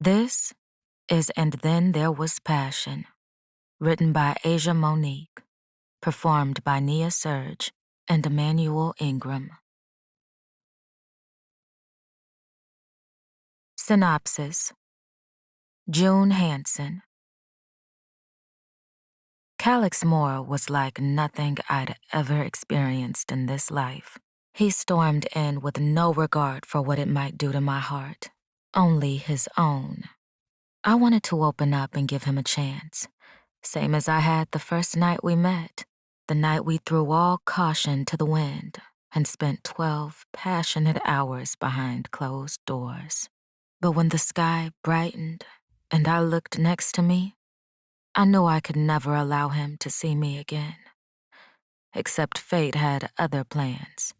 This is And Then There Was Passion, written by Asia Monique, performed by Nia Serge and Emmanuel Ingram. Synopsis: June Hanson. Calix Moore was like nothing I'd ever experienced in this life. He stormed in with no regard for what it might do to my heart, only his own. I wanted to open up and give him a chance, same as I had the first night we met, the night we threw all caution to the wind and spent 12 passionate hours behind closed doors. But when the sky brightened and I looked next to me, I knew I could never allow him to see me again. Except fate had other plans,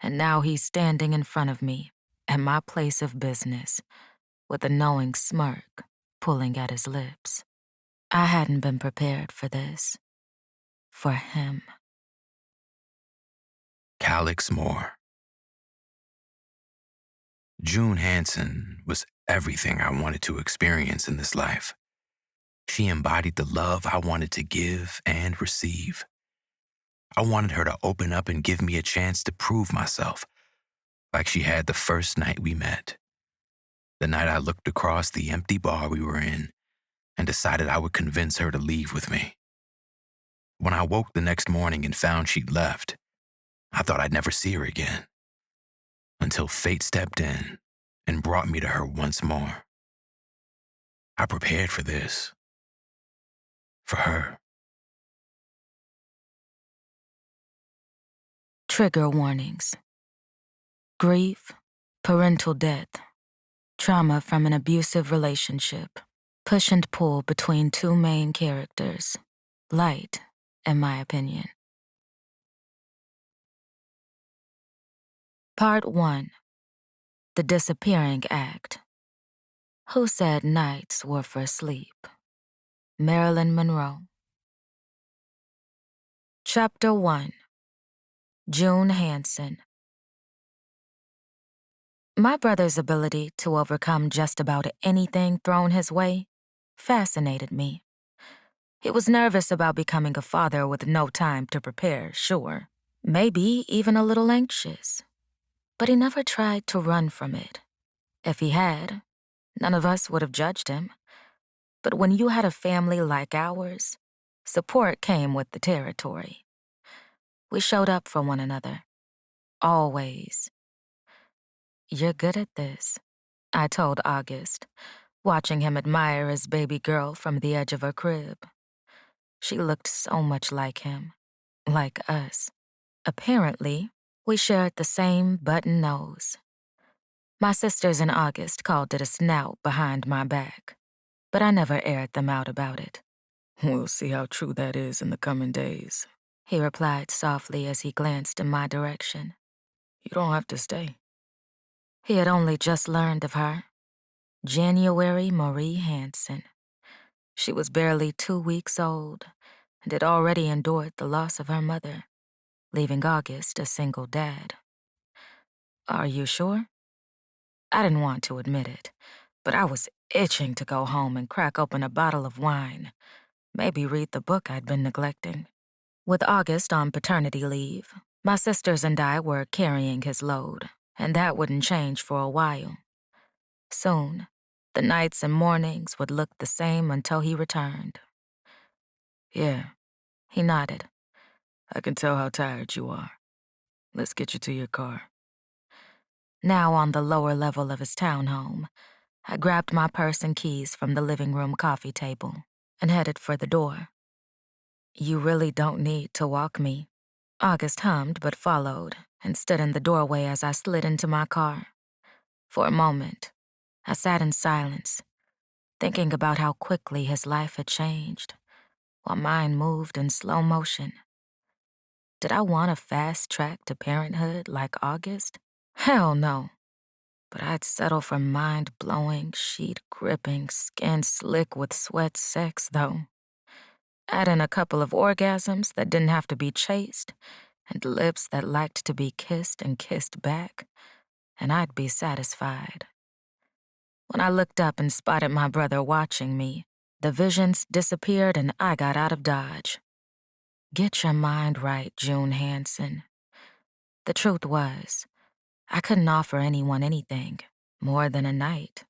and now he's standing in front of me at my place of business with a knowing smirk pulling at his lips. I hadn't been prepared for this. For him. Calix Moore. June Hanson was everything I wanted to experience in this life. She embodied the love I wanted to give and receive. I wanted her to open up and give me a chance to prove myself, like she had the first night we met. The night I looked across the empty bar we were in and decided I would convince her to leave with me. When I woke the next morning and found she'd left, I thought I'd never see her again, until fate stepped in and brought me to her once more. I prepared for this. For her. Trigger warnings. Grief, parental death, trauma from an abusive relationship, push and pull between two main characters. Light, in my opinion. Part 1. The Disappearing Act. Who said nights were for sleep? Marilyn Monroe. Chapter 1. June Hanson. My brother's ability to overcome just about anything thrown his way fascinated me. He was nervous about becoming a father with no time to prepare, sure. Maybe even a little anxious. But he never tried to run from it. If he had, none of us would have judged him. But when you had a family like ours, support came with the territory. We showed up for one another. Always. You're good at this, I told August, watching him admire his baby girl from the edge of her crib. She looked so much like him, like us. Apparently, we shared the same button nose. My sisters in August called it a snout behind my back, but I never aired them out about it. We'll see how true that is in the coming days, he replied softly as he glanced in my direction. You don't have to stay. He had only just learned of her. January Marie Hanson. She was barely 2 weeks old and had already endured the loss of her mother, leaving August a single dad. Are you sure? I didn't want to admit it, but I was itching to go home and crack open a bottle of wine, maybe read the book I'd been neglecting. With August on paternity leave, my sisters and I were carrying his load, and that wouldn't change for a while. Soon, the nights and mornings would look the same until he returned. Yeah, he nodded. I can tell how tired you are. Let's get you to your car. Now on the lower level of his townhome, I grabbed my purse and keys from the living room coffee table and headed for the door. You really don't need to walk me. August hummed but followed and stood in the doorway as I slid into my car. For a moment, I sat in silence, thinking about how quickly his life had changed, while mine moved in slow motion. Did I want a fast track to parenthood like August? Hell no. But I'd settle for mind-blowing, sheet-gripping, skin-slick with sweat sex, though. Add in a couple of orgasms that didn't have to be chased, and lips that liked to be kissed and kissed back, and I'd be satisfied. When I looked up and spotted my brother watching me, the visions disappeared and I got out of Dodge. Get your mind right, June Hanson. The truth was, I couldn't offer anyone anything more than a night.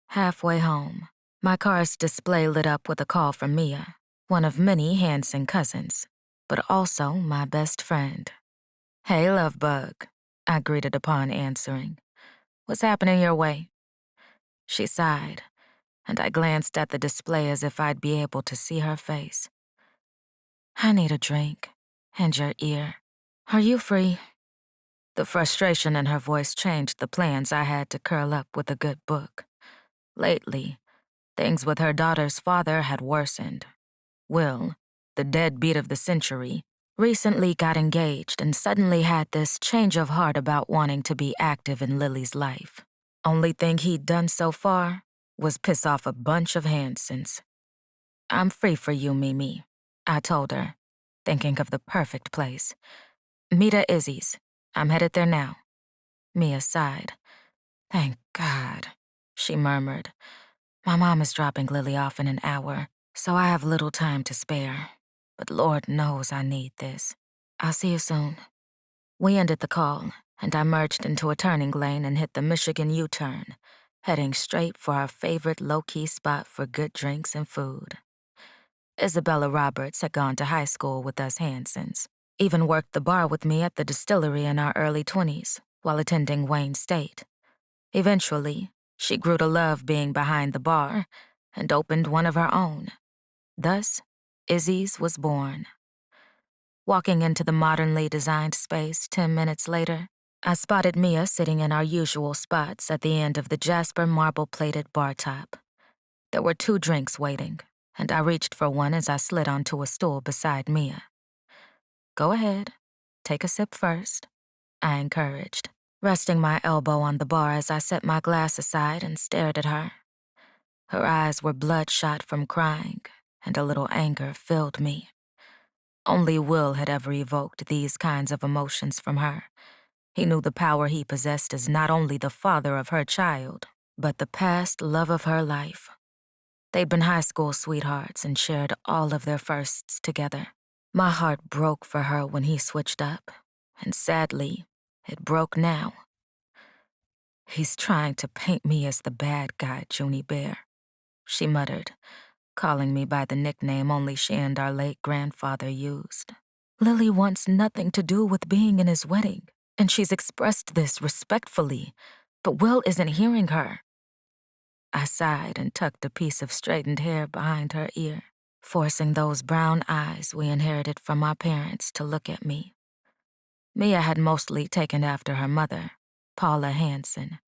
Halfway home, my car's display lit up with a call from Mia, one of many Hanson cousins, but also my best friend. "Hey, love bug," I greeted upon answering. "What's happening your way?" She sighed, and I glanced at the display as if I'd be able to see her face. "I need a drink, and your ear. Are you free?" The frustration in her voice changed the plans I had to curl up with a good book. Lately, things with her daughter's father had worsened. Will, the deadbeat of the century, recently got engaged and suddenly had this change of heart about wanting to be active in Lily's life. Only thing he'd done so far was piss off a bunch of Hansons. "I'm free for you, Mimi," I told her, thinking of the perfect place. "Meet at Izzy's. I'm headed there now." Mia sighed. "Thank God," she murmured. "My mom is dropping Lily off in an hour, so I have little time to spare. But Lord knows I need this. I'll see you soon." We ended the call, and I merged into a turning lane and hit the Michigan U-turn, heading straight for our favorite low-key spot for good drinks and food. Isabella Roberts had gone to high school with us Hansons, even worked the bar with me at the distillery in our early 20s while attending Wayne State. Eventually, she grew to love being behind the bar and opened one of her own. Thus, Izzy's was born. Walking into the modernly designed space 10 minutes later, I spotted Mia sitting in our usual spots at the end of the Jasper marble-plated bar top. There were 2 drinks waiting, and I reached for one as I slid onto a stool beside Mia. "Go ahead, take a sip first," I encouraged, resting my elbow on the bar as I set my glass aside and stared at her. Her eyes were bloodshot from crying, and a little anger filled me. Only Will had ever evoked these kinds of emotions from her. He knew the power he possessed as not only the father of her child, but the past love of her life. They'd been high school sweethearts and shared all of their firsts together. My heart broke for her when he switched up, and sadly, it broke now. "He's trying to paint me as the bad guy, Junie Bear," she muttered, calling me by the nickname only she and our late grandfather used. "Lily wants nothing to do with being in his wedding, and she's expressed this respectfully, but Will isn't hearing her." I sighed and tucked a piece of straightened hair behind her ear, forcing those brown eyes we inherited from our parents to look at me. Mia had mostly taken after her mother, Paula Hanson,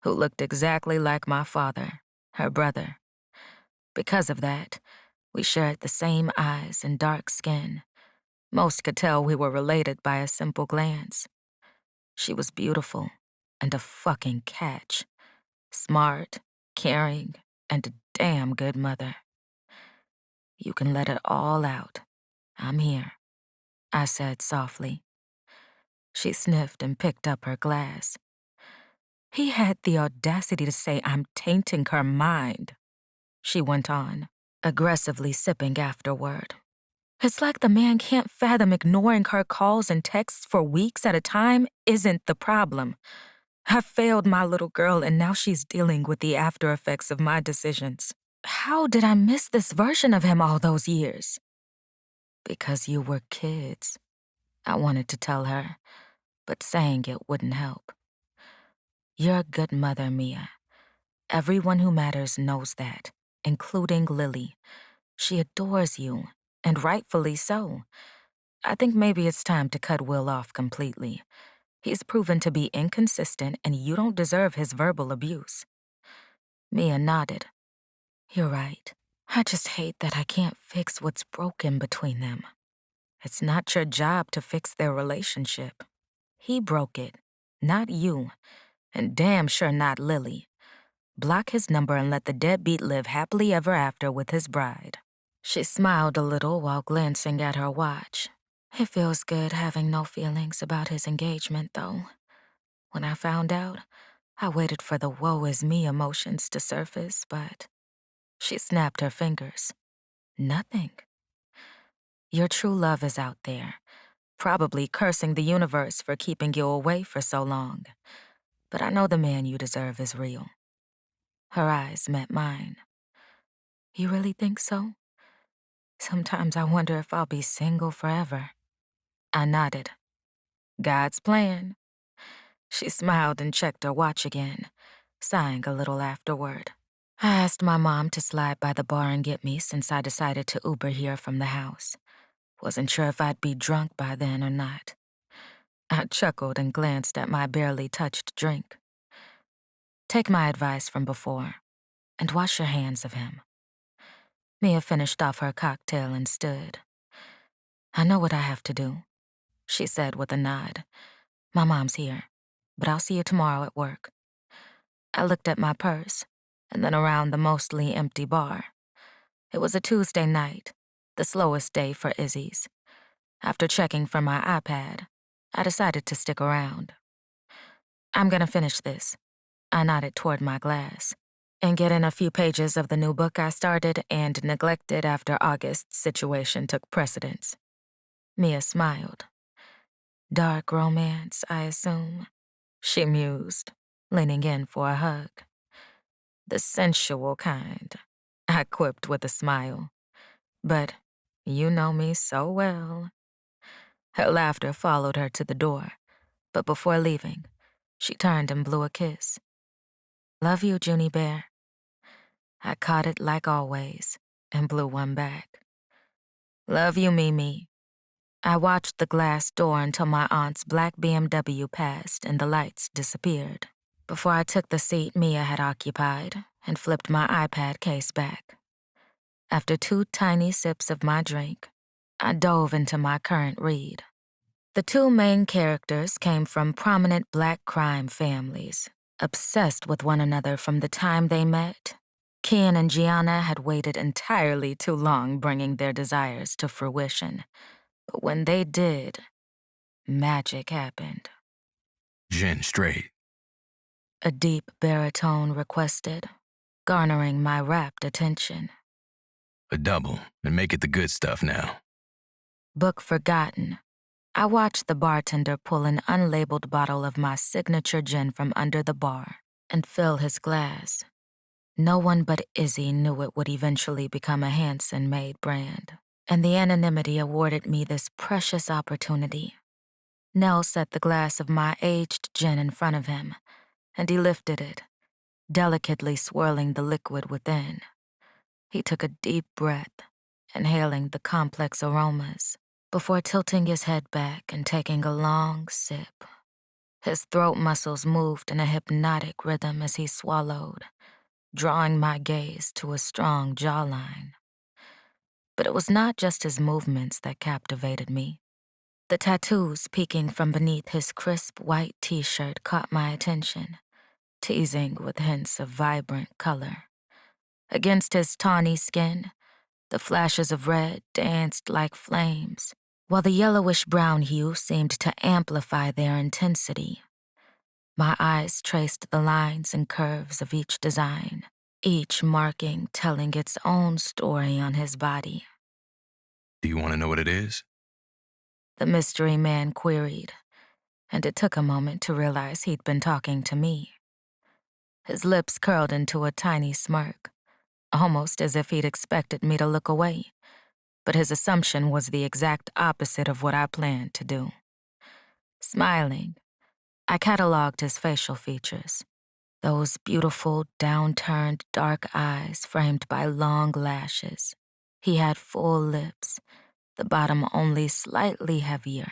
who looked exactly like my father, her brother. Because of that, we shared the same eyes and dark skin. Most could tell we were related by a simple glance. She was beautiful and a fucking catch. Smart, caring, and a damn good mother. "You can let it all out. I'm here," I said softly. She sniffed and picked up her glass. "He had the audacity to say I'm tainting her mind," she went on, aggressively sipping afterward. "It's like the man can't fathom ignoring her calls and texts for weeks at a time isn't the problem. I failed my little girl and now she's dealing with the after effects of my decisions. How did I miss this version of him all those years?" "Because you were kids," I wanted to tell her, but saying it wouldn't help. "You're a good mother, Mia. Everyone who matters knows that, including Lily. She adores you, and rightfully so. I think maybe it's time to cut Will off completely. He's proven to be inconsistent, and you don't deserve his verbal abuse." Mia nodded. "You're right. I just hate that I can't fix what's broken between them. It's not your job to fix their relationship. He broke it, not you, and damn sure not Lily. Block his number and let the deadbeat live happily ever after with his bride." She smiled a little while glancing at her watch. "It feels good having no feelings about his engagement, though. When I found out, I waited for the woe is me emotions to surface, but she snapped her fingers. Nothing. Your true love is out there, probably cursing the universe for keeping you away for so long. But I know the man you deserve is real. Her eyes met mine. You really think so? Sometimes I wonder if I'll be single forever. I nodded. God's plan. She smiled and checked her watch again, sighing a little afterward. I asked my mom to slide by the bar and get me since I decided to Uber here from the house. Wasn't sure if I'd be drunk by then or not. I chuckled and glanced at my barely touched drink. Take my advice from before and wash your hands of him. Mia finished off her cocktail and stood. I know what I have to do, she said with a nod. My mom's here, but I'll see you tomorrow at work. I looked at my purse and then around the mostly empty bar. It was a Tuesday night, the slowest day for Izzy's. After checking for my iPad, I decided to stick around. I'm gonna finish this. I nodded toward my glass, and get in a few pages of the new book I started and neglected after August's situation took precedence. Mia smiled. Dark romance, I assume, she mused, leaning in for a hug. The sensual kind, I quipped with a smile. But you know me so well. Her laughter followed her to the door, but before leaving, she turned and blew a kiss. Love you, Junie Bear. I caught it like always and blew one back. Love you, Mimi. I watched the glass door until my aunt's black BMW passed and the lights disappeared, before I took the seat Mia had occupied and flipped my iPad case back. After 2 tiny sips of my drink, I dove into my current read. The 2 main characters came from prominent black crime families, obsessed with one another from the time they met. Kian and Gianna had waited entirely too long bringing their desires to fruition. But when they did, magic happened. Jen, straight. A deep baritone requested, garnering my rapt attention. A double, and make it the good stuff now. Book forgotten. I watched the bartender pull an unlabeled bottle of my signature gin from under the bar and fill his glass. No one but Izzy knew it would eventually become a Hanson-made brand, and the anonymity awarded me this precious opportunity. Nell set the glass of my aged gin in front of him, and he lifted it, delicately swirling the liquid within. He took a deep breath, inhaling the complex aromas, before tilting his head back and taking a long sip. His throat muscles moved in a hypnotic rhythm as he swallowed, drawing my gaze to a strong jawline. But it was not just his movements that captivated me. The tattoos peeking from beneath his crisp white t-shirt caught my attention, teasing with hints of vibrant color. Against his tawny skin, the flashes of red danced like flames, while the yellowish-brown hue seemed to amplify their intensity. My eyes traced the lines and curves of each design, each marking telling its own story on his body. Do you want to know what it is? The mystery man queried, and it took a moment to realize he'd been talking to me. His lips curled into a tiny smirk, almost as if he'd expected me to look away, but his assumption was the exact opposite of what I planned to do. Smiling, I cataloged his facial features, those beautiful, downturned dark eyes framed by long lashes. He had full lips, the bottom only slightly heavier,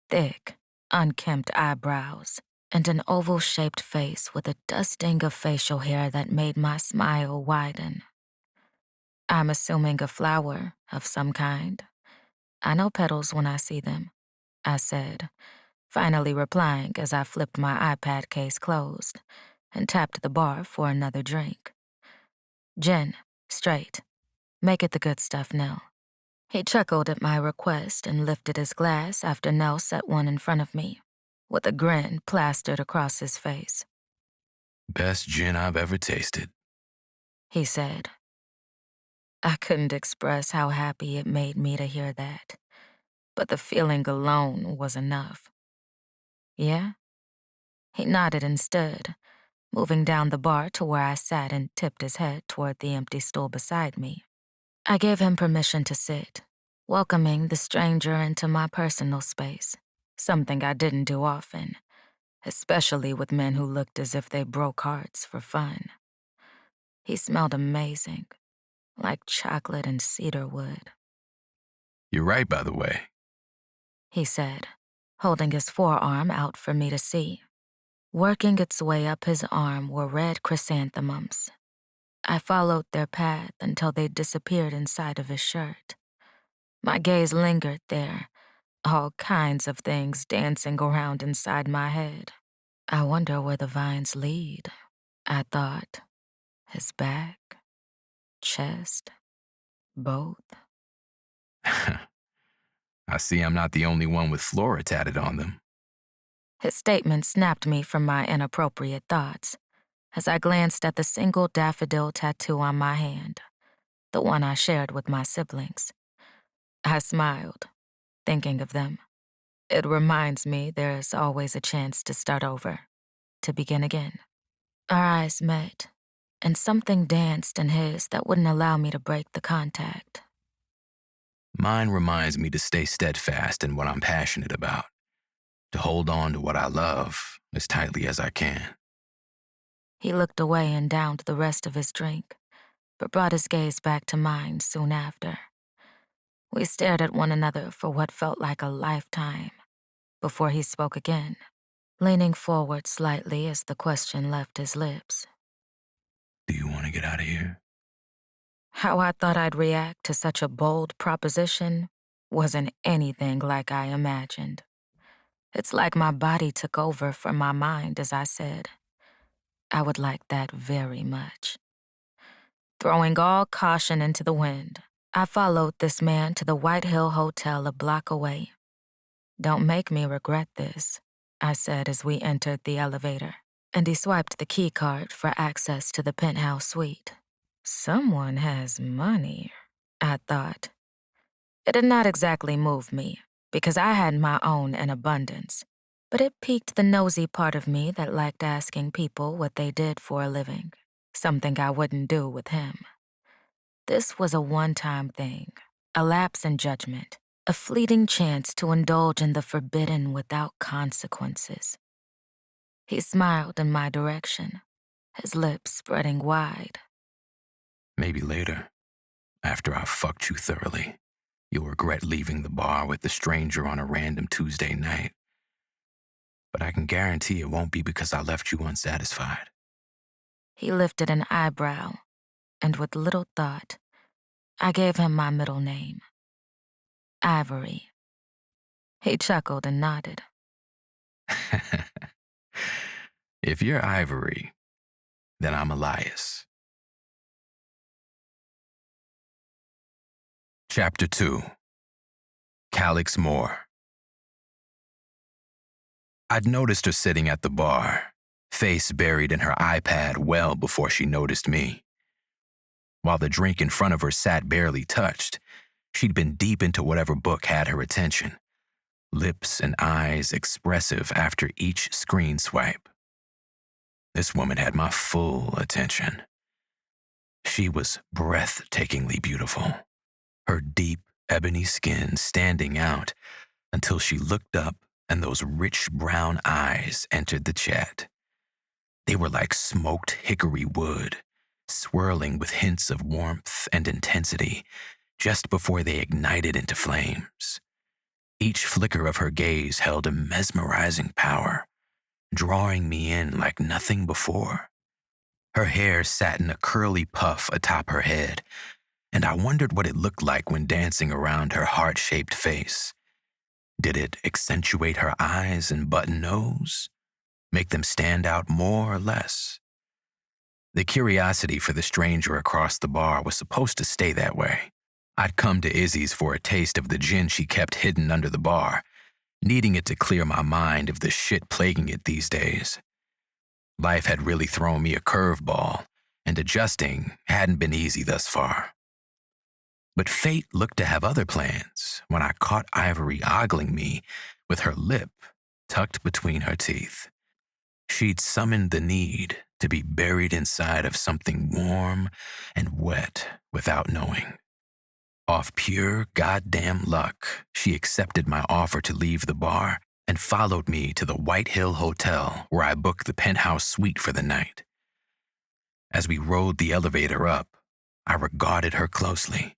thick, unkempt eyebrows, and an oval-shaped face with a dusting of facial hair that made my smile widen. I'm assuming a flower of some kind. I know petals when I see them, I said, finally replying as I flipped my iPad case closed and tapped the bar for another drink. Gin, straight. Make it the good stuff, Nell. He chuckled at my request and lifted his glass after Nell set one in front of me, with a grin plastered across his face. Best gin I've ever tasted. he said. I couldn't express how happy it made me to hear that, but the feeling alone was enough. Yeah? He nodded and stood, moving down the bar to where I sat and tipped his head toward the empty stool beside me. I gave him permission to sit, welcoming the stranger into my personal space, something I didn't do often, especially with men who looked as if they broke hearts for fun. He smelled amazing, like chocolate and cedar wood, You're right, by the way. he said, holding his forearm out for me to see. Working its way up his arm were red chrysanthemums. I followed their path until they disappeared inside of his shirt. My gaze lingered there, all kinds of things dancing around inside my head. I wonder where the vines lead, I thought. His back, chest, both. I see I'm not the only one with flora tatted on them. His statement snapped me from my inappropriate thoughts as I glanced at the single daffodil tattoo on my hand, the one I shared with my siblings. I smiled, thinking of them. It reminds me there's always a chance to start over, to begin again. Our eyes met, and something danced in his that wouldn't allow me to break the contact. Mine reminds me to stay steadfast in what I'm passionate about, to hold on to what I love as tightly as I can. He looked away and downed the rest of his drink, but brought his gaze back to mine soon after. We stared at one another for what felt like a lifetime before he spoke again, leaning forward slightly as the question left his lips. Do you want to get out of here? How I thought I'd react to such a bold proposition wasn't anything like I imagined. It's like my body took over for my mind as I said, I would like that very much. Throwing all caution into the wind, I followed this man to the White Hill Hotel a block away. Don't make me regret this, I said as we entered the elevator, and he swiped the key card for access to the penthouse suite. Someone has money, I thought. It did not exactly move me, because I had my own in abundance, but it piqued the nosy part of me that liked asking people what they did for a living, something I wouldn't do with him. This was a one-time thing, a lapse in judgment, a fleeting chance to indulge in the forbidden without consequences. He smiled in my direction, his lips spreading wide. Maybe later, after I've fucked you thoroughly, you'll regret leaving the bar with the stranger on a random Tuesday night. But I can guarantee it won't be because I left you unsatisfied. He lifted an eyebrow, and with little thought, I gave him my middle name, Ivory. He chuckled and nodded. If you're Ivory, then I'm Elias. Chapter 2. Calyx Moore. I'd noticed her sitting at the bar, face buried in her iPad well before she noticed me. While the drink in front of her sat barely touched, she'd been deep into whatever book had her attention, lips and eyes expressive after each screen swipe. This woman had my full attention. She was breathtakingly beautiful, her deep ebony skin standing out until she looked up and those rich brown eyes entered the chat. They were like smoked hickory wood, swirling with hints of warmth and intensity just before they ignited into flames. Each flicker of her gaze held a mesmerizing power, drawing me in like nothing before. Her hair sat in a curly puff atop her head, and I wondered what it looked like when dancing around her heart-shaped face. Did it accentuate her eyes and button nose? Make them stand out more or less? The curiosity for the stranger across the bar was supposed to stay that way. I'd come to Izzy's for a taste of the gin she kept hidden under the bar, needing it to clear my mind of the shit plaguing it these days. Life had really thrown me a curveball, and adjusting hadn't been easy thus far. But fate looked to have other plans when I caught Ivory ogling me with her lip tucked between her teeth. She'd summoned the need to be buried inside of something warm and wet without knowing. Off pure goddamn luck, she accepted my offer to leave the bar and followed me to the White Hill Hotel where I booked the penthouse suite for the night. As we rode the elevator up, I regarded her closely,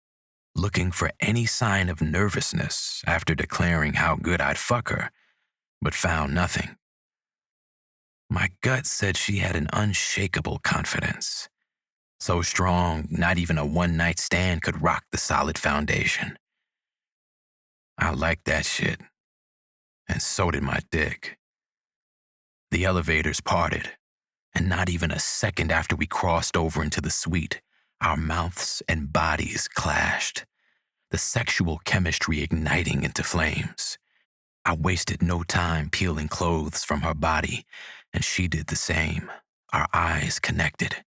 looking for any sign of nervousness after declaring how good I'd fuck her, but found nothing. My gut said she had an unshakable confidence, so strong not even a one-night stand could rock the solid foundation. I liked that shit, and so did my dick. The elevators parted, and not even a second after we crossed over into the suite, our mouths and bodies clashed, the sexual chemistry igniting into flames. I wasted no time peeling clothes from her body, and she did the same, our eyes connected.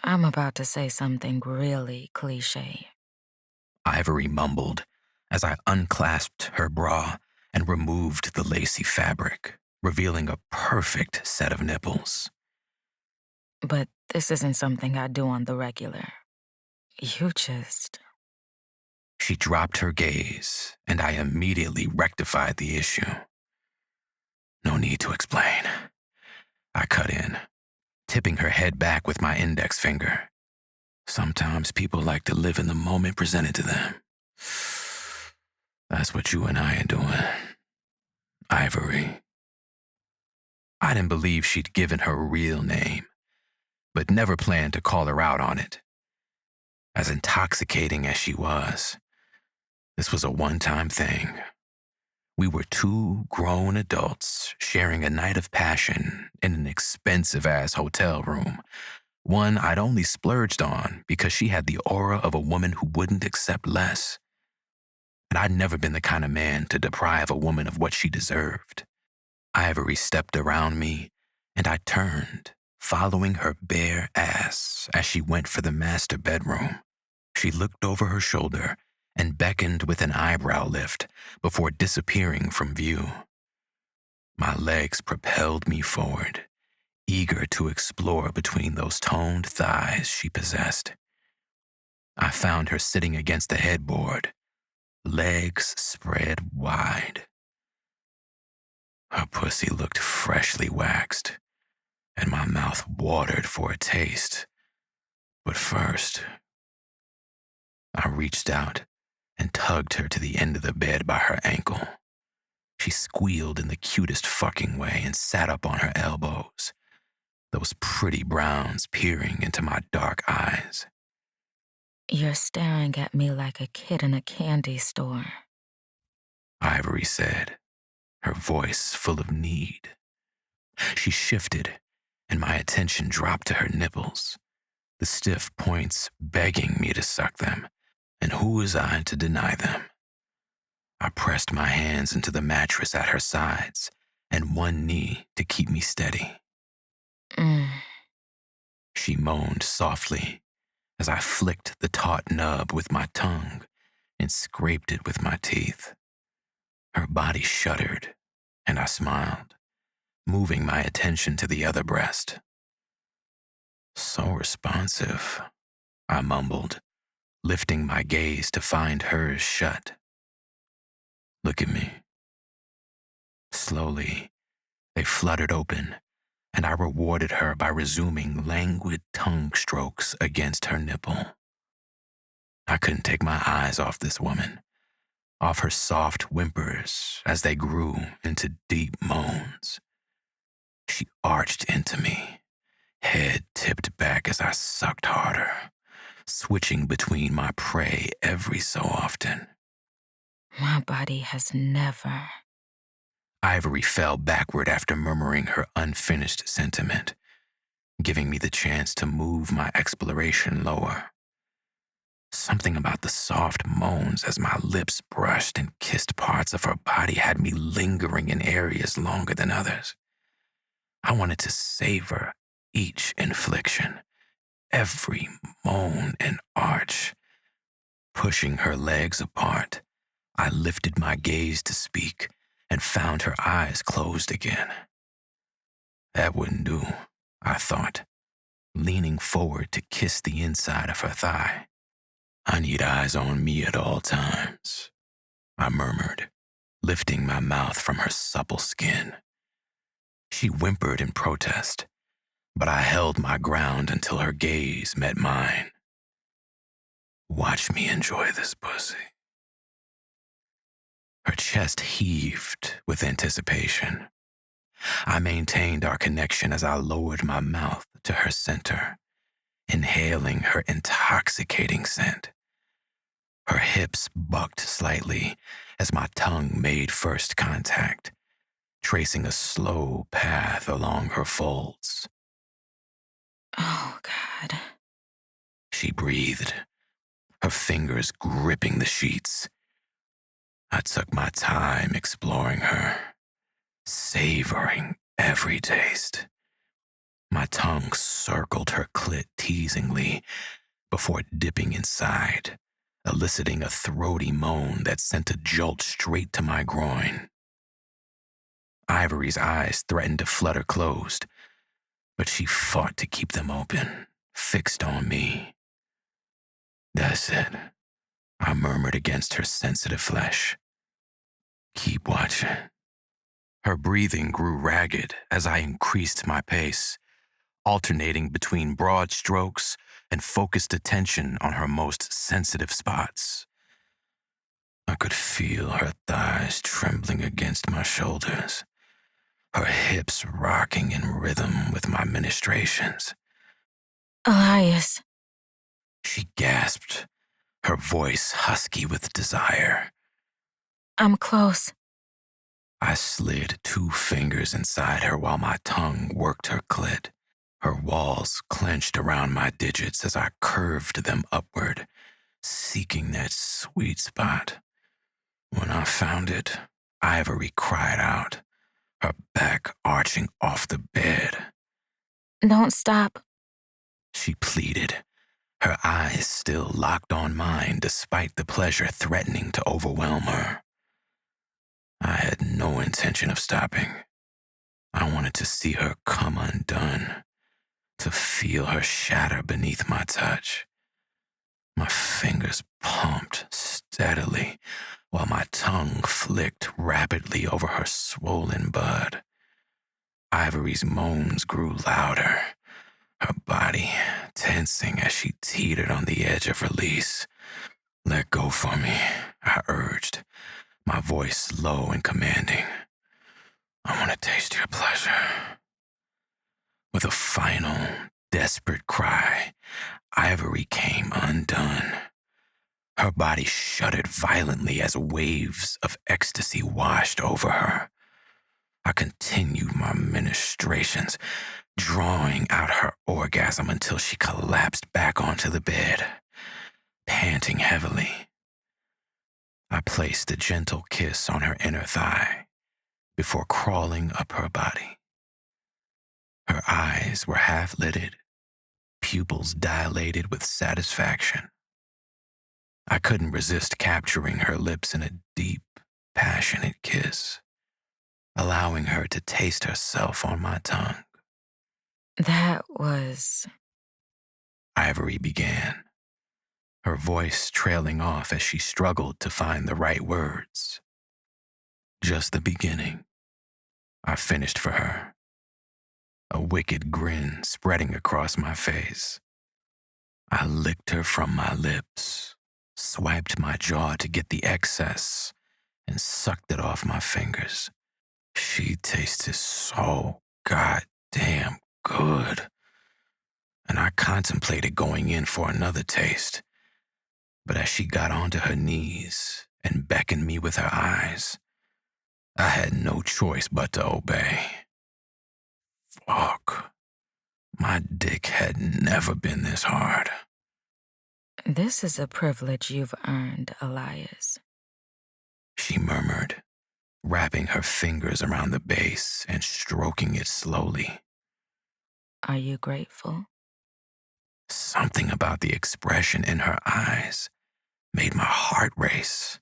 I'm about to say something really cliché. Ivory mumbled as I unclasped her bra and removed the lacy fabric, revealing a perfect set of nipples. But this isn't something I do on the regular. You just... She dropped her gaze, and I immediately rectified the issue. No need to explain. I cut in, tipping her head back with my index finger. Sometimes people like to live in the moment presented to them. That's what you and I are doing. Ivory. I didn't believe she'd given her a real name, but never planned to call her out on it. As intoxicating as she was, this was a one-time thing. We were two grown adults sharing a night of passion in an expensive-ass hotel room, one I'd only splurged on because she had the aura of a woman who wouldn't accept less. And I'd never been the kind of man to deprive a woman of what she deserved. Ivory stepped around me, and I turned, following her bare ass as she went for the master bedroom. She looked over her shoulder and beckoned with an eyebrow lift before disappearing from view. My legs propelled me forward, eager to explore between those toned thighs she possessed. I found her sitting against the headboard, legs spread wide. Her pussy looked freshly waxed, and my mouth watered for a taste. But first, I reached out and tugged her to the end of the bed by her ankle. She squealed in the cutest fucking way and sat up on her elbows, those pretty browns peering into my dark eyes. You're staring at me like a kid in a candy store. Ivory said, her voice full of need. She shifted, and my attention dropped to her nipples, the stiff points begging me to suck them, and who was I to deny them? I pressed my hands into the mattress at her sides and one knee to keep me steady. She moaned softly as I flicked the taut nub with my tongue and scraped it with my teeth. Her body shuddered, and I smiled, moving my attention to the other breast. So responsive, I mumbled, lifting my gaze to find hers shut. Look at me. Slowly, they fluttered open, and I rewarded her by resuming languid tongue strokes against her nipple. I couldn't take my eyes off this woman, off her soft whimpers as they grew into deep moans. She arched into me, head tipped back as I sucked harder, switching between my prey every so often. My body has never... Ivory fell backward after murmuring her unfinished sentiment, giving me the chance to move my exploration lower. Something about the soft moans as my lips brushed and kissed parts of her body had me lingering in areas longer than others. I wanted to savor each infliction, every moan and arch. Pushing her legs apart, I lifted my gaze to speak and found her eyes closed again. That wouldn't do, I thought, leaning forward to kiss the inside of her thigh. I need eyes on me at all times, I murmured, lifting my mouth from her supple skin. She whimpered in protest, but I held my ground until her gaze met mine. Watch me enjoy this pussy. Her chest heaved with anticipation. I maintained our connection as I lowered my mouth to her center, inhaling her intoxicating scent. Her hips bucked slightly as my tongue made first contact, tracing a slow path along her folds. Oh, God. She breathed, her fingers gripping the sheets. I took my time exploring her, savoring every taste. My tongue circled her clit teasingly before dipping inside, eliciting a throaty moan that sent a jolt straight to my groin. Ivory's eyes threatened to flutter closed, but she fought to keep them open, fixed on me. That's it, I murmured against her sensitive flesh. Keep watching. Her breathing grew ragged as I increased my pace, alternating between broad strokes and focused attention on her most sensitive spots. I could feel her thighs trembling against my shoulders, her hips rocking in rhythm with my ministrations. Elias. She gasped, her voice husky with desire. I'm close. I slid 2 fingers inside her while my tongue worked her clit. Her walls clenched around my digits as I curved them upward, seeking that sweet spot. When I found it, Ivory cried out, her back arching off the bed. Don't stop. She pleaded, her eyes still locked on mine despite the pleasure threatening to overwhelm her. I had no intention of stopping. I wanted to see her come undone, to feel her shatter beneath my touch. My fingers pumped steadily while my tongue flicked rapidly over her swollen bud. Ivory's moans grew louder, her body tensing as she teetered on the edge of release. Let go for me, I urged, my voice low and commanding. I want to taste your pleasure. With a final, desperate cry, Ivory came undone. Her body shuddered violently as waves of ecstasy washed over her. I continued my ministrations, drawing out her orgasm until she collapsed back onto the bed, panting heavily. I placed a gentle kiss on her inner thigh before crawling up her body. Her eyes were half-lidded, pupils dilated with satisfaction. I couldn't resist capturing her lips in a deep, passionate kiss, allowing her to taste herself on my tongue. That was... Ivory began, her voice trailing off as she struggled to find the right words. Just the beginning, I finished for her, a wicked grin spreading across my face. I licked her from my lips, swiped my jaw to get the excess, and sucked it off my fingers. She tasted so goddamn good, and I contemplated going in for another taste. But as she got onto her knees and beckoned me with her eyes, I had no choice but to obey. Fuck. My dick had never been this hard. This is a privilege you've earned, Elias. She murmured, wrapping her fingers around the base and stroking it slowly. Are you grateful? Something about the expression in her eyes made my heart race.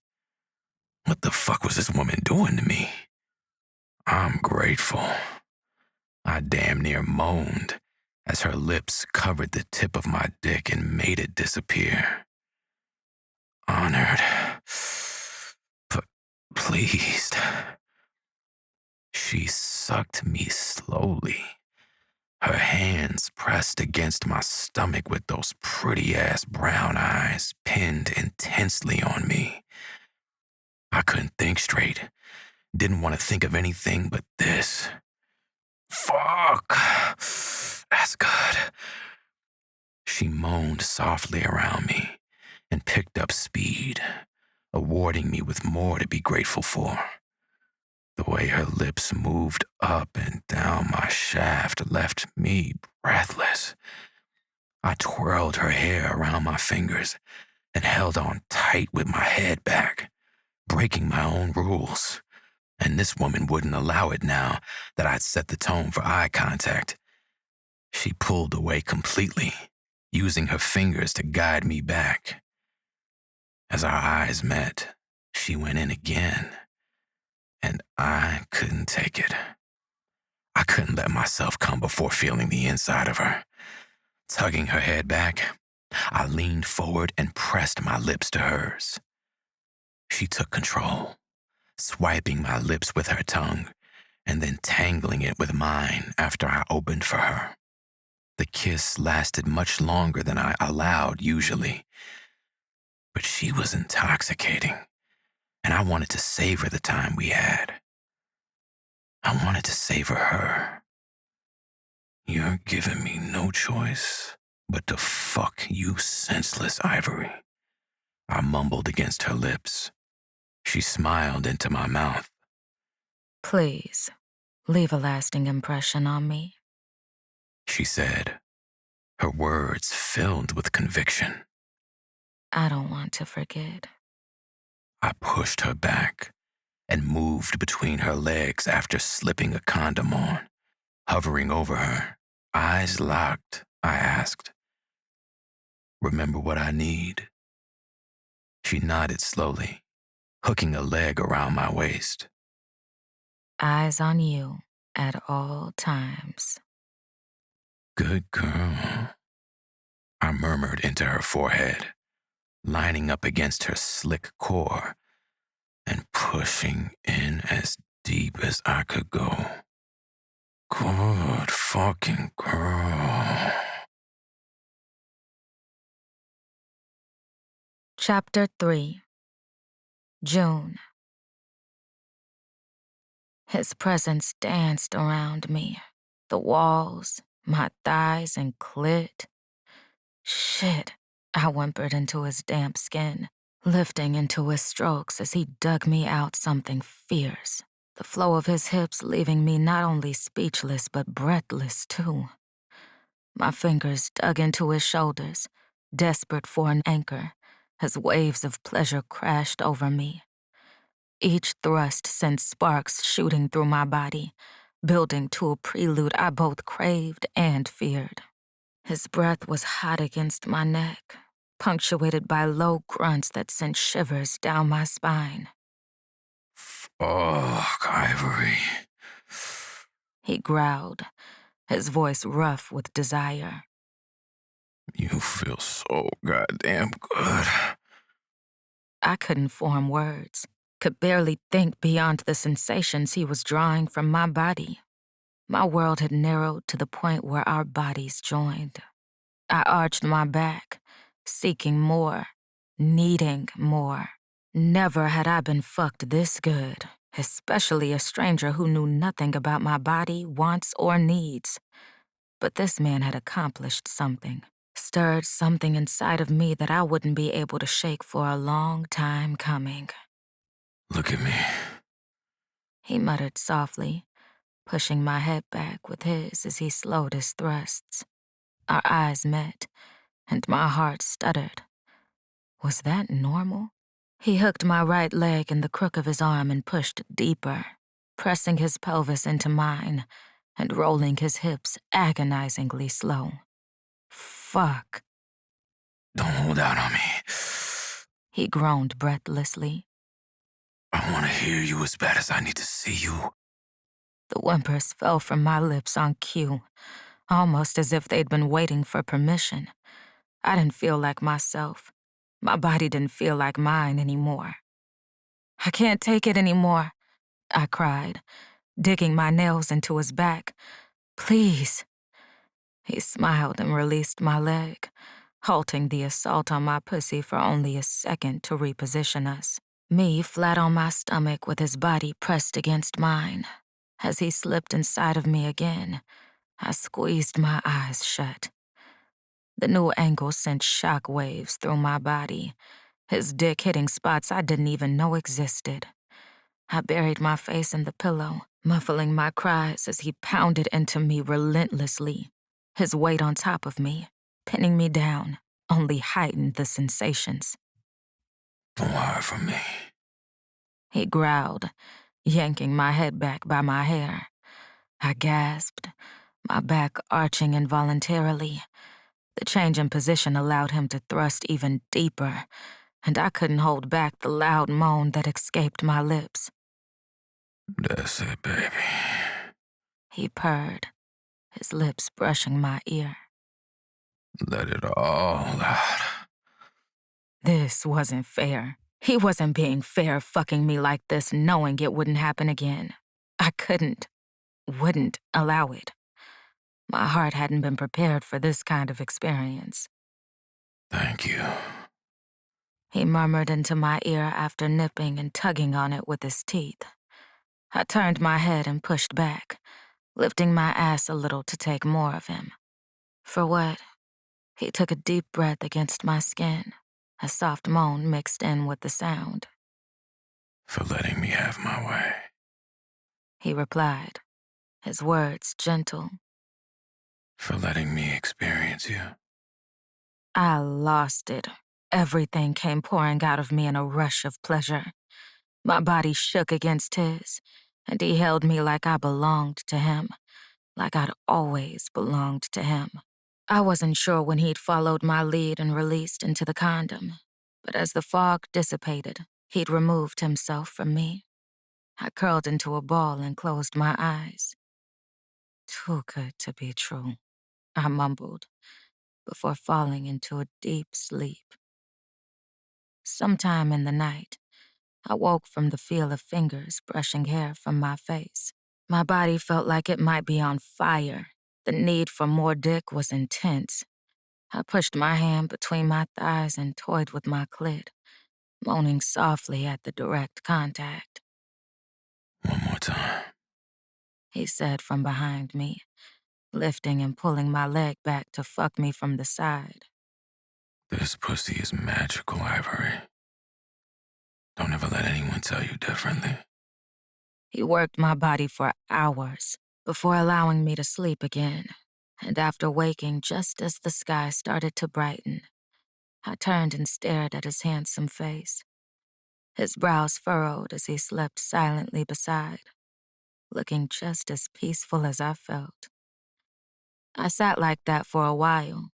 What the fuck was this woman doing to me? I'm grateful. I damn near moaned as her lips covered the tip of my dick and made it disappear. Honored, but pleased. She sucked me slowly, her hands pressed against my stomach with those pretty-ass brown eyes pinned intensely on me. I couldn't think straight, didn't want to think of anything but this. Fuck, that's good. She moaned softly around me and picked up speed, awarding me with more to be grateful for. The way her lips moved up and down my shaft left me breathless. I twirled her hair around my fingers and held on tight with my head back, breaking my own rules. And this woman wouldn't allow it now that I'd set the tone for eye contact. She pulled away completely, using her fingers to guide me back. As our eyes met, she went in again, and I couldn't take it. I couldn't let myself come before feeling the inside of her. Tugging her head back, I leaned forward and pressed my lips to hers. She took control, swiping my lips with her tongue and then tangling it with mine after I opened for her. The kiss lasted much longer than I allowed usually, but she was intoxicating, and I wanted to savor the time we had. I wanted to savor her. You're giving me no choice but to fuck you senseless, Ivory, I mumbled against her lips. She smiled into my mouth. Please, leave a lasting impression on me. She said, her words filled with conviction. I don't want to forget. I pushed her back and moved between her legs after slipping a condom on. Hovering over her, eyes locked, I asked, "Remember what I need?" She nodded slowly, hooking a leg around my waist. Eyes on you at all times. Good girl, I murmured into her forehead, lining up against her slick core and pushing in as deep as I could go. Good fucking girl. Chapter 3. June. His presence danced around me. The walls, my thighs and clit. Shit, I whimpered into his damp skin, lifting into his strokes as he dug me out something fierce. The flow of his hips leaving me not only speechless but breathless too. My fingers dug into his shoulders, desperate for an anchor, as waves of pleasure crashed over me. Each thrust sent sparks shooting through my body, building to a prelude I both craved and feared. His breath was hot against my neck, punctuated by low grunts that sent shivers down my spine. Fuck, Ivory. He growled, his voice rough with desire. You feel so goddamn good. I couldn't form words, could barely think beyond the sensations he was drawing from my body. My world had narrowed to the point where our bodies joined. I arched my back, seeking more, needing more. Never had I been fucked this good, especially a stranger who knew nothing about my body, wants, or needs. But this man had accomplished something, stirred something inside of me that I wouldn't be able to shake for a long time coming. Look at me. He muttered softly, pushing my head back with his as he slowed his thrusts. Our eyes met, and my heart stuttered. Was that normal? He hooked my right leg in the crook of his arm and pushed deeper, pressing his pelvis into mine and rolling his hips agonizingly slow. Fuck, Don't hold out on me. he groaned breathlessly. I want to hear you as bad as I need to see you. The whimpers fell from my lips on cue, almost as if they'd been waiting for permission. I didn't feel like myself. My body didn't feel like mine anymore. I can't take it anymore, I cried, digging my nails into his back. Please. He smiled and released my leg, halting the assault on my pussy for only a second to reposition us. Me flat on my stomach with his body pressed against mine. As he slipped inside of me again, I squeezed my eyes shut. The new angle sent shock waves through my body, his dick hitting spots I didn't even know existed. I buried my face in the pillow, muffling my cries as he pounded into me relentlessly. His weight on top of me, pinning me down, only heightened the sensations. Don't worry for me. He growled, yanking my head back by my hair. I gasped, my back arching involuntarily. The change in position allowed him to thrust even deeper, and I couldn't hold back the loud moan that escaped my lips. That's it, baby. He purred, his lips brushing my ear. Let it all out. This wasn't fair. He wasn't being fair fucking me like this, knowing it wouldn't happen again. I wouldn't allow it. My heart hadn't been prepared for this kind of experience. Thank you. He murmured into my ear after nipping and tugging on it with his teeth. I turned my head and pushed back, lifting my ass a little to take more of him. For what? He took a deep breath against my skin, a soft moan mixed in with the sound. For letting me have my way. He replied, his words gentle. For letting me experience you. I lost it. Everything came pouring out of me in a rush of pleasure. My body shook against his, and he held me like I belonged to him, like I'd always belonged to him. I wasn't sure when he'd followed my lead and released into the condom, but as the fog dissipated, he'd removed himself from me. I curled into a ball and closed my eyes. Too good to be true, I mumbled, before falling into a deep sleep. Sometime in the night, I woke from the feel of fingers brushing hair from my face. My body felt like it might be on fire. The need for more dick was intense. I pushed my hand between my thighs and toyed with my clit, moaning softly at the direct contact. One more time. He said from behind me, lifting and pulling my leg back to fuck me from the side. This pussy is magical, Ivory. Don't ever let anyone tell you differently. He worked my body for hours before allowing me to sleep again, and after waking just as the sky started to brighten, I turned and stared at his handsome face. His brows furrowed as he slept silently beside, looking just as peaceful as I felt. I sat like that for a while,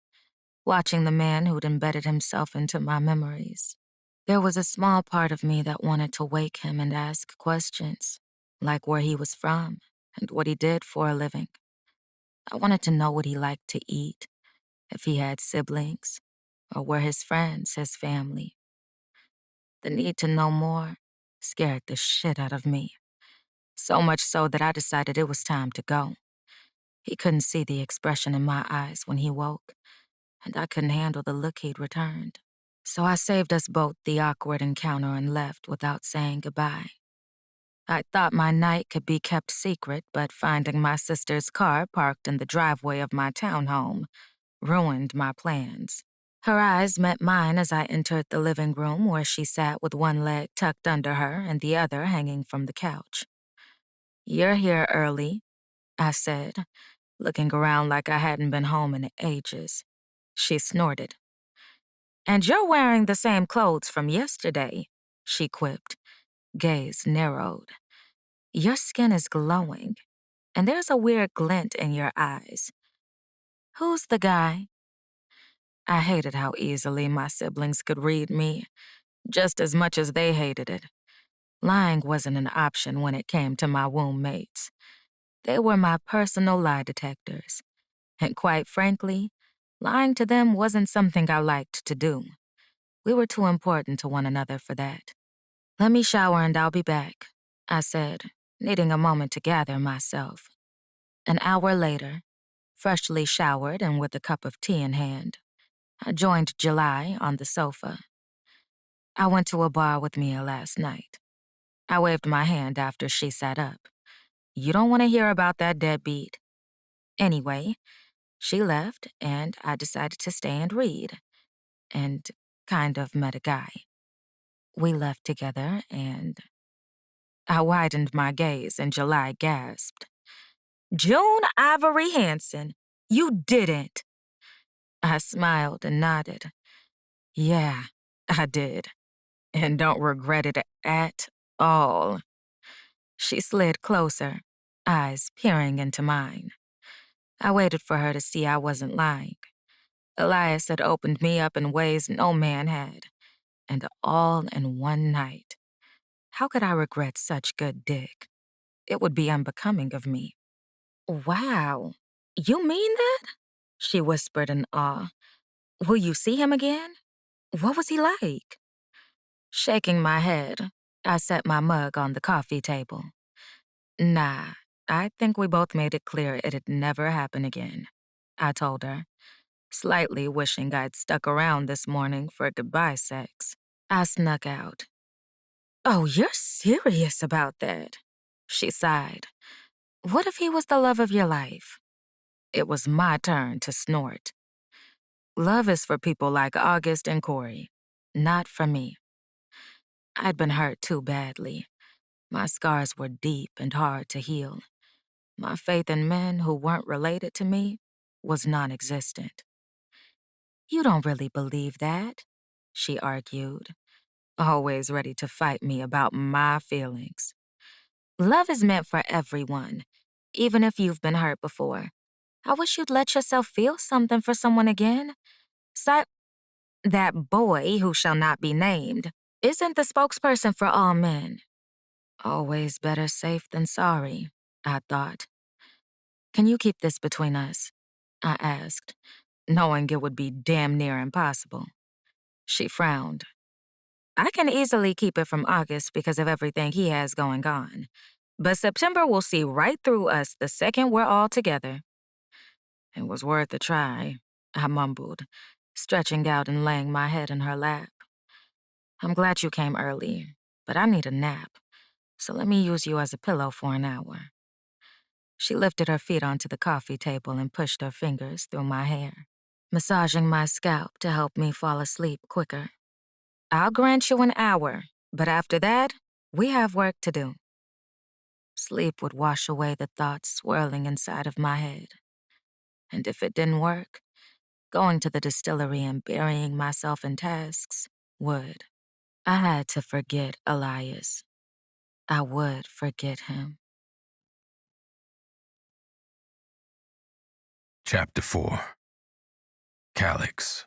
watching the man who'd embedded himself into my memories. There was a small part of me that wanted to wake him and ask questions, like where he was from and what he did for a living. I wanted to know what he liked to eat, if he had siblings, or were his friends his family. The need to know more scared the shit out of me, so much so that I decided it was time to go. He couldn't see the expression in my eyes when he woke, and I couldn't handle the look he'd returned. So I saved us both the awkward encounter and left without saying goodbye. I thought my night could be kept secret, but finding my sister's car parked in the driveway of my townhome ruined my plans. Her eyes met mine as I entered the living room where she sat with one leg tucked under her and the other hanging from the couch. "You're here early," I said, looking around like I hadn't been home in ages. She snorted. "And you're wearing the same clothes from yesterday. she quipped, gaze narrowed. Your skin is glowing, and there's a weird glint in your eyes. Who's the guy? I hated how easily my siblings could read me, just as much as they hated it. Lying wasn't an option when it came to my womb mates. They were my personal lie detectors. And quite frankly, lying to them wasn't something I liked to do. We were too important to one another for that. Let me shower and I'll be back, I said, needing a moment to gather myself. An hour later, freshly showered and with a cup of tea in hand, I joined July on the sofa. I went to a bar with Mia last night. I waved my hand after she sat up. You don't want to hear about that deadbeat. Anyway, she left and I decided to stay and read. And kind of met a guy. We left together and I widened my gaze and July gasped. June Ivory Hanson, you didn't. I smiled and nodded. Yeah, I did. And don't regret it at all. She slid closer, eyes peering into mine. I waited for her to see I wasn't lying. Elias had opened me up in ways no man had, and all in one night. How could I regret such good dick? It would be unbecoming of me. Wow, you mean that? She whispered in awe. Will you see him again? What was he like? Shaking my head, I set my mug on the coffee table. Nah, I think we both made it clear it'd never happen again, I told her, slightly wishing I'd stuck around this morning for goodbye sex. I snuck out. Oh, you're serious about that? She sighed. What if he was the love of your life? It was my turn to snort. Love is for people like August and Corey, not for me. I'd been hurt too badly. My scars were deep and hard to heal. My faith in men who weren't related to me was non-existent. You don't really believe that, she argued, always ready to fight me about my feelings. Love is meant for everyone, even if you've been hurt before. I wish you'd let yourself feel something for someone again. That boy, who shall not be named, isn't the spokesperson for all men. Always better safe than sorry, I thought. Can you keep this between us? I asked, knowing it would be damn near impossible. She frowned. I can easily keep it from August because of everything he has going on. But September will see right through us the second we're all together. It was worth a try, I mumbled, stretching out and laying my head in her lap. I'm glad you came early, but I need a nap, so let me use you as a pillow for an hour. She lifted her feet onto the coffee table and pushed her fingers through my hair, massaging my scalp to help me fall asleep quicker. I'll grant you an hour, but after that, we have work to do. Sleep would wash away the thoughts swirling inside of my head. And if it didn't work, going to the distillery and burying myself in tasks would. I had to forget Elias. I would forget him. Chapter 4. Calyx.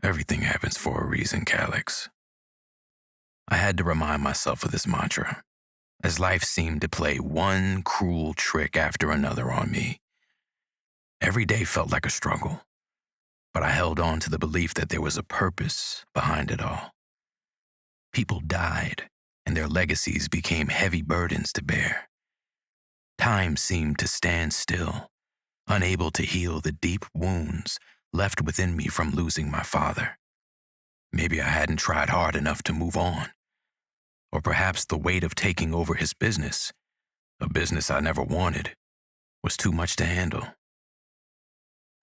Everything happens for a reason, Calyx. I had to remind myself of this mantra, as life seemed to play one cruel trick after another on me. Every day felt like a struggle, but I held on to the belief that there was a purpose behind it all. People died, and their legacies became heavy burdens to bear. Time seemed to stand still, unable to heal the deep wounds left within me from losing my father. Maybe I hadn't tried hard enough to move on. Or perhaps the weight of taking over his business, a business I never wanted, was too much to handle.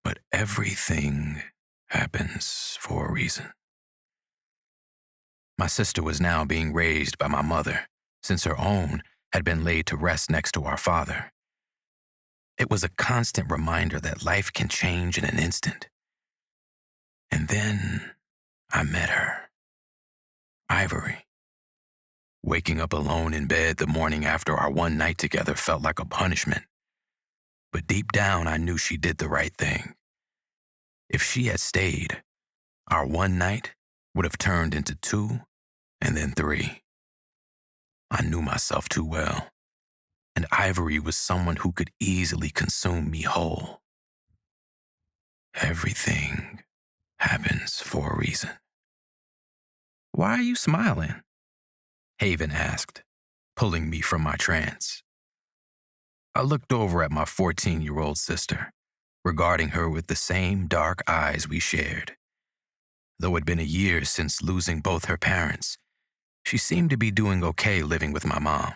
But everything happens for a reason. My sister was now being raised by my mother, since her own had been laid to rest next to our father. It was a constant reminder that life can change in an instant. And then I met her. Ivory. Waking up alone in bed the morning after our one night together felt like a punishment. But deep down, I knew she did the right thing. If she had stayed, our one night would have turned into 2 and then 3. I knew myself too well, and Ivory was someone who could easily consume me whole. Everything happens for a reason. Why are you smiling? Haven asked, pulling me from my trance. I looked over at my 14-year-old sister, regarding her with the same dark eyes we shared. Though it had been a year since losing both her parents, she seemed to be doing okay living with my mom.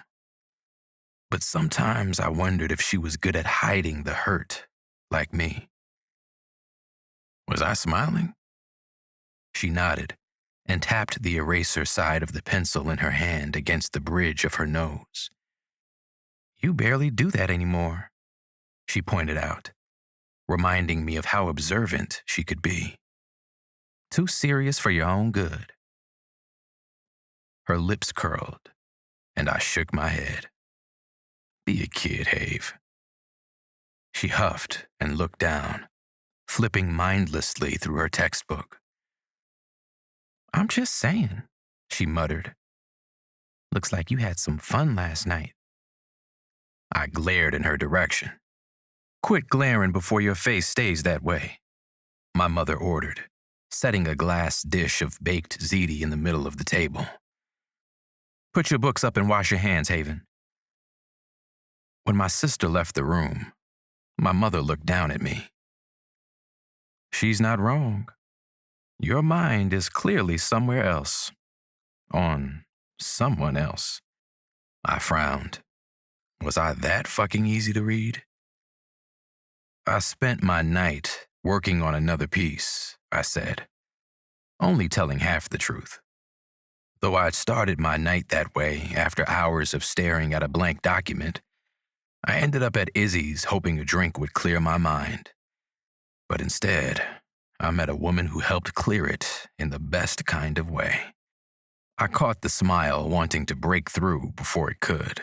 But sometimes I wondered if she was good at hiding the hurt, like me. Was I smiling? She nodded and tapped the eraser side of the pencil in her hand against the bridge of her nose. You barely do that anymore, she pointed out, reminding me of how observant she could be. Too serious for your own good. Her lips curled, and I shook my head. Be a kid, Have. She huffed and looked down, flipping mindlessly through her textbook. I'm just saying, she muttered. Looks like you had some fun last night. I glared in her direction. Quit glaring before your face stays that way, my mother ordered, setting a glass dish of baked ziti in the middle of the table. Put your books up and wash your hands, Haven. When my sister left the room, my mother looked down at me. She's not wrong. Your mind is clearly somewhere else. On someone else. I frowned. Was I that fucking easy to read? I spent my night working on another piece, I said, only telling half the truth. Though I'd started my night that way after hours of staring at a blank document, I ended up at Izzy's hoping a drink would clear my mind. But instead, I met a woman who helped clear it in the best kind of way. I caught the smile wanting to break through before it could.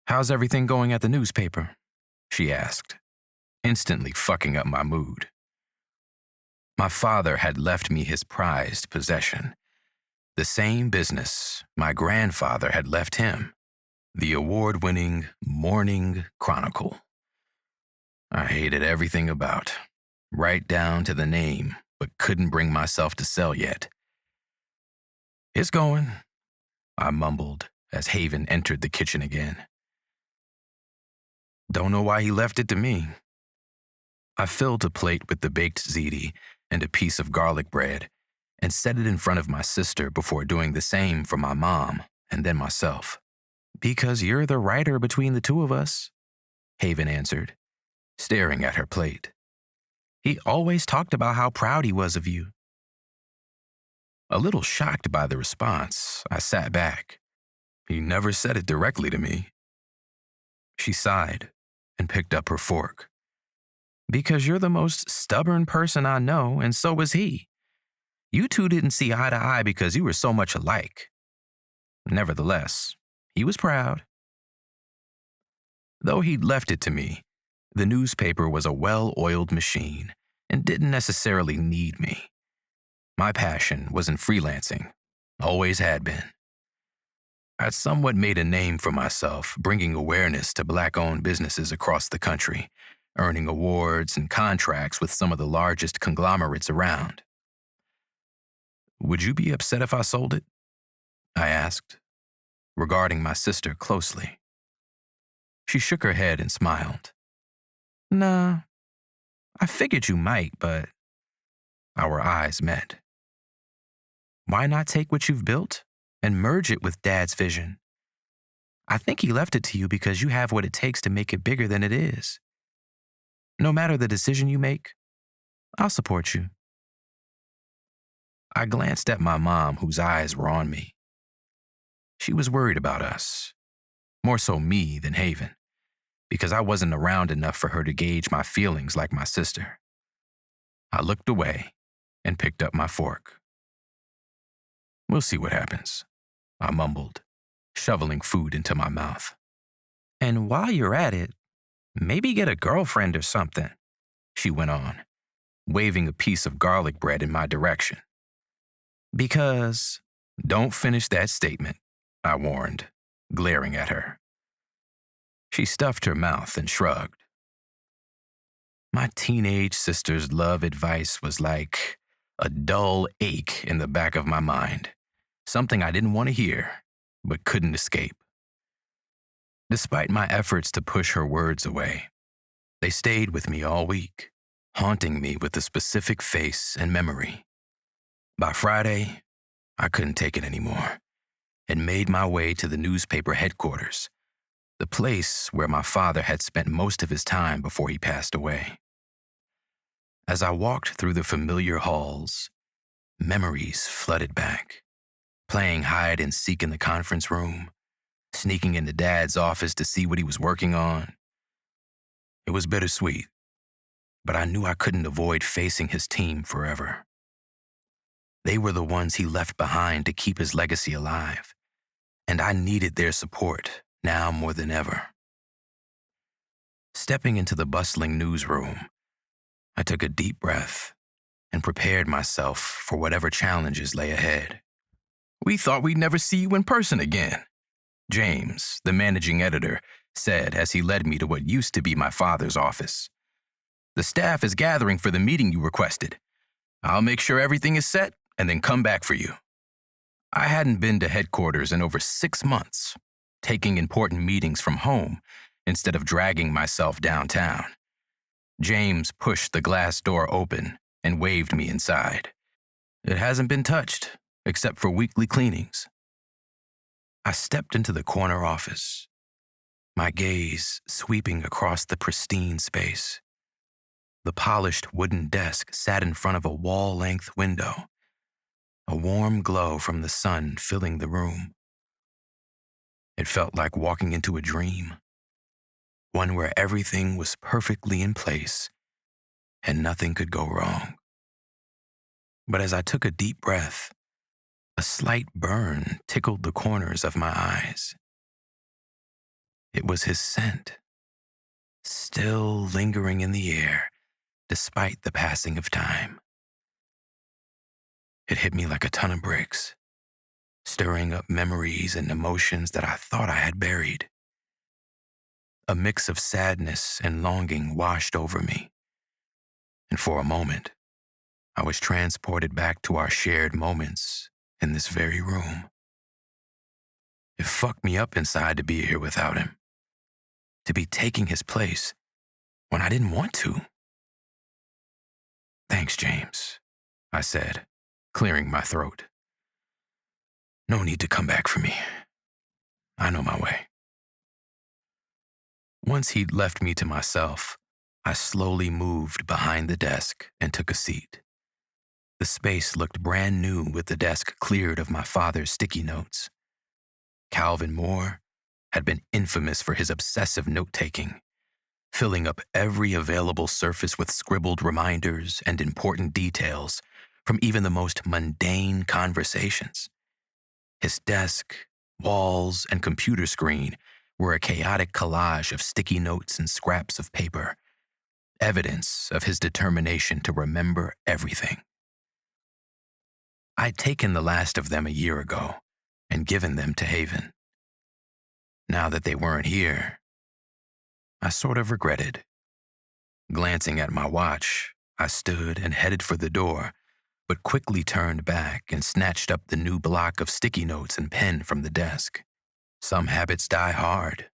How's everything going at the newspaper? She asked, instantly fucking up my mood. My father had left me his prized possession, the same business my grandfather had left him, the award-winning Morning Chronicle. I hated everything about, right down to the name, but couldn't bring myself to sell yet. It's going, I mumbled as Haven entered the kitchen again. Don't know why he left it to me. I filled a plate with the baked ziti and a piece of garlic bread and set it in front of my sister before doing the same for my mom and then myself. Because you're the writer between the two of us, Haven answered, staring at her plate. He always talked about how proud he was of you. A little shocked by the response, I sat back. He never said it directly to me. She sighed and picked up her fork. Because you're the most stubborn person I know, and so was he. You two didn't see eye to eye because you were so much alike. Nevertheless, he was proud. Though he'd left it to me, the newspaper was a well-oiled machine and didn't necessarily need me. My passion was in freelancing, always had been. I'd somewhat made a name for myself, bringing awareness to Black-owned businesses across the country, earning awards and contracts with some of the largest conglomerates around. Would you be upset if I sold it? I asked, regarding my sister closely. She shook her head and smiled. Nah, I figured you might, but... Our eyes met. Why not take what you've built and merge it with Dad's vision? I think he left it to you because you have what it takes to make it bigger than it is. No matter the decision you make, I'll support you. I glanced at my mom, whose eyes were on me. She was worried about us, more so me than Haven, because I wasn't around enough for her to gauge my feelings like my sister. I looked away and picked up my fork. We'll see what happens, I mumbled, shoveling food into my mouth. And while you're at it, maybe get a girlfriend or something, she went on, waving a piece of garlic bread in my direction. Because, don't finish that statement, I warned, glaring at her. She stuffed her mouth and shrugged. My teenage sister's love advice was like a dull ache in the back of my mind, something I didn't want to hear, but couldn't escape. Despite my efforts to push her words away, they stayed with me all week, haunting me with a specific face and memory. By Friday, I couldn't take it anymore and made my way to the newspaper headquarters, the place where my father had spent most of his time before he passed away. As I walked through the familiar halls, memories flooded back, playing hide and seek in the conference room, sneaking into Dad's office to see what he was working on. It was bittersweet, but I knew I couldn't avoid facing his team forever. They were the ones he left behind to keep his legacy alive, and I needed their support now more than ever. Stepping into the bustling newsroom, I took a deep breath and prepared myself for whatever challenges lay ahead. We thought we'd never see you in person again, James, the managing editor, said as he led me to what used to be my father's office. The staff is gathering for the meeting you requested. I'll make sure everything is set and then come back for you. I hadn't been to headquarters in over 6 months, taking important meetings from home instead of dragging myself downtown. James pushed the glass door open and waved me inside. It hasn't been touched, except for weekly cleanings. I stepped into the corner office, my gaze sweeping across the pristine space. The polished wooden desk sat in front of a wall-length window, a warm glow from the sun filling the room. It felt like walking into a dream, one where everything was perfectly in place and nothing could go wrong. But as I took a deep breath, a slight burn tickled the corners of my eyes. It was his scent, still lingering in the air despite the passing of time. It hit me like a ton of bricks, stirring up memories and emotions that I thought I had buried. A mix of sadness and longing washed over me, and for a moment, I was transported back to our shared moments in this very room. It fucked me up inside to be here without him, to be taking his place when I didn't want to. Thanks, James, I said, clearing my throat. No need to come back for me. I know my way. Once he'd left me to myself, I slowly moved behind the desk and took a seat. The space looked brand new with the desk cleared of my father's sticky notes. Calvin Moore had been infamous for his obsessive note-taking, filling up every available surface with scribbled reminders and important details from even the most mundane conversations. His desk, walls, and computer screen were a chaotic collage of sticky notes and scraps of paper, evidence of his determination to remember everything. I'd taken the last of them a year ago and given them to Haven. Now that they weren't here, I sort of regretted. Glancing at my watch, I stood and headed for the door, but quickly turned back and snatched up the new block of sticky notes and pen from the desk. Some habits die hard,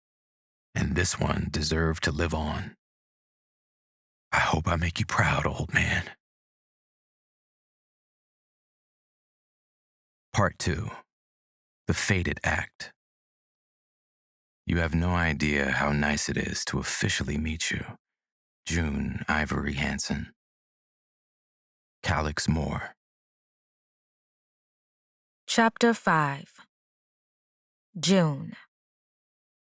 and this one deserved to live on. I hope I make you proud, old man. Part 2. The Fated Act. You have no idea how nice it is to officially meet you. June Ivory Hanson. Calix Moore. Chapter 5. June.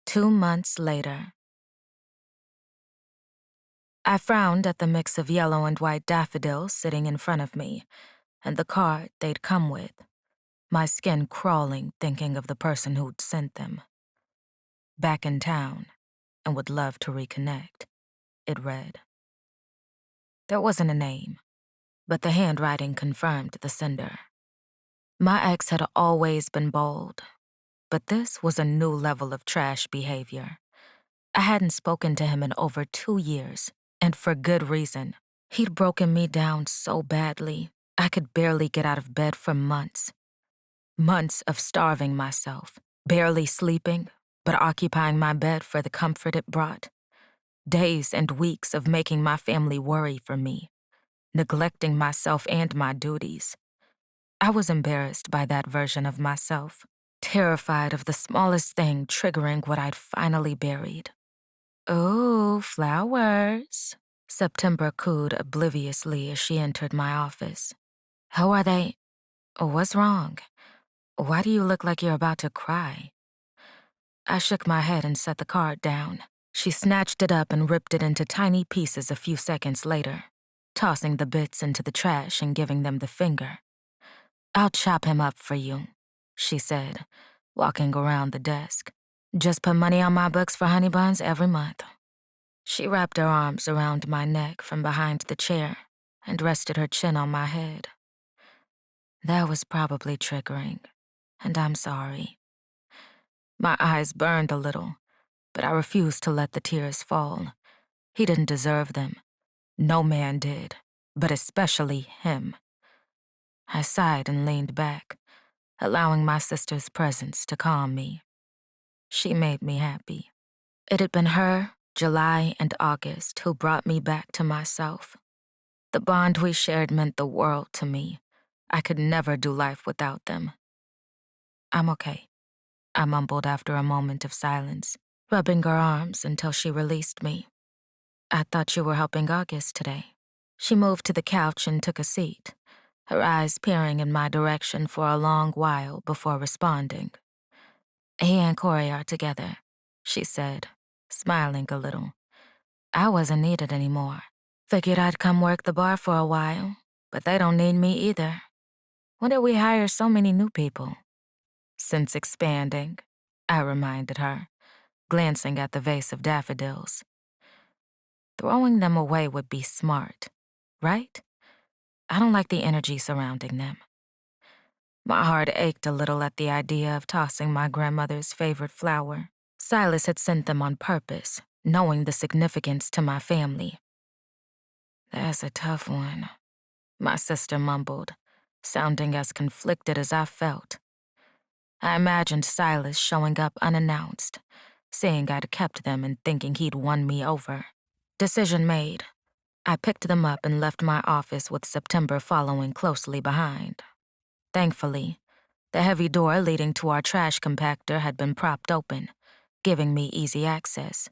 2 months later. I frowned at the mix of yellow and white daffodils sitting in front of me, and the card they'd come with. my skin crawling thinking of the person who'd sent them. Back in town and would love to reconnect, it read. There wasn't a name, but the handwriting confirmed the sender. My ex had always been bold, but this was a new level of trash behavior. I hadn't spoken to him in over 2 years, and for good reason. He'd broken me down so badly, I could barely get out of bed for months. Months of starving myself, barely sleeping, but occupying my bed for the comfort it brought. Days and weeks of making my family worry for me, neglecting myself and my duties. I was embarrassed by that version of myself, terrified of the smallest thing triggering what I'd finally buried. "Ooh, flowers," September cooed obliviously as she entered my office. "How are they? What's wrong? Why do you look like you're about to cry?" I shook my head and set the card down. She snatched it up and ripped it into tiny pieces a few seconds later, tossing the bits into the trash and giving them the finger. "I'll chop him up for you," she said, walking around the desk. "Just put money on my books for honey buns every month." She wrapped her arms around my neck from behind the chair and rested her chin on my head. That was probably triggering, and I'm sorry. My eyes burned a little, but I refused to let the tears fall. He didn't deserve them. No man did, but especially him. I sighed and leaned back, allowing my sister's presence to calm me. She made me happy. It had been her, July, and August who brought me back to myself. The bond we shared meant the world to me. I could never do life without them. "I'm okay," I mumbled after a moment of silence, rubbing her arms until she released me. "I thought you were helping August today." She moved to the couch and took a seat, her eyes peering in my direction for a long while before responding. "He and Corey are together," she said, smiling a little. "I wasn't needed anymore. Figured I'd come work the bar for a while, but they don't need me either. When did we hire so many new people?" "Since expanding," I reminded her, glancing at the vase of daffodils. Throwing them away would be smart, right? I don't like the energy surrounding them. My heart ached a little at the idea of tossing my grandmother's favorite flower. Silas had sent them on purpose, knowing the significance to my family. "That's a tough one," my sister mumbled, sounding as conflicted as I felt. I imagined Silas showing up unannounced, saying I'd kept them and thinking he'd won me over. Decision made. I picked them up and left my office with September following closely behind. Thankfully, the heavy door leading to our trash compactor had been propped open, giving me easy access.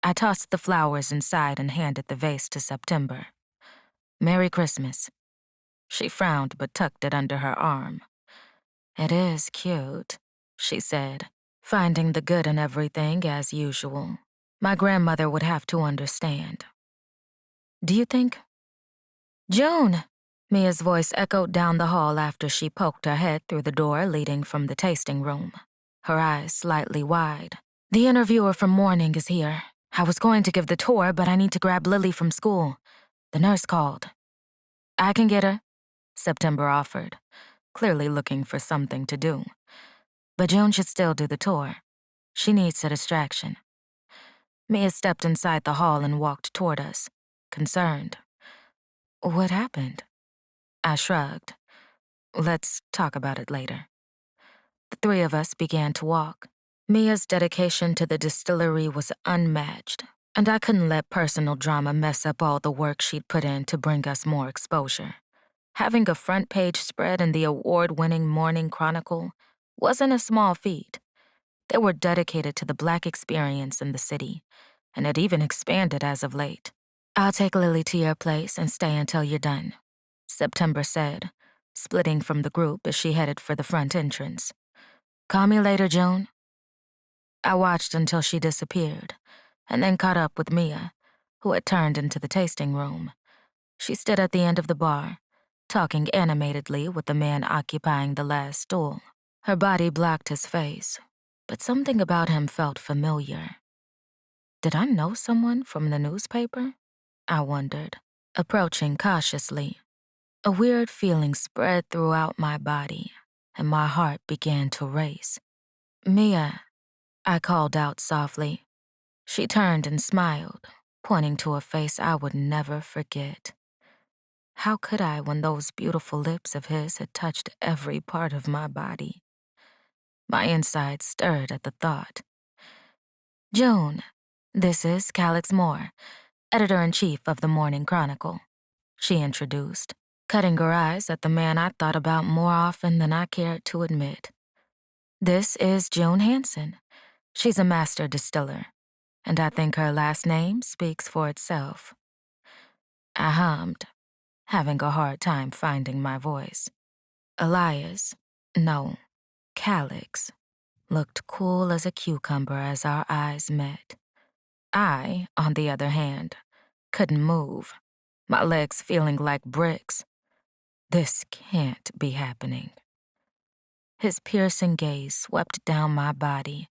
I tossed the flowers inside and handed the vase to September. "Merry Christmas." She frowned but tucked it under her arm. "It is cute," she said, finding the good in everything as usual. My grandmother would have to understand. "Do you think—" "June!" Mia's voice echoed down the hall after she poked her head through the door leading from the tasting room, her eyes slightly wide. "The interviewer from morning is here. I was going to give the tour, but I need to grab Lily from school. The nurse called." "I can get her," September offered, clearly looking for something to do. "But June should still do the tour. She needs a distraction." Mia stepped inside the hall and walked toward us, concerned. "What happened?" I shrugged. "Let's talk about it later." The three of us began to walk. Mia's dedication to the distillery was unmatched, and I couldn't let personal drama mess up all the work she'd put in to bring us more exposure. Having a front-page spread in the award-winning Morning Chronicle wasn't a small feat. They were dedicated to the Black experience in the city, and had even expanded as of late. "I'll take Lily to your place and stay until you're done," September said, splitting from the group as she headed for the front entrance. "Call me later, June." I watched until she disappeared, and then caught up with Mia, who had turned into the tasting room. She stood at the end of the bar, talking animatedly with the man occupying the last stool. Her body blocked his face, but something about him felt familiar. Did I know someone from the newspaper? I wondered, approaching cautiously. A weird feeling spread throughout my body, and my heart began to race. "Mia," I called out softly. She turned and smiled, pointing to a face I would never forget. How could I when those beautiful lips of his had touched every part of my body? My insides stirred at the thought. "June, this is Calix Moore, editor-in-chief of the Morning Chronicle," she introduced, cutting her eyes at the man I thought about more often than I cared to admit. "This is June Hanson. She's a master distiller, and I think her last name speaks for itself." I hummed, having a hard time finding my voice. Elias, no, Calix, looked cool as a cucumber as our eyes met. I, on the other hand, couldn't move, my legs feeling like bricks. This can't be happening. His piercing gaze swept down my body,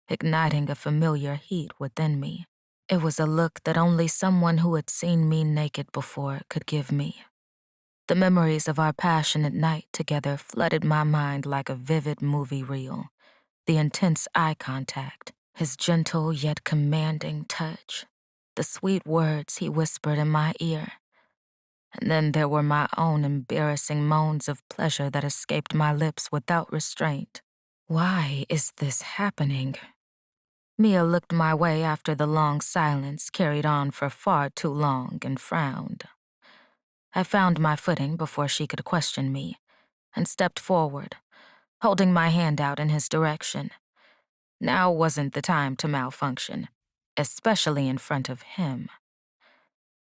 igniting a familiar heat within me. It was a look that only someone who had seen me naked before could give me. The memories of our passionate night together flooded my mind like a vivid movie reel. The intense eye contact, his gentle yet commanding touch, the sweet words he whispered in my ear. And then there were my own embarrassing moans of pleasure that escaped my lips without restraint. Why is this happening? Mia looked my way after the long silence carried on for far too long and frowned. I found my footing before she could question me and stepped forward, holding my hand out in his direction. Now wasn't the time to malfunction, especially in front of him.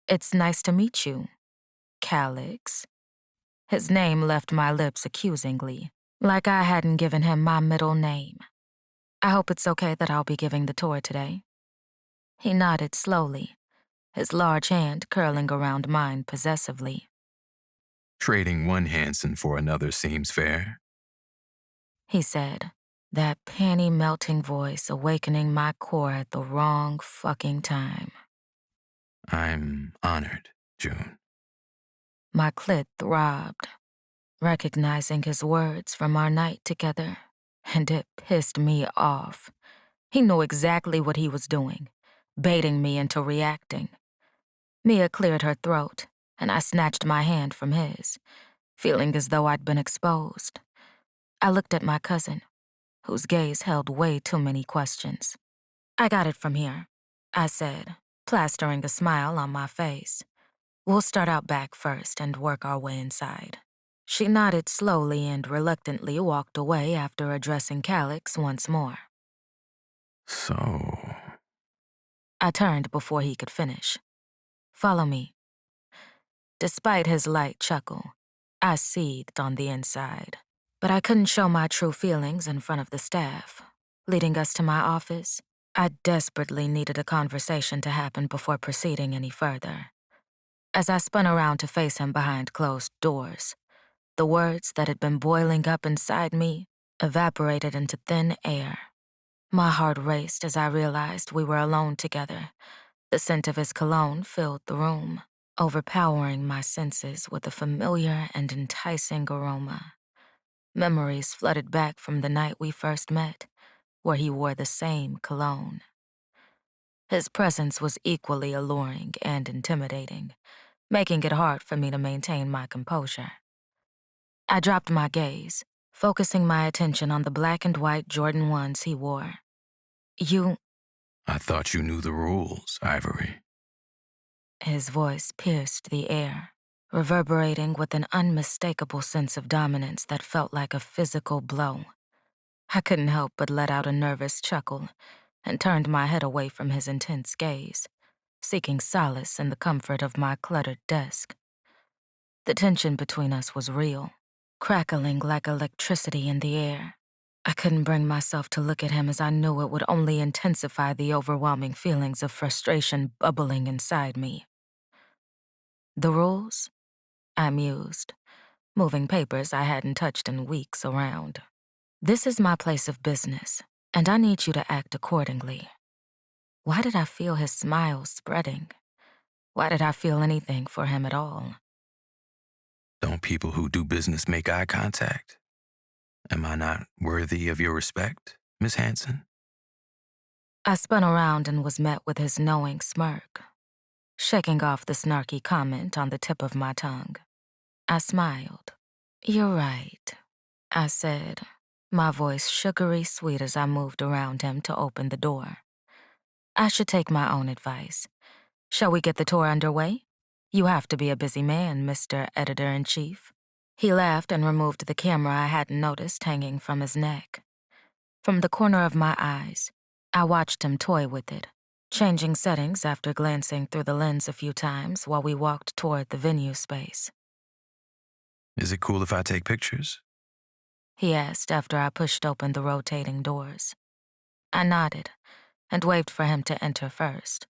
"It's nice to meet you, Calix." His name left my lips accusingly, like I hadn't given him my middle name. "I hope it's okay that I'll be giving the tour today." He nodded slowly, his large hand curling around mine possessively. Trading one Hanson for another seems fair. He said, that panty-melting voice awakening my core at the wrong fucking time. I'm honored, June. My clit throbbed, recognizing his words from our night together, and it pissed me off. He knew exactly what he was doing, baiting me into reacting. Mia cleared her throat, and I snatched my hand from his, feeling as though I'd been exposed. I looked at my cousin, whose gaze held way too many questions. "I got it from here," I said, plastering a smile on my face. "We'll start out back first and work our way inside." She nodded slowly and reluctantly walked away after addressing Calix once more. So, I turned before he could finish. "Follow me." Despite his light chuckle, I seethed on the inside. But I couldn't show my true feelings in front of the staff. Leading us to my office, I desperately needed a conversation to happen before proceeding any further. As I spun around to face him behind closed doors, the words that had been boiling up inside me evaporated into thin air. My heart raced as I realized we were alone together. The scent of his cologne filled the room, overpowering my senses with a familiar and enticing aroma. Memories flooded back from the night we first met, where he wore the same cologne. His presence was equally alluring and intimidating, making it hard for me to maintain my composure. I dropped my gaze, focusing my attention on the black and white Jordan 1s he wore. "You..." I thought you knew the rules, Ivory. His voice pierced the air, reverberating with an unmistakable sense of dominance that felt like a physical blow. I couldn't help but let out a nervous chuckle and turned my head away from his intense gaze, seeking solace in the comfort of my cluttered desk. The tension between us was real, crackling like electricity in the air. I couldn't bring myself to look at him as I knew it would only intensify the overwhelming feelings of frustration bubbling inside me. "The rules?" I mused, moving papers I hadn't touched in weeks around. This is my place of business, and I need you to act accordingly. Why did I feel his smile spreading? Why did I feel anything for him at all? Don't people who do business make eye contact? Am I not worthy of your respect, Miss Hanson? I spun around and was met with his knowing smirk, shaking off the snarky comment on the tip of my tongue. I smiled. "You're right," I said, my voice sugary sweet as I moved around him to open the door. "I should take my own advice. Shall we get the tour underway? You have to be a busy man, Mr. Editor-in-Chief." He laughed and removed the camera I hadn't noticed hanging from his neck. From the corner of my eyes, I watched him toy with it, changing settings after glancing through the lens a few times while we walked toward the venue space. Is it cool if I take pictures? He asked after I pushed open the rotating doors. I nodded and waved for him to enter first.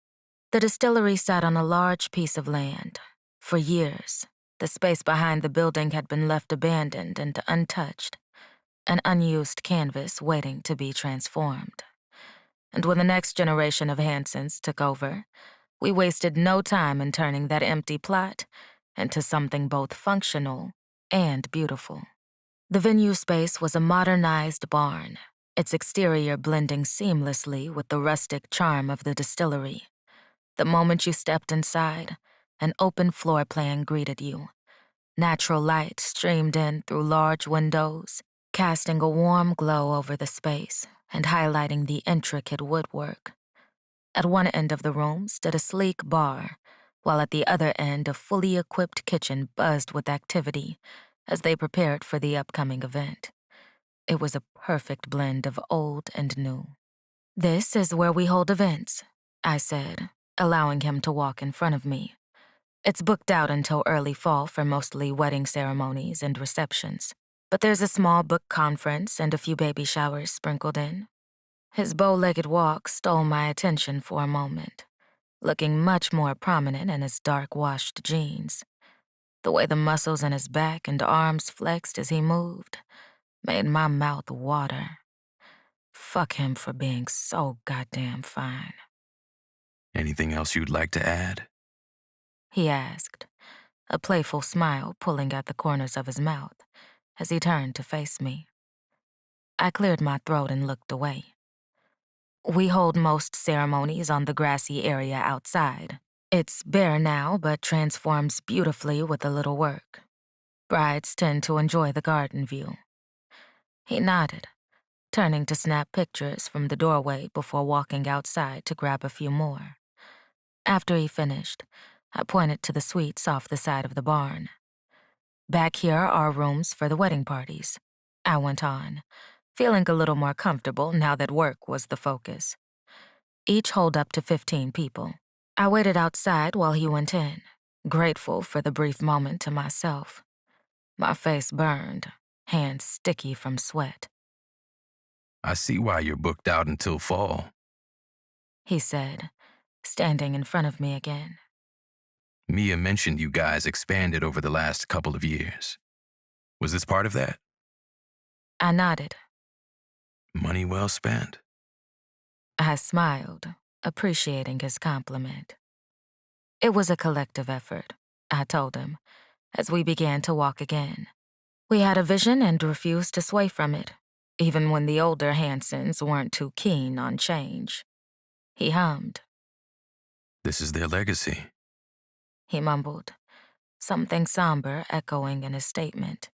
The distillery sat on a large piece of land. For years, the space behind the building had been left abandoned and untouched, an unused canvas waiting to be transformed. And when the next generation of Hansons took over, we wasted no time in turning that empty plot into something both functional and beautiful. The venue space was a modernized barn, its exterior blending seamlessly with the rustic charm of the distillery. The moment you stepped inside, an open floor plan greeted you. Natural light streamed in through large windows, casting a warm glow over the space and highlighting the intricate woodwork. At one end of the room stood a sleek bar, while at the other end a fully equipped kitchen buzzed with activity as they prepared for the upcoming event. It was a perfect blend of old and new. "This is where we hold events," I said, allowing him to walk in front of me. "It's booked out until early fall for mostly wedding ceremonies and receptions, but there's a small book conference and a few baby showers sprinkled in." His bow-legged walk stole my attention for a moment, looking much more prominent in his dark washed jeans. The way the muscles in his back and arms flexed as he moved made my mouth water. Fuck him for being so goddamn fine. Anything else you'd like to add? He asked, a playful smile pulling at the corners of his mouth as he turned to face me. I cleared my throat and looked away. "We hold most ceremonies on the grassy area outside. It's bare now, but transforms beautifully with a little work. Brides tend to enjoy the garden view." He nodded, turning to snap pictures from the doorway before walking outside to grab a few more. After he finished, I pointed to the suites off the side of the barn. "Back here are rooms for the wedding parties," I went on, feeling a little more comfortable now that work was the focus. "Each hold up to 15 people." I waited outside while he went in, grateful for the brief moment to myself. My face burned, hands sticky from sweat. I see why you're booked out until fall. He said, standing in front of me again. Mia mentioned you guys expanded over the last couple of years. Was this part of that? I nodded. Money well spent? I smiled, appreciating his compliment. "It was a collective effort," I told him, as we began to walk again. "We had a vision and refused to sway from it, even when the older Hansons weren't too keen on change." He hummed. This is their legacy. He mumbled, something somber echoing in his statement.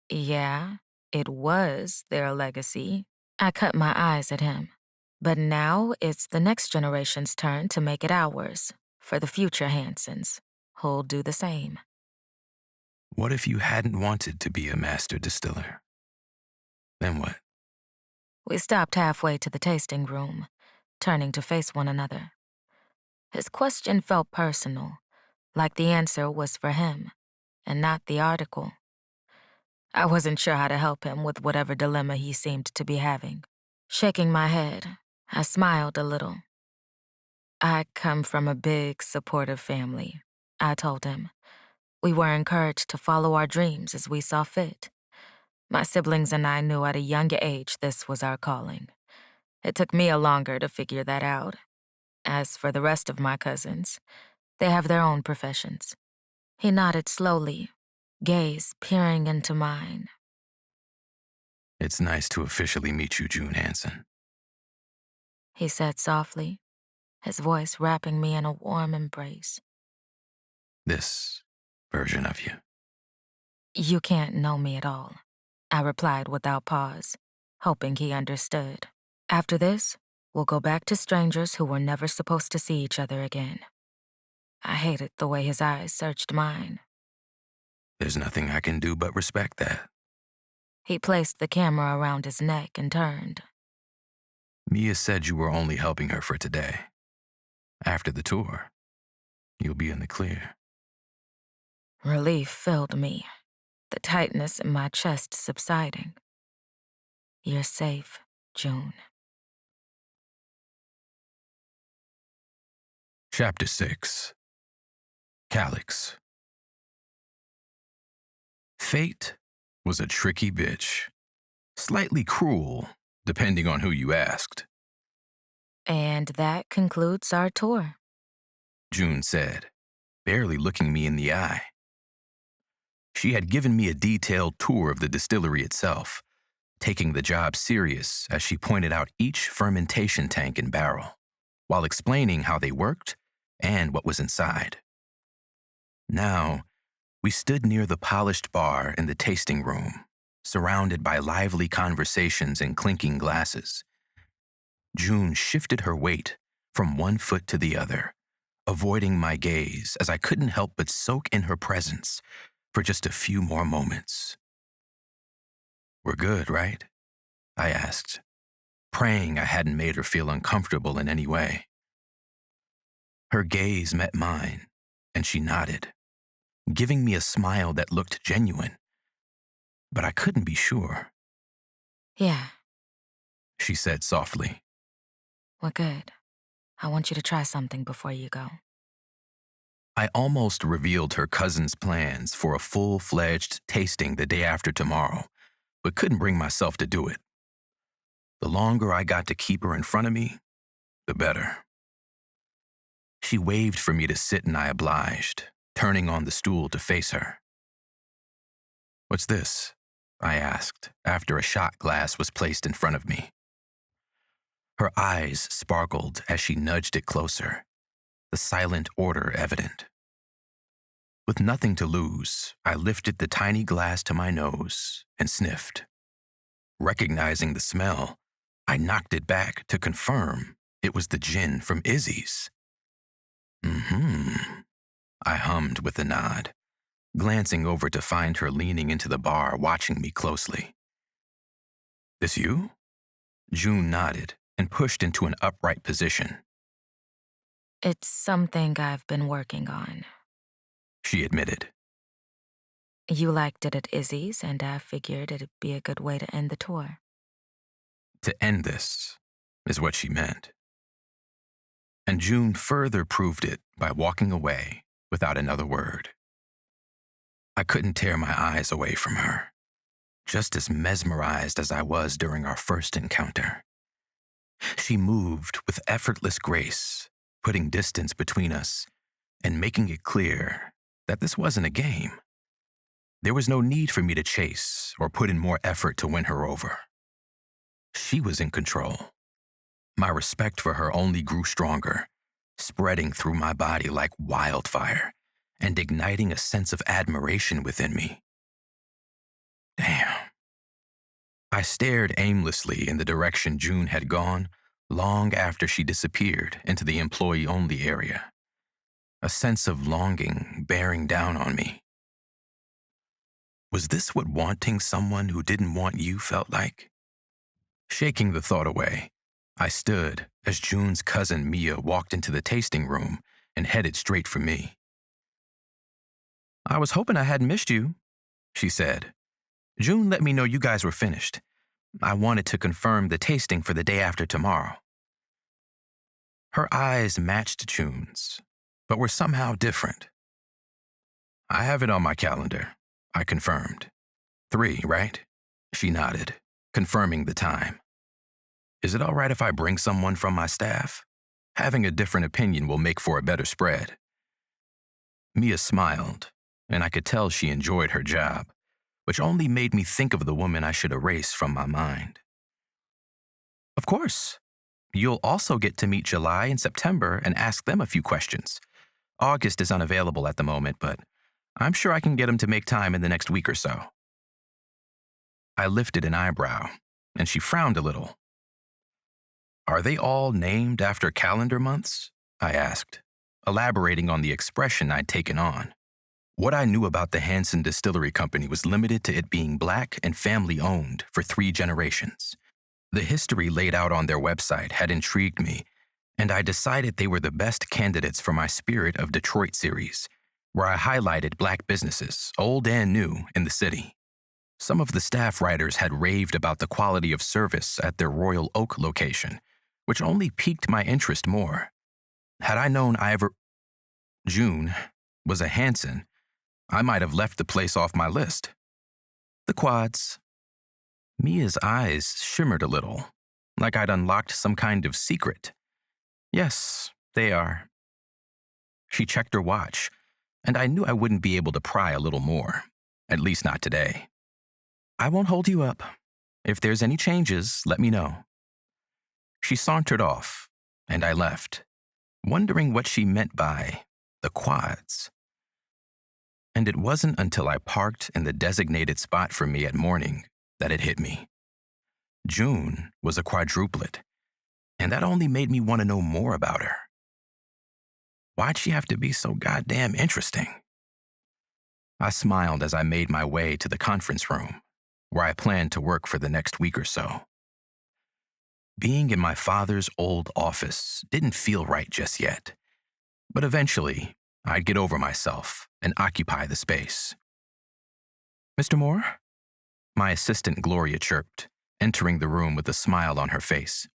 "Yeah, it was their legacy." I cut my eyes at him. "But now it's the next generation's turn to make it ours, for the future Hansons, who'll do the same." What if you hadn't wanted to be a master distiller? Then what? We stopped halfway to the tasting room, turning to face one another. His question felt personal, like the answer was for him, and not the article. I wasn't sure how to help him with whatever dilemma he seemed to be having. Shaking my head, I smiled a little. "I come from a big, supportive family," I told him. We were encouraged to follow our dreams as we saw fit. My siblings and I knew at a younger age this was our calling. It took me a longer to figure that out. As for the rest of my cousins, they have their own professions. He nodded slowly, gaze peering into mine. It's nice to officially meet you, June Hanson. He said softly, his voice wrapping me in a warm embrace. This version of you. You can't know me at all, I replied without pause, hoping he understood. After this, we'll go back to strangers who were never supposed to see each other again. I hated the way his eyes searched mine. There's nothing I can do but respect that. He placed the camera around his neck and turned. Mia said you were only helping her for today. After the tour, you'll be in the clear. Relief filled me, the tightness in my chest subsiding. You're safe, June. Chapter 6. Calyx. Fate was a tricky bitch. Slightly cruel, depending on who you asked. And that concludes our tour, June said, barely looking me in the eye. She had given me a detailed tour of the distillery itself, taking the job serious as she pointed out each fermentation tank and barrel, while explaining how they worked and what was inside. Now, we stood near the polished bar in the tasting room, surrounded by lively conversations and clinking glasses. June shifted her weight from one foot to the other, avoiding my gaze as I couldn't help but soak in her presence for just a few more moments. We're good, right? I asked, praying I hadn't made her feel uncomfortable in any way. Her gaze met mine, and she nodded, giving me a smile that looked genuine. But I couldn't be sure. Yeah, She said softly. we're good. I want you to try something before you go. I almost revealed her cousin's plans for a full-fledged tasting the day after tomorrow, but couldn't bring myself to do it. The longer I got to keep her in front of me, the better. She waved for me to sit and I obliged, turning on the stool to face her. What's this? I asked, after a shot glass was placed in front of me. Her eyes sparkled as she nudged it closer, the silent order evident. With nothing to lose, I lifted the tiny glass to my nose and sniffed. Recognizing the smell, I knocked it back to confirm it was the gin from Izzy's. I hummed with a nod, glancing over to find her leaning into the bar watching me closely. This you? June nodded and pushed into an upright position. It's something I've been working on. She admitted. You liked it at Izzy's, and I figured it'd be a good way to end the tour. To end this is what she meant. And June further proved it by walking away without another word. I couldn't tear my eyes away from her, just as mesmerized as I was during our first encounter. She moved with effortless grace, putting distance between us and making it clear that this wasn't a game. There was no need for me to chase or put in more effort to win her over. She was in control. My respect for her only grew stronger, spreading through my body like wildfire and igniting a sense of admiration within me. Damn. I stared aimlessly in the direction June had gone long after she disappeared into the employee-only area, a sense of longing bearing down on me. Was this what wanting someone who didn't want you felt like? Shaking the thought away, I stood as June's cousin Mia walked into the tasting room and headed straight for me. I was hoping I hadn't missed you, she said. June let me know you guys were finished. I wanted to confirm the tasting for the day after tomorrow. Her eyes matched June's, but were somehow different. I have it on my calendar, I confirmed. 3, right? She nodded, confirming the time. Is it all right if I bring someone from my staff? Having a different opinion will make for a better spread. Mia smiled, and I could tell she enjoyed her job, which only made me think of the woman I should erase from my mind. Of course. You'll also get to meet July and September and ask them a few questions. August is unavailable at the moment, but I'm sure I can get him to make time in the next week or so. I lifted an eyebrow, and she frowned a little. Are they all named after calendar months? I asked, elaborating on the expression I'd taken on. What I knew about the Hanson Distillery Company was limited to it being Black and family-owned for 3 generations. The history laid out on their website had intrigued me, and I decided they were the best candidates for my Spirit of Detroit series, where I highlighted Black businesses, old and new, in the city. Some of the staff writers had raved about the quality of service at their Royal Oak location, which only piqued my interest more. Had I known June was a Hanson, I might have left the place off my list. The quads. Mia's eyes shimmered a little, like I'd unlocked some kind of secret. Yes, they are. She checked her watch, and I knew I wouldn't be able to pry a little more, at least not today. I won't hold you up. If there's any changes, let me know. She sauntered off, and I left, wondering what she meant by the quads. And it wasn't until I parked in the designated spot for me at morning that it hit me. June was a quadruplet, and that only made me want to know more about her. Why'd she have to be so goddamn interesting? I smiled as I made my way to the conference room, where I planned to work for the next week or so. Being in my father's old office didn't feel right just yet, but eventually I'd get over myself and occupy the space. Mr. Moore? My assistant Gloria chirped, entering the room with a smile on her face.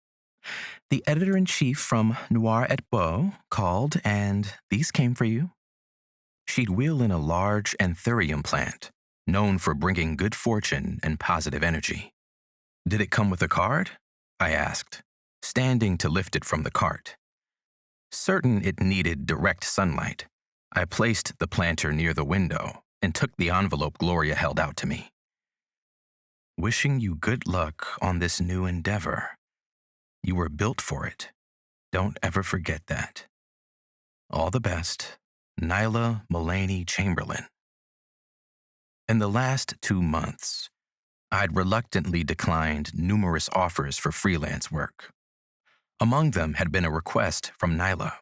The editor-in-chief from Noir et Beau called, and these came for you. She'd wheel in a large anthurium plant, known for bringing good fortune and positive energy. Did it come with a card? I asked, standing to lift it from the cart. Certain it needed direct sunlight, I placed the planter near the window and took the envelope Gloria held out to me. Wishing you good luck on this new endeavor. You were built for it. Don't ever forget that. All the best, Nyla Mulaney Chamberlain. In the last 2 months, I'd reluctantly declined numerous offers for freelance work. Among them had been a request from Nyla.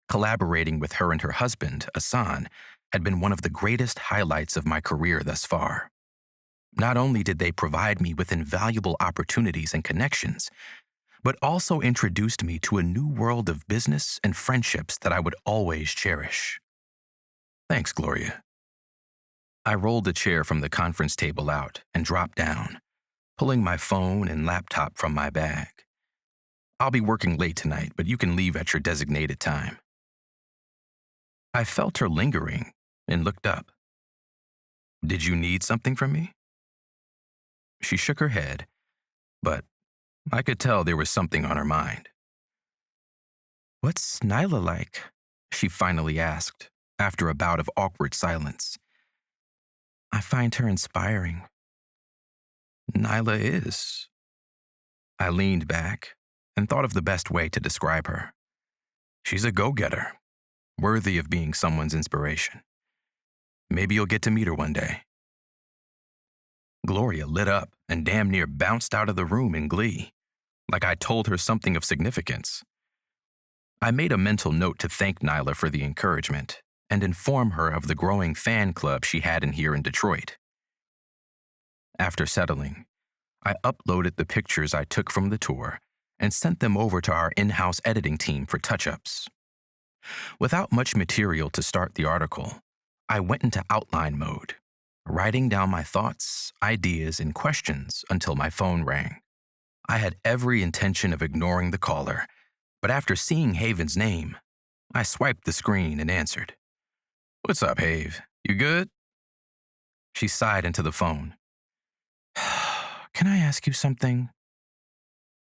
Collaborating with her and her husband, Asan, had been one of the greatest highlights of my career thus far. Not only did they provide me with invaluable opportunities and connections, but also introduced me to a new world of business and friendships that I would always cherish. Thanks, Gloria. I rolled a chair from the conference table out and dropped down, pulling my phone and laptop from my bag. I'll be working late tonight, but you can leave at your designated time. I felt her lingering and looked up. Did you need something from me? She shook her head, but I could tell there was something on her mind. What's Nyla like? She finally asked, after a bout of awkward silence. I find her inspiring. Nyla is. I leaned back and thought of the best way to describe her. She's a go-getter, worthy of being someone's inspiration. Maybe you'll get to meet her one day. Gloria lit up and damn near bounced out of the room in glee, like I told her something of significance. I made a mental note to thank Nyla for the encouragement and inform her of the growing fan club she had in here in Detroit. After settling, I uploaded the pictures I took from the tour and sent them over to our in-house editing team for touch-ups. Without much material to start the article, I went into outline mode, writing down my thoughts, ideas, and questions until my phone rang. I had every intention of ignoring the caller, but after seeing Haven's name, I swiped the screen and answered. What's up, Have? You good? She sighed into the phone. Can I ask you something?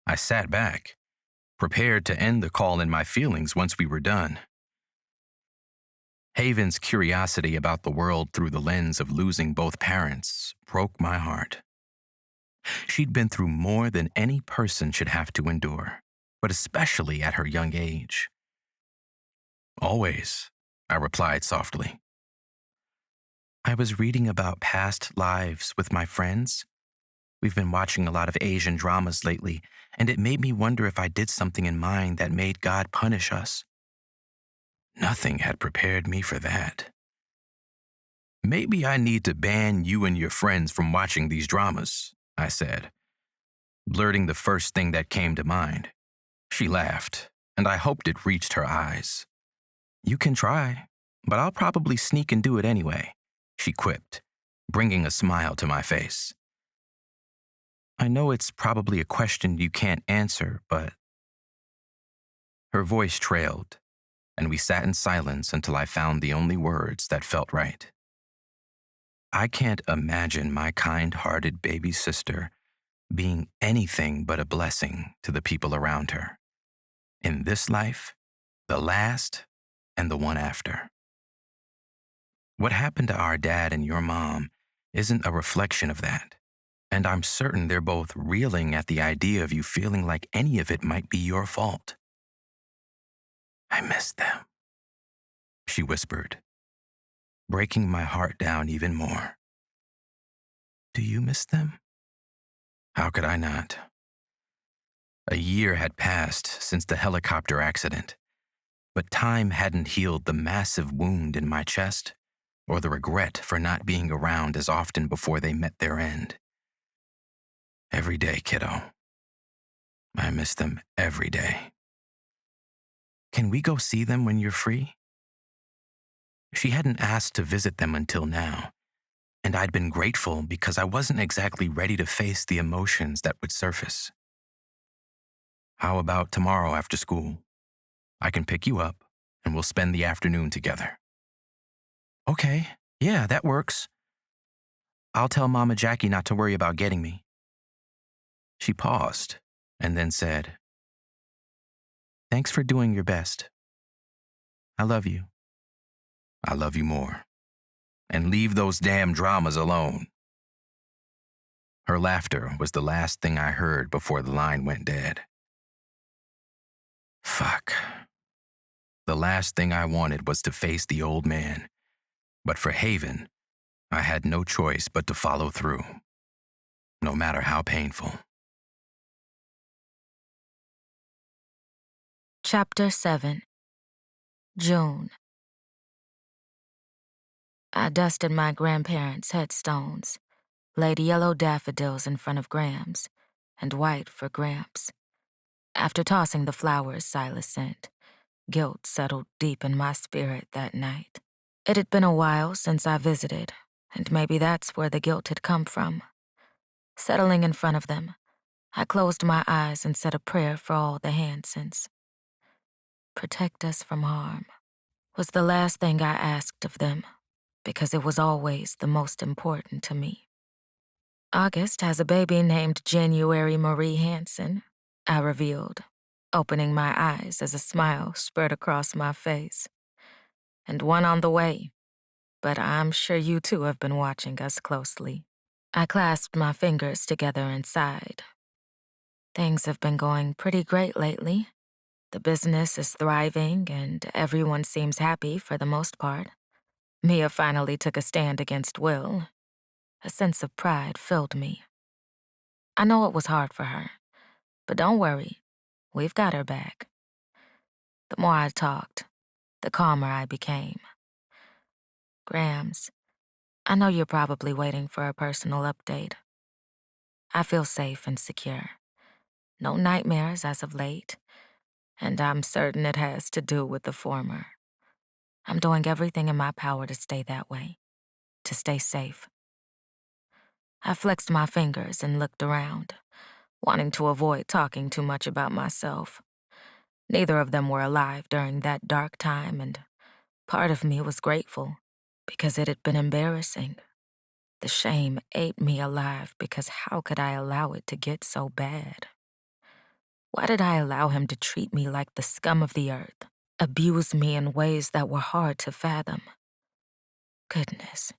I sat back, prepared to end the call in my feelings once we were done. Haven's curiosity about the world through the lens of losing both parents broke my heart. She'd been through more than any person should have to endure, but especially at her young age. Always, I replied softly. I was reading about past lives with my friends. We've been watching a lot of Asian dramas lately, and it made me wonder if I did something in mine that made God punish us. Nothing had prepared me for that. Maybe I need to ban you and your friends from watching these dramas, I said, blurting the first thing that came to mind. She laughed, and I hoped it reached her eyes. You can try, but I'll probably sneak and do it anyway, she quipped, bringing a smile to my face. I know it's probably a question you can't answer, but... Her voice trailed, and we sat in silence until I found the only words that felt right. I can't imagine my kind-hearted baby sister being anything but a blessing to the people around her. In this life, the last, and the one after. What happened to our dad and your mom isn't a reflection of that, and I'm certain they're both reeling at the idea of you feeling like any of it might be your fault. I miss them, she whispered, breaking my heart down even more. Do you miss them? How could I not? A year had passed since the helicopter accident, but time hadn't healed the massive wound in my chest or the regret for not being around as often before they met their end. Every day, kiddo. I miss them every day. Can we go see them when you're free? She hadn't asked to visit them until now, and I'd been grateful because I wasn't exactly ready to face the emotions that would surface. How about tomorrow after school? I can pick you up, and we'll spend the afternoon together. Okay, yeah, that works. I'll tell Mama Jackie not to worry about getting me. She paused, and then said, Thanks for doing your best. I love you. I love you more. And leave those damn dramas alone. Her laughter was the last thing I heard before the line went dead. Fuck. The last thing I wanted was to face the old man, but for Haven, I had no choice but to follow through, no matter how painful. Chapter 7. June. I dusted my grandparents' headstones, laid yellow daffodils in front of Graham's, and white for Gramps. After tossing the flowers Silas sent, guilt settled deep in my spirit that night. It had been a while since I visited, and maybe that's where the guilt had come from. Settling in front of them, I closed my eyes and said a prayer for all the Hansons. Protect us from harm was the last thing I asked of them, because it was always the most important to me. August has a baby named January Marie Hanson, I revealed, opening my eyes as a smile spread across my face. And one on the way, but I'm sure you too have been watching us closely. I clasped my fingers together and sighed. Things have been going pretty great lately. The business is thriving and everyone seems happy for the most part. Mia finally took a stand against Will. A sense of pride filled me. I know it was hard for her, but don't worry, we've got her back. The more I talked, the calmer I became. Grams, I know you're probably waiting for a personal update. I feel safe and secure. No nightmares as of late, and I'm certain it has to do with the former. I'm doing everything in my power to stay that way, to stay safe. I flexed my fingers and looked around, wanting to avoid talking too much about myself. Neither of them were alive during that dark time, and part of me was grateful, because it had been embarrassing. The shame ate me alive because how could I allow it to get so bad? Why did I allow him to treat me like the scum of the earth, abuse me in ways that were hard to fathom? Goodness.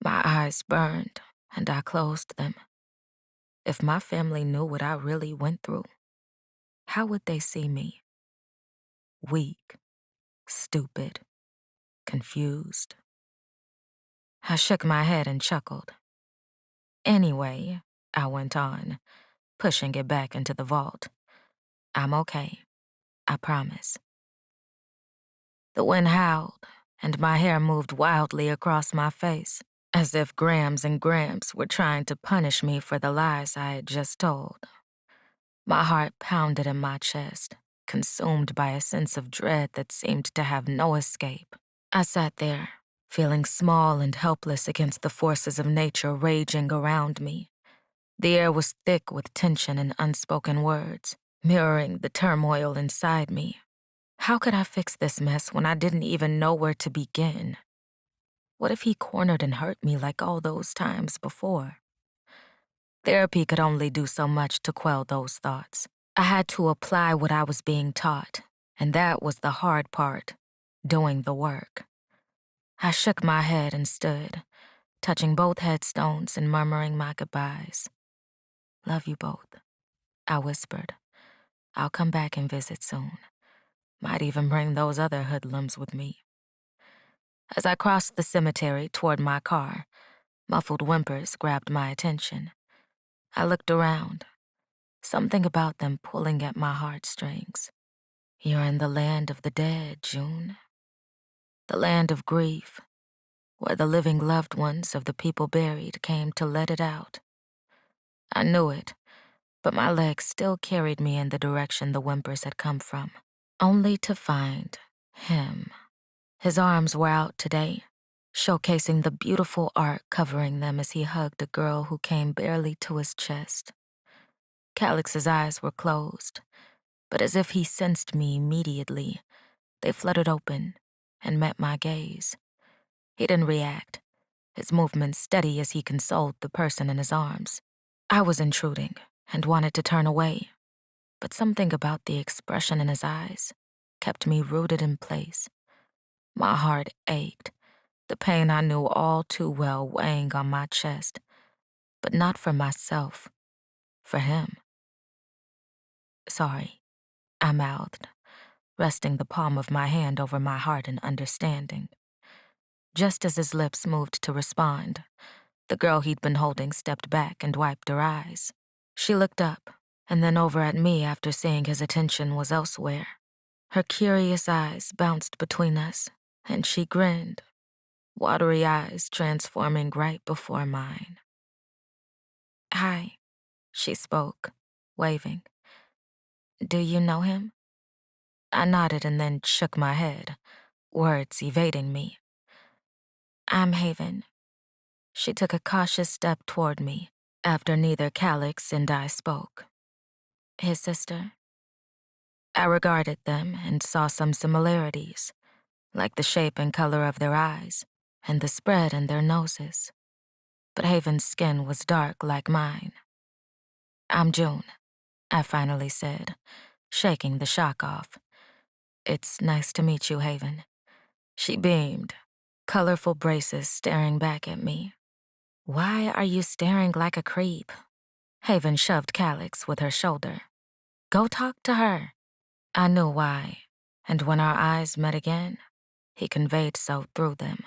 My eyes burned, and I closed them. If my family knew what I really went through, how would they see me? Weak, stupid, confused. I shook my head and chuckled. Anyway, I went on, pushing it back into the vault. I'm okay, I promise. The wind howled, and my hair moved wildly across my face, as if Grams and Gramps were trying to punish me for the lies I had just told. My heart pounded in my chest, consumed by a sense of dread that seemed to have no escape. I sat there, feeling small and helpless against the forces of nature raging around me. The air was thick with tension and unspoken words, mirroring the turmoil inside me. How could I fix this mess when I didn't even know where to begin? What if he cornered and hurt me like all those times before? Therapy could only do so much to quell those thoughts. I had to apply what I was being taught, and that was the hard part, doing the work. I shook my head and stood, touching both headstones and murmuring my goodbyes. Love you both, I whispered. I'll come back and visit soon. Might even bring those other hoodlums with me. As I crossed the cemetery toward my car, muffled whimpers grabbed my attention. I looked around, something about them pulling at my heartstrings. You're in the land of the dead, June. The land of grief, where the living loved ones of the people buried came to let it out. I knew it, but my legs still carried me in the direction the whimpers had come from, only to find him. His arms were out today, showcasing the beautiful art covering them as he hugged a girl who came barely to his chest. Calix's eyes were closed, but as if he sensed me immediately, they fluttered open and met my gaze. He didn't react, his movements steady as he consoled the person in his arms. I was intruding and wanted to turn away, but something about the expression in his eyes kept me rooted in place. My heart ached, the pain I knew all too well weighing on my chest, but not for myself, for him. Sorry, I mouthed, resting the palm of my hand over my heart in understanding. Just as his lips moved to respond, the girl he'd been holding stepped back and wiped her eyes. She looked up, and then over at me after seeing his attention was elsewhere. Her curious eyes bounced between us, and she grinned, watery eyes transforming right before mine. Hi, she spoke, waving. Do you know him? I nodded and then shook my head, words evading me. I'm Haven. She took a cautious step toward me after neither Calix and I spoke. His sister? I regarded them and saw some similarities, like the shape and color of their eyes and the spread in their noses. But Haven's skin was dark like mine. I'm June, I finally said, shaking the shock off. It's nice to meet you, Haven. She beamed, colorful braces staring back at me. Why are you staring like a creep? Haven shoved Calix with her shoulder. Go talk to her. I knew why, and when our eyes met again, he conveyed so through them.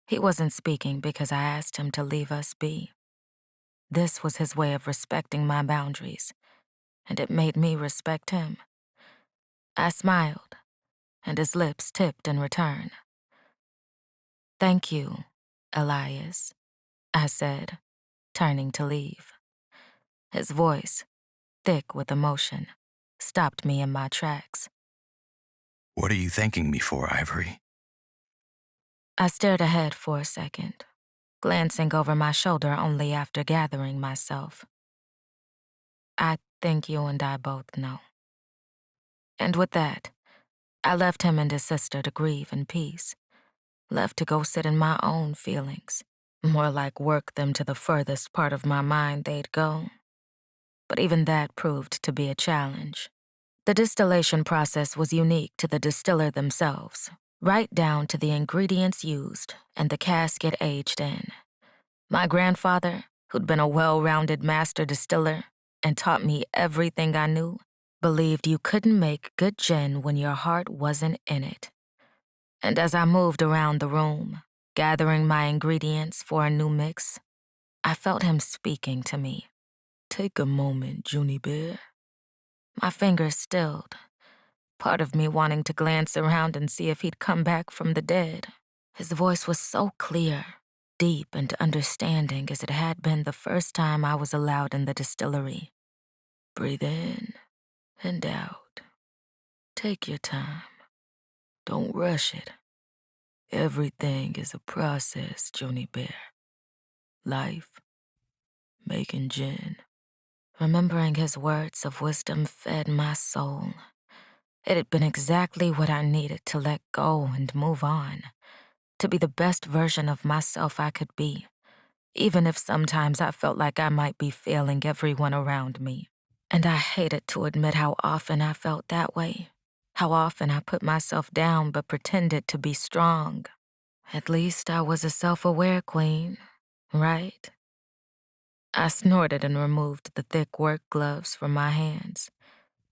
He wasn't speaking because I asked him to leave us be. This was his way of respecting my boundaries, and it made me respect him. I smiled, and his lips tipped in return. Thank you, Elias, I said, turning to leave. His voice, thick with emotion, stopped me in my tracks. What are you thanking me for, Ivory? I stared ahead for a second, glancing over my shoulder only after gathering myself. I think you and I both know. And with that, I left him and his sister to grieve in peace, left to go sit in my own feelings. More like work them to the furthest part of my mind they'd go. But even that proved to be a challenge. The distillation process was unique to the distiller themselves, right down to the ingredients used and the casket aged in. My grandfather, who'd been a well-rounded master distiller and taught me everything I knew, believed you couldn't make good gin when your heart wasn't in it. And as I moved around the room, gathering my ingredients for a new mix, I felt him speaking to me. "Take a moment, Junie Bear." My fingers stilled, part of me wanting to glance around and see if he'd come back from the dead. His voice was so clear, deep and understanding as it had been the first time I was allowed in the distillery. "Breathe in and out. Take your time. Don't rush it. Everything is a process, Junie Bear. Life, making gin." Remembering his words of wisdom fed my soul. It had been exactly what I needed to let go and move on, to be the best version of myself I could be, even if sometimes I felt like I might be failing everyone around me. And I hated to admit how often I felt that way, how often I put myself down but pretended to be strong. At least I was a self-aware queen, right? I snorted and removed the thick work gloves from my hands,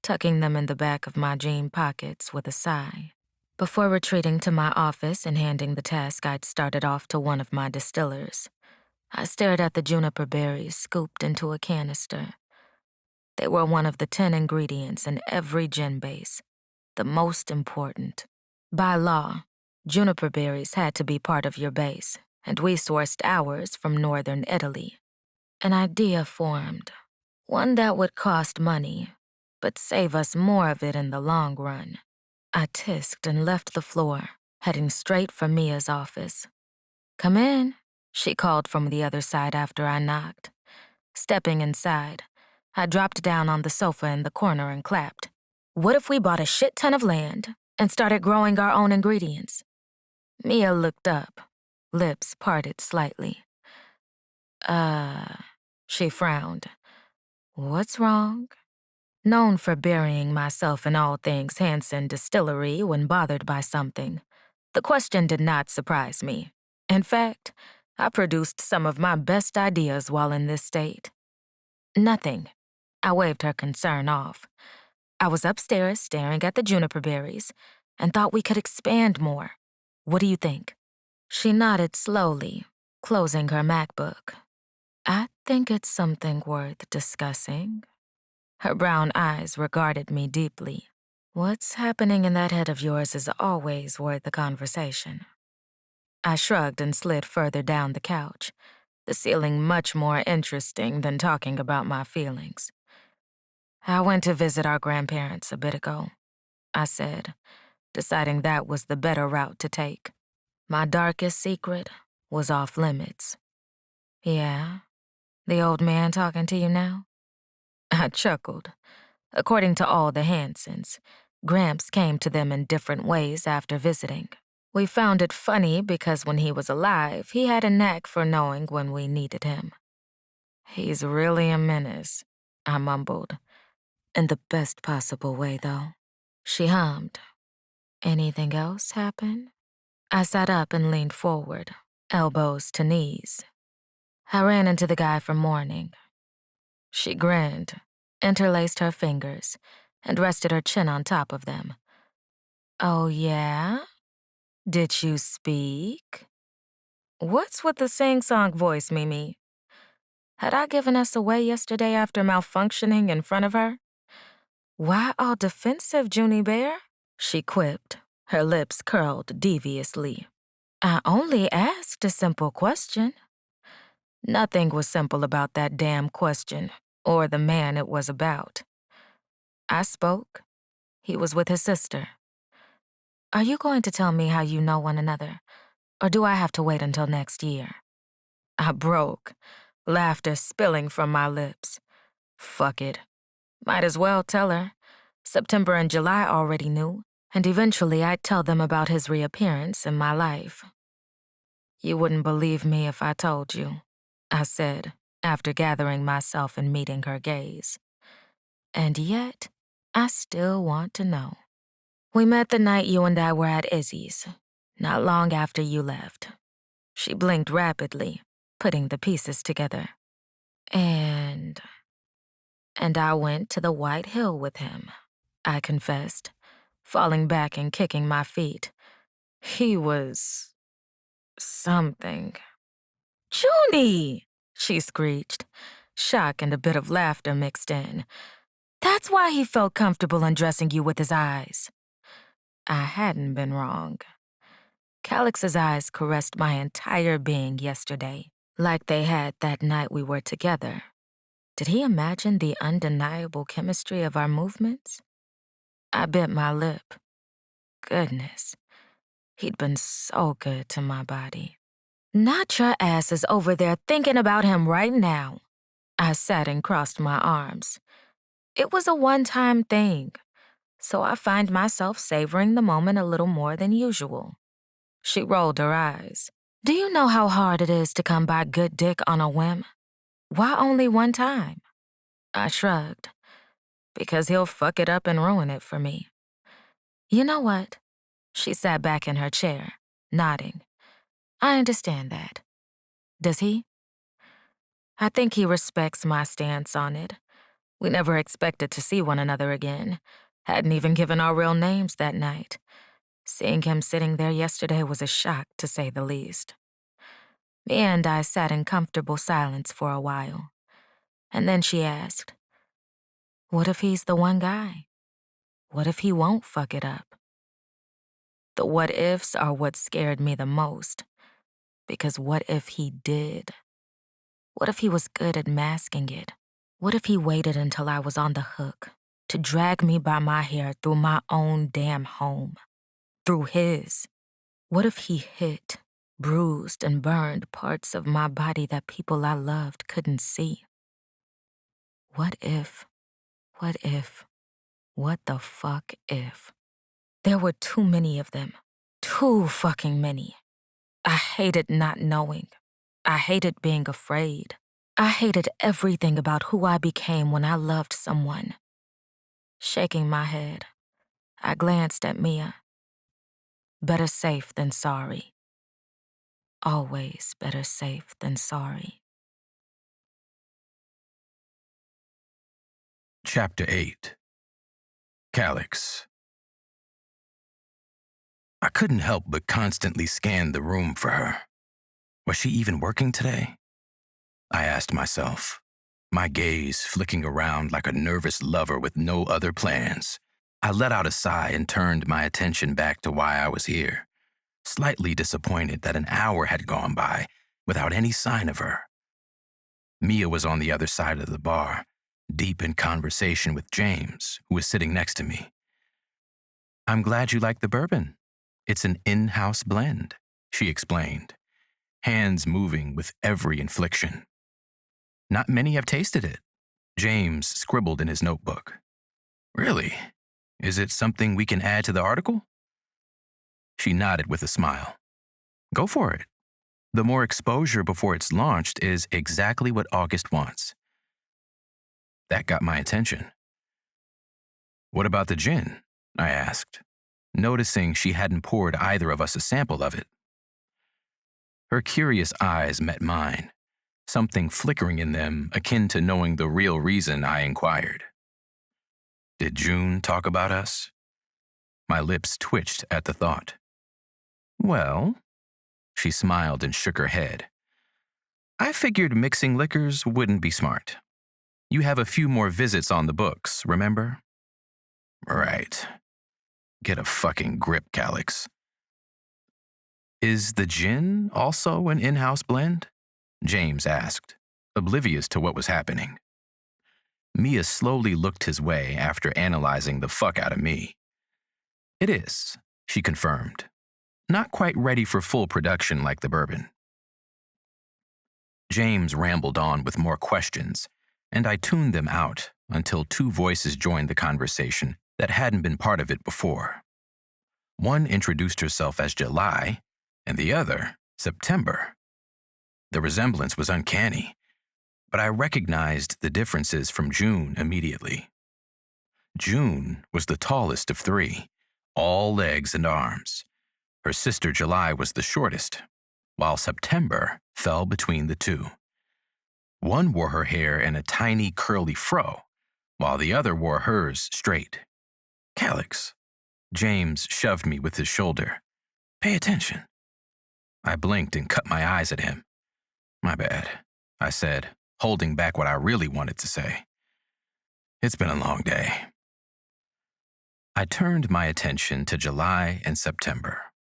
tucking them in the back of my jean pockets with a sigh. Before retreating to my office and handing the task I'd started off to one of my distillers, I stared at the juniper berries scooped into a canister. They were one of the 10 ingredients in every gin base, the most important. By law, juniper berries had to be part of your base, and we sourced ours from northern Italy. An idea formed, one that would cost money, but save us more of it in the long run. I tisked and left the floor, heading straight for Mia's office. "Come in," she called from the other side after I knocked. Stepping inside, I dropped down on the sofa in the corner and clapped. "What if we bought a shit ton of land and started growing our own ingredients?" Mia looked up, lips parted slightly. She frowned. "What's wrong?" Known for burying myself in all things Hanson distillery when bothered by something, the question did not surprise me. In fact, I produced some of my best ideas while in this state. "Nothing." I waved her concern off. "I was upstairs staring at the juniper berries and thought we could expand more. What do you think?" She nodded slowly, closing her MacBook. "I think it's something worth discussing." Her brown eyes regarded me deeply. "What's happening in that head of yours is always worth a conversation." I shrugged and slid further down the couch, the ceiling much more interesting than talking about my feelings. "I went to visit our grandparents a bit ago," I said, deciding that was the better route to take. My darkest secret was off limits. "Yeah? The old man talking to you now?" I chuckled. According to all the Hansons, Gramps came to them in different ways after visiting. We found it funny because when he was alive, he had a knack for knowing when we needed him. "He's really a menace," I mumbled. "In the best possible way, though." She hummed. "Anything else happen?" I sat up and leaned forward, elbows to knees. "I ran into the guy from morning." She grinned, interlaced her fingers, and rested her chin on top of them. "Oh, yeah? Did you speak?" What's with the sing-song voice, Mimi? Had I given us away yesterday after malfunctioning in front of her? "Why all defensive, Junie Bear?" she quipped, her lips curled deviously. "I only asked a simple question." Nothing was simple about that damn question, or the man it was about. I spoke. He was with his sister. "Are you going to tell me how you know one another, or do I have to wait until next year?" I broke, laughter spilling from my lips. Fuck it. Might as well tell her. September and July already knew, and eventually I'd tell them about his reappearance in my life. You wouldn't believe me if I told you, I said, after gathering myself and meeting her gaze. And yet, I still want to know. We met the night you and I were at Izzy's, not long after you left. She blinked rapidly, putting the pieces together. And I went to the White Hill with him, I confessed, falling back and kicking my feet. He was something. Junie! She screeched, shock and a bit of laughter mixed in. That's why he felt comfortable undressing you with his eyes. I hadn't been wrong. Calix's eyes caressed my entire being yesterday, like they had that night we were together. Did he imagine the undeniable chemistry of our movements? I bit my lip. Goodness, he'd been so good to my body. Not your ass is over there thinking about him right now. I sat and crossed my arms. It was a one-time thing, so I find myself savoring the moment a little more than usual. She rolled her eyes. Do you know how hard it is to come by good dick on a whim? Why only one time? I shrugged. Because he'll fuck it up and ruin it for me. You know what? She sat back in her chair, nodding. I understand that. Does he? I think he respects my stance on it. We never expected to see one another again. Hadn't even given our real names that night. Seeing him sitting there yesterday was a shock, to say the least. Mia and I sat in comfortable silence for a while. And then she asked, what if he's the one guy? What if he won't fuck it up? The what-ifs are what scared me the most. Because what if he did? What if he was good at masking it? What if he waited until I was on the hook to drag me by my hair through my own damn home? Through his? What if he hit, bruised, and burned parts of my body that people I loved couldn't see? What if, what the fuck if? There were too many of them. Too fucking many. I hated not knowing. I hated being afraid. I hated everything about who I became when I loved someone. Shaking my head, I glanced at Mia. Better safe than sorry. Always better safe than sorry. Chapter 8. Calix. I couldn't help but constantly scan the room for her. Was she even working today? I asked myself, my gaze flicking around like a nervous lover with no other plans. I let out a sigh and turned my attention back to why I was here, slightly disappointed that an hour had gone by without any sign of her. Mia was on the other side of the bar, deep in conversation with James, who was sitting next to me. I'm glad you like the bourbon. It's an in-house blend, she explained, hands moving with every inflection. Not many have tasted it. James scribbled in his notebook. Really? Is it something we can add to the article? She nodded with a smile. Go for it. The more exposure before it's launched is exactly what August wants. That got my attention. What about the gin? I asked, noticing she hadn't poured either of us a sample of it. Her curious eyes met mine, something flickering in them akin to knowing the real reason I inquired. Did June talk about us? My lips twitched at the thought. Well, she smiled and shook her head. I figured mixing liquors wouldn't be smart. You have a few more visits on the books, remember? Right. Get a fucking grip, Calix. Is the gin also an in-house blend? James asked, oblivious to what was happening. Mia slowly looked his way after analyzing the fuck out of me. It is, she confirmed. Not quite ready for full production like the bourbon. James rambled on with more questions, and I tuned them out until two voices joined the conversation that hadn't been part of it before. One introduced herself as July, and the other September. The resemblance was uncanny, but I recognized the differences from June immediately. June was the tallest of three, all legs and arms. Her sister July was the shortest, while September fell between the two. One wore her hair in a tiny curly fro, while the other wore hers straight. "Calix." James shoved me with his shoulder. "Pay attention." I blinked and cut my eyes at him. "My bad," I said, holding back what I really wanted to say. "It's been a long day." I turned my attention to July and September.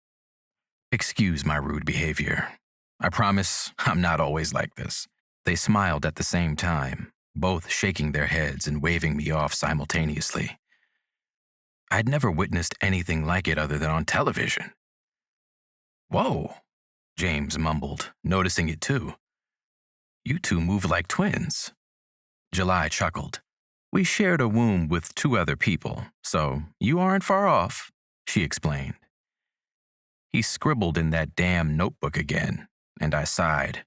"Excuse my rude behavior. I promise I'm not always like this." They smiled at the same time, both shaking their heads and waving me off simultaneously. I'd never witnessed anything like it other than on television. "Whoa," James mumbled, noticing it too. "You two move like twins." July chuckled. "We shared a womb with 2 other people, so you aren't far off," she explained. He scribbled in that damn notebook again, and I sighed,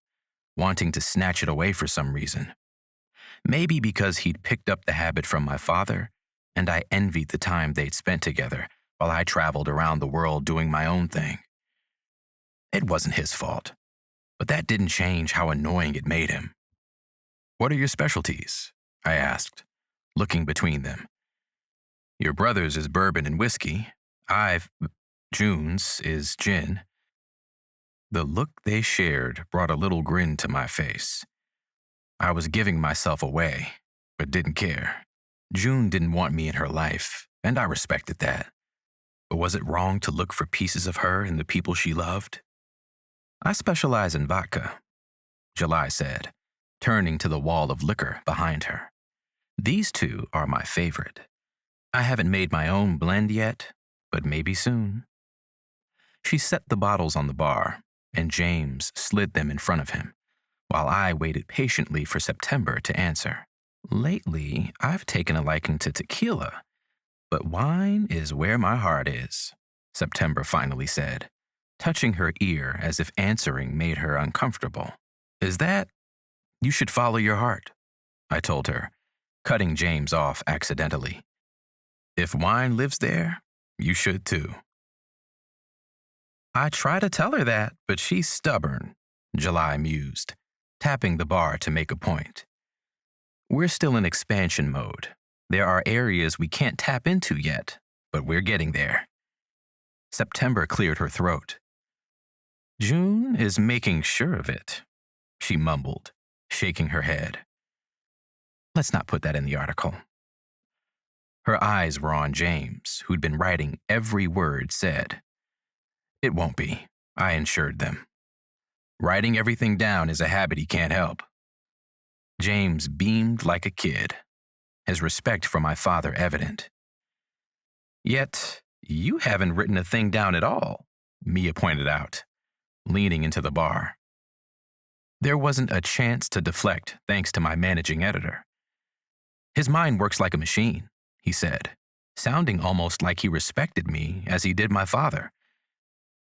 wanting to snatch it away for some reason. Maybe because he'd picked up the habit from my father, and I envied the time they'd spent together while I traveled around the world doing my own thing. It wasn't his fault, but that didn't change how annoying it made him. "What are your specialties?" I asked, looking between them. "Your brother's is bourbon and whiskey. June's is gin." The look they shared brought a little grin to my face. I was giving myself away, but didn't care. June didn't want me in her life, and I respected that. But was it wrong to look for pieces of her in the people she loved? "I specialize in vodka," July said, turning to the wall of liquor behind her. "These 2 are my favorite. I haven't made my own blend yet, but maybe soon." She set the bottles on the bar, and James slid them in front of him, while I waited patiently for September to answer. "Lately, I've taken a liking to tequila, but wine is where my heart is," September finally said, touching her ear as if answering made her uncomfortable. "Is that? You should follow your heart," I told her, cutting James off accidentally. "If wine lives there, you should too." "I try to tell her that, but she's stubborn," July mused, tapping the bar to make a point. "We're still in expansion mode. There are areas we can't tap into yet, but we're getting there." September cleared her throat. "June is making sure of it," she mumbled, shaking her head. "Let's not put that in the article." Her eyes were on James, who'd been writing every word said. "It won't be," I assured them. "Writing everything down is a habit he can't help." James beamed like a kid, his respect for my father evident. "Yet, you haven't written a thing down at all," Mia pointed out, leaning into the bar. There wasn't a chance to deflect thanks to my managing editor. "His mind works like a machine," he said, sounding almost like he respected me as he did my father.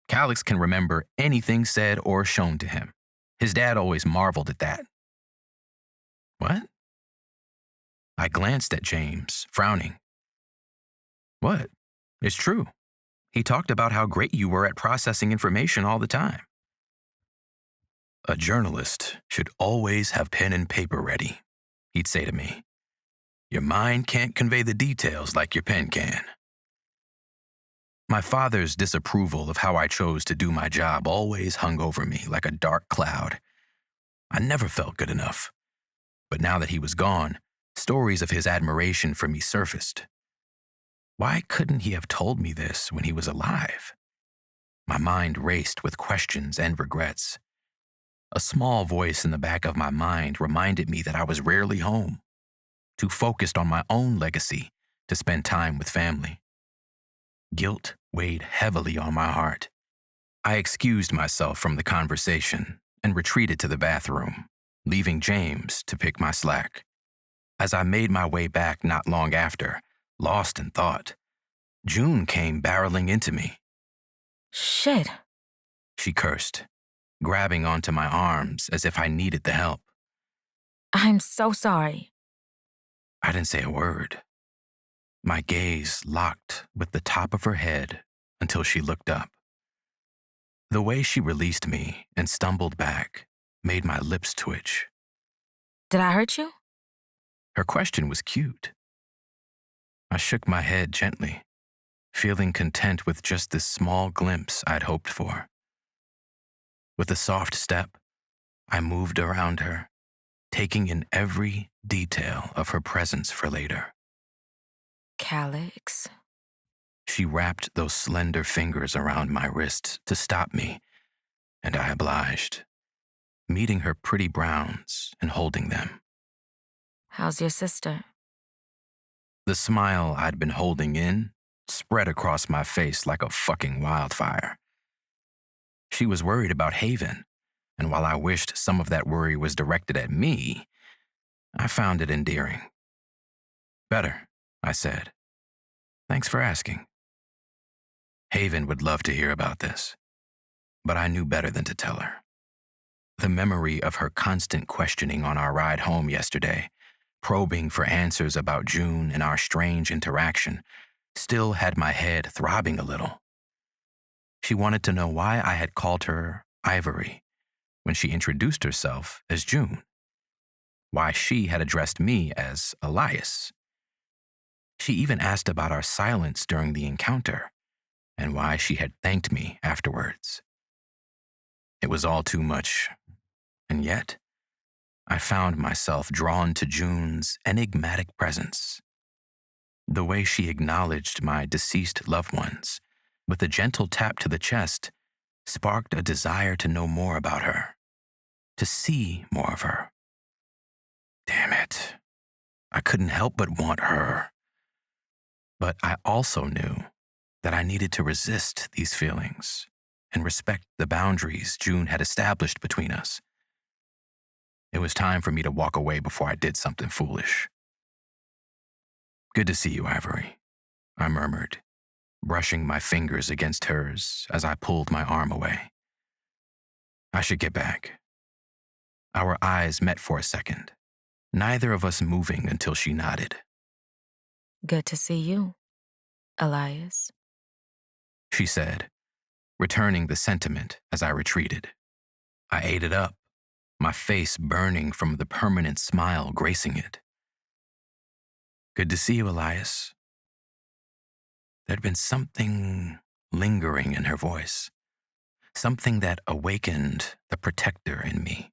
"Calix can remember anything said or shown to him. His dad always marveled at that." "What?" I glanced at James, frowning. "What? It's true. He talked about how great you were at processing information all the time." "A journalist should always have pen and paper ready," he'd say to me. "Your mind can't convey the details like your pen can." My father's disapproval of how I chose to do my job always hung over me like a dark cloud. I never felt good enough. But now that he was gone, stories of his admiration for me surfaced. Why couldn't he have told me this when he was alive? My mind raced with questions and regrets. A small voice in the back of my mind reminded me that I was rarely home, too focused on my own legacy to spend time with family. Guilt weighed heavily on my heart. I excused myself from the conversation and retreated to the bathroom, leaving James to pick my slack. As I made my way back not long after, lost in thought, June came barreling into me. "Shit," she cursed. grabbing onto my arms as if I needed the help. I'm so sorry. I didn't say a word. My gaze locked with the top of her head until she looked up. The way she released me and stumbled back made my lips twitch. Did I hurt you? Her question was cute. I shook my head gently, feeling content with just this small glimpse I'd hoped for. With a soft step, I moved around her, taking in every detail of her presence for later. Calix. She wrapped those slender fingers around my wrist to stop me, and I obliged, meeting her pretty browns and holding them. How's your sister? The smile I'd been holding in spread across my face like a fucking wildfire. She was worried about Haven, and while I wished some of that worry was directed at me, I found it endearing. Better, I said. Thanks for asking. Haven would love to hear about this, but I knew better than to tell her. The memory of her constant questioning on our ride home yesterday, probing for answers about June and our strange interaction, still had my head throbbing a little. She wanted to know why I had called her Ivory when she introduced herself as June, why she had addressed me as Elias. She even asked about our silence during the encounter and why she had thanked me afterwards. It was all too much, and yet I found myself drawn to June's enigmatic presence. The way she acknowledged my deceased loved ones with a gentle tap to the chest sparked a desire to know more about her, to see more of her. Damn it. I couldn't help but want her. But I also knew that I needed to resist these feelings and respect the boundaries June had established between us. It was time for me to walk away before I did something foolish. Good to see you, Ivory, I murmured, brushing my fingers against hers as I pulled my arm away. I should get back. Our eyes met for a second, neither of us moving until she nodded. Good to see you, Elias. She said, returning the sentiment as I retreated. I ate it up, my face burning from the permanent smile gracing it. Good to see you, Elias. There'd been something lingering in her voice, something that awakened the protector in me.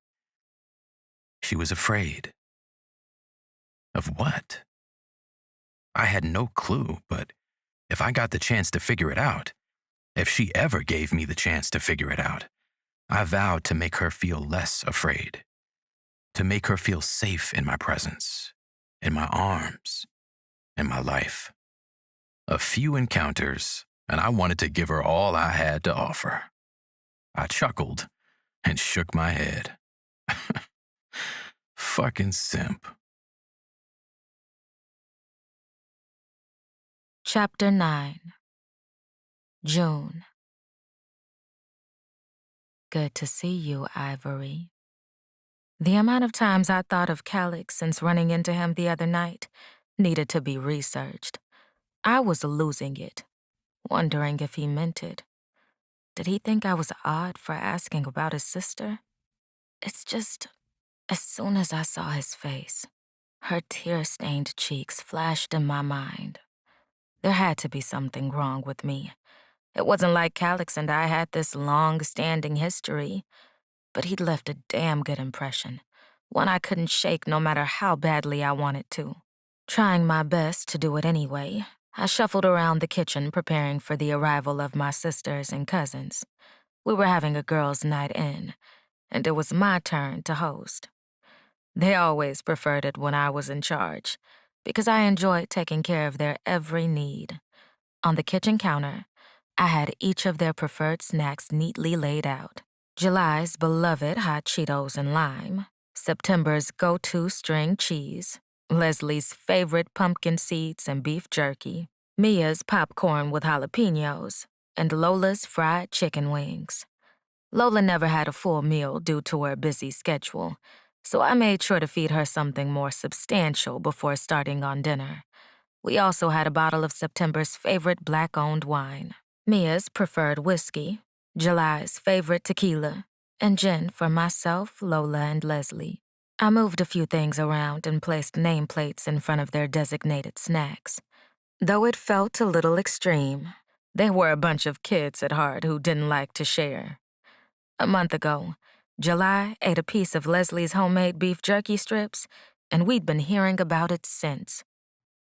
She was afraid. Of what? I had no clue, but if I got the chance to figure it out, if she ever gave me the chance to figure it out, I vowed to make her feel less afraid, to make her feel safe in my presence, in my arms, in my life. A few encounters, and I wanted to give her all I had to offer. I chuckled and shook my head. Fucking simp. Chapter 9. June. Good to see you, Ivory. The amount of times I thought of Calix since running into him the other night needed to be researched. I was losing it, wondering if he meant it. Did he think I was odd for asking about his sister? It's just, as soon as I saw his face, her tear-stained cheeks flashed in my mind. There had to be something wrong with me. It wasn't like Calix and I had this long-standing history, but he'd left a damn good impression, one I couldn't shake no matter how badly I wanted to. Trying my best to do it anyway, I shuffled around the kitchen preparing for the arrival of my sisters and cousins. We were having a girls' night in, and it was my turn to host. They always preferred it when I was in charge, because I enjoyed taking care of their every need. On the kitchen counter, I had each of their preferred snacks neatly laid out. July's beloved hot Cheetos and lime, September's go-to string cheese, Leslie's favorite pumpkin seeds and beef jerky, Mia's popcorn with jalapenos, and Lola's fried chicken wings. Lola never had a full meal due to her busy schedule, so I made sure to feed her something more substantial before starting on dinner. We also had a bottle of September's favorite black-owned wine, Mia's preferred whiskey, July's favorite tequila, and gin for myself, Lola, and Leslie. I moved a few things around and placed nameplates in front of their designated snacks. Though it felt a little extreme, they were a bunch of kids at heart who didn't like to share. A month ago, July ate a piece of Leslie's homemade beef jerky strips, and we'd been hearing about it since.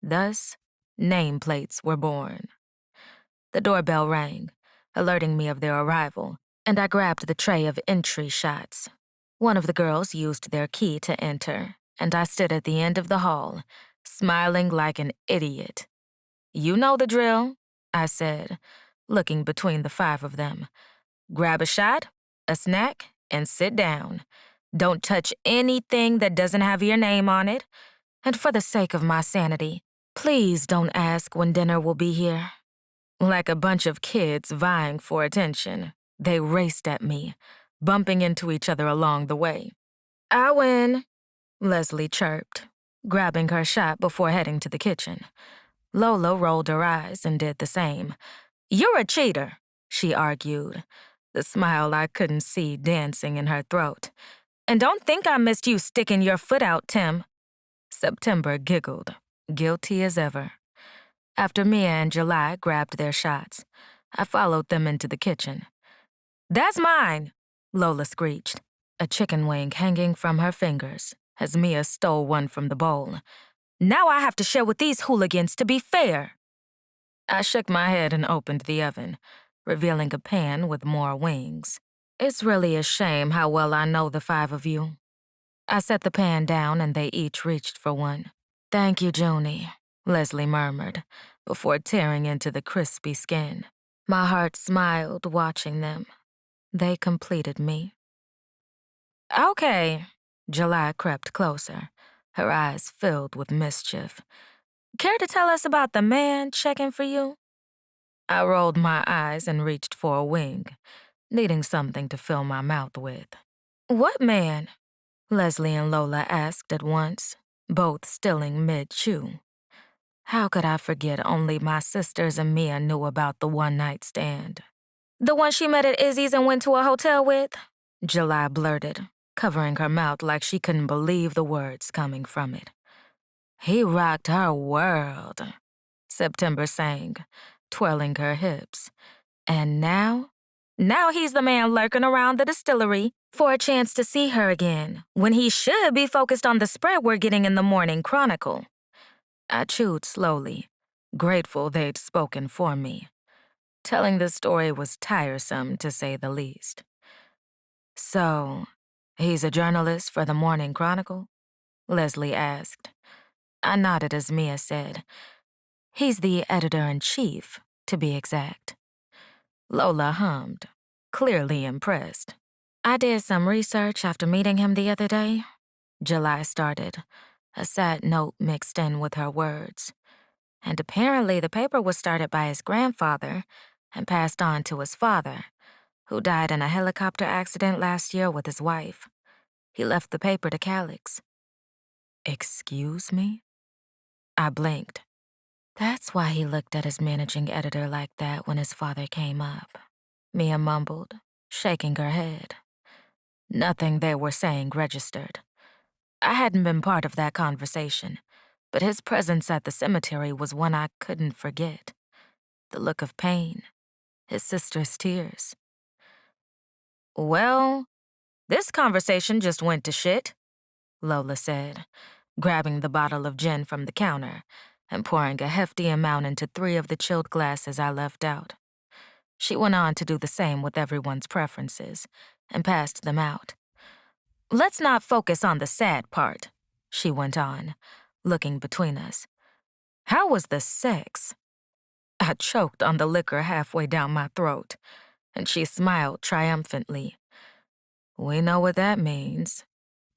Thus, nameplates were born. The doorbell rang, alerting me of their arrival, and I grabbed the tray of entry shots. One of the girls used their key to enter, and I stood at the end of the hall, smiling like an idiot. "You know the drill," I said, looking between the 5 of them. "Grab a shot, a snack, and sit down. Don't touch anything that doesn't have your name on it. And for the sake of my sanity, please don't ask when dinner will be here." Like a bunch of kids vying for attention, they raced at me, bumping into each other along the way. "I win," Leslie chirped, grabbing her shot before heading to the kitchen. Lola rolled her eyes and did the same. "You're a cheater," she argued, the smile I couldn't see dancing in her throat. "And don't think I missed you sticking your foot out, Tim." September giggled, guilty as ever. After Mia and July grabbed their shots, I followed them into the kitchen. "That's mine," Lola screeched, a chicken wing hanging from her fingers as Mia stole one from the bowl. "Now I have to share with these hooligans to be fair." I shook my head and opened the oven, revealing a pan with more wings. "It's really a shame how well I know the 5 of you." I set the pan down and they each reached for one. "Thank you, Junie," Leslie murmured, before tearing into the crispy skin. My heart smiled watching them. They completed me. "Okay." July crept closer, her eyes filled with mischief. "Care to tell us about the man checking for you?" I rolled my eyes and reached for a wing, needing something to fill my mouth with. "What man?" Leslie and Lola asked at once, both stilling mid-chew. How could I forget only my sisters and Mia knew about the one-night stand? "The one she met at Izzy's and went to a hotel with?" July blurted, covering her mouth like she couldn't believe the words coming from it. "He rocked her world," September sang, twirling her hips. "And now he's the man lurking around the distillery for a chance to see her again, when he should be focused on the spread we're getting in the Morning Chronicle." I chewed slowly, grateful they'd spoken for me. Telling this story was tiresome, to say the least. "So, he's a journalist for the Morning Chronicle?" Leslie asked. I nodded as Mia said, "He's the editor-in-chief, to be exact." Lola hummed, clearly impressed. "I did some research after meeting him the other day," July started, a sad note mixed in with her words. "And apparently the paper was started by his grandfather and passed on to his father, who died in a helicopter accident last year with his wife. He left the paper to Calix." "Excuse me?" I blinked. "That's why he looked at his managing editor like that when his father came up," Mia mumbled, shaking her head. Nothing they were saying registered. I hadn't been part of that conversation, but his presence at the cemetery was one I couldn't forget. The look of pain, his sister's tears. "Well, this conversation just went to shit," Lola said, grabbing the bottle of gin from the counter and pouring a hefty amount into 3 of the chilled glasses I left out. She went on to do the same with everyone's preferences and passed them out. "Let's not focus on the sad part," she went on, looking between us. "How was the sex?" I choked on the liquor halfway down my throat, and she smiled triumphantly. "We know what that means,"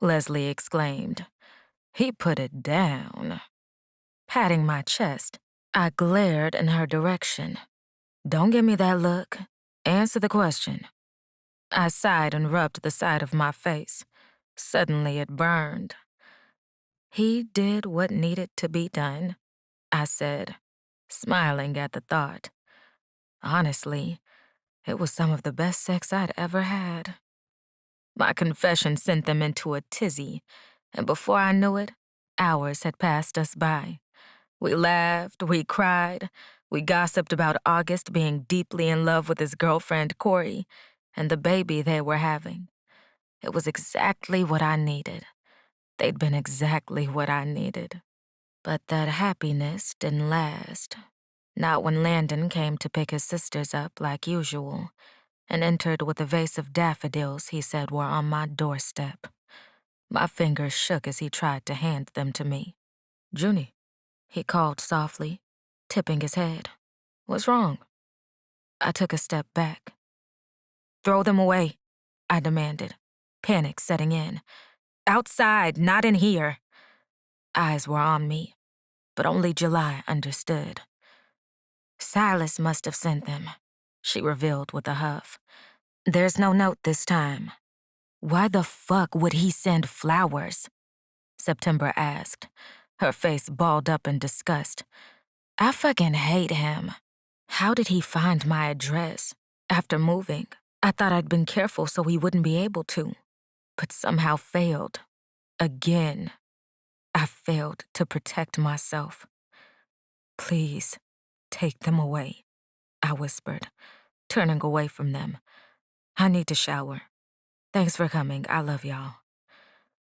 Leslie exclaimed. "He put it down." Patting my chest, I glared in her direction. "Don't give me that look. Answer the question." I sighed and rubbed the side of my face. Suddenly it burned. He did what needed to be done, I said, smiling at the thought. Honestly, it was some of the best sex I'd ever had. My confession sent them into a tizzy, and before I knew it, hours had passed us by. We laughed, we cried, we gossiped about August being deeply in love with his girlfriend, Corey, and the baby they were having. It was exactly what I needed. They'd been exactly what I needed. But that happiness didn't last. Not when Landon came to pick his sisters up like usual and entered with a vase of daffodils he said were on my doorstep. My fingers shook as he tried to hand them to me. "Junie," he called softly, tipping his head. "What's wrong?" I took a step back. "Throw them away," I demanded, panic setting in. "Outside, not in here." Eyes were on me, but only July understood. "Silas must have sent them," she revealed with a huff. "There's no note this time." "Why the fuck would he send flowers?" September asked, her face balled up in disgust. "I fucking hate him. How did he find my address? After moving, I thought I'd been careful so he wouldn't be able to, but somehow failed. Again. I failed to protect myself. Please, take them away," I whispered, turning away from them. "I need to shower. Thanks for coming. I love y'all."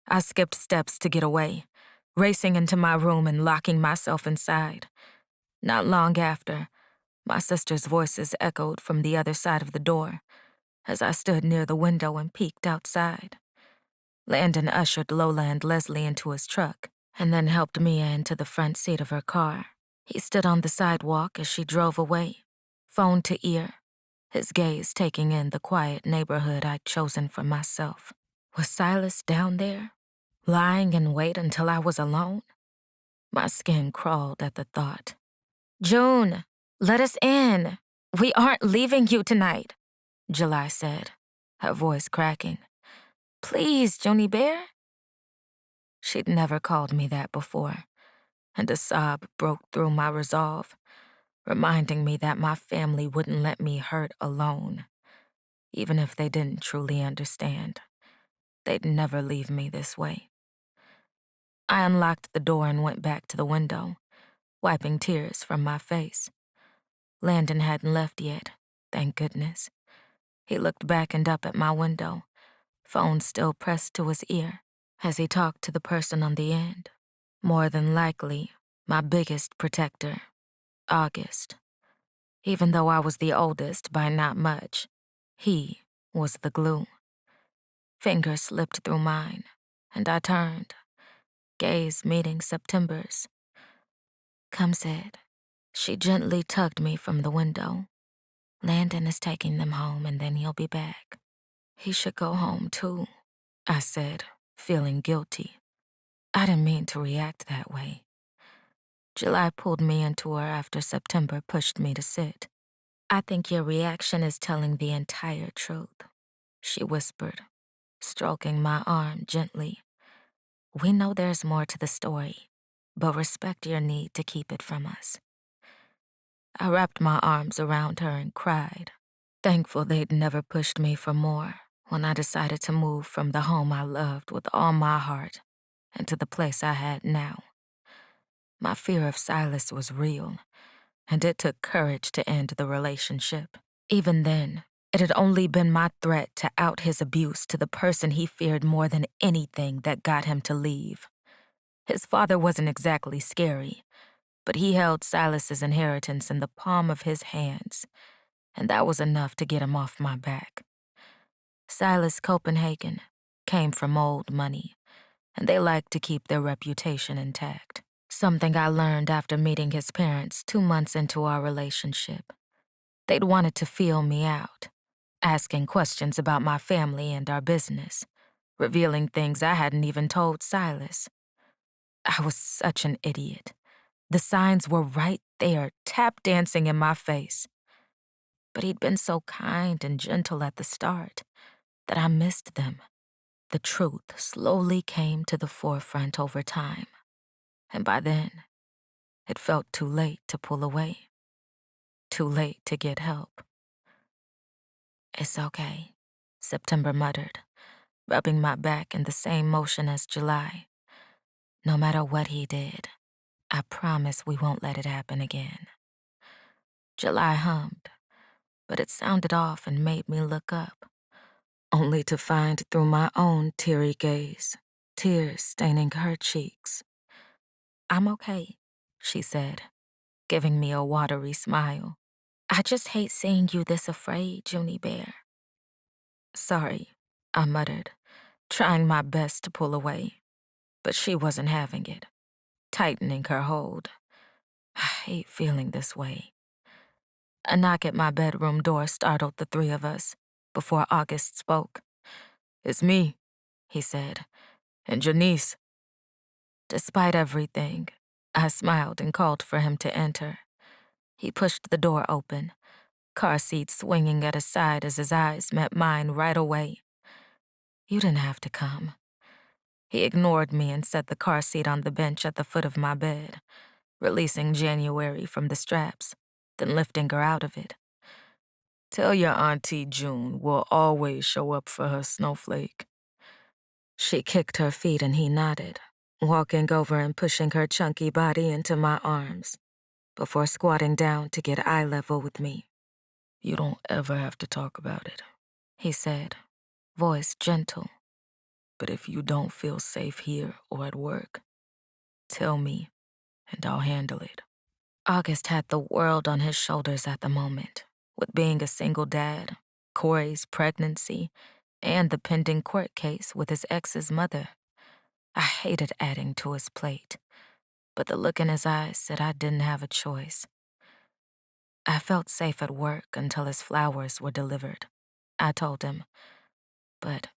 I skipped steps to get away, racing into my room and locking myself inside. Not long after, my sister's voices echoed from the other side of the door as I stood near the window and peeked outside. Landon ushered Lola and Leslie into his truck and then helped Mia into the front seat of her car. He stood on the sidewalk as she drove away, phone to ear, his gaze taking in the quiet neighborhood I'd chosen for myself. Was Silas down there, lying in wait until I was alone? My skin crawled at the thought. "June, let us in. We aren't leaving you tonight," July said, her voice cracking. "Please, Junie Bear." She'd never called me that before, and a sob broke through my resolve, reminding me that my family wouldn't let me hurt alone. Even if they didn't truly understand, they'd never leave me this way. I unlocked the door and went back to the window, wiping tears from my face. Landon hadn't left yet, thank goodness. He looked back and up at my window, phone still pressed to his ear, as he talked to the person on the end. More than likely, my biggest protector, August. Even though I was the oldest by not much, he was the glue. Fingers slipped through mine, and I turned, gaze meeting September's. "Come sit." She gently tugged me from the window. "Landon is taking them home and then he'll be back." "He should go home too," I said, feeling guilty. I didn't mean to react that way. July pulled me into her after September pushed me to sit. "I think your reaction is telling the entire truth," she whispered, stroking my arm gently. "We know there's more to the story, but respect your need to keep it from us." I wrapped my arms around her and cried, thankful they'd never pushed me for more when I decided to move from the home I loved with all my heart into the place I had now. My fear of Silas was real, and it took courage to end the relationship. Even then, it had only been my threat to out his abuse to the person he feared more than anything that got him to leave. His father wasn't exactly scary, but he held Silas's inheritance in the palm of his hands, and that was enough to get him off my back. Silas Copenhagen came from old money, and they liked to keep their reputation intact. Something I learned after meeting his parents 2 months into our relationship. They'd wanted to feel me out, asking questions about my family and our business, revealing things I hadn't even told Silas. I was such an idiot. The signs were right there, tap dancing in my face. But he'd been so kind and gentle at the start, that I missed them. The truth slowly came to the forefront over time, and by then, it felt too late to pull away, too late to get help. "It's okay," September muttered, rubbing my back in the same motion as July. "No matter what he did, I promise we won't let it happen again." July hummed, but it sounded off and made me look up, only to find through my own teary gaze, tears staining her cheeks. "I'm okay," she said, giving me a watery smile. "I just hate seeing you this afraid, Junie Bear." "Sorry," I muttered, trying my best to pull away, but she wasn't having it, tightening her hold. I hate feeling this way. A knock at my bedroom door startled the three of us before August spoke. "It's me," he said, "and Janice." Despite everything, I smiled and called for him to enter. He pushed the door open, car seat swinging at his side as his eyes met mine right away. "You didn't have to come." He ignored me and set the car seat on the bench at the foot of my bed, releasing January from the straps, then lifting her out of it. "Tell your Auntie June we'll always show up for her, Snowflake." She kicked her feet and he nodded, walking over and pushing her chunky body into my arms, before squatting down to get eye level with me. "You don't ever have to talk about it," he said, voice gentle. "But if you don't feel safe here or at work, tell me and I'll handle it." August had the world on his shoulders at the moment, with being a single dad, Corey's pregnancy, and the pending court case with his ex's mother. I hated adding to his plate, but the look in his eyes said I didn't have a choice. I felt safe at work until his flowers were delivered, I told him. But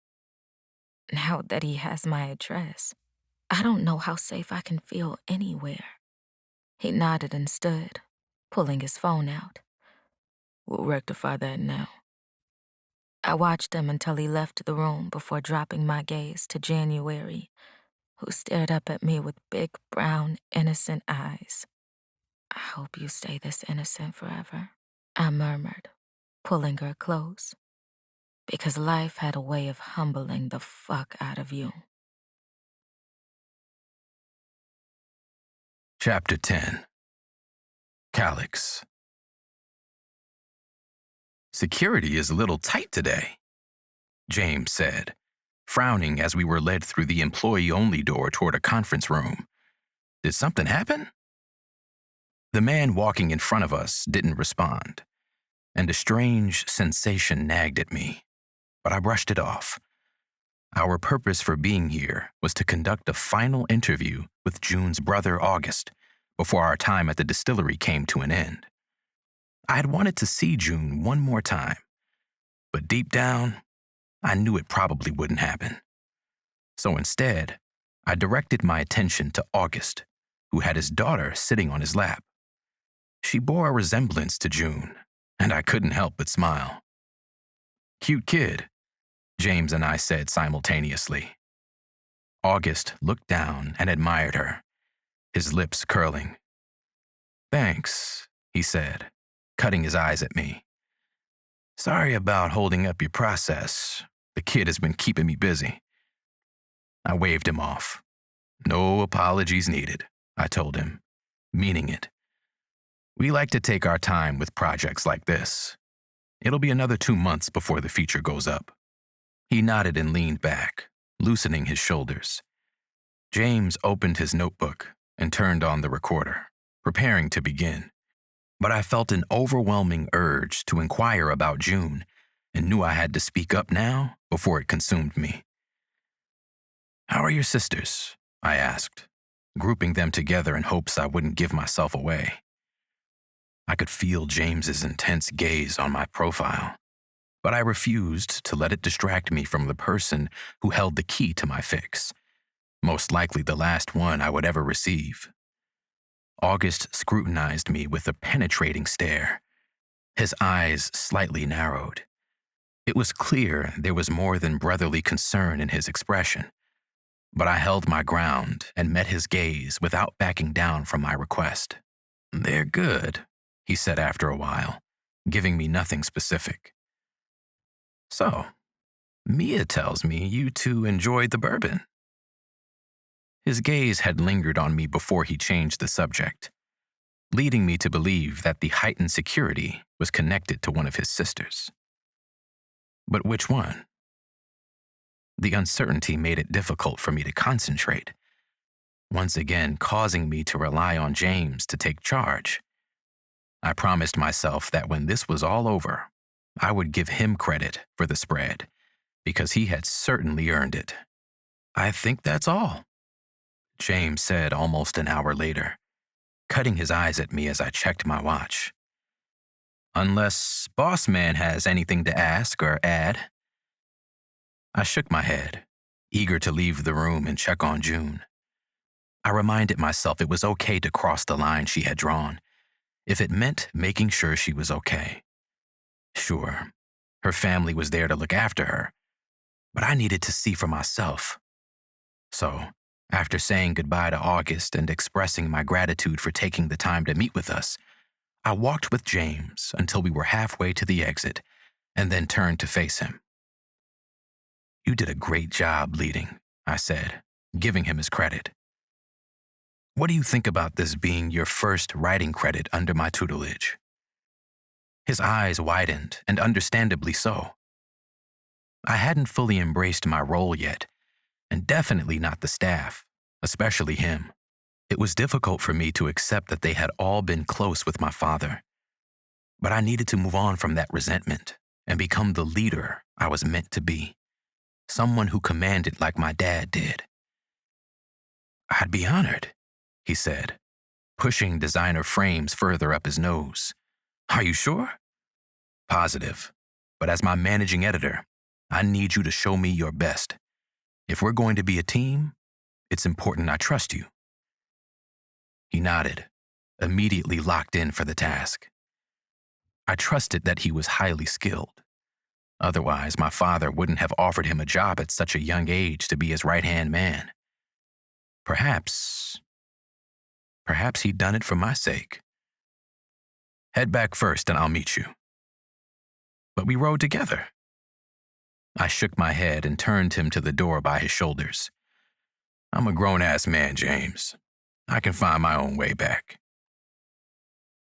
now that he has my address, I don't know how safe I can feel anywhere. He nodded and stood, pulling his phone out. "We'll rectify that now." I watched him until he left the room before dropping my gaze to January, who stared up at me with big, brown, innocent eyes. "I hope you stay this innocent forever," I murmured, pulling her close, because life had a way of humbling the fuck out of you. Chapter 10. Calyx. "Security is a little tight today," James said, frowning as we were led through the employee-only door toward a conference room. "Did something happen?" The man walking in front of us didn't respond, and a strange sensation nagged at me, but I brushed it off. Our purpose for being here was to conduct a final interview with June's brother, August, before our time at the distillery came to an end. I had wanted to see June one more time, but deep down, I knew it probably wouldn't happen. So instead, I directed my attention to August, who had his daughter sitting on his lap. She bore a resemblance to June, and I couldn't help but smile. "Cute kid," James and I said simultaneously. August looked down and admired her, his lips curling. "Thanks," he said, cutting his eyes at me. "Sorry about holding up your process. The kid has been keeping me busy." I waved him off. "No apologies needed," I told him, meaning it. "We like to take our time with projects like this. It'll be another 2 months before the feature goes up." He nodded and leaned back, loosening his shoulders. James opened his notebook and turned on the recorder, preparing to begin. But I felt an overwhelming urge to inquire about June and knew I had to speak up now before it consumed me. "How are your sisters?" I asked, grouping them together in hopes I wouldn't give myself away. I could feel James's intense gaze on my profile, but I refused to let it distract me from the person who held the key to my fix, most likely the last one I would ever receive. August scrutinized me with a penetrating stare. His eyes slightly narrowed. It was clear there was more than brotherly concern in his expression, but I held my ground and met his gaze without backing down from my request. "They're good," he said after a while, giving me nothing specific. "So, Mia tells me you two enjoyed the bourbon." His gaze had lingered on me before he changed the subject, leading me to believe that the heightened security was connected to one of his sisters. But which one? The uncertainty made it difficult for me to concentrate, once again causing me to rely on James to take charge. I promised myself that when this was all over, I would give him credit for the spread, because he had certainly earned it. "I think that's all," James said almost an hour later, cutting his eyes at me as I checked my watch. "Unless Boss Man has anything to ask or add." I shook my head, eager to leave the room and check on June. I reminded myself it was okay to cross the line she had drawn, if it meant making sure she was okay. Sure, her family was there to look after her, but I needed to see for myself. So, after saying goodbye to August and expressing my gratitude for taking the time to meet with us, I walked with James until we were halfway to the exit and then turned to face him. "You did a great job leading," I said, giving him his credit. "What do you think about this being your first writing credit under my tutelage?" His eyes widened, and understandably so. I hadn't fully embraced my role yet, and definitely not the staff, especially him. It was difficult for me to accept that they had all been close with my father, but I needed to move on from that resentment and become the leader I was meant to be, someone who commanded like my dad did. "I'd be honored," he said, pushing designer frames further up his nose. "Are you sure?" "Positive, but as my managing editor, I need you to show me your best. If we're going to be a team, it's important I trust you." He nodded, immediately locked in for the task. I trusted that he was highly skilled. Otherwise, my father wouldn't have offered him a job at such a young age to be his right-hand man. Perhaps he'd done it for my sake. "Head back first and I'll meet you." "But we rode together." I shook my head and turned him to the door by his shoulders. "I'm a grown-ass man, James. I can find my own way back."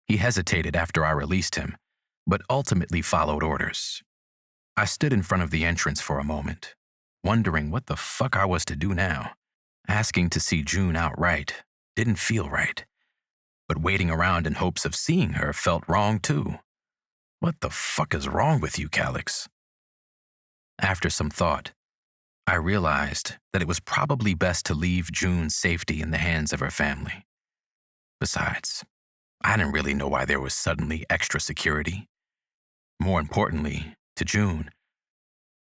He hesitated after I released him, but ultimately followed orders. I stood in front of the entrance for a moment, wondering what the fuck I was to do now. Asking to see June outright didn't feel right, but waiting around in hopes of seeing her felt wrong too. What the fuck is wrong with you, Calix? After some thought, I realized that it was probably best to leave June's safety in the hands of her family. Besides, I didn't really know why there was suddenly extra security. More importantly, to June,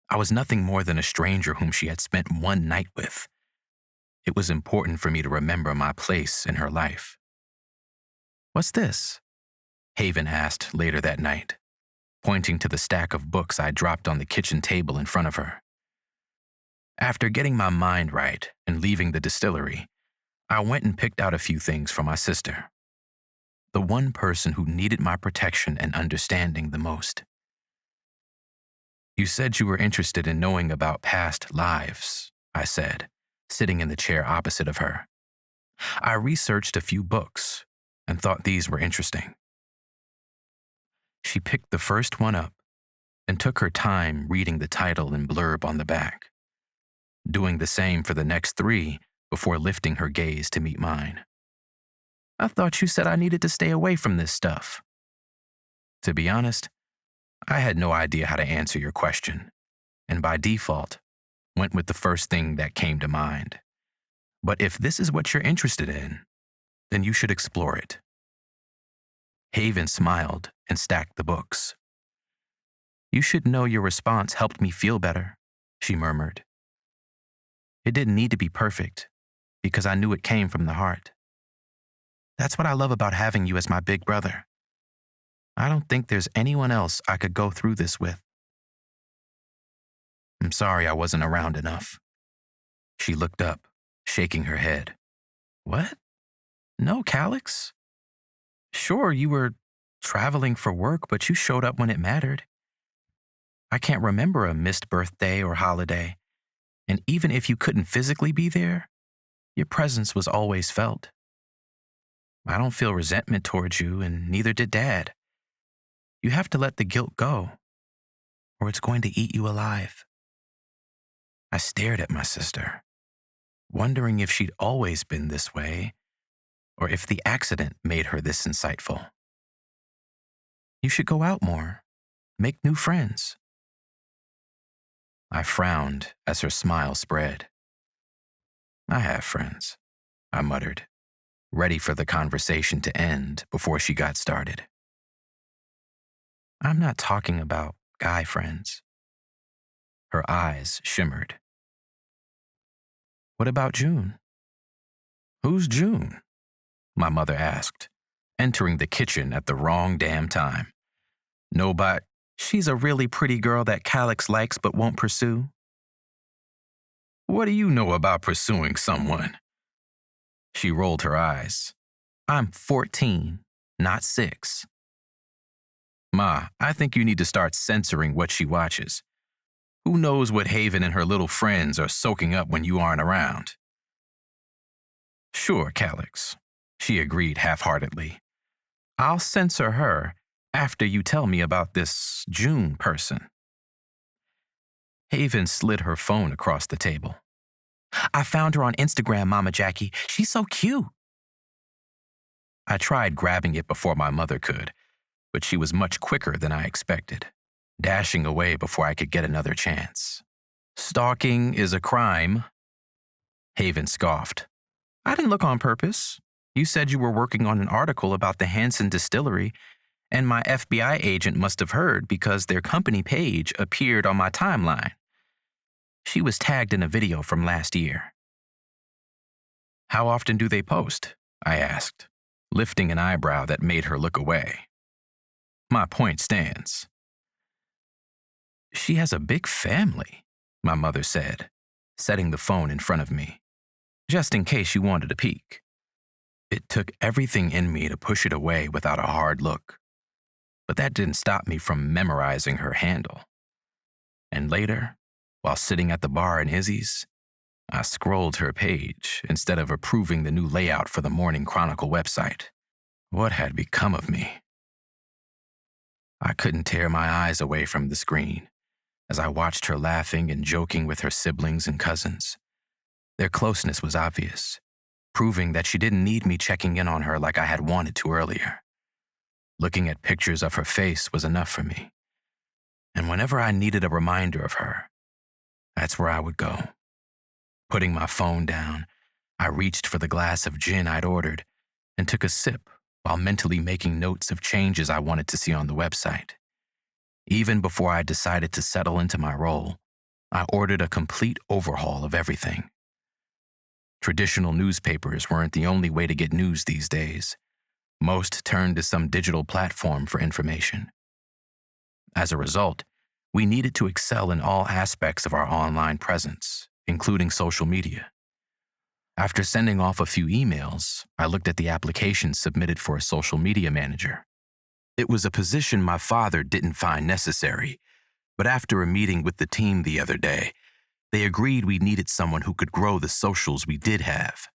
I was nothing more than a stranger whom she had spent one night with. It was important for me to remember my place in her life. "What's this?" Haven asked later that night, pointing to the stack of books I dropped on the kitchen table in front of her. After getting my mind right and leaving the distillery, I went and picked out a few things for my sister, the one person who needed my protection and understanding the most. "You said you were interested in knowing about past lives," I said, sitting in the chair opposite of her. "I researched a few books and thought these were interesting." She picked the first one up and took her time reading the title and blurb on the back, doing the same for the next 3 before lifting her gaze to meet mine. "I thought you said I needed to stay away from this stuff." To be honest, I had no idea how to answer your question, and by default, went with the first thing that came to mind. But if this is what you're interested in, then you should explore it. Haven smiled and stacked the books. "You should know your response helped me feel better," she murmured. "It didn't need to be perfect, because I knew it came from the heart. That's what I love about having you as my big brother. I don't think there's anyone else I could go through this with." I'm sorry I wasn't around enough. She looked up, shaking her head. What? No, Calix. Sure, you were traveling for work, but you showed up when it mattered. I can't remember a missed birthday or holiday, and even if you couldn't physically be there, your presence was always felt. I don't feel resentment towards you, and neither did Dad. You have to let the guilt go, or it's going to eat you alive. I stared at my sister, wondering if she'd always been this way, or if the accident made her this insightful. You should go out more, make new friends. I frowned as her smile spread. I have friends, I muttered, ready for the conversation to end before she got started. I'm not talking about guy friends. Her eyes shimmered. What about June? Who's June? My mother asked, entering the kitchen at the wrong damn time. Nobody. She's a really pretty girl that Calix likes but won't pursue. What do you know about pursuing someone? She rolled her eyes. I'm 14, not 6. Ma, I think you need to start censoring what she watches. Who knows what Haven and her little friends are soaking up when you aren't around? Sure, Calix, she agreed half-heartedly. I'll censor her after you tell me about this June person. Haven slid her phone across the table. I found her on Instagram, Mama Jackie. She's so cute. I tried grabbing it before my mother could, but she was much quicker than I expected, dashing away before I could get another chance. Stalking is a crime. Haven scoffed. I didn't look on purpose. You said you were working on an article about the Hanson distillery, and my FBI agent must have heard because their company page appeared on my timeline. She was tagged in a video from last year. How often do they post? I asked, lifting an eyebrow that made her look away. My point stands. She has a big family, my mother said, setting the phone in front of me, just in case you wanted a peek. It took everything in me to push it away without a hard look. But that didn't stop me from memorizing her handle. And later, while sitting at the bar in Izzy's, I scrolled her page instead of approving the new layout for the Morning Chronicle website. What had become of me? I couldn't tear my eyes away from the screen as I watched her laughing and joking with her siblings and cousins. Their closeness was obvious, proving that she didn't need me checking in on her like I had wanted to earlier. Looking at pictures of her face was enough for me. And whenever I needed a reminder of her, that's where I would go. Putting my phone down, I reached for the glass of gin I'd ordered and took a sip while mentally making notes of changes I wanted to see on the website. Even before I decided to settle into my role, I ordered a complete overhaul of everything. Traditional newspapers weren't the only way to get news these days. Most turned to some digital platform for information. As a result, we needed to excel in all aspects of our online presence, including social media. After sending off a few emails, I looked at the application submitted for a social media manager. It was a position my father didn't find necessary, but after a meeting with the team the other day, they agreed we needed someone who could grow the socials we did have.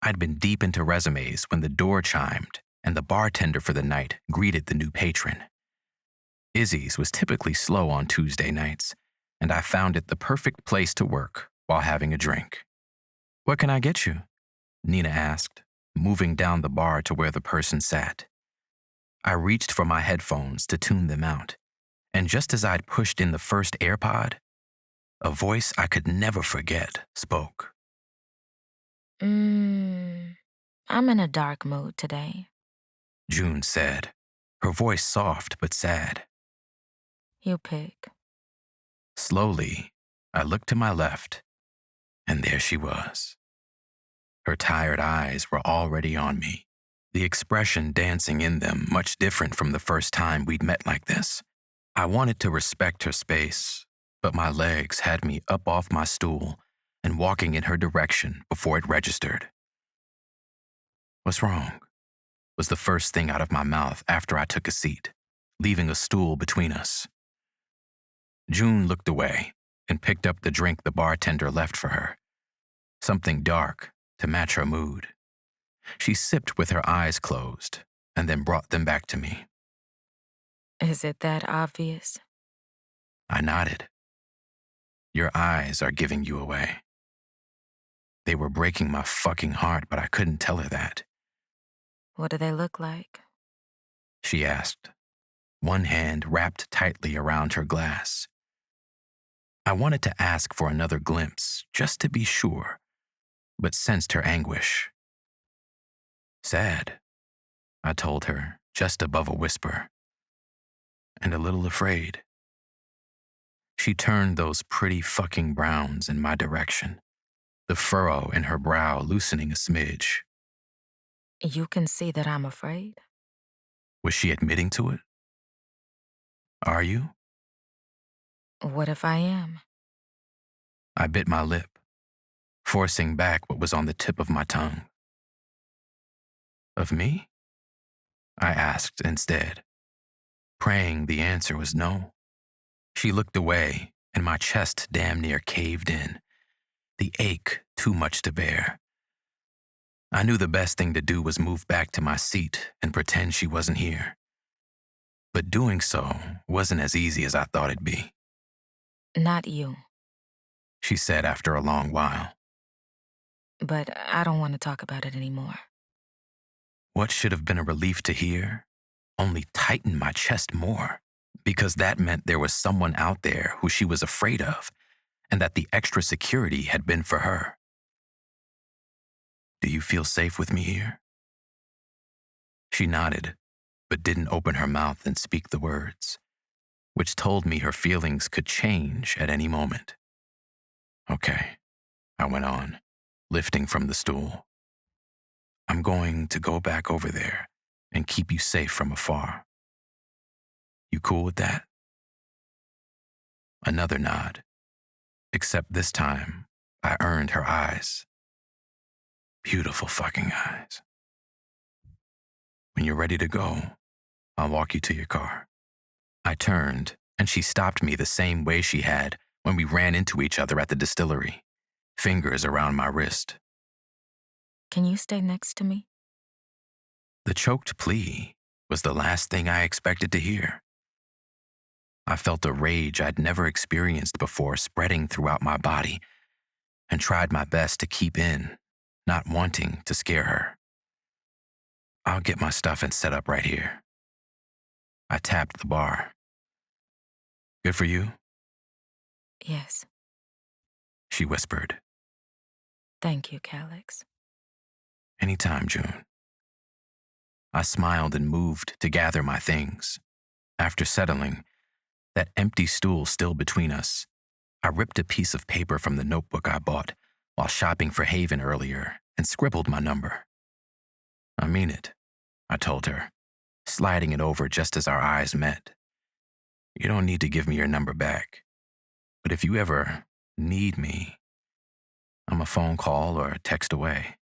I'd been deep into resumes when the door chimed and the bartender for the night greeted the new patron. Izzy's was typically slow on Tuesday nights, and I found it the perfect place to work while having a drink. What can I get you? Nina asked, moving down the bar to where the person sat. I reached for my headphones to tune them out, and just as I'd pushed in the first AirPod, a voice I could never forget spoke. I'm in a dark mood today, June said, her voice soft but sad. You pick. Slowly, I looked to my left, and there she was. Her tired eyes were already on me, the expression dancing in them much different from the first time we'd met like this. I wanted to respect her space, but my legs had me up off my stool and walking in her direction before it registered. "What's wrong?" was the first thing out of my mouth after I took a seat, leaving a stool between us. June looked away and picked up the drink the bartender left for her, something dark to match her mood. She sipped with her eyes closed and then brought them back to me. Is it that obvious? I nodded. "Your eyes are giving you away." They were breaking my fucking heart, but I couldn't tell her that. What do they look like? She asked, one hand wrapped tightly around her glass. I wanted to ask for another glimpse, just to be sure, but sensed her anguish. "Sad," I told her, just above a whisper, "and a little afraid." She turned those pretty fucking browns in my direction, the furrow in her brow loosening a smidge. You can see that I'm afraid. Was she admitting to it? "Are you?" What if I am? I bit my lip, forcing back what was on the tip of my tongue. "Of me?" I asked instead, praying the answer was no. She looked away, and my chest damn near caved in, the ache too much to bear. I knew the best thing to do was move back to my seat and pretend she wasn't here. But doing so wasn't as easy as I thought it'd be. Not you. She said after a long while. But I don't want to talk about it anymore. What should have been a relief to hear only tightened my chest more, because that meant there was someone out there who she was afraid of, and that the extra security had been for her. "Do you feel safe with me here?" She nodded, but didn't open her mouth and speak the words, which told me her feelings could change at any moment. "Okay," I went on, lifting from the stool. "I'm going to go back over there and keep you safe from afar. You cool with that?" Another nod, except this time I earned her eyes. Beautiful fucking eyes. "When you're ready to go, I'll walk you to your car." I turned, and she stopped me the same way she had when we ran into each other at the distillery, fingers around my wrist. Can you stay next to me? The choked plea was the last thing I expected to hear. I felt a rage I'd never experienced before spreading throughout my body, and tried my best to keep in, not wanting to scare her. "I'll get my stuff and set up right here." I tapped the bar. "Good for you?" Yes. She whispered. Thank you, Calix. "Anytime, June." I smiled and moved to gather my things. After settling, that empty stool still between us, I ripped a piece of paper from the notebook I bought while shopping for Haven earlier and scribbled my number. "I mean it," I told her, sliding it over just as our eyes met. "You don't need to give me your number back, but if you ever need me, I'm a phone call or a text away."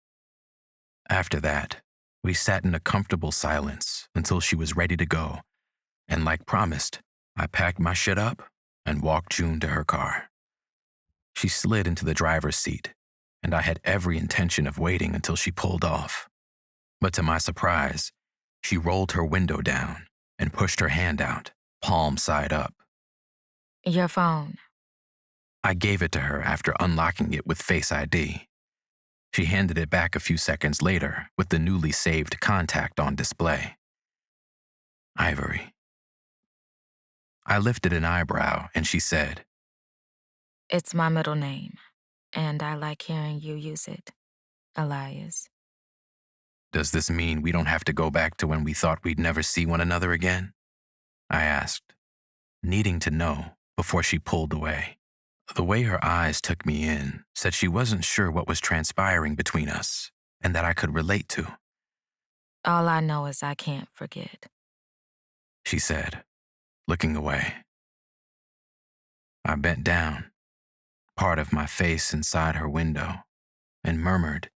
After that, we sat in a comfortable silence until she was ready to go, and like promised, I packed my shit up and walked June to her car. She slid into the driver's seat, and I had every intention of waiting until she pulled off. But to my surprise, she rolled her window down and pushed her hand out, palm side up. Your phone. I gave it to her after unlocking it with Face ID. She handed it back a few seconds later with the newly saved contact on display. "Ivory." I lifted an eyebrow and she said, It's my middle name, and I like hearing you use it. Elias. "Does this mean we don't have to go back to when we thought we'd never see one another again?" I asked, needing to know before she pulled away. The way her eyes took me in said she wasn't sure what was transpiring between us and that I could relate to. All I know is I can't forget. She said, looking away. I bent down, part of my face inside her window, and murmured,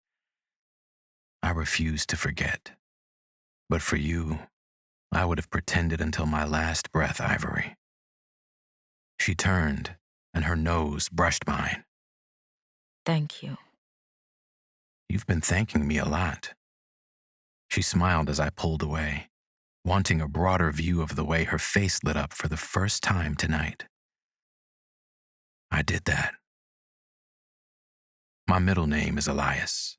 I refuse to forget. But for you, I would have pretended until my last breath, Ivory. She turned, and her nose brushed mine. Thank you. You've been thanking me a lot. She smiled as I pulled away, wanting a broader view of the way her face lit up for the first time tonight. I did that. My middle name is Elias,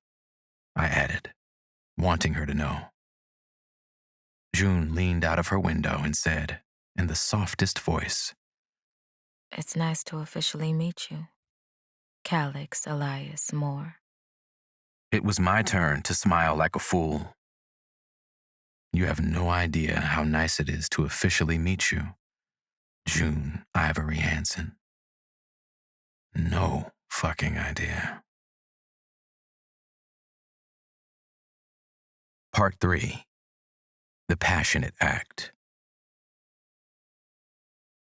I added, wanting her to know. June leaned out of her window and said, in the softest voice, It's nice to officially meet you. Calix Elias Moore. It was my turn to smile like a fool. You have no idea how nice it is to officially meet you, June Ivory Hanson. No fucking idea. Part 3. The Passionate Act.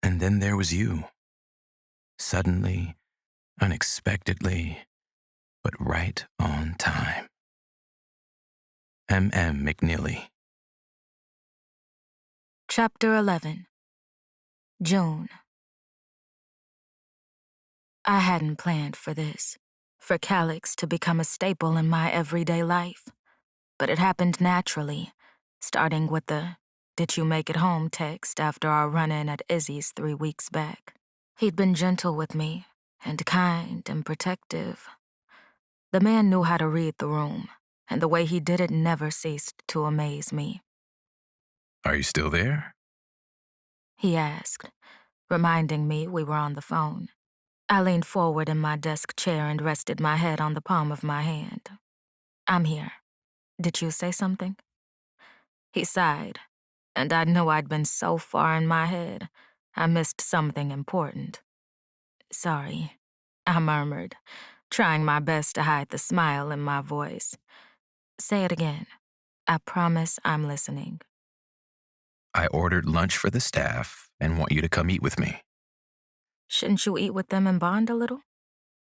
And then there was you. Suddenly, unexpectedly, but right on time. M.M. McNeely. Chapter 11. June. I hadn't planned for this, for Calix to become a staple in my everyday life. But it happened naturally, starting with the "Did you make it home?" text after our run-in at Izzy's 3 weeks back. He'd been gentle with me, and kind and protective. The man knew how to read the room, and the way he did it never ceased to amaze me. Are you still there? He asked, reminding me we were on the phone. I leaned forward in my desk chair and rested my head on the palm of my hand. I'm here. Did you say something? He sighed, and I knew I'd been so far in my head, I missed something important. Sorry, I murmured, trying my best to hide the smile in my voice. Say it again. I promise I'm listening. I ordered lunch for the staff and want you to come eat with me. Shouldn't you eat with them and bond a little?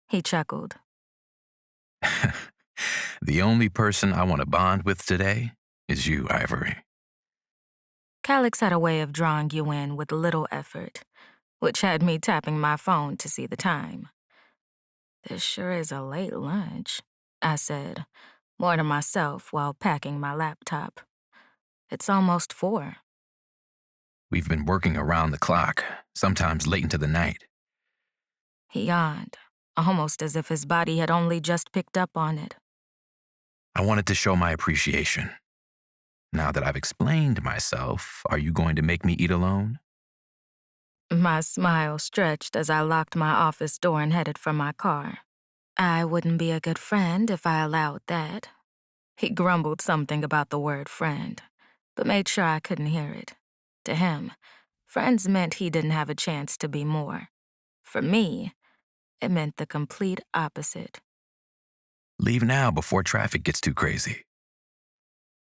He chuckled. The only person I want to bond with today is you, Ivory. Calix had a way of drawing you in with little effort, which had me tapping my phone to see the time. This sure is a late lunch, I said, more to myself while packing my laptop. It's almost 4. We've been working around the clock, sometimes late into the night. He yawned, almost as if his body had only just picked up on it. I wanted to show my appreciation. Now that I've explained myself, are you going to make me eat alone? My smile stretched as I locked my office door and headed for my car. I wouldn't be a good friend if I allowed that. He grumbled something about the word friend, but made sure I couldn't hear it. To him, friends meant he didn't have a chance to be more. For me, it meant the complete opposite. Leave now before traffic gets too crazy.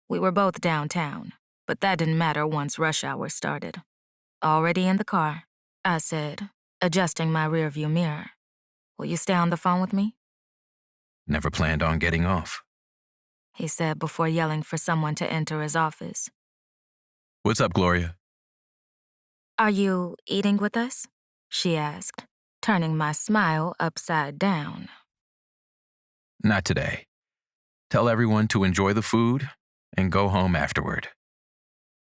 We were both downtown, but that didn't matter once rush hour started. Already in the car, I said, adjusting my rearview mirror. Will you stay on the phone with me? Never planned on getting off. He said before yelling for someone to enter his office. What's up, Gloria? Are you eating with us? She asked, turning my smile upside down. Not today. Tell everyone to enjoy the food and go home afterward.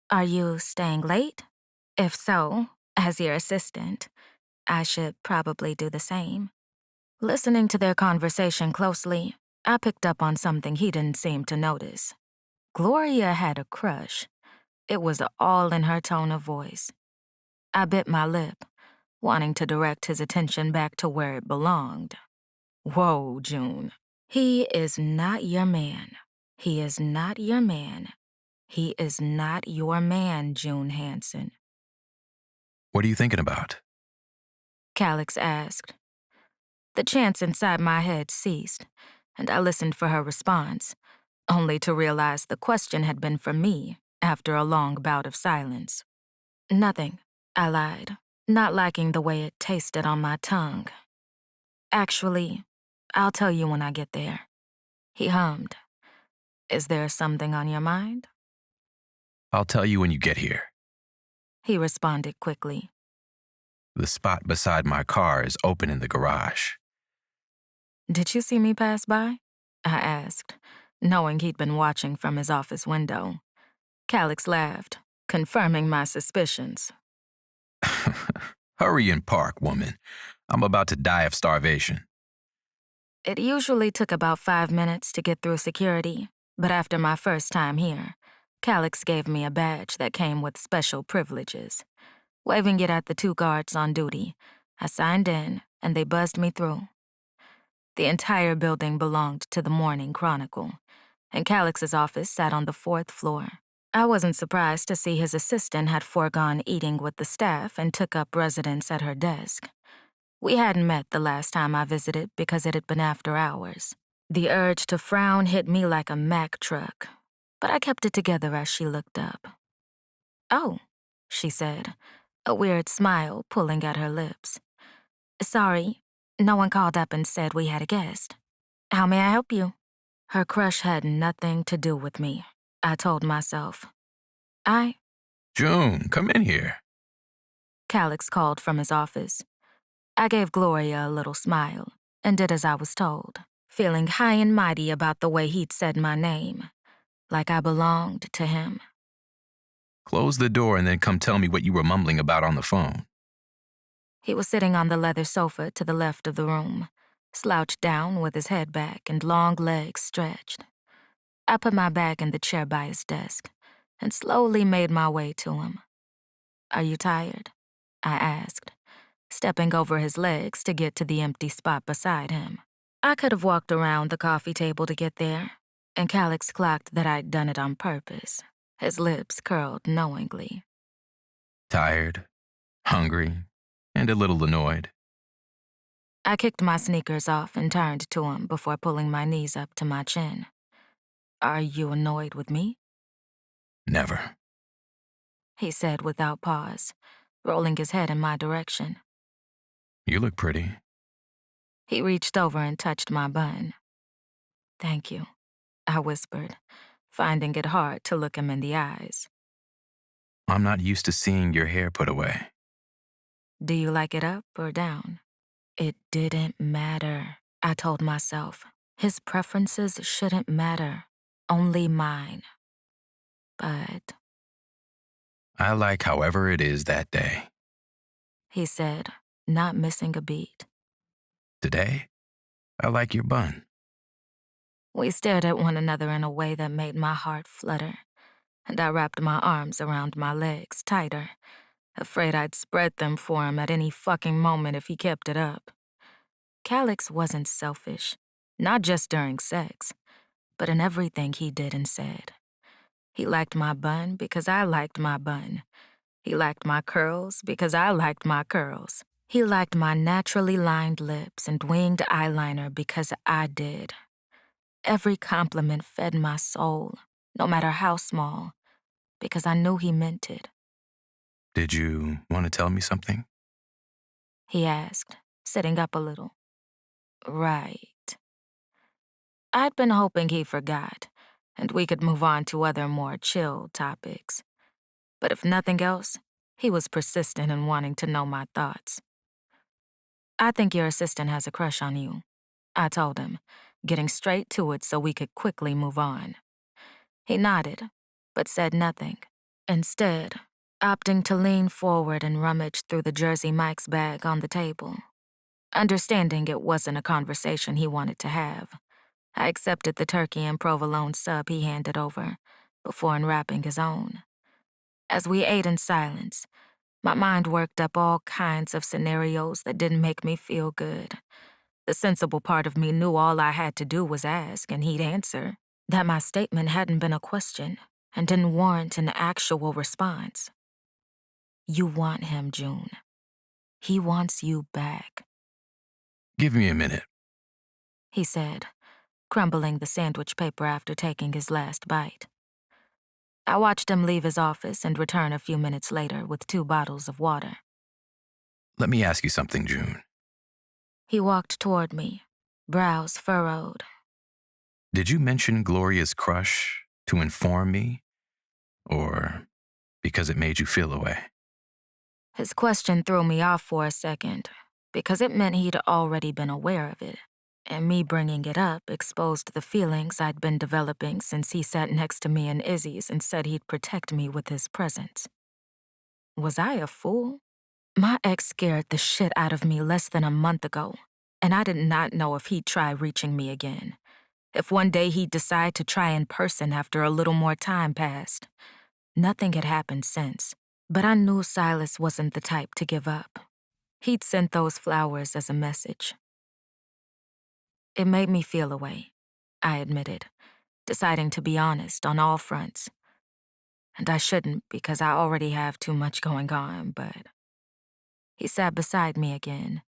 Are you staying late? If so, as your assistant, I should probably do the same. Listening to their conversation closely, I picked up on something he didn't seem to notice. Gloria had a crush. It was all in her tone of voice. I bit my lip, wanting to direct his attention back to where it belonged. Whoa, June. He is not your man. He is not your man. He is not your man, June Hanson. What are you thinking about? Calix asked. The chants inside my head ceased, and I listened for her response, only to realize the question had been for me after a long bout of silence. Nothing, I lied, not liking the way it tasted on my tongue. Actually, I'll tell you when I get there. He hummed. Is there something on your mind? I'll tell you when you get here. He responded quickly. The spot beside my car is open in the garage. Did you see me pass by? I asked, knowing he'd been watching from his office window. Calix laughed, confirming my suspicions. Hurry and park, woman. I'm about to die of starvation. It usually took about 5 minutes to get through security, but after my first time here, Calix gave me a badge that came with special privileges. Waving it at the 2 guards on duty, I signed in, and they buzzed me through. The entire building belonged to the Morning Chronicle, and Calix's office sat on the 4th floor. I wasn't surprised to see his assistant had foregone eating with the staff and took up residence at her desk. We hadn't met the last time I visited because it had been after hours. The urge to frown hit me like a Mack truck, but I kept it together as she looked up. "Oh," she said, a weird smile pulling at her lips. "Sorry, no one called up and said we had a guest. How may I help you?" Her crush had nothing to do with me, I told myself. June, come in here. Calix called from his office. I gave Gloria a little smile and did as I was told, feeling high and mighty about the way he'd said my name, like I belonged to him. Close the door and then come tell me what you were mumbling about on the phone. He was sitting on the leather sofa to the left of the room, slouched down with his head back and long legs stretched. I put my bag in the chair by his desk and slowly made my way to him. "Are you tired?" I asked, stepping over his legs to get to the empty spot beside him. I could have walked around the coffee table to get there, and Calix clocked that I'd done it on purpose. His lips curled knowingly. Tired, hungry, and a little annoyed. I kicked my sneakers off and turned to him before pulling my knees up to my chin. "Are you annoyed with me?" Never. He said without pause, rolling his head in my direction. You look pretty. He reached over and touched my bun. "Thank you," I whispered, finding it hard to look him in the eyes. I'm not used to seeing your hair put away. "Do you like it up or down?" It didn't matter, I told myself. His preferences shouldn't matter, only mine. But, I like however it is that day. he said, not missing a beat. Today, I like your bun. We stared at one another in a way that made my heart flutter, and I wrapped my arms around my legs tighter, afraid I'd spread them for him at any fucking moment if he kept it up. Calix wasn't selfish, not just during sex, but in everything he did and said. He liked my bun because I liked my bun. He liked my curls because I liked my curls. He liked my naturally lined lips and winged eyeliner because I did. Every compliment fed my soul, no matter how small, because I knew he meant it. Did you want to tell me something? He asked, sitting up a little. Right. I'd been hoping he forgot, and we could move on to other more chill topics. But if nothing else, he was persistent in wanting to know my thoughts. "I think your assistant has a crush on you," I told him, getting straight to it so we could quickly move on. He nodded, but said nothing, instead opting to lean forward and rummage through the Jersey Mike's bag on the table. Understanding it wasn't a conversation he wanted to have, I accepted the turkey and provolone sub he handed over before unwrapping his own. As we ate in silence, my mind worked up all kinds of scenarios that didn't make me feel good. The sensible part of me knew all I had to do was ask, and he'd answer, that my statement hadn't been a question and didn't warrant an actual response. You want him, June. He wants you back, Give me a minute. he said, crumbling the sandwich paper after taking his last bite. I watched him leave his office and return a few minutes later with 2 bottles of water. Let me ask you something, June. He walked toward me, brows furrowed. Did you mention Gloria's crush to inform me, or because it made you feel away? His question threw me off for a second, because it meant he'd already been aware of it, and me bringing it up exposed the feelings I'd been developing since he sat next to me in Izzy's and said he'd protect me with his presence. Was I a fool? My ex scared the shit out of me less than a month ago, and I did not know if he'd try reaching me again. If one day he'd decide to try in person after a little more time passed. Nothing had happened since, but I knew Silas wasn't the type to give up. He'd sent those flowers as a message. It made me feel away, I admitted, deciding to be honest on all fronts. And I shouldn't because I already have too much going on, but... He sat beside me again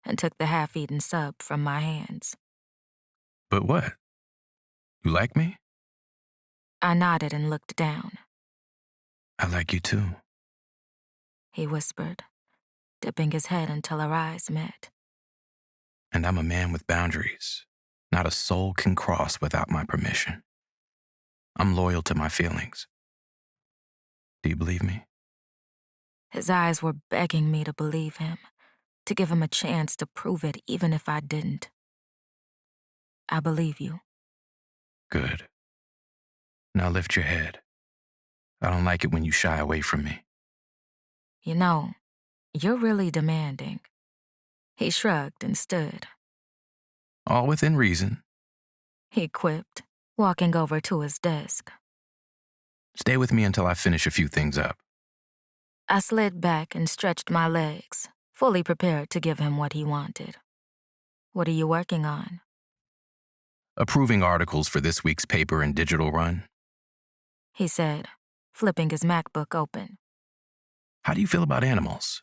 and took the half-eaten sub from my hands. But what? You like me? I nodded and looked down. I like you too. He whispered, dipping his head until our eyes met. And I'm a man with boundaries. Not a soul can cross without my permission. I'm loyal to my feelings. Do you believe me? His eyes were begging me to believe him, to give him a chance to prove it even if I didn't. I believe you. Good. Now lift your head. I don't like it when you shy away from me. You know, you're really demanding. He shrugged and stood. All within reason. He quipped, walking over to his desk. Stay with me until I finish a few things up. I slid back and stretched my legs, fully prepared to give him what he wanted. What are you working on? Approving articles for this week's paper and digital run. He said, flipping his MacBook open. How do you feel about animals?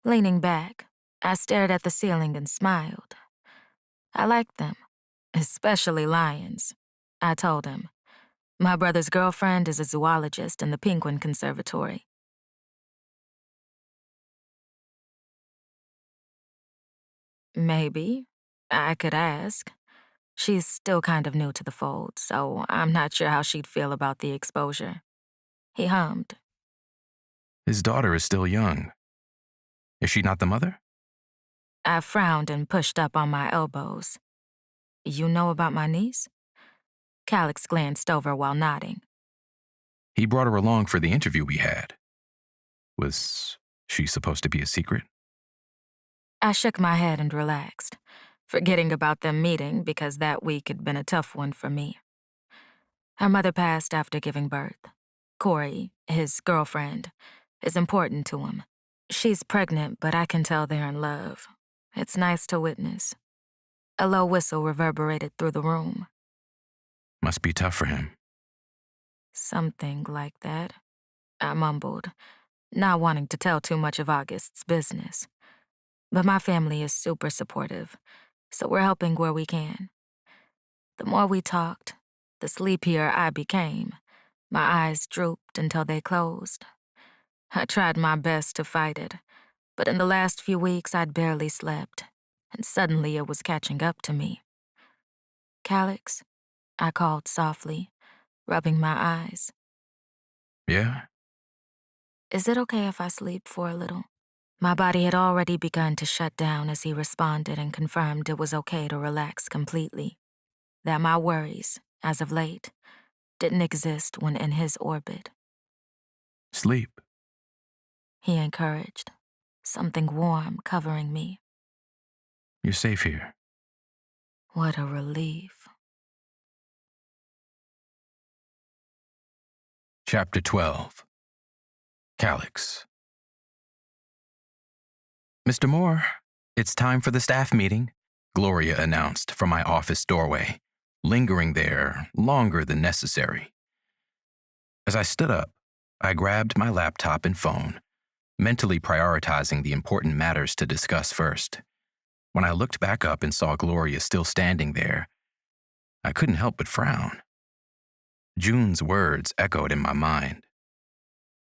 Leaning back, I stared at the ceiling and smiled. I like them, especially lions, I told him. My brother's girlfriend is a zoologist in the Penguin Conservatory. Maybe. I could ask. She's still kind of new to the fold, so I'm not sure how she'd feel about the exposure. He hummed. His daughter is still young. Is she not the mother? I frowned and pushed up on my elbows. You know about my niece? Calix glanced over while nodding. He brought her along for the interview we had. Was she supposed to be a secret? I shook my head and relaxed, forgetting about them meeting because that week had been a tough one for me. Her mother passed after giving birth. Corey, his girlfriend, is important to him. She's pregnant, but I can tell they're in love. It's nice to witness. A low whistle reverberated through the room. Must be tough for him. Something like that, I mumbled, not wanting to tell too much of August's business. But my family is super supportive, so we're helping where we can. The more we talked, the sleepier I became. My eyes drooped until they closed. I tried my best to fight it, but in the last few weeks I'd barely slept, and suddenly it was catching up to me. Calix, I called softly, rubbing my eyes. Yeah? Is it okay if I sleep for a little? My body had already begun to shut down as he responded and confirmed it was okay to relax completely, that my worries, as of late, didn't exist when in his orbit. Sleep. He encouraged, something warm covering me. You're safe here. What a relief. Chapter 12. Calix. Mr. Moore, it's time for the staff meeting, Gloria announced from my office doorway, lingering there longer than necessary. As I stood up, I grabbed my laptop and phone, mentally prioritizing the important matters to discuss first. When I looked back up and saw Gloria still standing there, I couldn't help but frown. June's words echoed in my mind.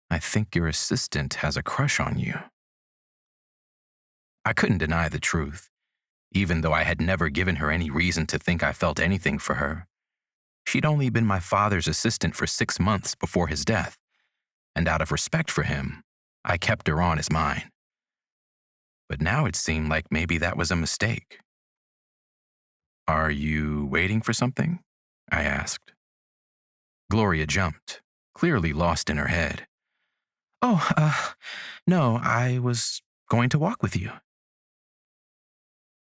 I think your assistant has a crush on you. I couldn't deny the truth, even though I had never given her any reason to think I felt anything for her. She'd only been my father's assistant for 6 months before his death, and out of respect for him, I kept her on as mine. But now it seemed like maybe that was a mistake. "Are you waiting for something?" I asked. Gloria jumped, clearly lost in her head. "Oh, no, I was going to walk with you."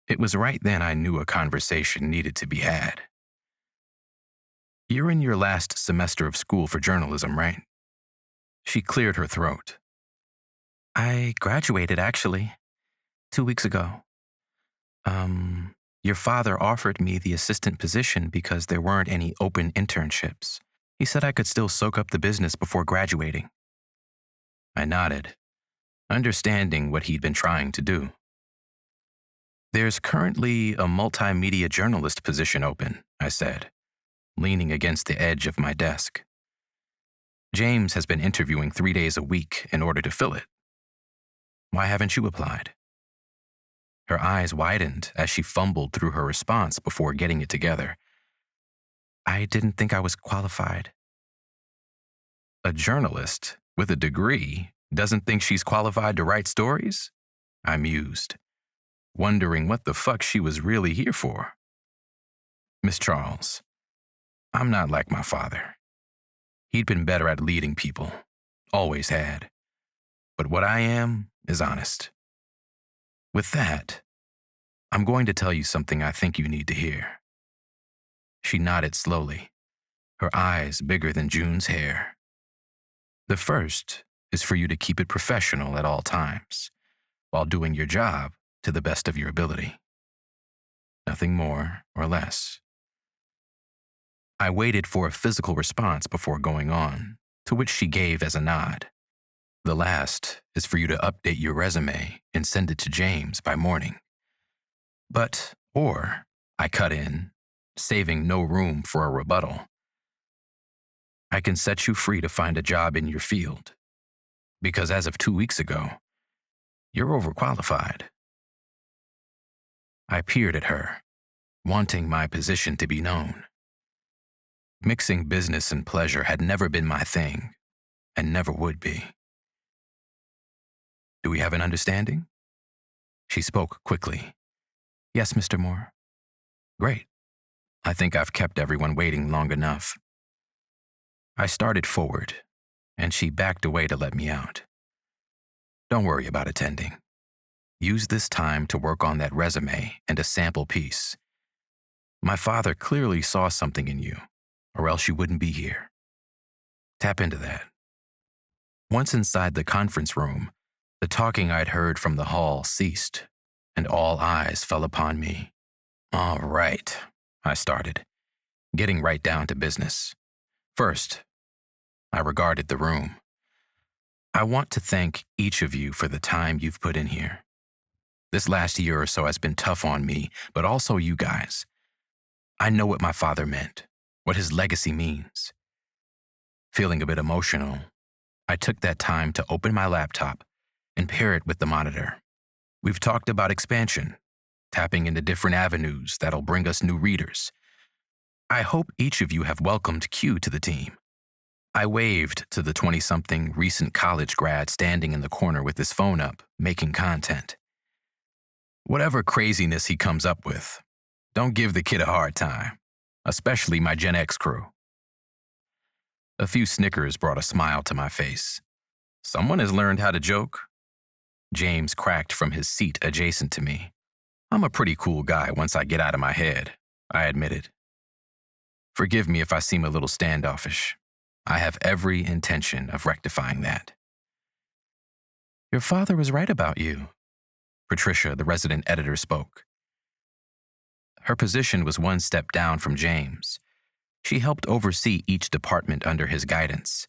It was right then I knew a conversation needed to be had. "You're in your last semester of school for journalism, right?" She cleared her throat. "I graduated, actually, 2 weeks ago. Your father offered me the assistant position because there weren't any open internships. He said I could still soak up the business before graduating." I nodded, understanding what he'd been trying to do. "There's currently a multimedia journalist position open," I said, leaning against the edge of my desk. "James has been interviewing 3 days a week in order to fill it. Why haven't you applied?" Her eyes widened as she fumbled through her response before getting it together. "I didn't think I was qualified." "A journalist with a degree doesn't think she's qualified to write stories?" I mused, wondering what the fuck she was really here for. "Miss Charles, I'm not like my father. He'd been better at leading people, always had. But what I am is honest. With that, I'm going to tell you something I think you need to hear." She nodded slowly, her eyes bigger than June's hair. "The first is for you to keep it professional at all times, while doing your job to the best of your ability. Nothing more or less." I waited for a physical response before going on, to which she gave as a nod. "The last is for you to update your resume and send it to James by morning. Or, I cut in, saving no room for a rebuttal, I can set you free to find a job in your field. Because as of 2 weeks ago, you're overqualified." I peered at her, wanting my position to be known. Mixing business and pleasure had never been my thing, and never would be. "Do we have an understanding?" She spoke quickly. "Yes, Mr. Moore." "Great. I think I've kept everyone waiting long enough." I started forward, and she backed away to let me out. "Don't worry about attending. Use this time to work on that resume and a sample piece. My father clearly saw something in you, or else you wouldn't be here. Tap into that." Once inside the conference room, the talking I'd heard from the hall ceased, and all eyes fell upon me. "All right," I started, getting right down to business. First, I regarded the room. "I want to thank each of you for the time you've put in here. This last year or so has been tough on me, but also you guys. I know what my father meant, what his legacy means." Feeling a bit emotional, I took that time to open my laptop and pair it with the monitor. "We've talked about expansion, tapping into different avenues that'll bring us new readers. I hope each of you have welcomed Q to the team." I waved to the 20-something recent college grad standing in the corner with his phone up, making content. "Whatever craziness he comes up with, don't give the kid a hard time, especially my Gen X crew." A few snickers brought a smile to my face. Someone has learned how to joke. James cracked from his seat adjacent to me. "I'm a pretty cool guy once I get out of my head," I admitted. "Forgive me if I seem a little standoffish. I have every intention of rectifying that." "Your father was right about you," Patricia, the resident editor, spoke. Her position was one step down from James. She helped oversee each department under his guidance.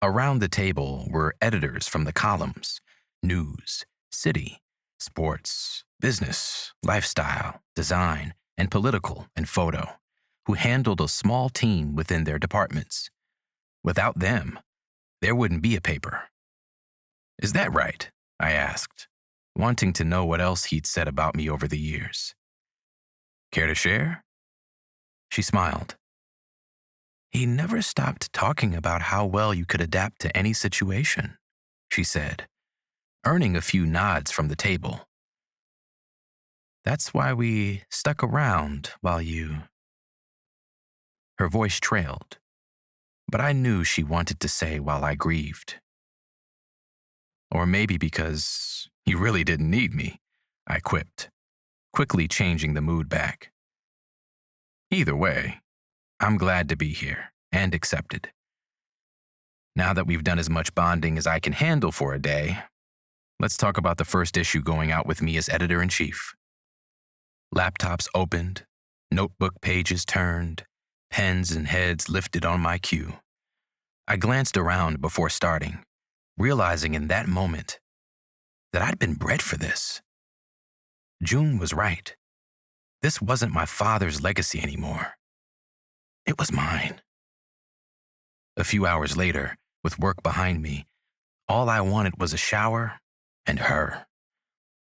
Around the table were editors from the columns: news, city, sports, business, lifestyle, design, and political and photo, who handled a small team within their departments. Without them, there wouldn't be a paper. "Is that right?" I asked. wanting to know what else he'd said about me over the years. Care to share? She smiled. He never stopped talking about how well you could adapt to any situation, she said, earning a few nods from the table. That's why we stuck around while you... Her voice trailed, but I knew she wanted to say while I grieved. Or maybe because you really didn't need me, I quipped, quickly changing the mood back. Either way, I'm glad to be here and accepted. Now that we've done as much bonding as I can handle for a day, let's talk about the first issue going out with me as editor-in-chief. Laptops opened, notebook pages turned, pens and heads lifted on my cue. I glanced around before starting, realizing in that moment that I'd been bred for this. June was right. This wasn't my father's legacy anymore. It was mine. A few hours later, with work behind me, all I wanted was a shower and her.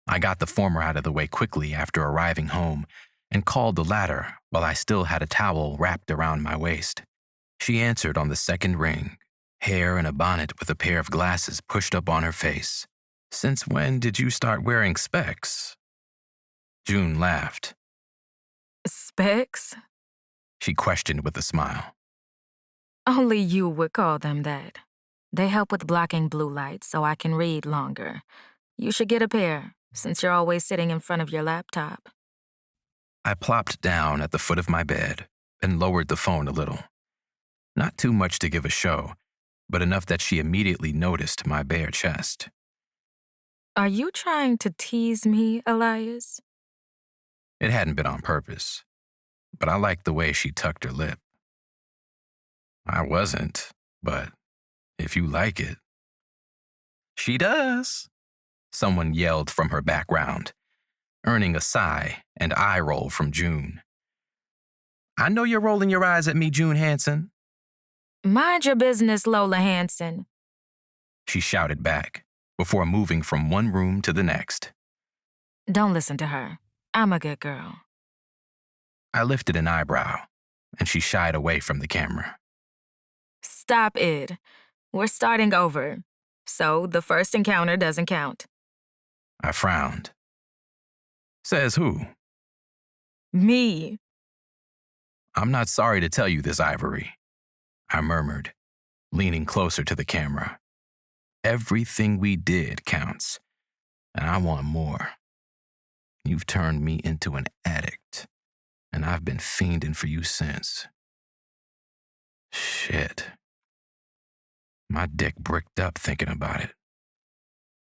I got the former out of the way quickly after arriving home and called the latter while I still had a towel wrapped around my waist. She answered on the second ring, hair in a bonnet with a pair of glasses pushed up on her face. "Since when did you start wearing specs?" June laughed. Specs? She questioned with a smile. Only you would call them that. They help with blocking blue light so I can read longer. You should get a pair, since you're always sitting in front of your laptop. I plopped down at the foot of my bed and lowered the phone a little. Not too much to give a show, but enough that she immediately noticed my bare chest. Are you trying to tease me, Elias? It hadn't been on purpose, but I liked the way she tucked her lip. I wasn't, but if you like it. She does, someone yelled from her background, earning a sigh and eye roll from June. I know you're rolling your eyes at me, June Hanson. Mind your business, Lola Hanson. She shouted back before moving from one room to the next. Don't listen to her. I'm a good girl. I lifted an eyebrow, and she shied away from the camera. Stop it. We're starting over. So the first encounter doesn't count. I frowned. Says who? Me. I'm not sorry to tell you this, Ivory, I murmured, leaning closer to the camera. Everything we did counts, and I want more. You've turned me into an addict, and I've been fiending for you since. Shit. My dick bricked up thinking about it.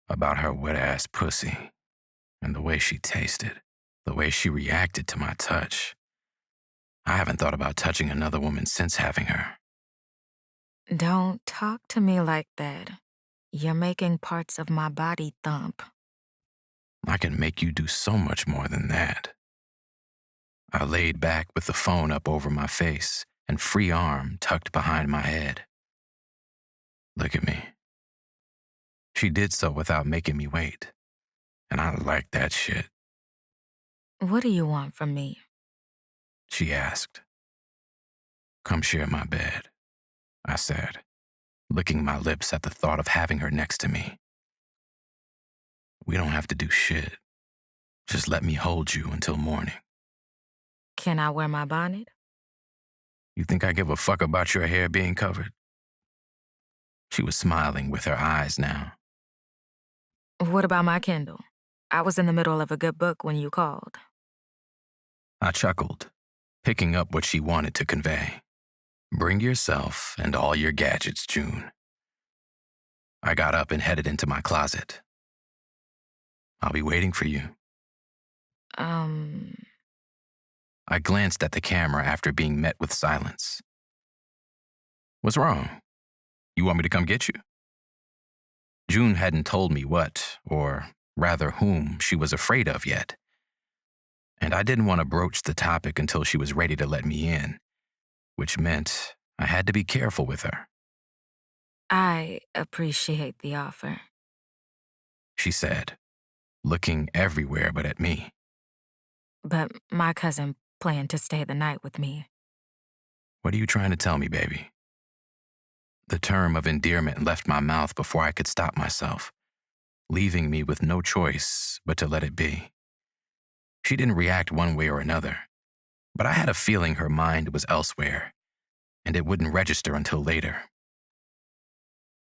About her wet-ass pussy, and the way she tasted, the way she reacted to my touch. I haven't thought about touching another woman since having her. Don't talk to me like that. You're making parts of my body thump. I can make you do so much more than that. I laid back with the phone up over my face and free arm tucked behind my head. Look at me. She did so without making me wait, and I like that shit. What do you want from me? She asked. Come share my bed, I said, licking my lips at the thought of having her next to me. We don't have to do shit. Just let me hold you until morning. Can I wear my bonnet? You think I give a fuck about your hair being covered? She was smiling with her eyes now. What about my Kindle? I was in the middle of a good book when you called. I chuckled, picking up what she wanted to convey. Bring yourself and all your gadgets, June. I got up and headed into my closet. I'll be waiting for you. I glanced at the camera after being met with silence. What's wrong? You want me to come get you? June hadn't told me what, or rather whom, she was afraid of yet. And I didn't want to broach the topic until she was ready to let me in, which meant I had to be careful with her. I appreciate the offer, She said, looking everywhere but at me. But my cousin planned to stay the night with me. What are you trying to tell me, baby? The term of endearment left my mouth before I could stop myself, leaving me with no choice but to let it be. She didn't react one way or another, but I had a feeling her mind was elsewhere, and it wouldn't register until later.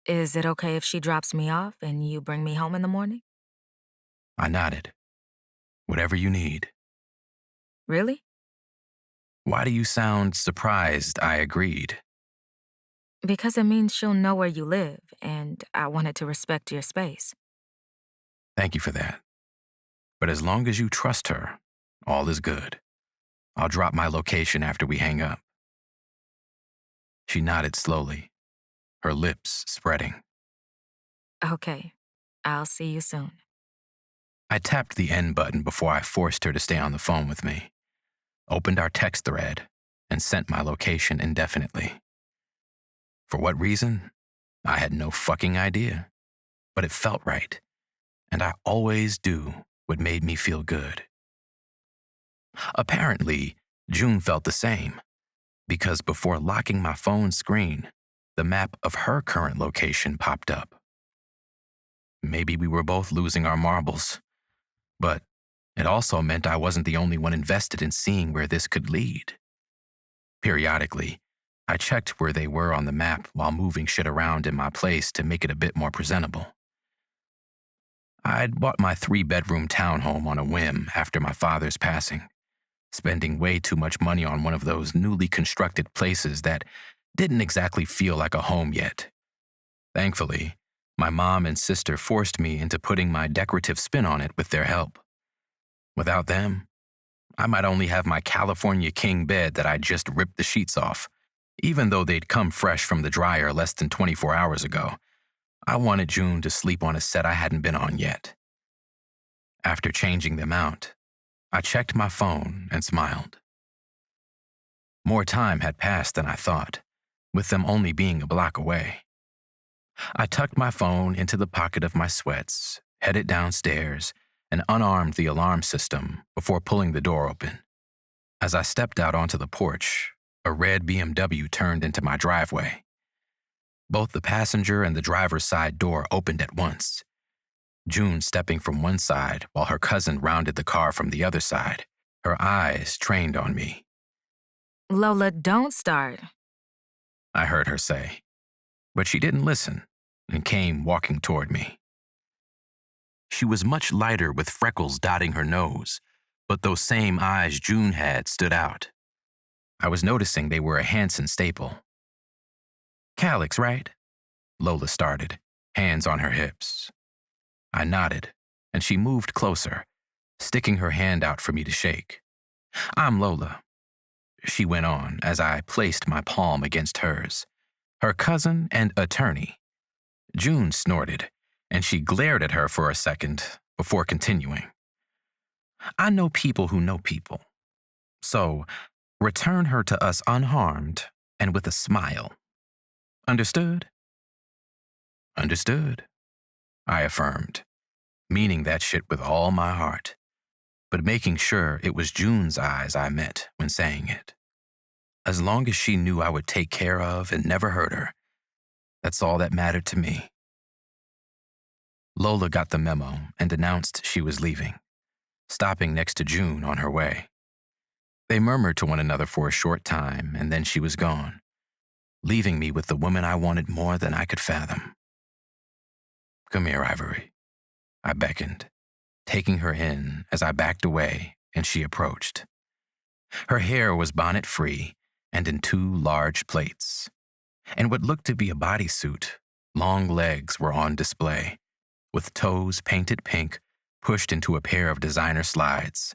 Is it okay if she drops me off and you bring me home in the morning? I nodded. Whatever you need. Really? Why do you sound surprised I agreed? Because it means she'll know where you live, and I wanted to respect your space. Thank you for that. But as long as you trust her, all is good. I'll drop my location after we hang up. She nodded slowly, her lips spreading. Okay, I'll see you soon. I tapped the end button before I forced her to stay on the phone with me, opened our text thread, and sent my location indefinitely. For what reason? I had no fucking idea. But it felt right, and I always do what made me feel good. Apparently, June felt the same, because before locking my phone screen, the map of her current location popped up. Maybe we were both losing our marbles, but it also meant I wasn't the only one invested in seeing where this could lead. Periodically, I checked where they were on the map while moving shit around in my place to make it a bit more presentable. I'd bought my 3-bedroom townhome on a whim after my father's passing, spending way too much money on one of those newly constructed places that didn't exactly feel like a home yet. Thankfully, my mom and sister forced me into putting my decorative spin on it with their help. Without them, I might only have my California king bed that I just ripped the sheets off. Even though they'd come fresh from the dryer less than 24 hours ago, I wanted June to sleep on a set I hadn't been on yet. After changing them out, I checked my phone and smiled. More time had passed than I thought, with them only being a block away. I tucked my phone into the pocket of my sweats, headed downstairs, and unarmed the alarm system before pulling the door open. As I stepped out onto the porch, a red BMW turned into my driveway. Both the passenger and the driver's side door opened at once, June stepping from one side while her cousin rounded the car from the other side, her eyes trained on me. Lola, don't start. I heard her say, but she didn't listen and came walking toward me. She was much lighter with freckles dotting her nose, but those same eyes June had stood out. I was noticing they were a Hanson staple. "Calix, right?" Lola started, hands on her hips. I nodded, and she moved closer, sticking her hand out for me to shake. "I'm Lola," she went on as I placed my palm against hers. "Her cousin and attorney." June snorted, and she glared at her for a second before continuing. "I know people who know people. So, return her to us unharmed and with a smile. Understood?" "Understood," I affirmed, meaning that shit with all my heart, but making sure it was June's eyes I met when saying it. As long as she knew I would take care of and never hurt her, that's all that mattered to me. Lola got the memo and announced she was leaving, stopping next to June on her way. They murmured to one another for a short time, and then she was gone, leaving me with the woman I wanted more than I could fathom. "Come here, Ivory," I beckoned, taking her in as I backed away and she approached. Her hair was bonnet-free and in 2 large plaits. In what looked to be a bodysuit, long legs were on display, with toes painted pink pushed into a pair of designer slides.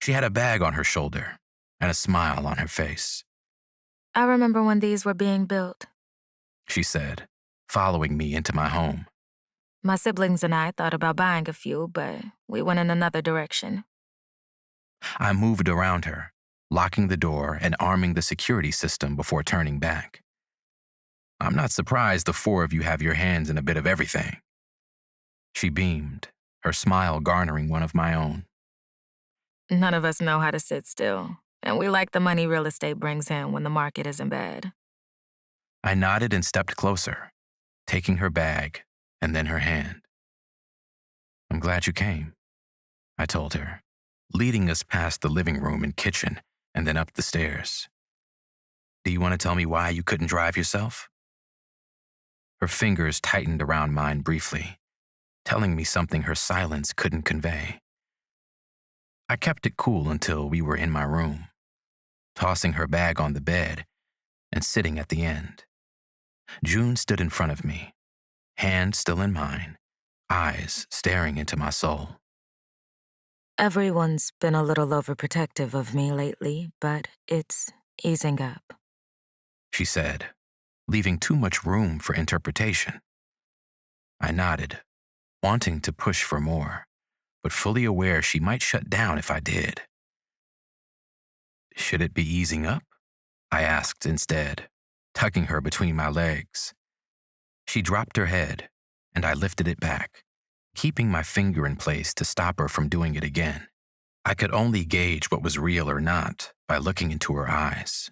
She had a bag on her shoulder and a smile on her face. I remember when these were being built. She said, following me into my home. My siblings and I thought about buying a few, but we went in another direction. I moved around her, locking the door and arming the security system before turning back. "I'm not surprised the 4 of you have your hands in a bit of everything." She beamed, her smile garnering one of my own. None of us know how to sit still, and we like the money real estate brings in when the market isn't bad. I nodded and stepped closer, taking her bag and then her hand. I'm glad you came, I told her, leading us past the living room and kitchen and then up the stairs. Do you want to tell me why you couldn't drive yourself? Her fingers tightened around mine briefly, telling me something her silence couldn't convey. I kept it cool until we were in my room, tossing her bag on the bed and sitting at the end. June stood in front of me, hand still in mine, eyes staring into my soul. Everyone's been a little overprotective of me lately, but it's easing up. She said, leaving too much room for interpretation. I nodded, wanting to push for more, but fully aware she might shut down if I did. Should it be easing up? I asked instead, tucking her between my legs. She dropped her head, and I lifted it back, keeping my finger in place to stop her from doing it again. I could only gauge what was real or not by looking into her eyes.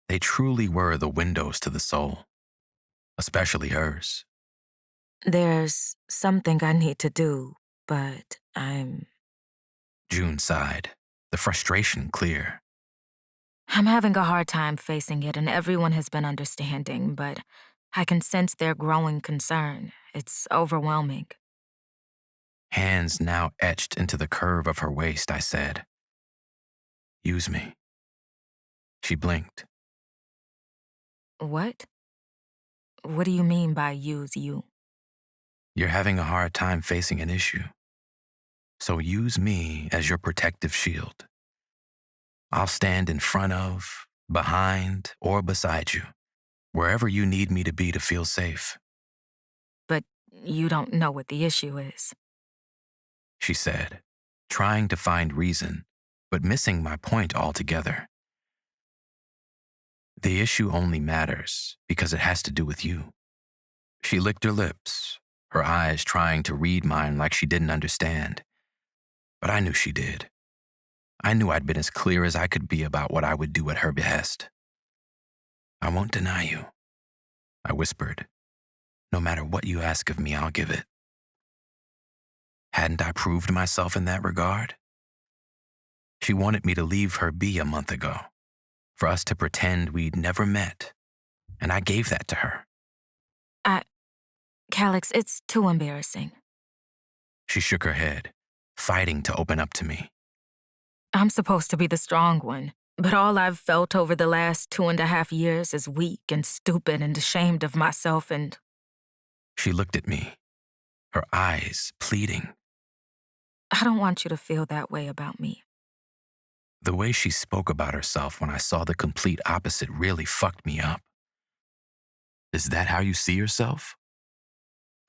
They truly were the windows to the soul, especially hers. There's something I need to do, but June sighed, the frustration clear. I'm having a hard time facing it, and everyone has been understanding, but I can sense their growing concern. It's overwhelming. Hands now etched into the curve of her waist, I said, "Use me." She blinked. What? What do you mean by use you? You're having a hard time facing an issue. So use me as your protective shield. I'll stand in front of, behind, or beside you, wherever you need me to be to feel safe, But you don't know what the issue is. she said, trying to find reason, but missing my point altogether. The issue only matters because it has to do with you. She licked her lips, her eyes trying to read mine like she didn't understand. But I knew she did. I knew I'd been as clear as I could be about what I would do at her behest. I won't deny you, I whispered. No matter what you ask of me, I'll give it. Hadn't I proved myself in that regard? She wanted me to leave her be a month ago, for us to pretend we'd never met, and I gave that to her. Calix, it's too embarrassing. She shook her head, fighting to open up to me. I'm supposed to be the strong one, but all I've felt over the last 2.5 years is weak and stupid and ashamed of myself and... She looked at me, her eyes pleading. I don't want you to feel that way about me. The way she spoke about herself when I saw the complete opposite really fucked me up. Is that how you see yourself?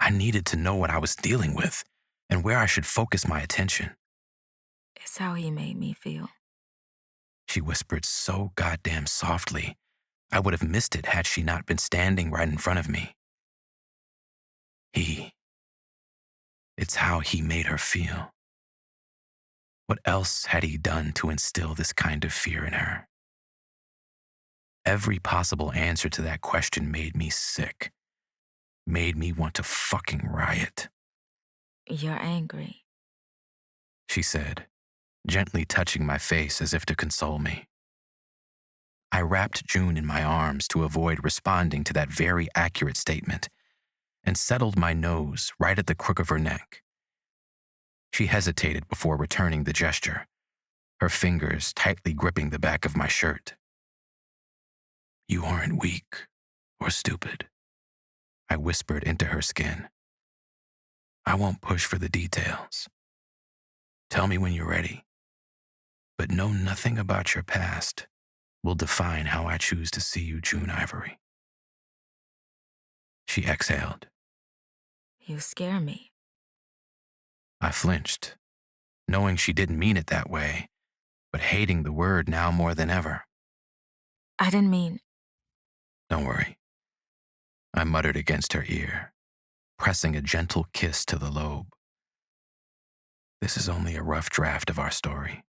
I needed to know what I was dealing with and where I should focus my attention. It's how he made me feel. She whispered so goddamn softly, I would have missed it had she not been standing right in front of me. It's how he made her feel. What else had he done to instill this kind of fear in her? Every possible answer to that question made me sick, made me want to fucking riot. You're angry. She said, gently touching my face as if to console me. I wrapped June in my arms to avoid responding to that very accurate statement and settled my nose right at the crook of her neck. She hesitated before returning the gesture, her fingers tightly gripping the back of my shirt. You aren't weak or stupid, I whispered into her skin. I won't push for the details. Tell me when you're ready. But know nothing about your past will define how I choose to see you, June Ivory. She exhaled. You scare me. I flinched, knowing she didn't mean it that way, but hating the word now more than ever. I didn't mean... Don't worry, I muttered against her ear, pressing a gentle kiss to the lobe. this is only a rough draft of our story.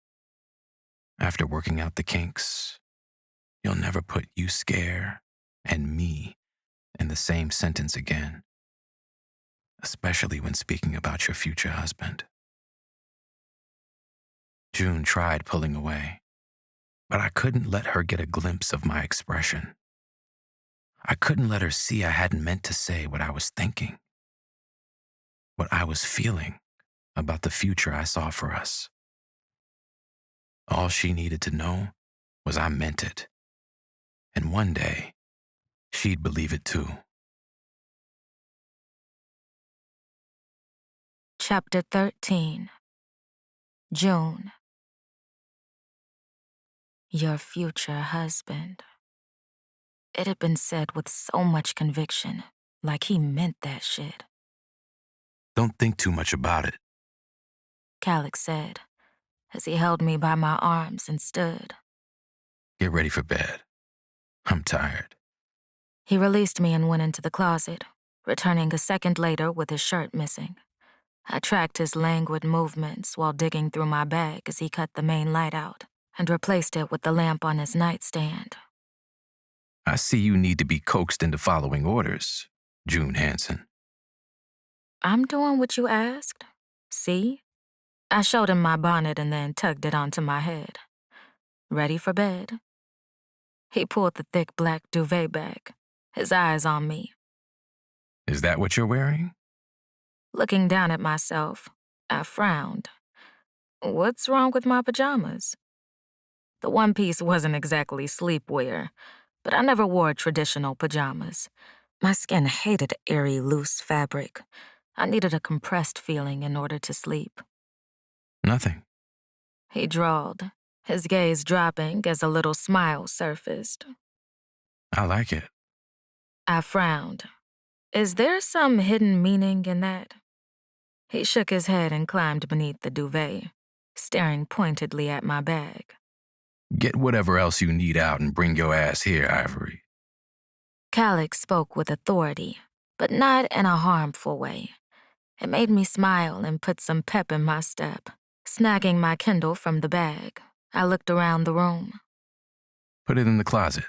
After working out the kinks, you'll never put "you scare" and "me" in the same sentence again, especially when speaking about your future husband. June tried pulling away, but I couldn't let her get a glimpse of my expression. I couldn't let her see I hadn't meant to say what I was thinking, what I was feeling about the future I saw for us. All she needed to know was I meant it, and one day, she'd believe it too. Chapter 13. June. Your future husband. It had been said with so much conviction, like he meant that shit. Don't think too much about it. Calix said, as he held me by my arms and stood. Get ready for bed. I'm tired. He released me and went into the closet, returning a second later with his shirt missing. I tracked his languid movements while digging through my bag as he cut the main light out and replaced it with the lamp on his nightstand. I see you need to be coaxed into following orders, June Hanson. I'm doing what you asked. See? I showed him my bonnet and then tugged it onto my head. Ready for bed. He pulled the thick black duvet back, his eyes on me. Is that what you're wearing? Looking down at myself, I frowned. What's wrong with my pajamas? The one piece wasn't exactly sleepwear, but I never wore traditional pajamas. My skin hated airy, loose fabric. I needed a compressed feeling in order to sleep. Nothing. He drawled, his gaze dropping as a little smile surfaced. I like it. I frowned. Is there some hidden meaning in that? He shook his head and climbed beneath the duvet, staring pointedly at my bag. Get whatever else you need out and bring your ass here, Ivory. Calix spoke with authority, but not in a harmful way. It made me smile and put some pep in my step. Snagging my Kindle from the bag, I looked around the room. Put it in the closet.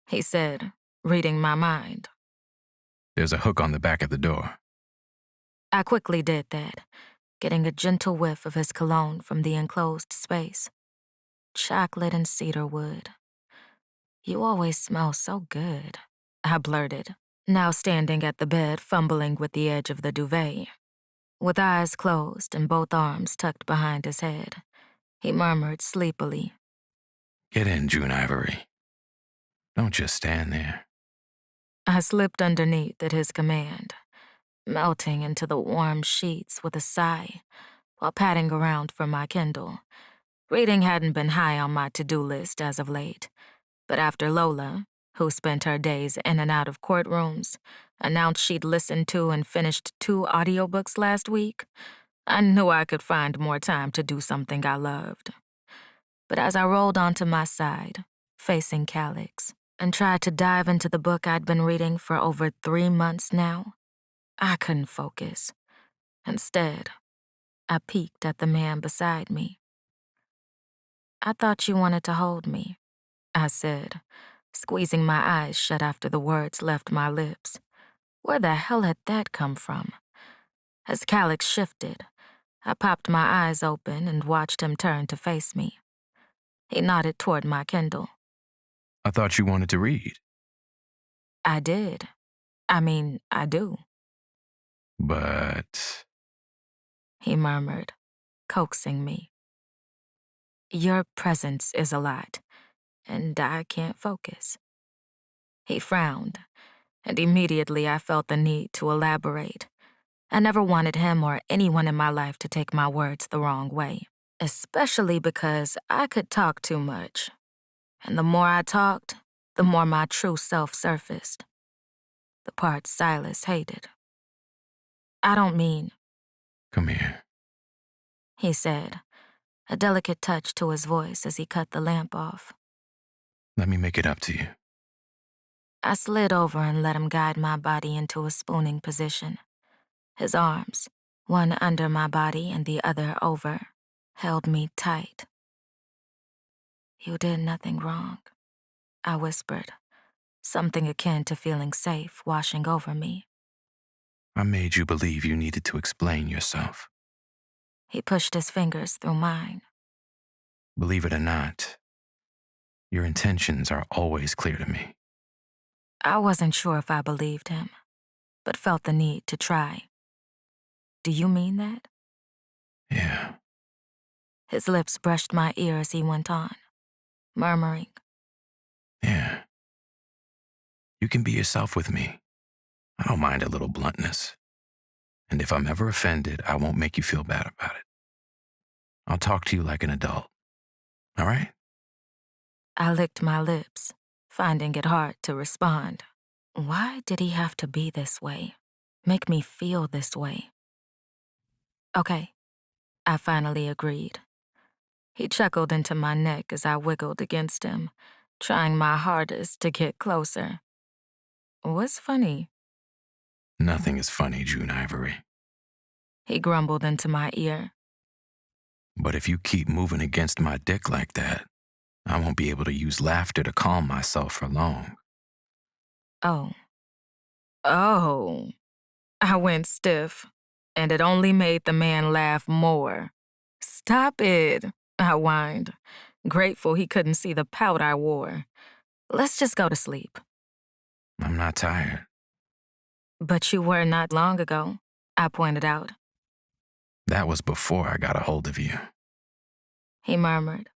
He said, reading my mind. There's a hook on the back of the door. I quickly did that, getting a gentle whiff of his cologne from the enclosed space. Chocolate and cedarwood. You always smell so good, I blurted, now standing at the bed fumbling with the edge of the duvet. With eyes closed and both arms tucked behind his head, he murmured sleepily. Get in, June Ivory. Don't just stand there. I slipped underneath at his command, melting into the warm sheets with a sigh while patting around for my Kindle. Reading hadn't been high on my to-do list as of late, but after Lola, who spent her days in and out of courtrooms, announced she'd listened to and finished 2 audiobooks last week, I knew I could find more time to do something I loved. But as I rolled onto my side, facing Calix, and tried to dive into the book I'd been reading for over 3 months now, I couldn't focus. Instead, I peeked at the man beside me. I thought you wanted to hold me, I said, squeezing my eyes shut after the words left my lips. Where the hell had that come from? As Calix shifted, I popped my eyes open and watched him turn to face me. He nodded toward my Kindle. I thought you wanted to read. I did. I do. But... He murmured, coaxing me. Your presence is a lot, and I can't focus. He frowned, and immediately I felt the need to elaborate. I never wanted him or anyone in my life to take my words the wrong way, especially because I could talk too much. And the more I talked, the more my true self surfaced. The part Silas hated. I don't mean... Come here. He said, a delicate touch to his voice as he cut the lamp off. Let me make it up to you. I slid over and let him guide my body into a spooning position. His arms, one under my body and the other over, held me tight. "You did nothing wrong," I whispered, something akin to feeling safe washing over me. I made you believe you needed to explain yourself. He pushed his fingers through mine. Believe it or not, your intentions are always clear to me. I wasn't sure if I believed him, but felt the need to try. "Do you mean that?" Yeah, His lips brushed my ear as he went on, murmuring, yeah. You can be yourself with me. I don't mind a little bluntness. And if I'm ever offended, I won't make you feel bad about it. I'll talk to you like an adult. All right? I licked my lips, finding it hard to respond. Why did he have to be this way? Make me feel this way? "Okay," I finally agreed. He chuckled into my neck as I wiggled against him, trying my hardest to get closer. "What's funny?" Nothing is funny, June Ivory. He grumbled into my ear. But if you keep moving against my dick like that, I won't be able to use laughter to calm myself for long. "Oh. Oh." I went stiff, and it only made the man laugh more. "Stop it," I whined, grateful he couldn't see the pout I wore. "Let's just go to sleep." I'm not tired. "But you were not long ago," I pointed out. That was before I got a hold of you. He murmured.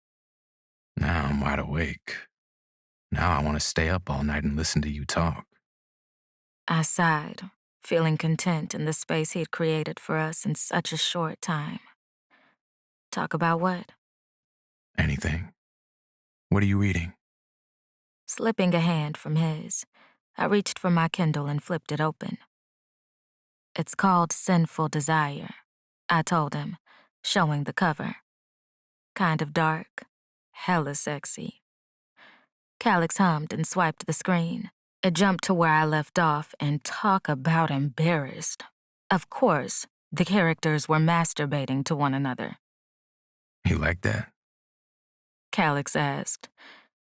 Now I'm wide awake. Now I want to stay up all night and listen to you talk. I sighed, feeling content in the space he'd created for us in such a short time. "Talk about what?" Anything? What are you reading? Slipping a hand from his, I reached for my Kindle and flipped it open. "It's called Sinful Desire," I told him, showing the cover. "Kind of dark, hella sexy." Calix hummed and swiped the screen. It jumped to where I left off, and talk about embarrassed. Of course, the characters were masturbating to one another. You like that? Calix asked,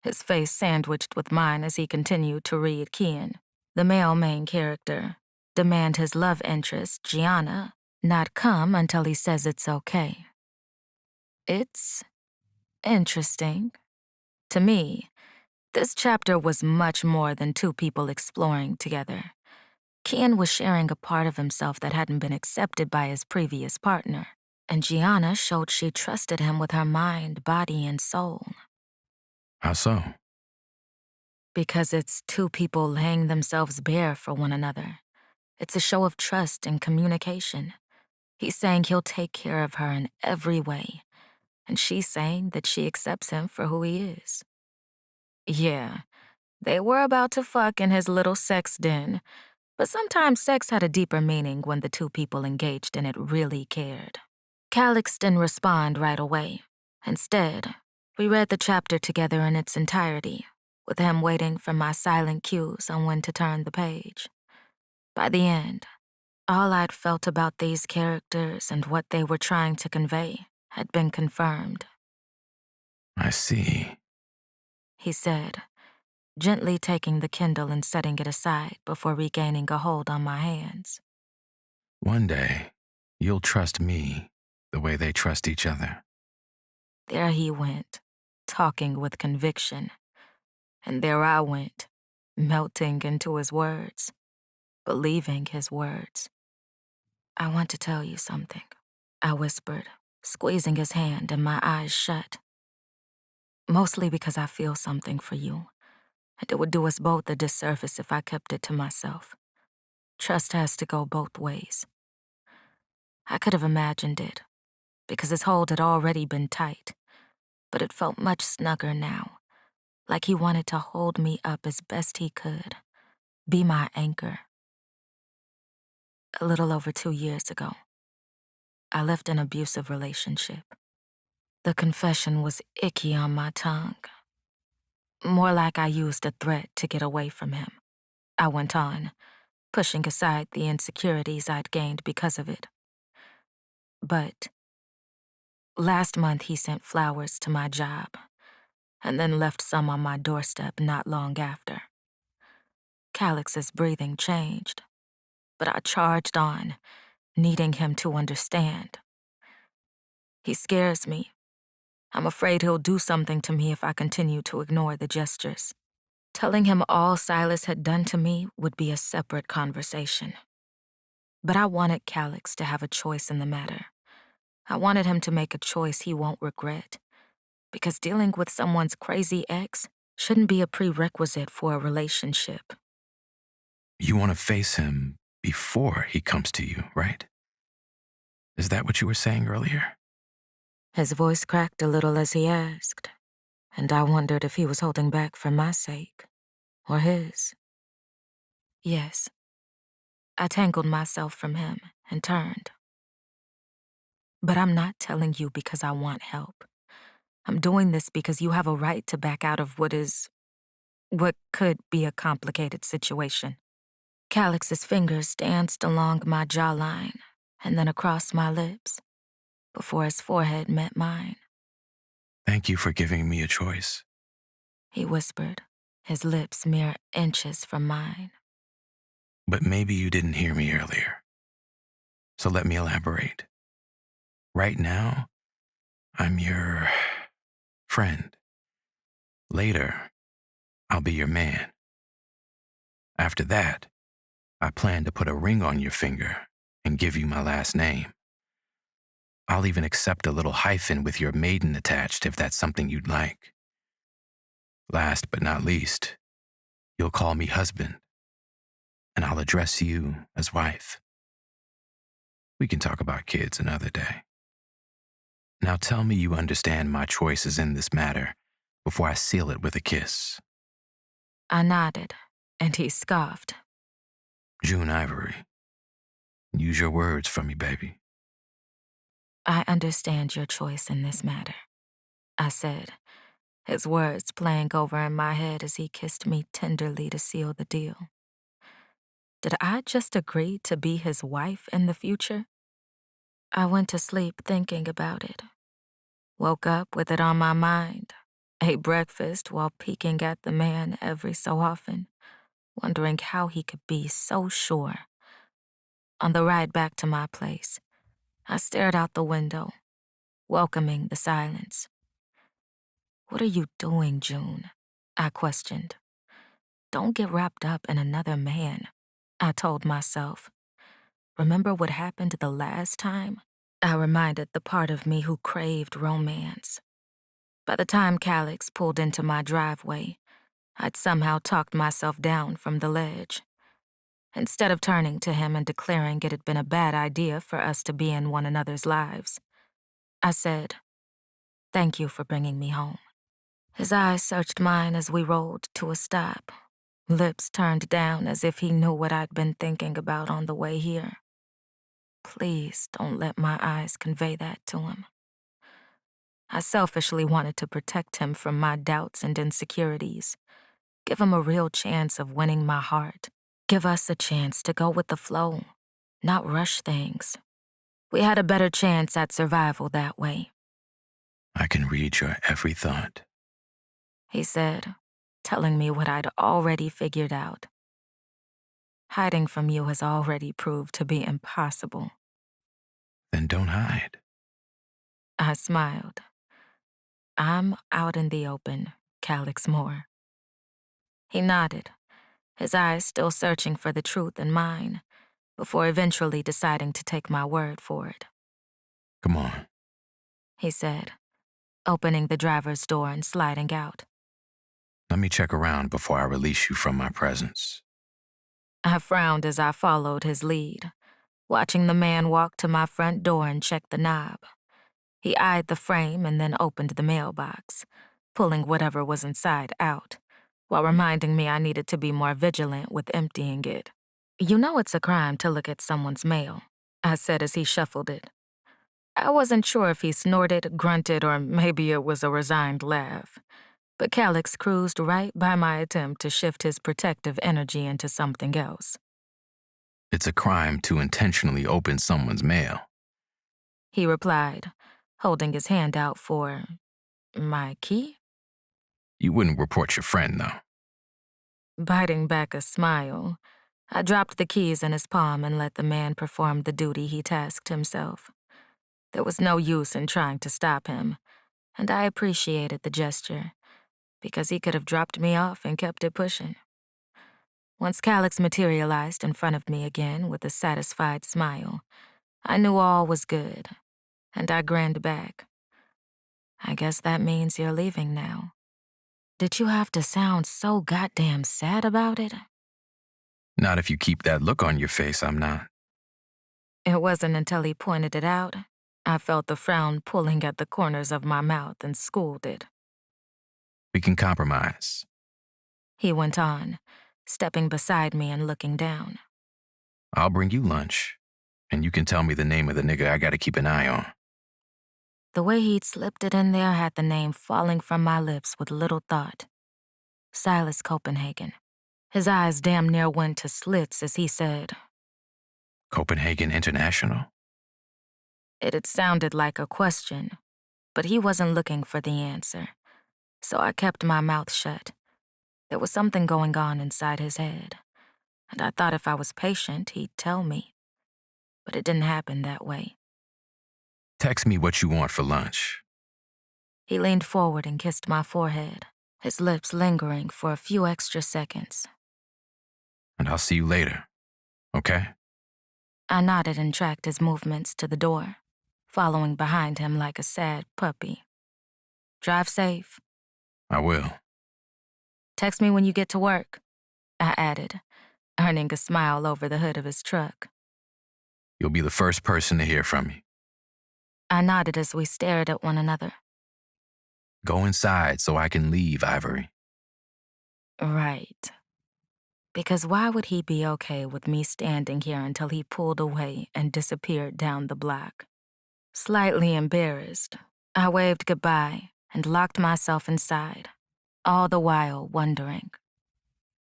his face sandwiched with mine as he continued to read Kian, the male main character, demand his love interest, Gianna, not come until he says it's okay. It's interesting. To me, this chapter was much more than two people exploring together. Kian was sharing a part of himself that hadn't been accepted by his previous partner, and Gianna showed she trusted him with her mind, body, and soul. How so? Because it's two people laying themselves bare for one another. It's a show of trust and communication. He's saying he'll take care of her in every way, and she's saying that she accepts him for who he is. Yeah, they were about to fuck in his little sex den, but sometimes sex had a deeper meaning when the two people engaged in it really cared. Calix didn't respond right away. Instead, we read the chapter together in its entirety, with him waiting for my silent cues on when to turn the page. By the end, all I'd felt about these characters and what they were trying to convey had been confirmed. I see. He said, gently taking the Kindle and setting it aside before regaining a hold on my hands. One day, you'll trust me the way they trust each other. There he went, talking with conviction. And there I went, melting into his words, believing his words. "I want to tell you something," I whispered, squeezing his hand and my eyes shut. "Mostly because I feel something for you, and it would do us both a disservice if I kept it to myself. Trust has to go both ways." I could have imagined it, because his hold had already been tight, but it felt much snugger now, like he wanted to hold me up as best he could, be my anchor. A little over 2 years ago, I left an abusive relationship. The confession was icky on my tongue. More like I used a threat to get away from him. I went on, pushing aside the insecurities I'd gained because of it. But last month he sent flowers to my job and then left some on my doorstep not long after. Calix's breathing changed, but I charged on, needing him to understand. He scares me. I'm afraid he'll do something to me if I continue to ignore the gestures. Telling him all Silas had done to me would be a separate conversation. But I wanted Calix to have a choice in the matter. I wanted him to make a choice he won't regret, because dealing with someone's crazy ex shouldn't be a prerequisite for a relationship. You want to face him before he comes to you, right? Is that what you were saying earlier? His voice cracked a little as he asked, and I wondered if he was holding back for my sake, or his. Yes. I tangled myself from him and turned. But I'm not telling you because I want help. I'm doing this because you have a right to back out of what could be a complicated situation. Calix's fingers danced along my jawline and then across my lips before his forehead met mine. Thank you for giving me a choice. He whispered, his lips mere inches from mine. But maybe you didn't hear me earlier. So let me elaborate. Right now, I'm your friend. Later, I'll be your man. After that, I plan to put a ring on your finger and give you my last name. I'll even accept a little hyphen with your maiden attached if that's something you'd like. Last but not least, you'll call me husband, and I'll address you as wife. We can talk about kids another day. Now tell me you understand my choices in this matter before I seal it with a kiss. I nodded, and he scoffed. June Ivory, use your words for me, baby. I understand your choice in this matter, I said, his words playing over in my head as he kissed me tenderly to seal the deal. Did I just agree to be his wife in the future? I went to sleep thinking about it. Woke up with it on my mind. Ate breakfast while peeking at the man every so often, wondering how he could be so sure. On the ride back to my place, I stared out the window, welcoming the silence. What are you doing, June? I questioned. Don't get wrapped up in another man, I told myself. Remember what happened the last time? I reminded the part of me who craved romance. By the time Calix pulled into my driveway, I'd somehow talked myself down from the ledge. Instead of turning to him and declaring it had been a bad idea for us to be in one another's lives, I said, "Thank you for bringing me home." His eyes searched mine as we rolled to a stop, lips turned down as if he knew what I'd been thinking about on the way here. Please don't let my eyes convey that to him. I selfishly wanted to protect him from my doubts and insecurities, give him a real chance of winning my heart, give us a chance to go with the flow, not rush things. We had a better chance at survival that way. I can read your every thought, He said, telling me what I'd already figured out. Hiding from you has already proved to be impossible. Then don't hide. I smiled. I'm out in the open, Calix Moore. He nodded, his eyes still searching for the truth in mine, before eventually deciding to take my word for it. Come on. He said, opening the driver's door and sliding out. Let me check around before I release you from my presence. I frowned as I followed his lead, watching the man walk to my front door and check the knob. He eyed the frame and then opened the mailbox, pulling whatever was inside out, while reminding me I needed to be more vigilant with emptying it. You know it's a crime to look at someone's mail, I said as he shuffled it. I wasn't sure if he snorted, grunted, or maybe it was a resigned laugh. But Calix cruised right by my attempt to shift his protective energy into something else. It's a crime to intentionally open someone's mail. he replied, holding his hand out for my key. You wouldn't report your friend, though. Biting back a smile, I dropped the keys in his palm and let the man perform the duty he tasked himself. There was no use in trying to stop him, and I appreciated the gesture, because he could have dropped me off and kept it pushing. Once Calix materialized in front of me again with a satisfied smile, I knew all was good, and I grinned back. I guess that means you're leaving now. Did you have to sound so goddamn sad about it? Not if you keep that look on your face, I'm not. It wasn't until he pointed it out, I felt the frown pulling at the corners of my mouth and schooled it. We can compromise. He went on, stepping beside me and looking down. I'll bring you lunch, and you can tell me the name of the nigga I gotta keep an eye on. The way he'd slipped it in there had the name falling from my lips with little thought. Silas Copenhagen. His eyes damn near went to slits as he said, Copenhagen International? It had sounded like a question, but he wasn't looking for the answer, so I kept my mouth shut. There was something going on inside his head, and I thought if I was patient, he'd tell me. But it didn't happen that way. Text me what you want for lunch. He leaned forward and kissed my forehead, his lips lingering for a few extra seconds. And I'll see you later, okay? I nodded and tracked his movements to the door, following behind him like a sad puppy. Drive safe. I will. Text me when you get to work, I added, earning a smile over the hood of his truck. You'll be the first person to hear from me. I nodded as we stared at one another. Go inside so I can leave, Ivory. Right. Because why would he be okay with me standing here until he pulled away and disappeared down the block? Slightly embarrassed, I waved goodbye and locked myself inside, all the while wondering,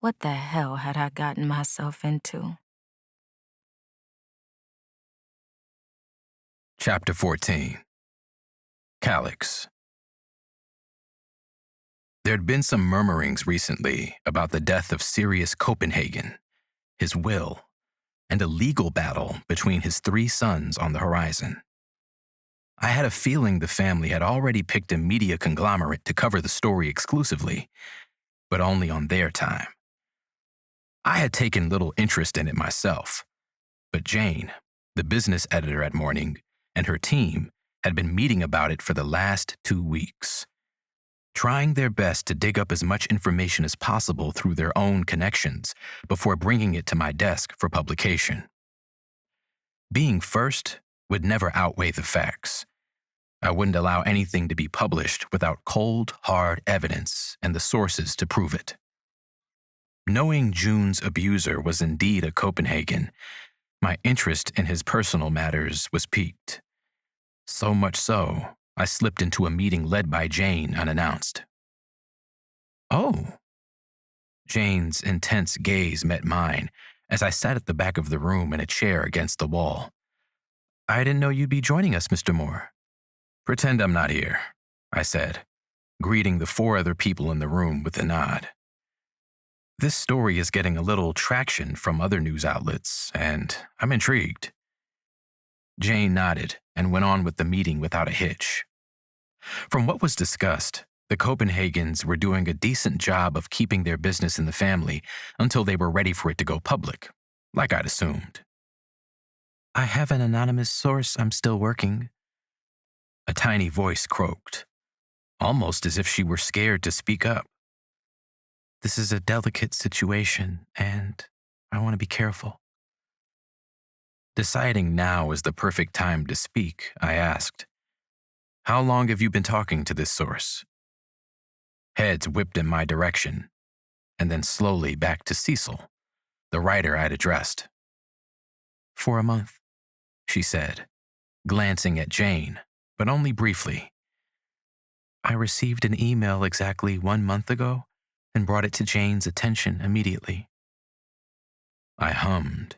what the hell had I gotten myself into? Chapter 14. Calix. There'd been some murmurings recently about the death of Sirius Copenhagen, his will, and a legal battle between his 3 sons on the horizon. I had a feeling the family had already picked a media conglomerate to cover the story exclusively, but only on their time. I had taken little interest in it myself, but Jane, the business editor at Morning, and her team had been meeting about it for the last 2 weeks, trying their best to dig up as much information as possible through their own connections before bringing it to my desk for publication. Being first would never outweigh the facts. I wouldn't allow anything to be published without cold, hard evidence and the sources to prove it. Knowing June's abuser was indeed a Copenhagen, my interest in his personal matters was piqued. So much so, I slipped into a meeting led by Jane unannounced. Oh. Jane's intense gaze met mine as I sat at the back of the room in a chair against the wall. I didn't know you'd be joining us, Mr. Moore. Pretend I'm not here, I said, greeting the 4 other people in the room with a nod. This story is getting a little traction from other news outlets, and I'm intrigued. Jane nodded and went on with the meeting without a hitch. From what was discussed, the Copenhagens were doing a decent job of keeping their business in the family until they were ready for it to go public, like I'd assumed. I have an anonymous source I'm still working. A tiny voice croaked, almost as if she were scared to speak up. This is a delicate situation, and I want to be careful. Deciding now is the perfect time to speak, I asked, How long have you been talking to this source? Heads whipped in my direction, and then slowly back to Cecil, the writer I'd addressed. For a month, she said, glancing at Jane, but only briefly. I received an email exactly 1 month ago and brought it to Jane's attention immediately. I hummed,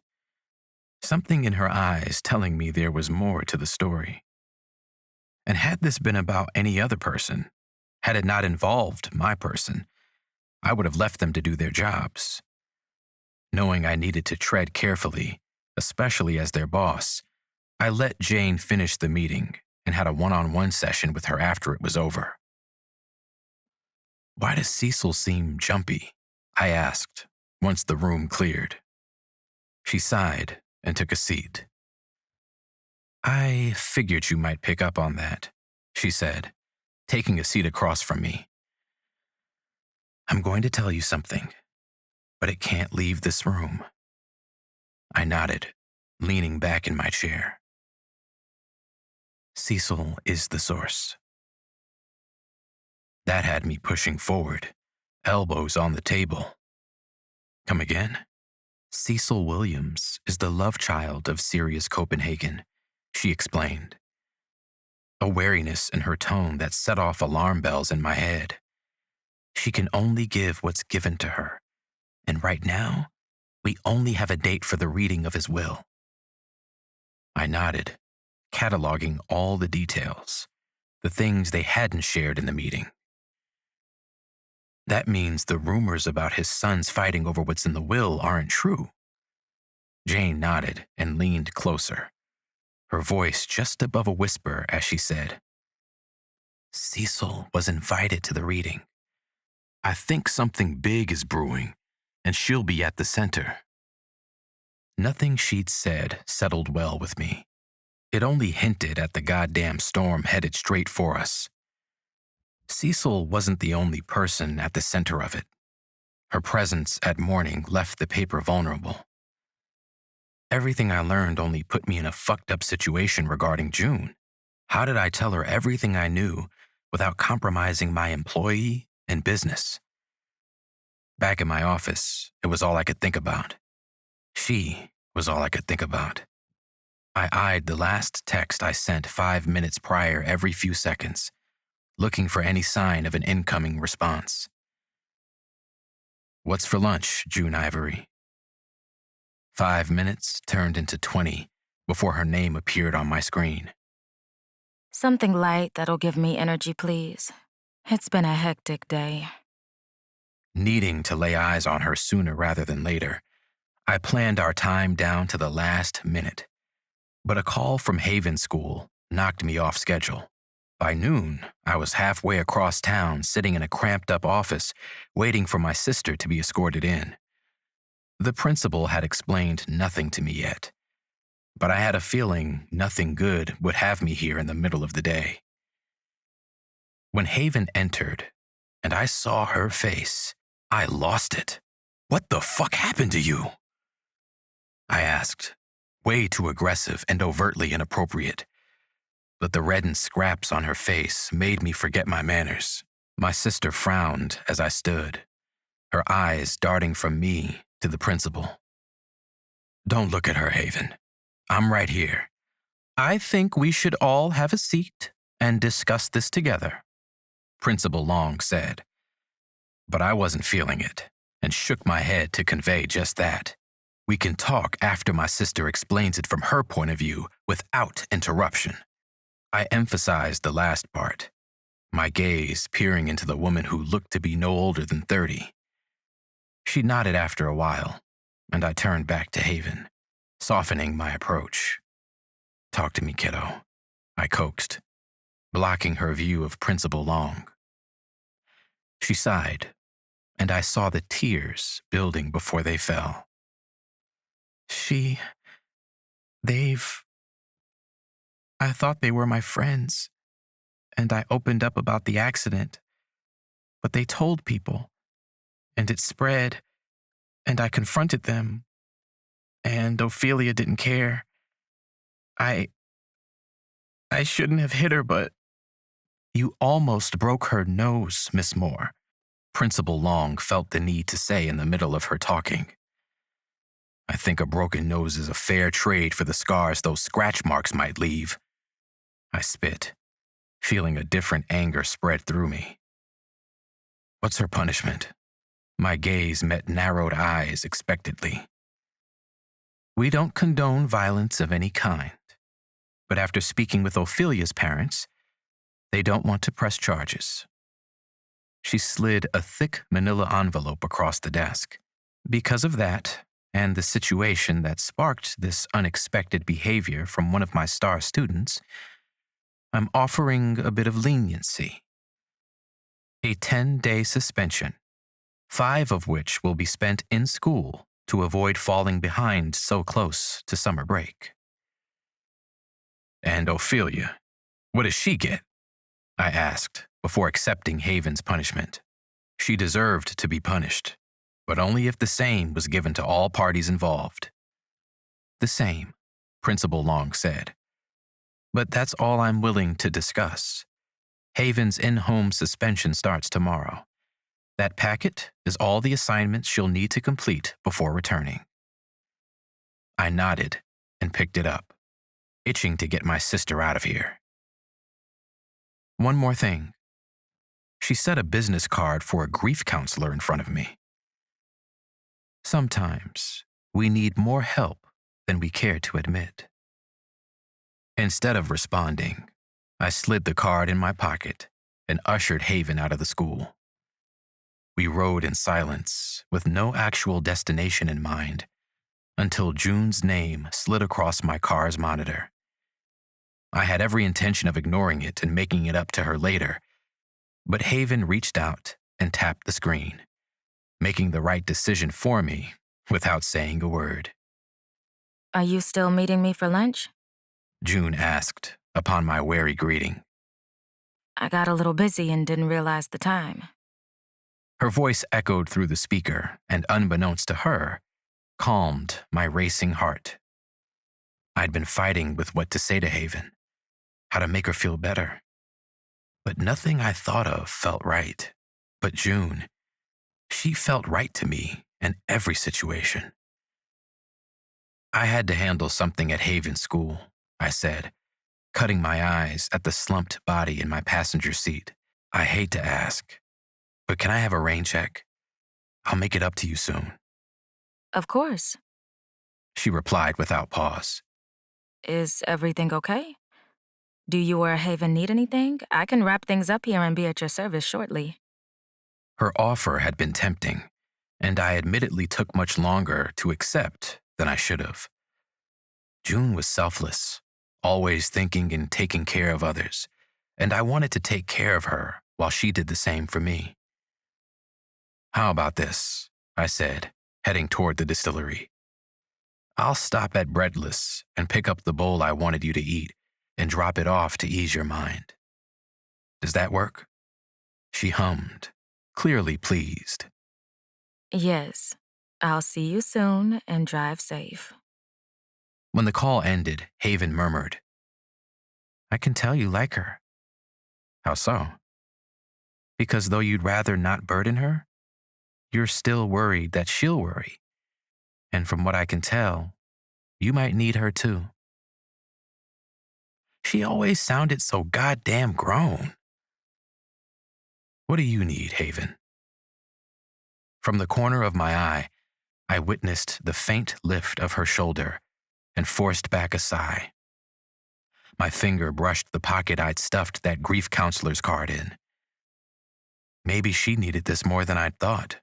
something in her eyes telling me there was more to the story. And had this been about any other person, had it not involved my person, I would have left them to do their jobs. Knowing I needed to tread carefully, especially as their boss, I let Jane finish the meeting and had a one-on-one session with her after it was over. "Why does Cecil seem jumpy?" I asked once the room cleared. She sighed and took a seat. "I figured you might pick up on that," she said, taking a seat across from me. "I'm going to tell you something, but it can't leave this room." I nodded, leaning back in my chair. "Cecil is the source." That had me pushing forward, elbows on the table. "Come again?" "Cecil Williams is the love child of Sirius Copenhagen," she explained. A wariness in her tone that set off alarm bells in my head. "She can only give what's given to her, and right now, we only have a date for the reading of his will." I nodded, cataloging all the details, the things they hadn't shared in the meeting. "That means the rumors about his sons fighting over what's in the will aren't true." Jane nodded and leaned closer, her voice just above a whisper as she said, "Cecil was invited to the reading. I think something big is brewing, and she'll be at the center." Nothing she'd said settled well with me. It only hinted at the goddamn storm headed straight for us. Cecil wasn't the only person at the center of it. Her presence at morning left the paper vulnerable. Everything I learned only put me in a fucked up situation regarding June. How did I tell her everything I knew without compromising my employee and business? Back in my office, it was all I could think about. She was all I could think about. I eyed the last text I sent 5 minutes prior every few seconds, looking for any sign of an incoming response. "What's for lunch, June Ivory?" 5 minutes turned into 20 before her name appeared on my screen. Something light that'll give me energy, please. It's been a hectic day. Needing to lay eyes on her sooner rather than later, I planned our time down to the last minute. But a call from Haven School knocked me off schedule. By noon, I was halfway across town sitting in a cramped-up office, waiting for my sister to be escorted in. The principal had explained nothing to me yet, but I had a feeling nothing good would have me here in the middle of the day. When Haven entered, and I saw her face, I lost it. "What the fuck happened to you?" I asked, way too aggressive and overtly inappropriate. But the reddened scraps on her face made me forget my manners. My sister frowned as I stood, her eyes darting from me to the principal. "Don't look at her, Haven. I'm right here. I think we should all have a seat and discuss this together," Principal Long said. But I wasn't feeling it and shook my head to convey just that. "We can talk after my sister explains it from her point of view without interruption." I emphasized the last part, my gaze peering into the woman who looked to be no older than 30. She nodded after a while, and I turned back to Haven, softening my approach. "Talk to me, kiddo," I coaxed, blocking her view of Principal Long. She sighed, and I saw the tears building before they fell. I thought they were my friends, and I opened up about the accident, but they told people, and it spread, and I confronted them, and Ophelia didn't care. I shouldn't have hit her, but..." "You almost broke her nose, Miss Moore," Principal Long felt the need to say in the middle of her talking. "I think a broken nose is a fair trade for the scars those scratch marks might leave." I spit, feeling a different anger spread through me. "What's her punishment?" My gaze met narrowed eyes expectantly. "We don't condone violence of any kind, but after speaking with Ophelia's parents, They don't want to press charges. She slid a thick manila envelope across the desk. Because of that, and the situation that sparked this unexpected behavior from one of my star students, I'm offering a bit of leniency. A 10-day suspension, 5 of which will be spent in school to avoid falling behind so close to summer break. And Ophelia, what does she get? I asked before accepting Haven's punishment. She deserved to be punished, but only if the same was given to all parties involved. The same, Principal Long said. But that's all I'm willing to discuss. Haven's in-home suspension starts tomorrow. That packet is all the assignments she'll need to complete before returning. I nodded and picked it up, itching to get my sister out of here. One more thing. She set a business card for a grief counselor in front of me. Sometimes we need more help than we care to admit. Instead of responding, I slid the card in my pocket and ushered Haven out of the school. We rode in silence with no actual destination in mind until June's name slid across my car's monitor. I had every intention of ignoring it and making it up to her later, but Haven reached out and tapped the screen, making the right decision for me without saying a word. Are you still meeting me for lunch? June asked upon my wary greeting. I got a little busy and didn't realize the time. Her voice echoed through the speaker and, unbeknownst to her, calmed my racing heart. I'd been fighting with what to say to Haven, how to make her feel better. But nothing I thought of felt right. But June, she felt right to me in every situation. I had to handle something at Haven School, I said, cutting my eyes at the slumped body in my passenger seat. I hate to ask, but can I have a rain check? I'll make it up to you soon. Of course. She replied without pause. Is everything okay? Do you or Haven need anything? I can wrap things up here and be at your service shortly. Her offer had been tempting, and I admittedly took much longer to accept than I should have. June was selfless, always thinking and taking care of others, and I wanted to take care of her while she did the same for me. How about this? I said, heading toward the distillery. I'll stop at Breadless and pick up the bowl I wanted you to eat and drop it off to ease your mind. Does that work? She hummed, clearly pleased. Yes. I'll see you soon and drive safe. When the call ended, Haven murmured, I can tell you like her. How so? Because though you'd rather not burden her, you're still worried that she'll worry. And from what I can tell, you might need her too. She always sounded so goddamn grown. What do you need, Haven? From the corner of my eye, I witnessed the faint lift of her shoulder and forced back a sigh. My finger brushed the pocket I'd stuffed that grief counselor's card in. Maybe she needed this more than I'd thought.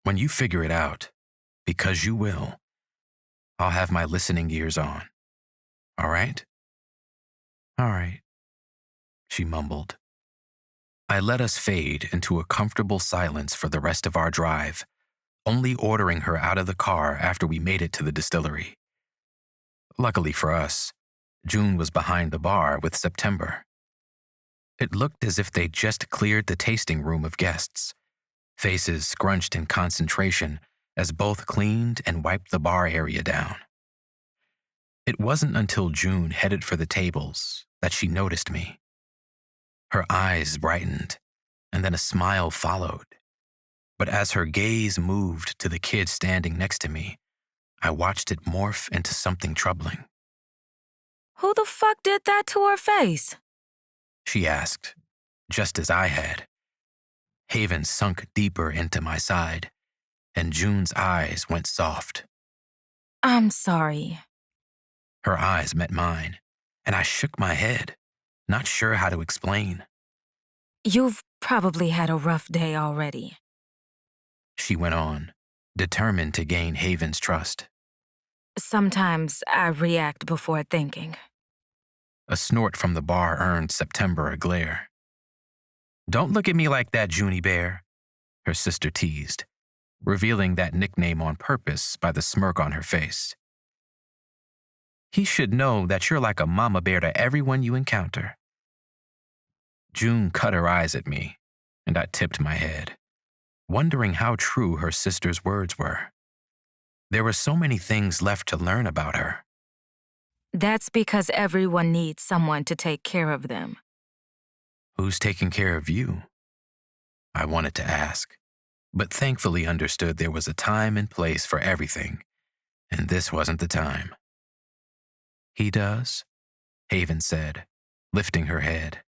When you figure it out, because you will, I'll have my listening ears on. All right? All right, she mumbled. I let us fade into a comfortable silence for the rest of our drive, only ordering her out of the car after we made it to the distillery. Luckily for us, June was behind the bar with September. It looked as if they'd just cleared the tasting room of guests, faces scrunched in concentration as both cleaned and wiped the bar area down. It wasn't until June headed for the tables that she noticed me. Her eyes brightened, and then a smile followed. But as her gaze moved to the kid standing next to me, I watched it morph into something troubling. Who the fuck did that to her face? She asked, just as I had. Haven sunk deeper into my side, and June's eyes went soft. I'm sorry. Her eyes met mine, and I shook my head. not sure how to explain. You've probably had a rough day already. She went on, determined to gain Haven's trust. Sometimes I react before thinking. A snort from the bar earned September a glare. "Don't look at me like that, Junie Bear," her sister teased, revealing that nickname on purpose by the smirk on her face. "He should know that you're like a mama bear to everyone you encounter." June cut her eyes at me, and I tipped my head, wondering how true her sister's words were. There were so many things left to learn about her. That's because everyone needs someone to take care of them. "Who's taking care of you?" I wanted to ask, but thankfully understood there was a time and place for everything, and this wasn't the time. "He does," Haven said, lifting her head.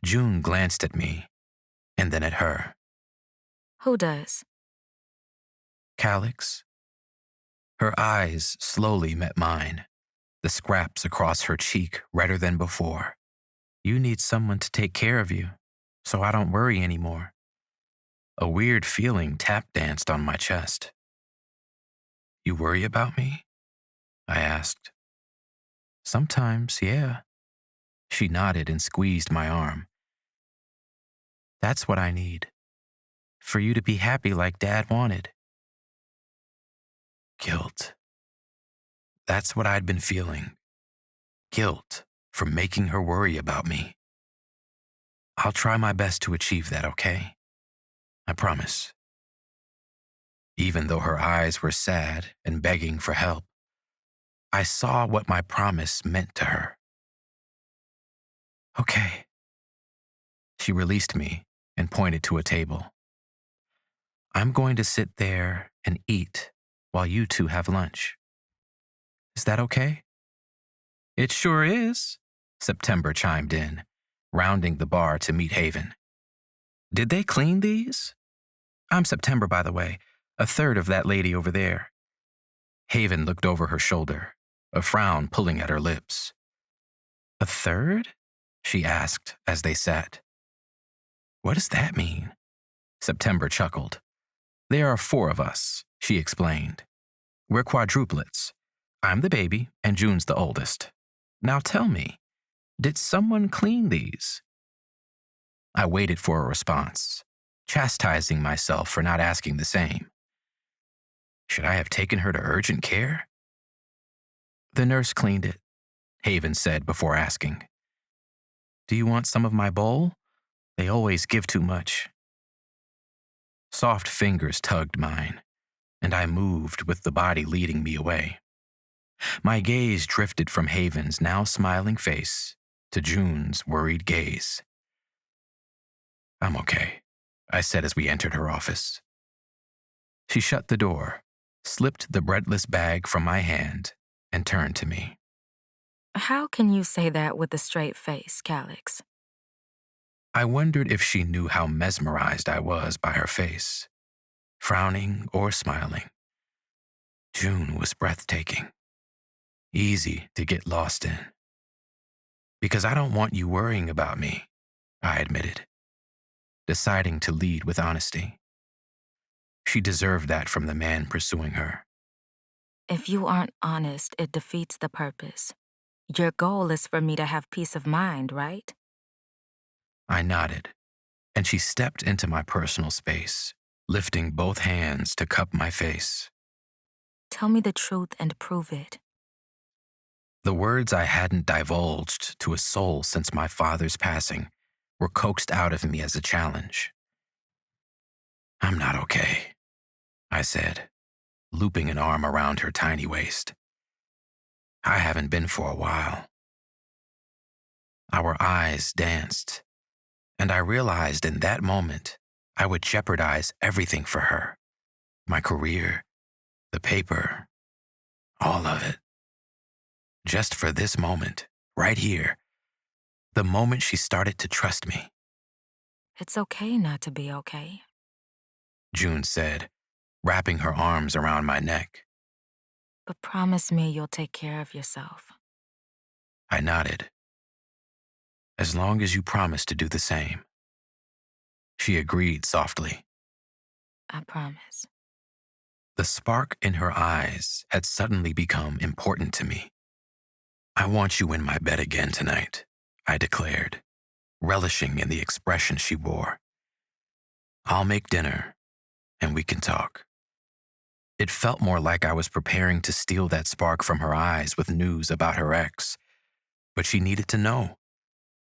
June glanced at me, and then at her. Who does? "Calix?" Her eyes slowly met mine, the scraps across her cheek redder than before. "You need someone to take care of you, so I don't worry anymore." A weird feeling tap danced on my chest. "You worry about me?" I asked. "Sometimes, yeah." She nodded and squeezed my arm. "That's what I need. For you to be happy like Dad wanted." Guilt. That's what I'd been feeling. Guilt for making her worry about me. "I'll try my best to achieve that, okay? I promise." Even though her eyes were sad and begging for help, I saw what my promise meant to her. "Okay." She released me and pointed to a table. "I'm going to sit there and eat while you two have lunch. Is that okay?" "It sure is," September chimed in, rounding the bar to meet Haven. "Did they clean these?" "I'm September, by the way, a third of that lady over there." Haven looked over her shoulder, a frown pulling at her lips. "A third?" she asked as they sat. "What does that mean?" September chuckled. "There are 4 of us," she explained. "We're quadruplets. I'm the baby, and June's the oldest. Now tell me, did someone clean these?" I waited for a response, chastising myself for not asking the same. Should I have taken her to urgent care? "The nurse cleaned it," Haven said before asking. "Do you want some of my bowl? They always give too much." Soft fingers tugged mine, and I moved with the body leading me away. My gaze drifted from Haven's now smiling face to June's worried gaze. "I'm okay," I said as we entered her office. She shut the door, slipped the breadless bag from my hand, and turned to me. How can you say that with a straight face, Calix? I wondered if she knew how mesmerized I was by her face, frowning or smiling. June was breathtaking, easy to get lost in. "Because I don't want you worrying about me," I admitted, deciding to lead with honesty. She deserved that from the man pursuing her. If you aren't honest, it defeats the purpose. Your goal is for me to have peace of mind, right? I nodded, and she stepped into my personal space, lifting both hands to cup my face. Tell me the truth and prove it. The words I hadn't divulged to a soul since my father's passing were coaxed out of me as a challenge. "I'm not okay," I said, looping an arm around her tiny waist. "I haven't been for a while." Our eyes danced, and I realized in that moment I would jeopardize everything for her. My career, the paper, all of it. Just for this moment, right here, the moment she started to trust me. It's okay not to be okay. June said, wrapping her arms around my neck. But promise me you'll take care of yourself. I nodded. as long as you promise to do the same. She agreed softly. I promise. The spark in her eyes had suddenly become important to me. I want you in my bed again tonight, I declared, relishing in the expression she wore. I'll make dinner, and we can talk. It felt more like I was preparing to steal that spark from her eyes with news about her ex, but she needed to know,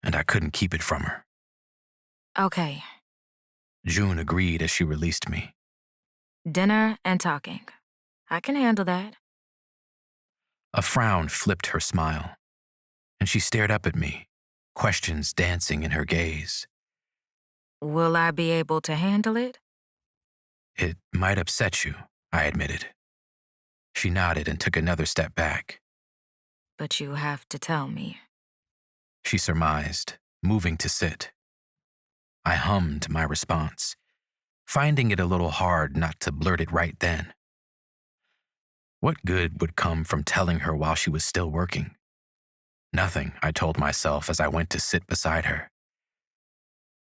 and I couldn't keep it from her. Okay, June agreed as she released me. dinner and talking. I can handle that. A frown flipped her smile, and she stared up at me, questions dancing in her gaze. Will I be able to handle it? It might upset you, I admitted. She nodded and took another step back. But you have to tell me. She surmised, moving to sit. I hummed my response, finding it a little hard not to blurt it right then. What good would come from telling her while she was still working? Nothing, I told myself as I went to sit beside her.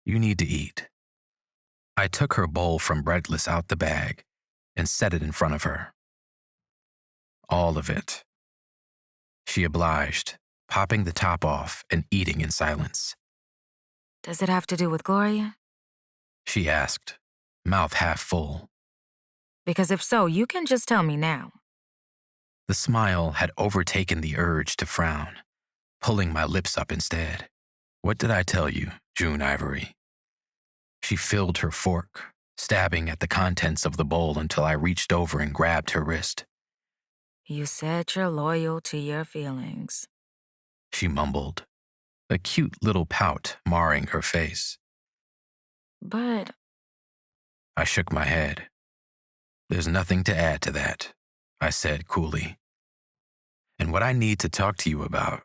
You need to eat. I took her bowl from Breadless out the bag and set it in front of her. All of it. She obliged, popping the top off and eating in silence. Does it have to do with Gloria? She asked, mouth half full. Because if so, you can just tell me now. The smile had overtaken the urge to frown, pulling my lips up instead. What did I tell you, June Ivory? She filled her fork, stabbing at the contents of the bowl until I reached over and grabbed her wrist. You said you're loyal to your feelings. She mumbled, a cute little pout marring her face. But I shook my head. There's nothing to add to that, I said coolly. And what I need to talk to you about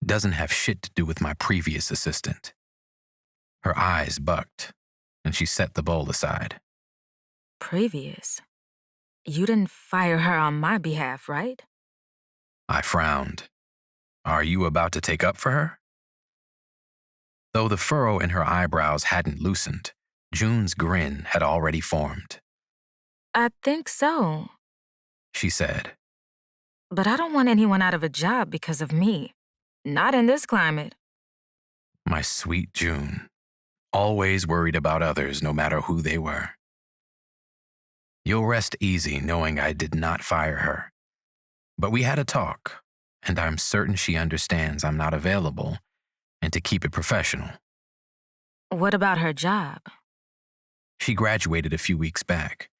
doesn't have shit to do with my previous assistant. Her eyes bucked, and she set the bowl aside. previous. You didn't fire her on my behalf, right? I frowned. Are you about to take up for her? Though the furrow in her eyebrows hadn't loosened, June's grin had already formed. I think so. She said, But I don't want anyone out of a job because of me. Not in this climate. my sweet June, always worried about others no matter who they were. You'll rest easy knowing I did not fire her. But we had a talk, and I'm certain she understands I'm not available, and to keep it professional. What about her job? She graduated a few weeks back,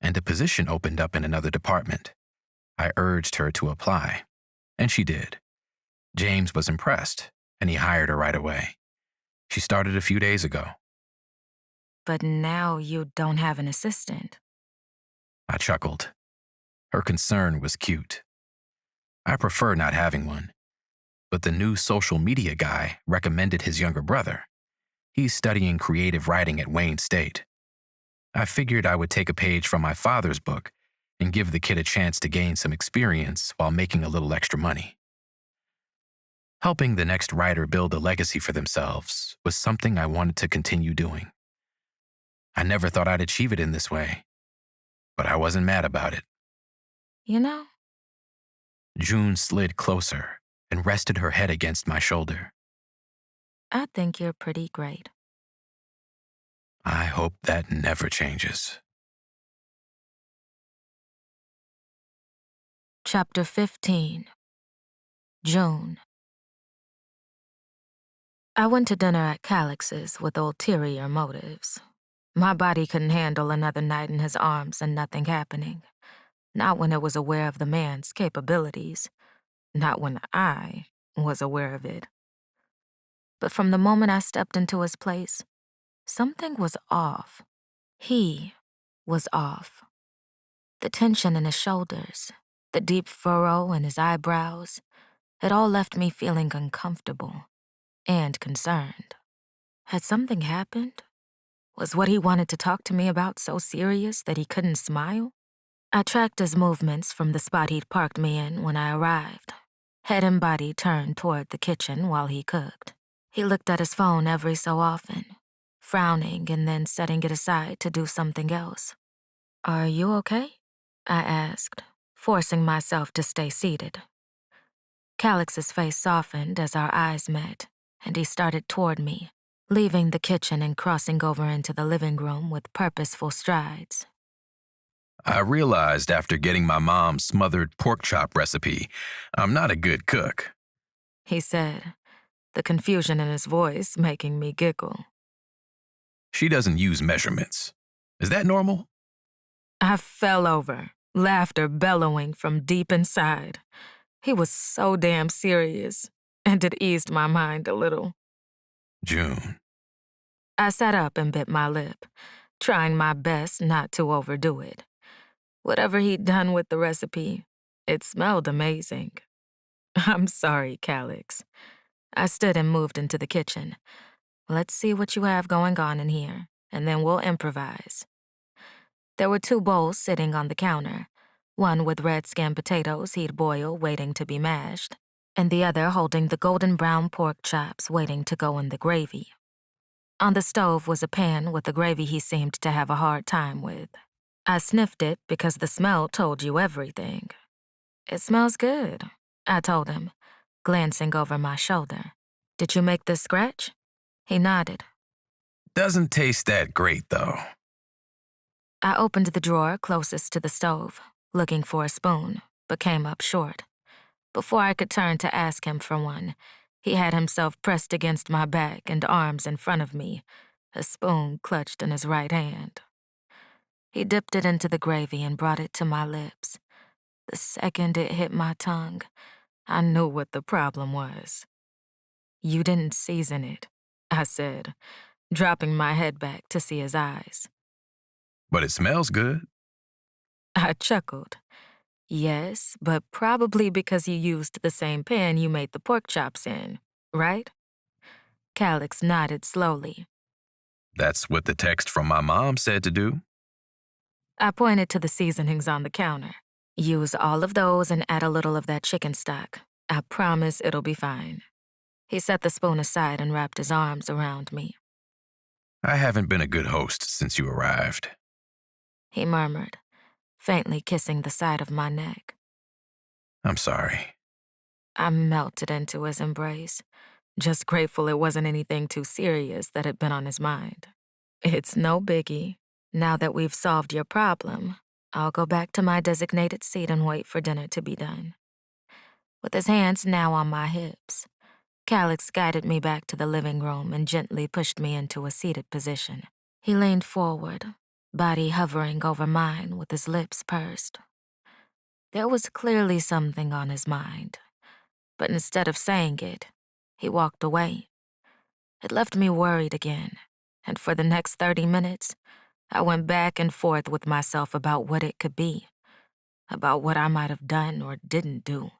and a position opened up in another department. I urged her to apply, and she did. James was impressed, and he hired her right away. She started a few days ago. But now you don't have an assistant. I chuckled. Her concern was cute. I prefer not having one, but the new social media guy recommended his younger brother. He's studying creative writing at Wayne State. I figured I would take a page from my father's book and give the kid a chance to gain some experience while making a little extra money. Helping the next writer build a legacy for themselves was something I wanted to continue doing. I never thought I'd achieve it in this way, but I wasn't mad about it. You know, June slid closer and rested her head against my shoulder. I think you're pretty great. I hope that never changes. Chapter 15. June. I went to dinner at Calix's with ulterior motives. My body couldn't handle another night in his arms and nothing happening. Not when it was aware of the man's capabilities. Not when I was aware of it. But from the moment I stepped into his place, something was off. He was off. The tension in his shoulders, the deep furrow in his eyebrows, it all left me feeling uncomfortable and concerned. Had something happened? Was what he wanted to talk to me about so serious that he couldn't smile? I tracked his movements from the spot he'd parked me in when I arrived. Head and body turned toward the kitchen while he cooked. He looked at his phone every so often, frowning and then setting it aside to do something else. Are you okay? I asked, forcing myself to stay seated. Calix's face softened as our eyes met, and he started toward me, leaving the kitchen and crossing over into the living room with purposeful strides. I realized after getting my mom's smothered pork chop recipe, I'm not a good cook. He said, the confusion in his voice making me giggle. She doesn't use measurements. Is that normal? I fell over, laughter bellowing from deep inside. He was so damn serious, and it eased my mind a little. June. I sat up and bit my lip, trying my best not to overdo it. Whatever he'd done with the recipe, it smelled amazing. I'm sorry, Calix. I stood and moved into the kitchen. Let's see what you have going on in here, and then we'll improvise. There were 2 bowls sitting on the counter, one with red skin potatoes he'd boiled waiting to be mashed, and the other holding the golden brown pork chops waiting to go in the gravy. On the stove was a pan with the gravy he seemed to have a hard time with. I sniffed it because the smell told you everything. It smells good, I told him, glancing over my shoulder. Did you make this scratch? He nodded. Doesn't taste that great, though. I opened the drawer closest to the stove, looking for a spoon, but came up short. Before I could turn to ask him for one, he had himself pressed against my back and arms in front of me, a spoon clutched in his right hand. He dipped it into the gravy and brought it to my lips. The second it hit my tongue, I knew what the problem was. You didn't season it, I said, dropping my head back to see his eyes. But it smells good. I chuckled. Yes, but probably because you used the same pan you made the pork chops in, right? Calix nodded slowly. That's what the text from my mom said to do. I pointed to the seasonings on the counter. Use all of those and add a little of that chicken stock. I promise it'll be fine. He set the spoon aside and wrapped his arms around me. I haven't been a good host since you arrived. He murmured, faintly kissing the side of my neck. I'm sorry. I melted into his embrace, just grateful it wasn't anything too serious that had been on his mind. It's no biggie. Now that we've solved your problem, I'll go back to my designated seat and wait for dinner to be done. With his hands now on my hips, Calix guided me back to the living room and gently pushed me into a seated position. He leaned forward, body hovering over mine with his lips pursed. There was clearly something on his mind, but instead of saying it, he walked away. It left me worried again, and for the next 30 minutes, I went back and forth with myself about what it could be, about what I might have done or didn't do.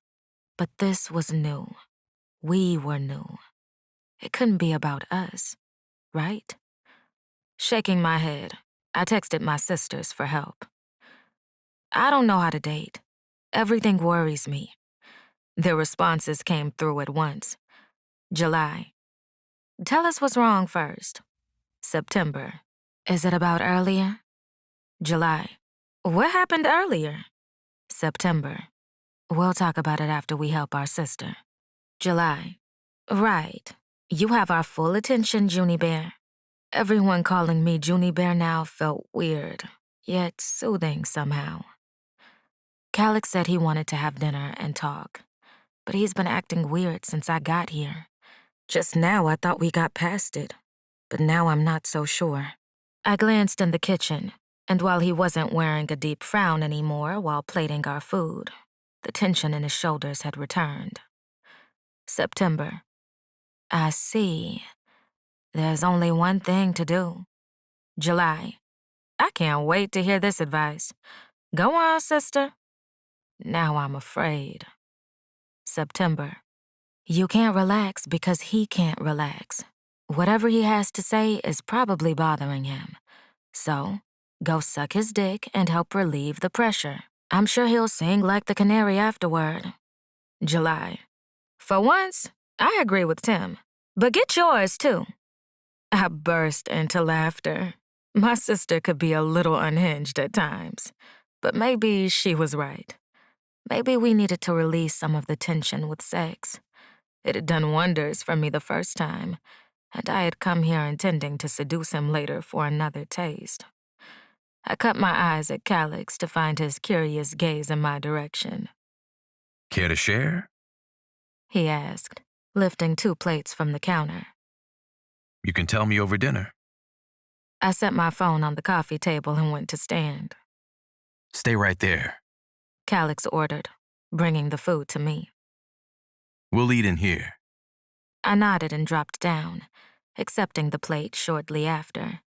But this was new. We were new. It couldn't be about us, right? Shaking my head, I texted my sisters for help. I don't know how to date. Everything worries me. Their responses came through at once. July. Tell us what's wrong first. September. Is it about earlier? July. What happened earlier? September. We'll talk about it after we help our sister. July. Right. You have our full attention, Junie Bear. Everyone calling me Junie Bear now felt weird, yet soothing somehow. Calix said he wanted to have dinner and talk, but he's been acting weird since I got here. Just now I thought we got past it, but now I'm not so sure. I glanced in the kitchen, and while he wasn't wearing a deep frown anymore while plating our food, the tension in his shoulders had returned. September. I see. There's only one thing to do. July. I can't wait to hear this advice. Go on, sister. Now I'm afraid. September. You can't relax because he can't relax. Whatever he has to say is probably bothering him. So, go suck his dick and help relieve the pressure. I'm sure he'll sing like the canary afterward. July. For once, I agree with Tim. But get yours, too. I burst into laughter. My sister could be a little unhinged at times, but maybe she was right. Maybe we needed to release some of the tension with sex. It had done wonders for me the first time, and I had come here intending to seduce him later for another taste. I cut my eyes at Calix to find his curious gaze in my direction. Care to share? He asked, lifting 2 plates from the counter. You can tell me over dinner. I set my phone on the coffee table and went to stand. Stay right there. Calix ordered, bringing the food to me. We'll eat in here. I nodded and dropped down, accepting the plate shortly after.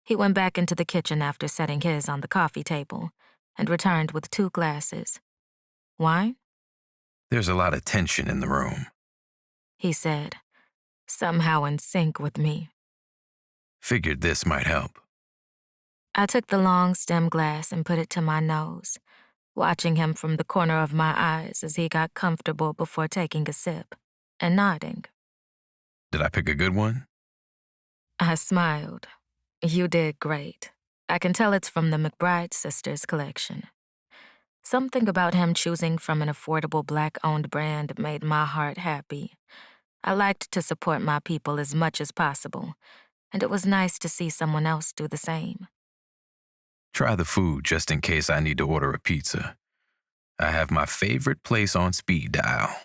He went back into the kitchen after setting his on the coffee table and returned with 2 glasses. Wine? There's a lot of tension in the room, He said, somehow in sync with me. Figured this might help. I took the long stem glass and put it to my nose, watching him from the corner of my eyes as he got comfortable before taking a sip, and nodding. Did I pick a good one? I smiled. You did great. I can tell it's from the McBride sisters collection. Something about him choosing from an affordable Black-owned brand made my heart happy. I liked to support my people as much as possible, and it was nice to see someone else do the same. Try the food just in case I need to order a pizza. I have my favorite place on speed dial.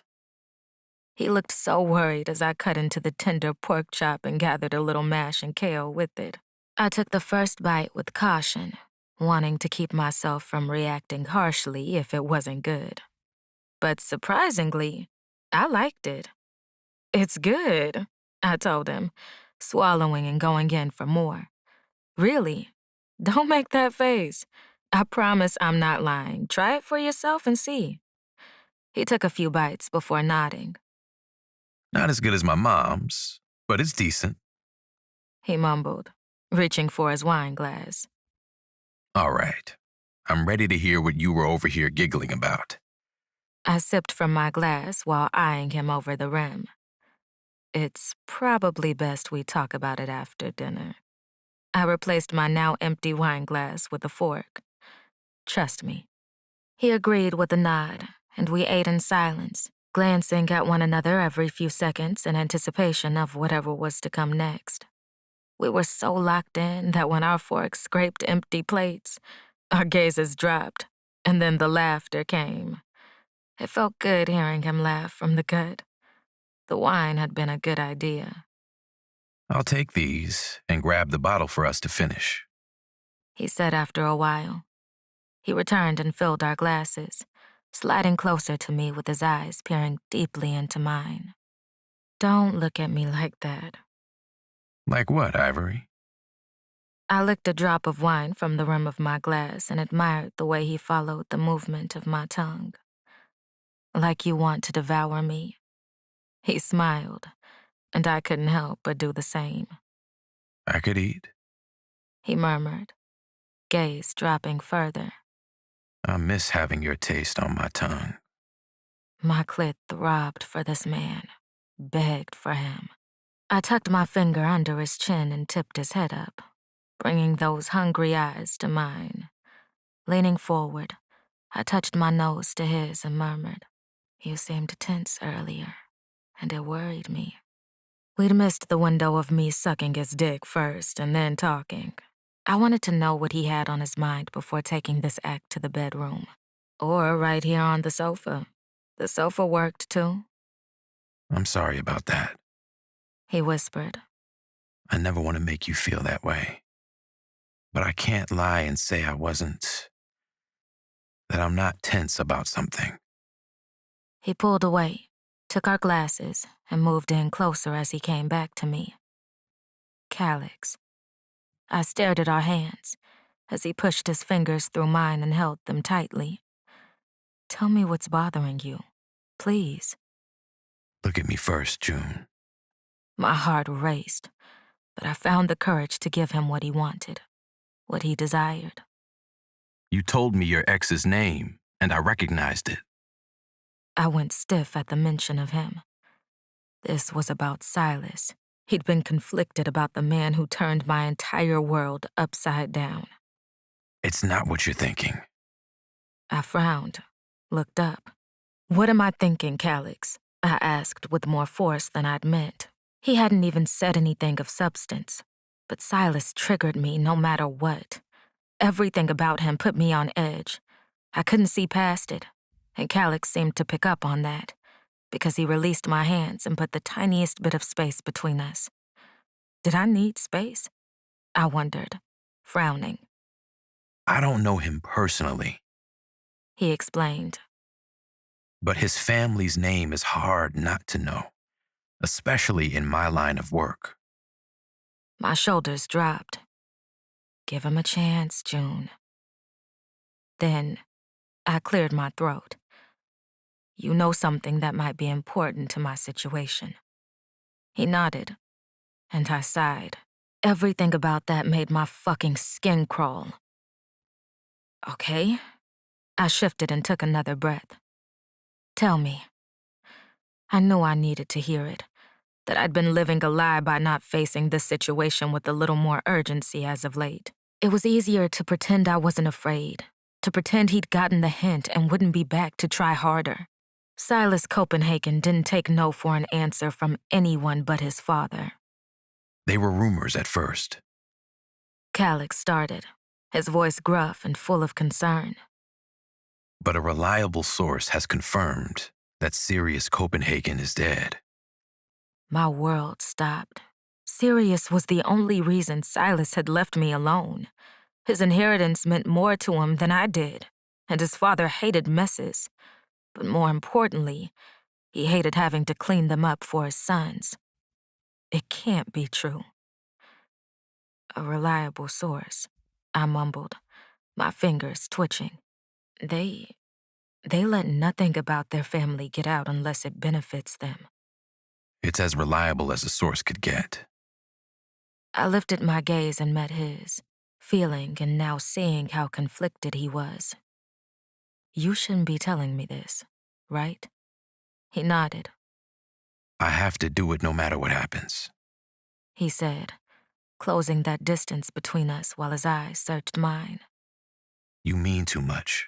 He looked so worried as I cut into the tender pork chop and gathered a little mash and kale with it. I took the first bite with caution, wanting to keep myself from reacting harshly if it wasn't good. But surprisingly, I liked it. It's good, I told him, swallowing and going in for more. Really? Don't make that face. I promise I'm not lying. Try it for yourself and see. He took a few bites before nodding. Not as good as my mom's, but it's decent. He mumbled, reaching for his wine glass. All right. I'm ready to hear what you were over here giggling about. I sipped from my glass while eyeing him over the rim. It's probably best we talk about it after dinner. I replaced my now empty wine glass with a fork. Trust me. He agreed with a nod, and we ate in silence, glancing at one another every few seconds in anticipation of whatever was to come next. We were so locked in that when our forks scraped empty plates, our gazes dropped, and then the laughter came. It felt good hearing him laugh from the gut. The wine had been a good idea. I'll take these and grab the bottle for us to finish, He said after a while. He returned and filled our glasses, sliding closer to me with his eyes peering deeply into mine. Don't look at me like that. Like what, Ivory? I licked a drop of wine from the rim of my glass and admired the way he followed the movement of my tongue. Like you want to devour me. He smiled, and I couldn't help but do the same. I could eat. He murmured, gaze dropping further. I miss having your taste on my tongue. My clit throbbed for this man, begged for him. I tucked my finger under his chin and tipped his head up, bringing those hungry eyes to mine. Leaning forward, I touched my nose to his and murmured, "You seemed tense earlier, and it worried me." We'd missed the window of me sucking his dick first and then talking. I wanted to know what he had on his mind before taking this act to the bedroom. Or right here on the sofa. The sofa worked too. I'm sorry about that. He whispered. I never want to make you feel that way. But I can't lie and say that I'm not tense about something. He pulled away, took our glasses, and moved in closer as he came back to me. Calix. I stared at our hands as he pushed his fingers through mine and held them tightly. Tell me what's bothering you, please. Look at me first, June. My heart raced, but I found the courage to give him what he wanted, what he desired. You told me your ex's name, and I recognized it. I went stiff at the mention of him. This was about Silas. He'd been conflicted about the man who turned my entire world upside down. It's not what you're thinking. I frowned, looked up. What am I thinking, Calix? I asked with more force than I'd meant. He hadn't even said anything of substance, but Silas triggered me no matter what. Everything about him put me on edge. I couldn't see past it, and Calix seemed to pick up on that, because he released my hands and put the tiniest bit of space between us. Did I need space? I wondered, frowning. I don't know him personally, He explained. but his family's name is hard not to know, especially in my line of work. My shoulders dropped. Give him a chance, June. Then I cleared my throat. You know something that might be important to my situation. He nodded, and I sighed. Everything about that made my fucking skin crawl. Okay. I shifted and took another breath. Tell me. I knew I needed to hear it, that I'd been living a lie by not facing this situation with a little more urgency as of late. It was easier to pretend I wasn't afraid, to pretend he'd gotten the hint and wouldn't be back to try harder. Silas Copenhagen didn't take no for an answer from anyone but his father. They were rumors at first. Calix started, his voice gruff and full of concern. But a reliable source has confirmed that Sirius Copenhagen is dead. My world stopped. Sirius was the only reason Silas had left me alone. His inheritance meant more to him than I did, and his father hated messes. But more importantly, he hated having to clean them up for his sons. It can't be true. A reliable source, I mumbled, my fingers twitching. They let nothing about their family get out unless it benefits them. It's as reliable as a source could get. I lifted my gaze and met his, feeling and now seeing how conflicted he was. You shouldn't be telling me this, right? He nodded. I have to do it no matter what happens. He said, closing that distance between us while his eyes searched mine. You mean too much.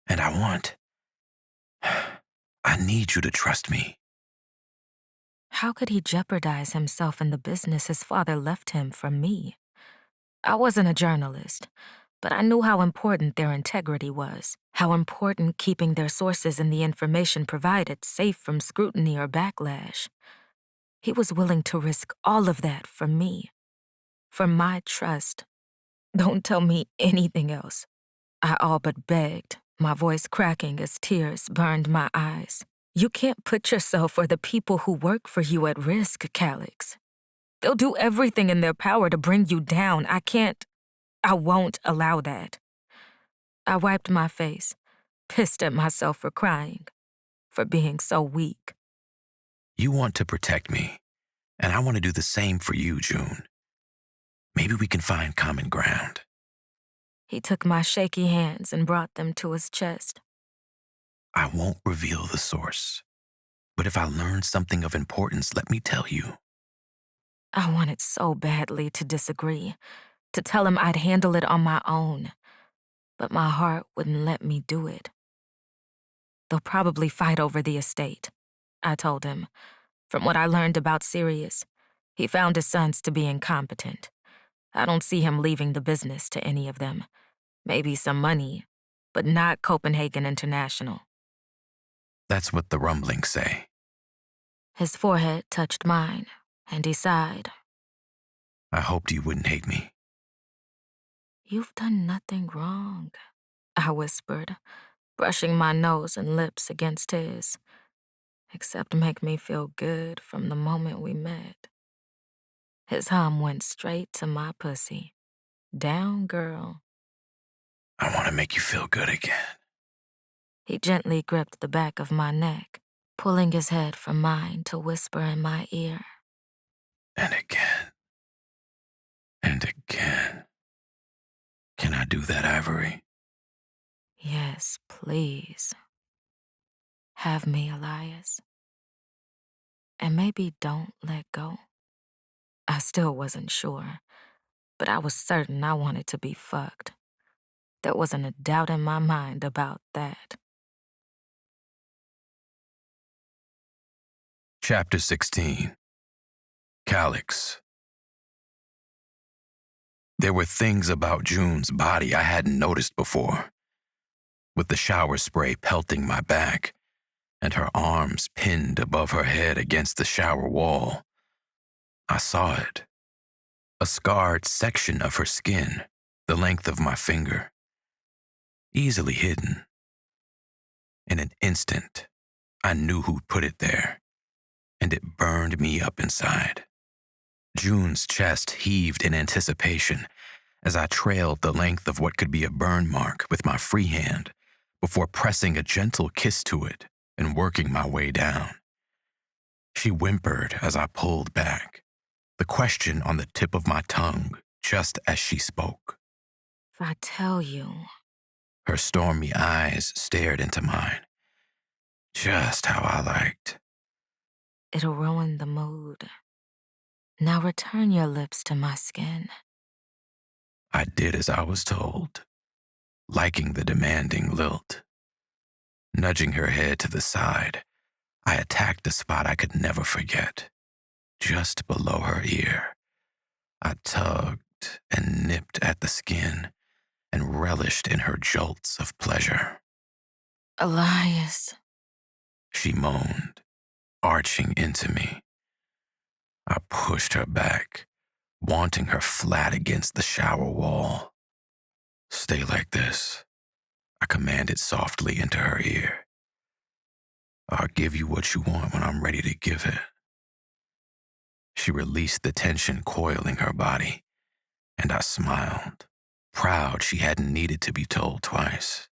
And I need you to trust me. How could he jeopardize himself in the business his father left him for me? I wasn't a journalist, but I knew how important their integrity was, how important keeping their sources and the information provided safe from scrutiny or backlash. He was willing to risk all of that for me, for my trust. Don't tell me anything else. I all but begged, my voice cracking as tears burned my eyes. You can't put yourself or the people who work for you at risk, Calix. They'll do everything in their power to bring you down. I won't allow that. I wiped my face, pissed at myself for crying, for being so weak. You want to protect me, and I want to do the same for you, June. Maybe we can find common ground. He took my shaky hands and brought them to his chest. I won't reveal the source, but if I learn something of importance, let me tell you. I wanted so badly to disagree, to tell him I'd handle it on my own, but my heart wouldn't let me do it. They'll probably fight over the estate, I told him. From what I learned about Sirius, he found his sons to be incompetent. I don't see him leaving the business to any of them. Maybe some money, but not Copenhagen International. That's what the rumblings say. His forehead touched mine, and he sighed. I hoped you wouldn't hate me. You've done nothing wrong, I whispered, brushing my nose and lips against his, except make me feel good from the moment we met. His hum went straight to my pussy. Down, girl. I want to make you feel good again. He gently gripped the back of my neck, pulling his head from mine to whisper in my ear. And again. And again. Can I do that, Ivory? Yes, please. Have me, Elias. and maybe don't let go. I still wasn't sure, but I was certain I wanted to be fucked. There wasn't a doubt in my mind about that. Chapter 16. Calyx. There were things about June's body I hadn't noticed before. With the shower spray pelting my back, and her arms pinned above her head against the shower wall, I saw it. A scarred section of her skin, the length of my finger, easily hidden. In an instant, I knew who'd put it there, and it burned me up inside. June's chest heaved in anticipation as I trailed the length of what could be a burn mark with my free hand before pressing a gentle kiss to it and working my way down. She whimpered as I pulled back, the question on the tip of my tongue just as she spoke. If I tell you, Her stormy eyes stared into mine, just how I liked. it'll ruin the mood. Now return your lips to my skin. I did as I was told, liking the demanding lilt. Nudging her head to the side, I attacked a spot I could never forget, just below her ear. I tugged and nipped at the skin and relished in her jolts of pleasure. Elias, She moaned, arching into me. I pushed her back, wanting her flat against the shower wall. Stay like this, I commanded softly into her ear. I'll give you what you want when I'm ready to give it. She released the tension coiling her body, and I smiled, proud she hadn't needed to be told twice.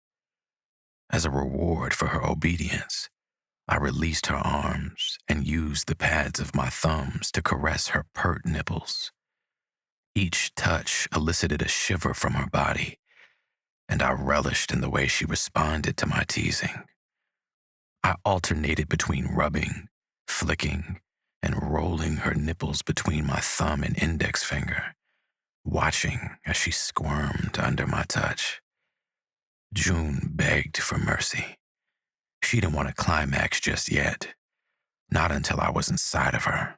As a reward for her obedience, I released her arms and used the pads of my thumbs to caress her pert nipples. Each touch elicited a shiver from her body, and I relished in the way she responded to my teasing. I alternated between rubbing, flicking, and rolling her nipples between my thumb and index finger, watching as she squirmed under my touch. June begged for mercy. She didn't want to climax just yet, not until I was inside of her.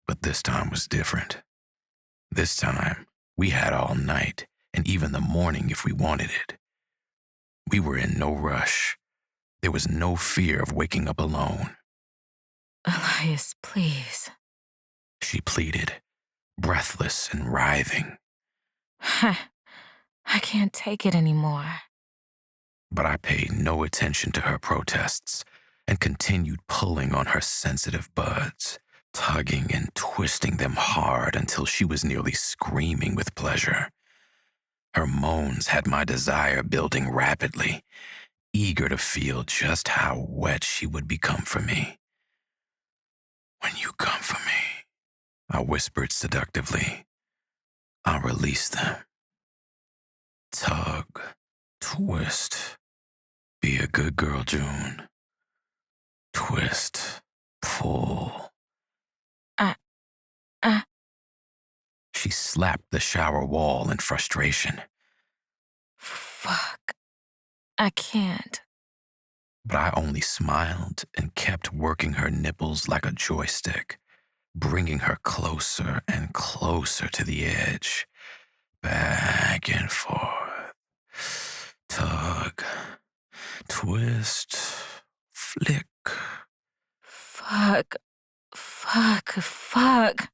But this time was different. This time, we had all night, and even the morning if we wanted it. We were in no rush. There was no fear of waking up alone. Elias, please. She pleaded, breathless and writhing. I can't take it anymore. But I paid no attention to her protests and continued pulling on her sensitive buds, tugging and twisting them hard until she was nearly screaming with pleasure. Her moans had my desire building rapidly, eager to feel just how wet she would become for me. When you come for me, I whispered seductively, I'll release them. Tug, twist. Be a good girl, June. Twist, pull. She slapped the shower wall in frustration. Fuck. I can't. But I only smiled and kept working her nipples like a joystick, bringing her closer and closer to the edge. Back and forth. Tug. Twist. Flick. Fuck. Fuck. Fuck.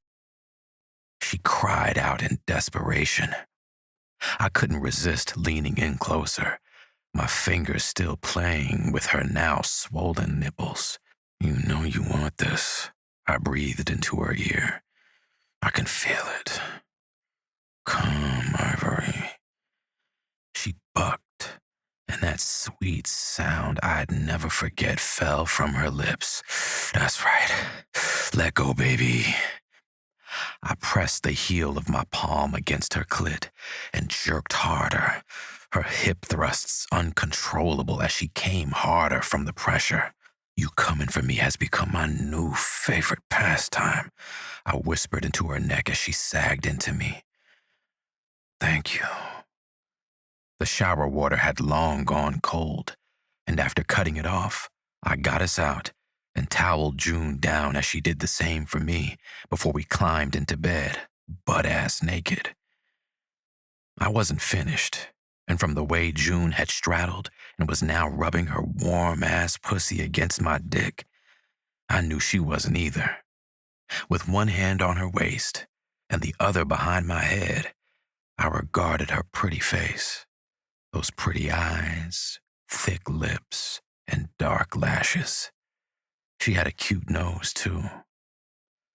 She cried out in desperation. I couldn't resist leaning in closer, my fingers still playing with her now swollen nipples. You know you want this, I breathed into her ear. I can feel it. Come, Ivory. She bucked, and that sweet sound I'd never forget fell from her lips. That's right. Let go, baby. I pressed the heel of my palm against her clit and jerked harder, her hip thrusts uncontrollable as she came harder from the pressure. You coming for me has become my new favorite pastime, I whispered into her neck as she sagged into me. Thank you. The shower water had long gone cold, and after cutting it off, I got us out and toweled June down as she did the same for me before we climbed into bed, butt-ass naked. I wasn't finished, and from the way June had straddled and was now rubbing her warm-ass pussy against my dick, I knew she wasn't either. With one hand on her waist and the other behind my head, I regarded her pretty face, those pretty eyes, thick lips, and dark lashes. She had a cute nose, too.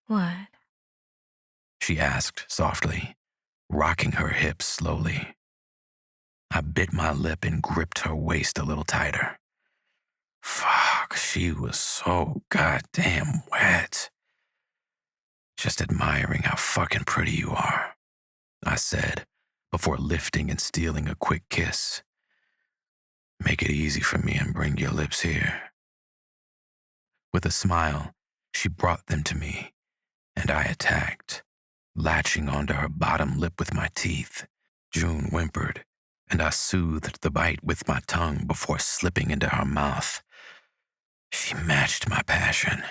What? She asked softly, rocking her hips slowly. I bit my lip and gripped her waist a little tighter. Fuck, she was so goddamn wet. Just admiring how fucking pretty you are, I said, before lifting and stealing a quick kiss. Make it easy for me and bring your lips here. With a smile, she brought them to me, and I attacked, latching onto her bottom lip with my teeth. June whimpered, and I soothed the bite with my tongue before slipping into her mouth. She matched my passion,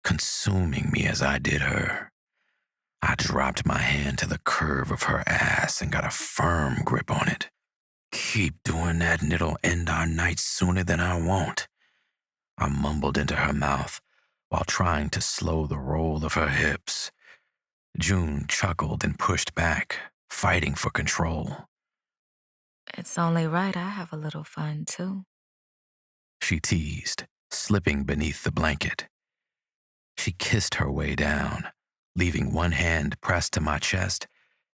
consuming me as I did her. I dropped my hand to the curve of her ass and got a firm grip on it. Keep doing that and it'll end our night sooner than I won't, I mumbled into her mouth while trying to slow the roll of her hips. June chuckled and pushed back, fighting for control. It's only right I have a little fun, too. She teased, slipping beneath the blanket. She kissed her way down, leaving one hand pressed to my chest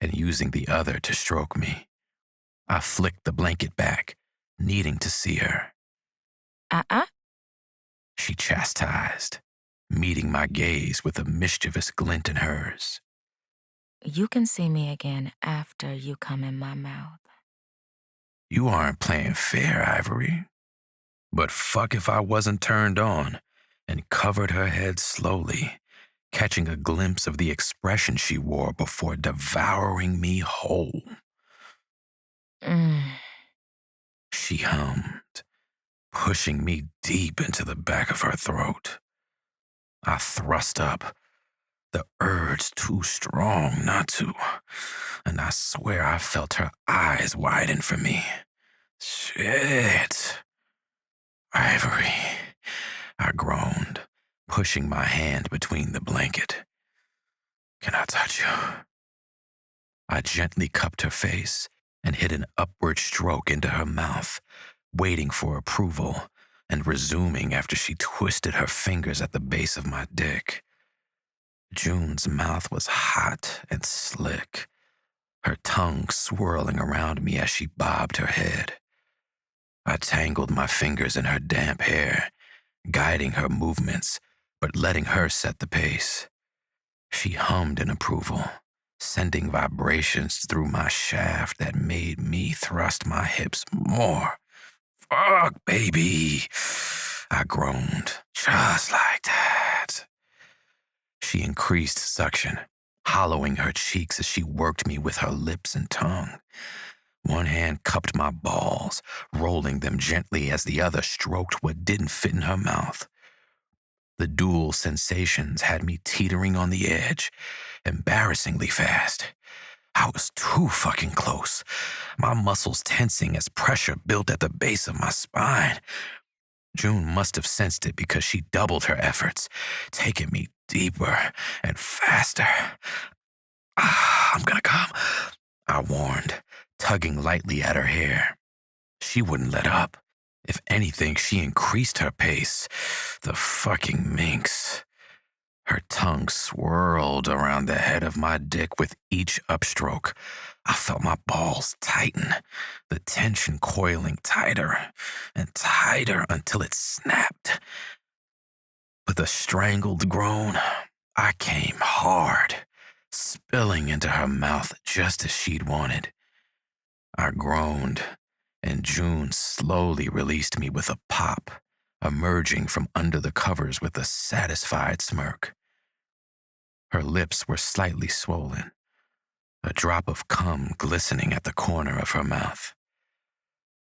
and using the other to stroke me. I flicked the blanket back, needing to see her. She chastised, meeting my gaze with a mischievous glint in hers. You can see me again after you come in my mouth. You aren't playing fair, Ivory. But fuck if I wasn't turned on, and covered her head slowly, catching a glimpse of the expression she wore before devouring me whole. She hummed, pushing me deep into the back of her throat. I thrust up, the urge too strong not to, and I swear I felt her eyes widen for me. Shit. Ivory, I groaned, pushing my hand between the blanket. Can I touch you? I gently cupped her face and hit an upward stroke into her mouth, waiting for approval and resuming after she twisted her fingers at the base of my dick. June's mouth was hot and slick, her tongue swirling around me as she bobbed her head. I tangled my fingers in her damp hair, guiding her movements, but letting her set the pace. She hummed in approval, sending vibrations through my shaft that made me thrust my hips more. Fuck, baby, I groaned, just like that. She increased suction, hollowing her cheeks as she worked me with her lips and tongue. One hand cupped my balls, rolling them gently as the other stroked what didn't fit in her mouth. The dual sensations had me teetering on the edge, embarrassingly fast. I was too fucking close, my muscles tensing as pressure built at the base of my spine. June must have sensed it because she doubled her efforts, taking me deeper and faster. I'm gonna come, I warned, tugging lightly at her hair. She wouldn't let up. If anything, she increased her pace. The fucking minx. Her tongue swirled around the head of my dick with each upstroke. I felt my balls tighten, the tension coiling tighter and tighter until it snapped. With a strangled groan, I came hard, spilling into her mouth just as she'd wanted. I groaned, and June slowly released me with a pop, emerging from under the covers with a satisfied smirk. Her lips were slightly swollen, a drop of cum glistening at the corner of her mouth.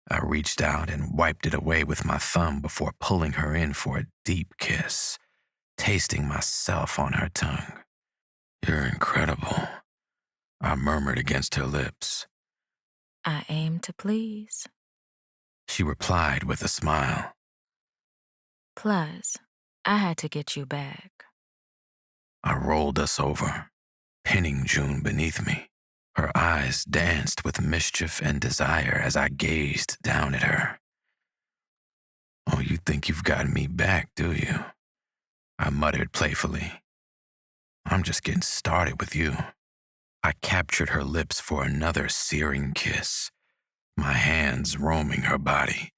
I reached out and wiped it away with my thumb before pulling her in for a deep kiss, tasting myself on her tongue. "You're incredible," I murmured against her lips. I aim to please. She replied with a smile. Plus, I had to get you back. I rolled us over, pinning June beneath me. Her eyes danced with mischief and desire as I gazed down at her. "Oh, you think you've gotten me back, do you?" I muttered playfully. "I'm just getting started with you." I captured her lips for another searing kiss, my hands roaming her body.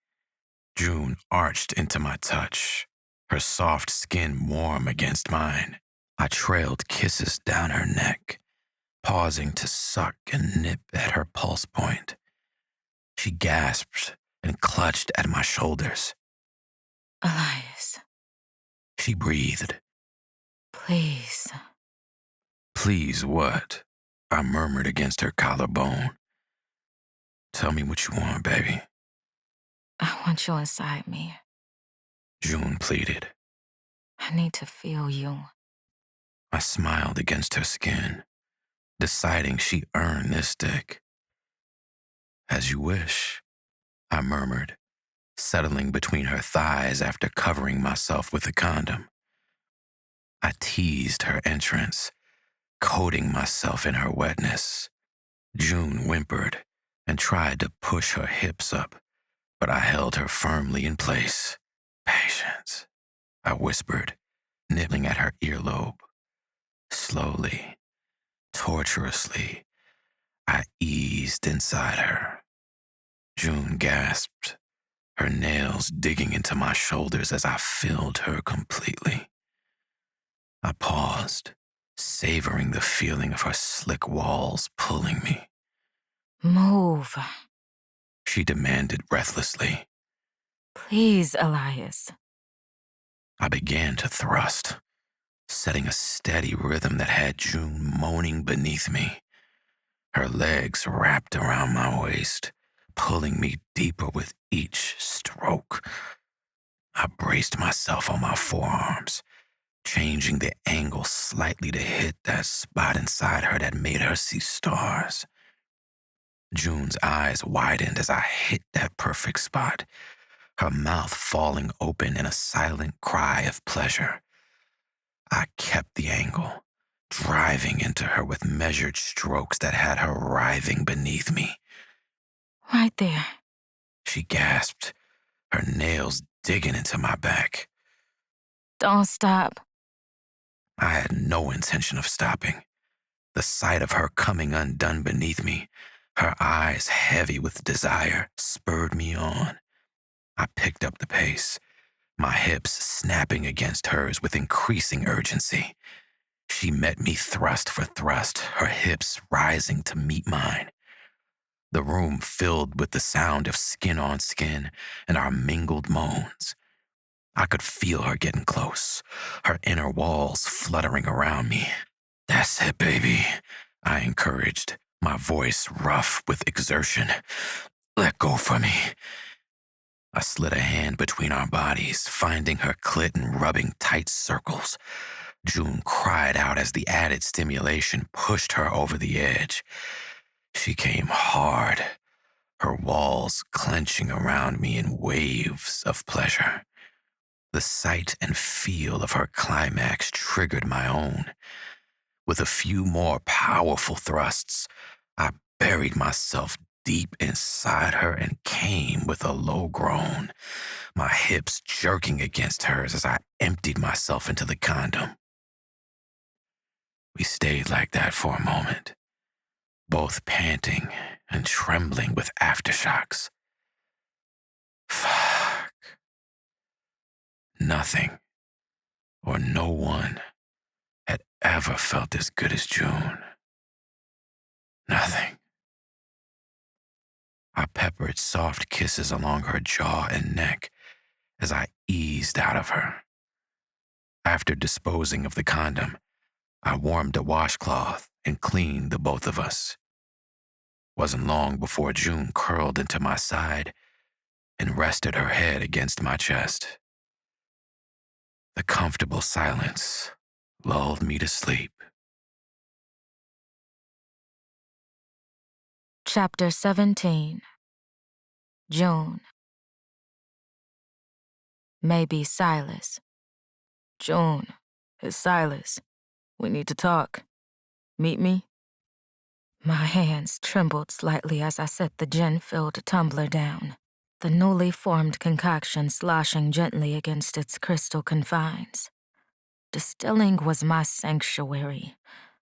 June arched into my touch, her soft skin warm against mine. I trailed kisses down her neck, pausing to suck and nip at her pulse point. She gasped and clutched at my shoulders. Elias, She breathed. please. "Please what?" I murmured against her collarbone. "Tell me what you want, baby," I want you inside me. June pleaded. I need to feel you. I smiled against her skin, deciding she earned this dick. "As you wish," I murmured, settling between her thighs after covering myself with a condom. I teased her entrance, coating myself in her wetness. June whimpered and tried to push her hips up, but I held her firmly in place. "Patience," I whispered, nibbling at her earlobe. Slowly, tortuously, I eased inside her. June gasped, her nails digging into my shoulders as I filled her completely. I paused, savoring the feeling of her slick walls pulling me. Move. She demanded breathlessly. Please, Elias. I began to thrust, setting a steady rhythm that had June moaning beneath me. Her legs wrapped around my waist, pulling me deeper with each stroke. I braced myself on my forearms, changing the angle slightly to hit that spot inside her that made her see stars. June's eyes widened as I hit that perfect spot, her mouth falling open in a silent cry of pleasure. I kept the angle, driving into her with measured strokes that had her writhing beneath me. Right there. She gasped, her nails digging into my back. Don't stop. I had no intention of stopping. The sight of her coming undone beneath me, her eyes heavy with desire, spurred me on. I picked up the pace, my hips snapping against hers with increasing urgency. She met me thrust for thrust, her hips rising to meet mine. The room filled with the sound of skin on skin and our mingled moans. I could feel her getting close, her inner walls fluttering around me. "That's it, baby," I encouraged, my voice rough with exertion. "Let go for me." I slid a hand between our bodies, finding her clit and rubbing tight circles. June cried out as the added stimulation pushed her over the edge. She came hard, her walls clenching around me in waves of pleasure. The sight and feel of her climax triggered my own. With a few more powerful thrusts, I buried myself deep inside her and came with a low groan, my hips jerking against hers as I emptied myself into the condom. We stayed like that for a moment, both panting and trembling with aftershocks. Fuck. Nothing, or no one, had ever felt as good as June. Nothing. I peppered soft kisses along her jaw and neck as I eased beast out of her. After disposing of the condom, I warmed a washcloth and cleaned the both of us. Wasn't long before June curled into my side and rested her head against my chest. The comfortable silence lulled me to sleep. Chapter 17. June. Maybe Silas. June, it's Silas. We need to talk. Meet me? My hands trembled slightly as I set the gin-filled tumbler down, the newly formed concoction sloshing gently against its crystal confines. Distilling was my sanctuary,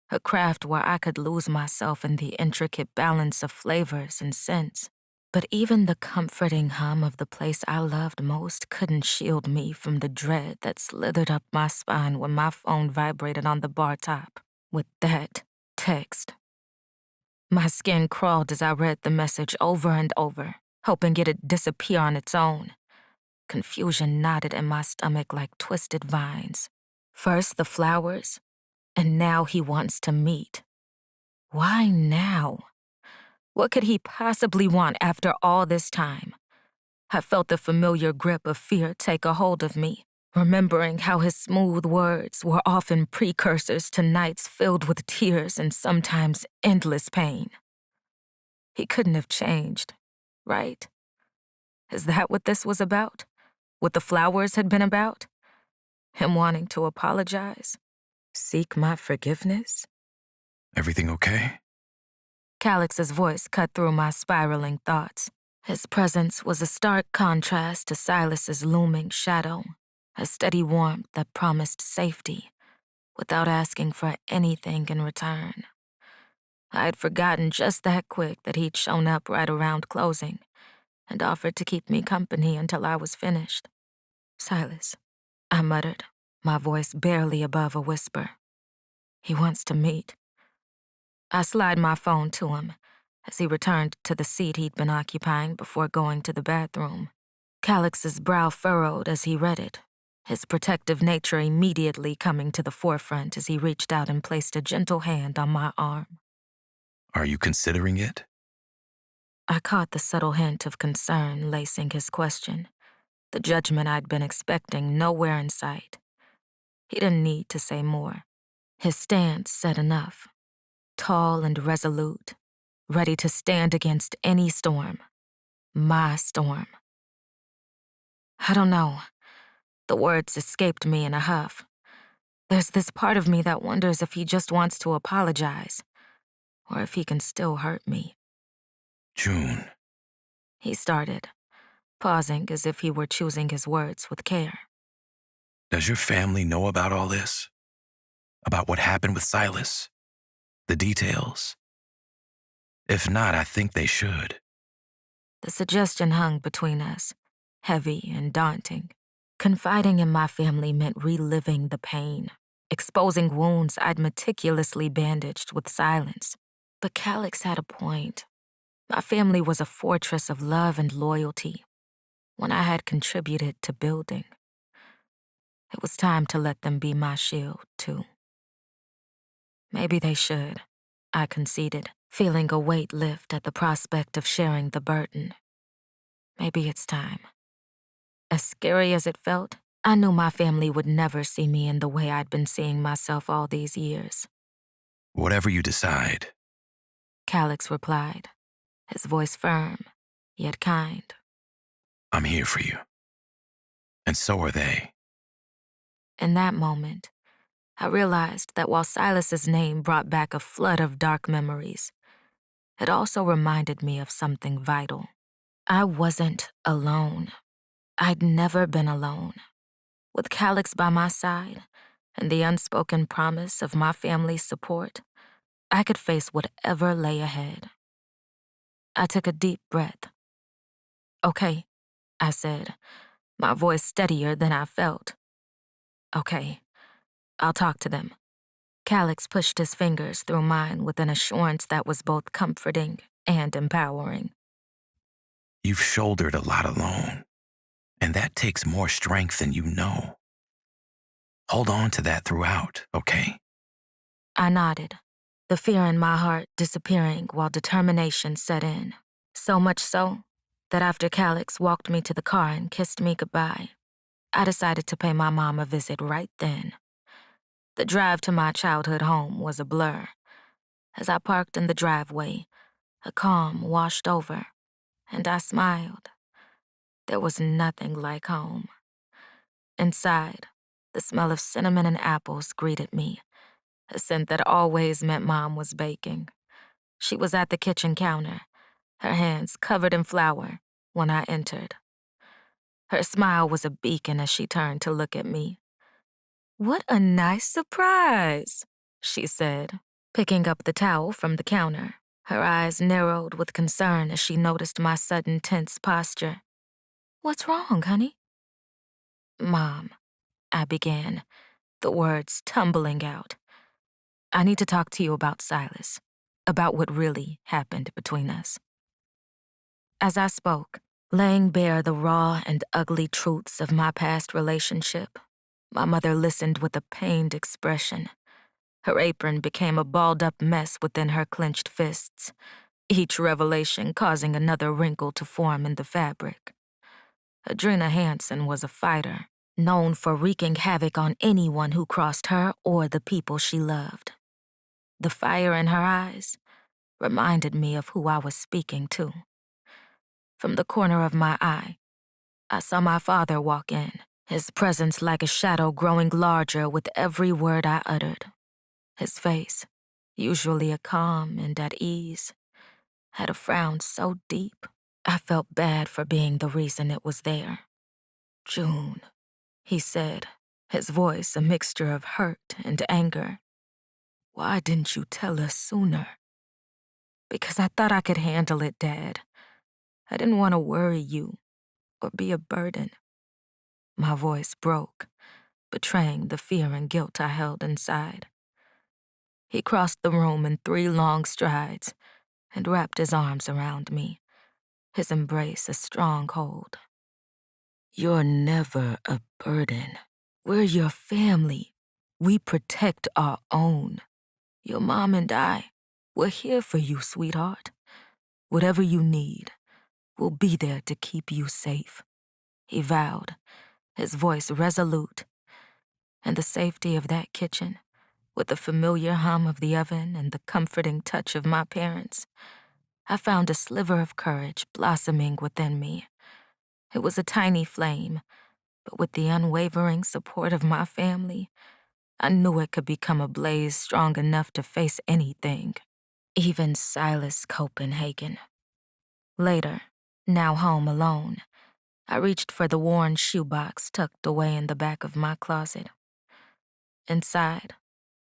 a craft where I could lose myself in the intricate balance of flavors and scents. But even the comforting hum of the place I loved most couldn't shield me from the dread that slithered up my spine when my phone vibrated on the bar top with that text. My skin crawled as I read the message over and over, hoping it'd disappear on its own. Confusion knotted in my stomach like twisted vines. First the flowers, and now he wants to meet. Why now? What could he possibly want after all this time? I felt the familiar grip of fear take a hold of me, remembering how his smooth words were often precursors to nights filled with tears and sometimes endless pain. He couldn't have changed, right? Is that what this was about? What the flowers had been about? Him wanting to apologize? Seek my forgiveness? Everything okay? Calix's voice cut through my spiraling thoughts. His presence was a stark contrast to Silas's looming shadow, a steady warmth that promised safety, without asking for anything in return. I had forgotten just that quick that he'd shown up right around closing and offered to keep me company until I was finished. Silas, I muttered, my voice barely above a whisper. He wants to meet. I slid my phone to him as he returned to the seat he'd been occupying before going to the bathroom. Calix's brow furrowed as he read it, his protective nature immediately coming to the forefront as he reached out and placed a gentle hand on my arm. Are you considering it? I caught the subtle hint of concern lacing his question, the judgment I'd been expecting nowhere in sight. He didn't need to say more. His stance said enough. Tall and resolute, ready to stand against any storm. My storm. I don't know. The words escaped me in a huff. There's this part of me that wonders if he just wants to apologize, or if he can still hurt me. June. He started, pausing as if he were choosing his words with care. Does your family know about all this? About what happened with Silas? The details? If not, I think they should. The suggestion hung between us, heavy and daunting. Confiding in my family meant reliving the pain, exposing wounds I'd meticulously bandaged with silence. But Calix had a point. My family was a fortress of love and loyalty, one I had contributed to building. It was time to let them be my shield, too. Maybe they should, I conceded, feeling a weight lift at the prospect of sharing the burden. Maybe it's time. As scary as it felt, I knew my family would never see me in the way I'd been seeing myself all these years. Whatever you decide. Calix replied, his voice firm, yet kind. I'm here for you. And so are they. In that moment, I realized that while Silas's name brought back a flood of dark memories, it also reminded me of something vital. I wasn't alone. I'd never been alone. With Calix by my side and the unspoken promise of my family's support, I could face whatever lay ahead. I took a deep breath. Okay, I said, my voice steadier than I felt. Okay, I'll talk to them. Calix pushed his fingers through mine with an assurance that was both comforting and empowering. You've shouldered a lot alone. And that takes more strength than you know. Hold on to that throughout, okay? I nodded, the fear in my heart disappearing while determination set in. So much so that after Calix walked me to the car and kissed me goodbye, I decided to pay my mom a visit right then. The drive to my childhood home was a blur. As I parked in the driveway, a calm washed over, and I smiled. There was nothing like home. Inside, the smell of cinnamon and apples greeted me, a scent that always meant Mom was baking. She was at the kitchen counter, her hands covered in flour, when I entered. Her smile was a beacon as she turned to look at me. "What a nice surprise," she said, picking up the towel from the counter. Her eyes narrowed with concern as she noticed my sudden tense posture. "What's wrong, honey?" "Mom," I began, the words tumbling out. "I need to talk to you about Silas, about what really happened between us." As I spoke, laying bare the raw and ugly truths of my past relationship, my mother listened with a pained expression. Her apron became a balled-up mess within her clenched fists, each revelation causing another wrinkle to form in the fabric. Adrena Hanson was a fighter, known for wreaking havoc on anyone who crossed her or the people she loved. The fire in her eyes reminded me of who I was speaking to. From the corner of my eye, I saw my father walk in, his presence like a shadow growing larger with every word I uttered. His face, usually a calm and at ease, had a frown so deep, I felt bad for being the reason it was there. "June," he said, his voice a mixture of hurt and anger. "Why didn't you tell us sooner?" "Because I thought I could handle it, Dad. I didn't want to worry you or be a burden." My voice broke, betraying the fear and guilt I held inside. He crossed the room in 3 long strides and wrapped his arms around me, his embrace a strong hold. "You're never a burden. We're your family. We protect our own. Your mom and I, we're here for you, sweetheart. Whatever you need, we'll be there to keep you safe," he vowed, his voice resolute. And the safety of that kitchen, with the familiar hum of the oven and the comforting touch of my parents, I found a sliver of courage blossoming within me. It was a tiny flame, but with the unwavering support of my family, I knew it could become a blaze strong enough to face anything, even Silas Copenhagen. Later, now home alone, I reached for the worn shoebox tucked away in the back of my closet. Inside,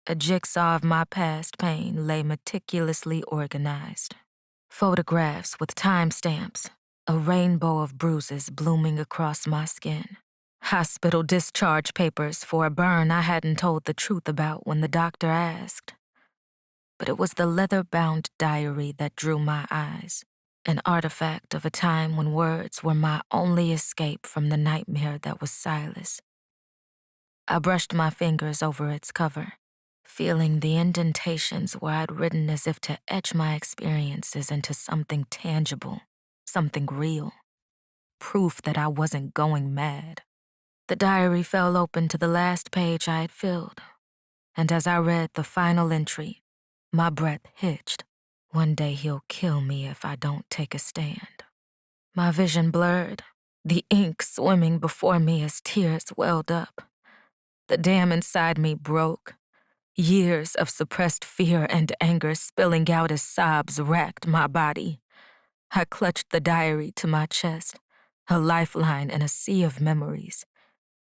a jigsaw of my past pain lay meticulously organized. Photographs with timestamps, a rainbow of bruises blooming across my skin. Hospital discharge papers for a burn I hadn't told the truth about when the doctor asked. But it was the leather-bound diary that drew my eyes, an artifact of a time when words were my only escape from the nightmare that was Silas. I brushed my fingers over its cover, feeling the indentations where I'd written as if to etch my experiences into something tangible, something real, proof that I wasn't going mad. The diary fell open to the last page I had filled, and as I read the final entry, my breath hitched. One day he'll kill me if I don't take a stand. My vision blurred, the ink swimming before me as tears welled up. The dam inside me broke, years of suppressed fear and anger spilling out as sobs racked my body. I clutched the diary to my chest, a lifeline in a sea of memories,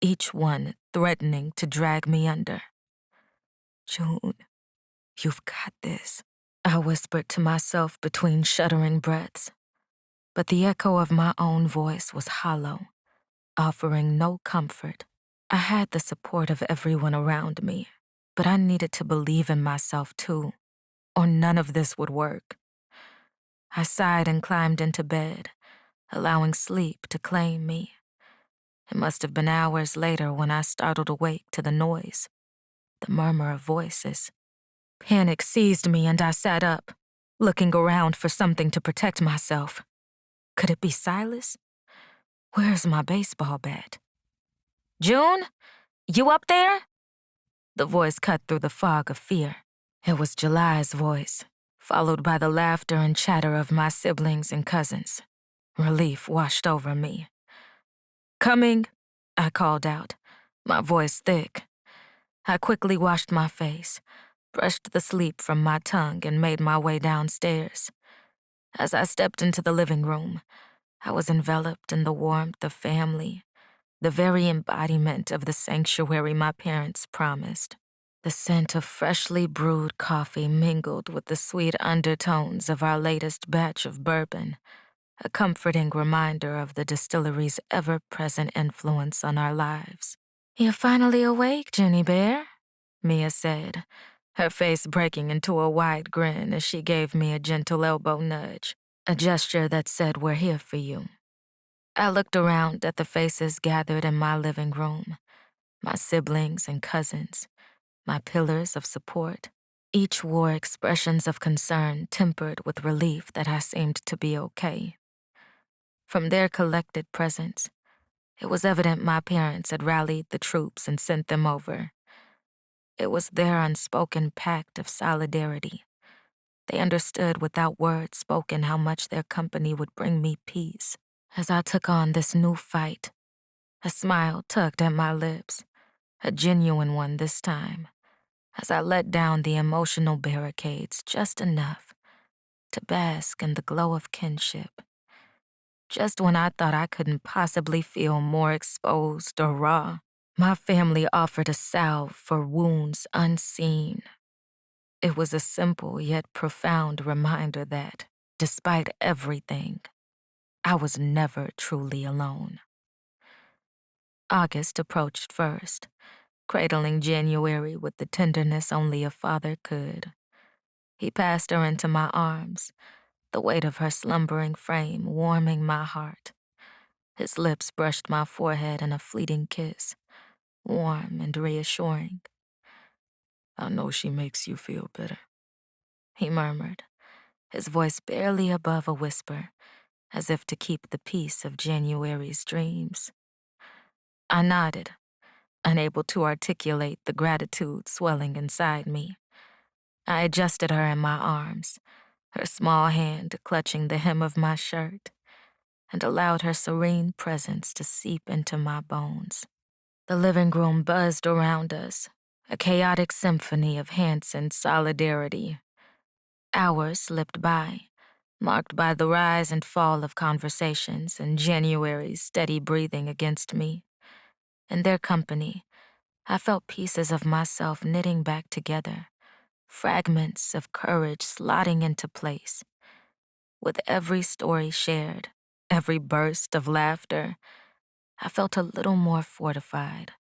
each one threatening to drag me under. "June, you've got this," I whispered to myself between shuddering breaths. But the echo of my own voice was hollow, offering no comfort. I had the support of everyone around me, but I needed to believe in myself too, or none of this would work. I sighed and climbed into bed, allowing sleep to claim me. It must have been hours later when I startled awake to the noise, the murmur of voices. Panic seized me and I sat up, looking around for something to protect myself. Could it be Silas? Where's my baseball bat? June? You up there? The voice cut through the fog of fear. It was July's voice, followed by the laughter and chatter of my siblings and cousins. Relief washed over me. Coming, I called out, my voice thick. I quickly washed my face, brushed the sleep from my tongue, and made my way downstairs. As I stepped into the living room, I was enveloped in the warmth of family, the very embodiment of the sanctuary my parents promised. The scent of freshly brewed coffee mingled with the sweet undertones of our latest batch of bourbon, a comforting reminder of the distillery's ever-present influence on our lives. "You're finally awake, Junie Bear," Mia said, her face breaking into a wide grin as she gave me a gentle elbow nudge, a gesture that said, "We're here for you." I looked around at the faces gathered in my living room, my siblings and cousins, my pillars of support. Each wore expressions of concern tempered with relief that I seemed to be okay. From their collected presence, it was evident my parents had rallied the troops and sent them over. It was their unspoken pact of solidarity. They understood without words spoken how much their company would bring me peace. As I took on this new fight, a smile tugged at my lips, a genuine one this time, as I let down the emotional barricades just enough to bask in the glow of kinship. Just when I thought I couldn't possibly feel more exposed or raw, my family offered a salve for wounds unseen. It was a simple yet profound reminder that, despite everything, I was never truly alone. August approached first, cradling January with the tenderness only a father could. He passed her into my arms, the weight of her slumbering frame warming my heart. His lips brushed my forehead in a fleeting kiss, warm and reassuring. "I know she makes you feel better," he murmured, his voice barely above a whisper, as if to keep the peace of January's dreams. I nodded, unable to articulate the gratitude swelling inside me. I adjusted her in my arms, her small hand clutching the hem of my shirt, and allowed her serene presence to seep into my bones. The living room buzzed around us, a chaotic symphony of Hanson solidarity. Hours slipped by, marked by the rise and fall of conversations and January's steady breathing against me. In their company, I felt pieces of myself knitting back together, fragments of courage slotting into place. With every story shared, every burst of laughter, I felt a little more fortified,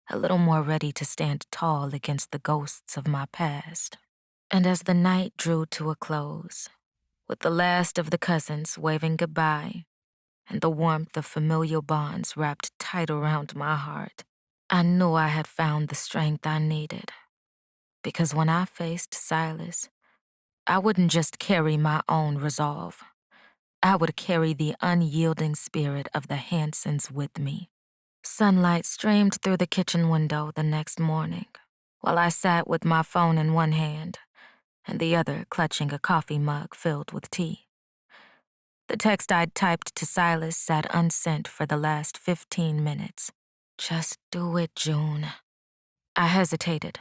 a little more ready to stand tall against the ghosts of my past. And as the night drew to a close, with the last of the cousins waving goodbye and the warmth of familial bonds wrapped tight around my heart, I knew I had found the strength I needed. Because when I faced Silas, I wouldn't just carry my own resolve. I would carry the unyielding spirit of the Hansons with me. Sunlight streamed through the kitchen window the next morning, while I sat with my phone in one hand and the other clutching a coffee mug filled with tea. The text I'd typed to Silas sat unsent for the last 15 minutes. "Just do it, June." I hesitated,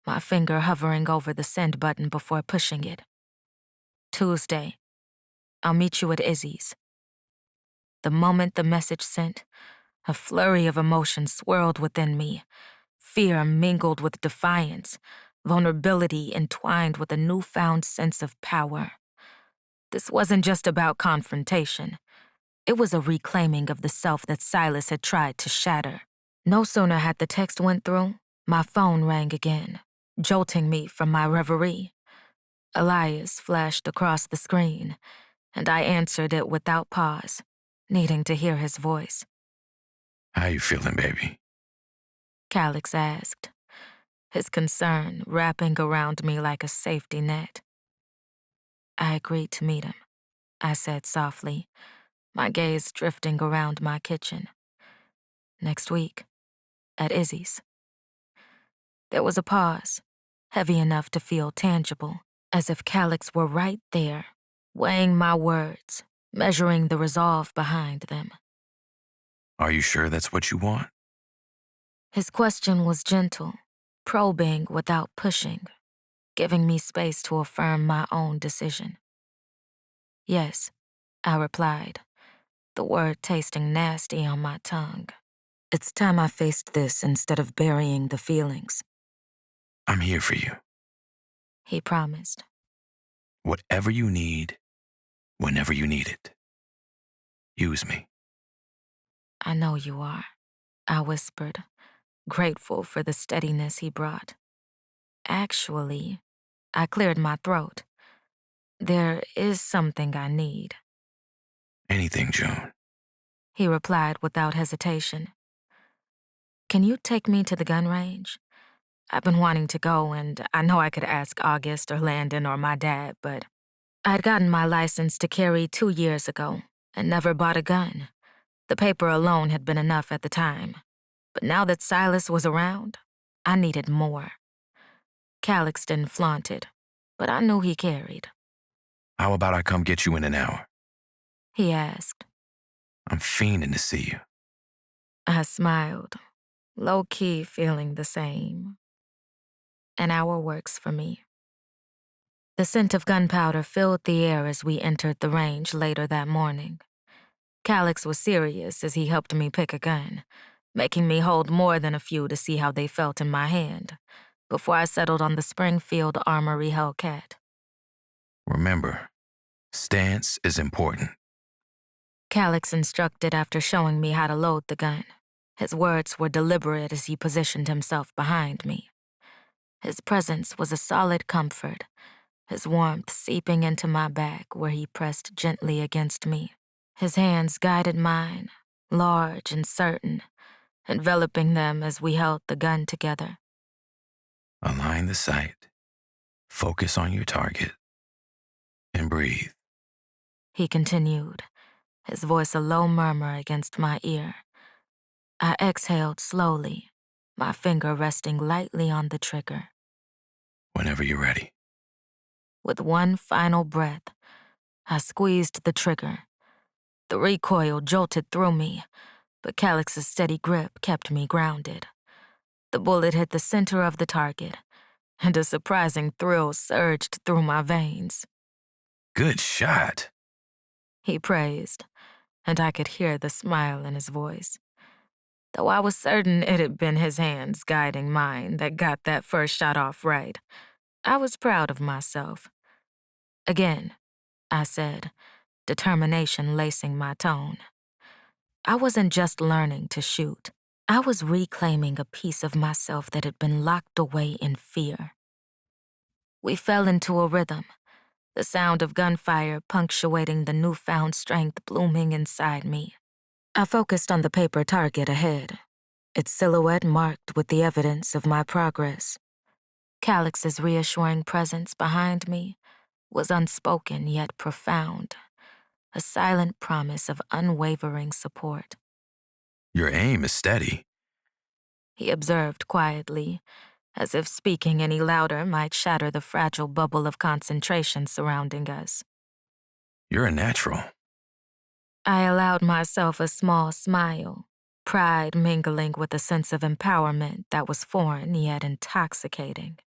my finger hovering over the send button before pushing it. "Tuesday. I'll meet you at Izzy's." The moment the message sent, a flurry of emotion swirled within me. Fear mingled with defiance, vulnerability entwined with a newfound sense of power. This wasn't just about confrontation. It was a reclaiming of the self that Silas had tried to shatter. No sooner had the text went through, my phone rang again, jolting me from my reverie. Elias flashed across the screen, and I answered it without pause, needing to hear his voice. How you feeling, baby? Calix asked, his concern wrapping around me like a safety net. I agreed to meet him, I said softly, my gaze drifting around my kitchen. Next week, at Izzy's. There was a pause, heavy enough to feel tangible, as if Calix were right there, weighing my words, measuring the resolve behind them. Are you sure that's what you want? His question was gentle, probing without pushing, giving me space to affirm my own decision. Yes, I replied, the word tasting nasty on my tongue. It's time I faced this instead of burying the feelings, I'm here for you. he promised. Whatever you need, whenever you need it. Use me. I know you are, I whispered, grateful for the steadiness he brought. Actually, I cleared my throat. There is something I need, Anything, June. he replied without hesitation. Can you take me to the gun range? I've been wanting to go, and I know I could ask August or Landon or my dad, but I'd gotten my license to carry 2 years ago and never bought a gun. The paper alone had been enough at the time, but now that Silas was around, I needed more. Calix didn't flaunt it, but I knew he carried. How about I come get you in an hour? He asked. I'm fiending to see you. I smiled, low-key feeling the same. An hour works for me. The scent of gunpowder filled the air as we entered the range later that morning. Calix was serious as he helped me pick a gun, making me hold more than a few to see how they felt in my hand, before I settled on the Springfield Armory Hellcat. Remember, stance is important. Calix instructed after showing me how to load the gun. His words were deliberate as he positioned himself behind me. His presence was a solid comfort, his warmth seeping into my back where he pressed gently against me. His hands guided mine, large and certain, enveloping them as we held the gun together. Align the sight, focus on your target, and breathe. He continued, his voice a low murmur against my ear. I exhaled slowly, my finger resting lightly on the trigger. Whenever you're ready. With one final breath, I squeezed the trigger. The recoil jolted through me, but Calix's steady grip kept me grounded. The bullet hit the center of the target, and a surprising thrill surged through my veins. Good shot. He praised, and I could hear the smile in his voice. Though I was certain it had been his hands guiding mine that got that first shot off right, I was proud of myself. Again, I said, determination lacing my tone. I wasn't just learning to shoot. I was reclaiming a piece of myself that had been locked away in fear. We fell into a rhythm, the sound of gunfire punctuating the newfound strength blooming inside me. I focused on the paper target ahead, its silhouette marked with the evidence of my progress. Calix's reassuring presence behind me was unspoken yet profound, a silent promise of unwavering support. Your aim is steady. He observed quietly, as if speaking any louder might shatter the fragile bubble of concentration surrounding us. You're a natural. I allowed myself a small smile, pride mingling with a sense of empowerment that was foreign yet intoxicating.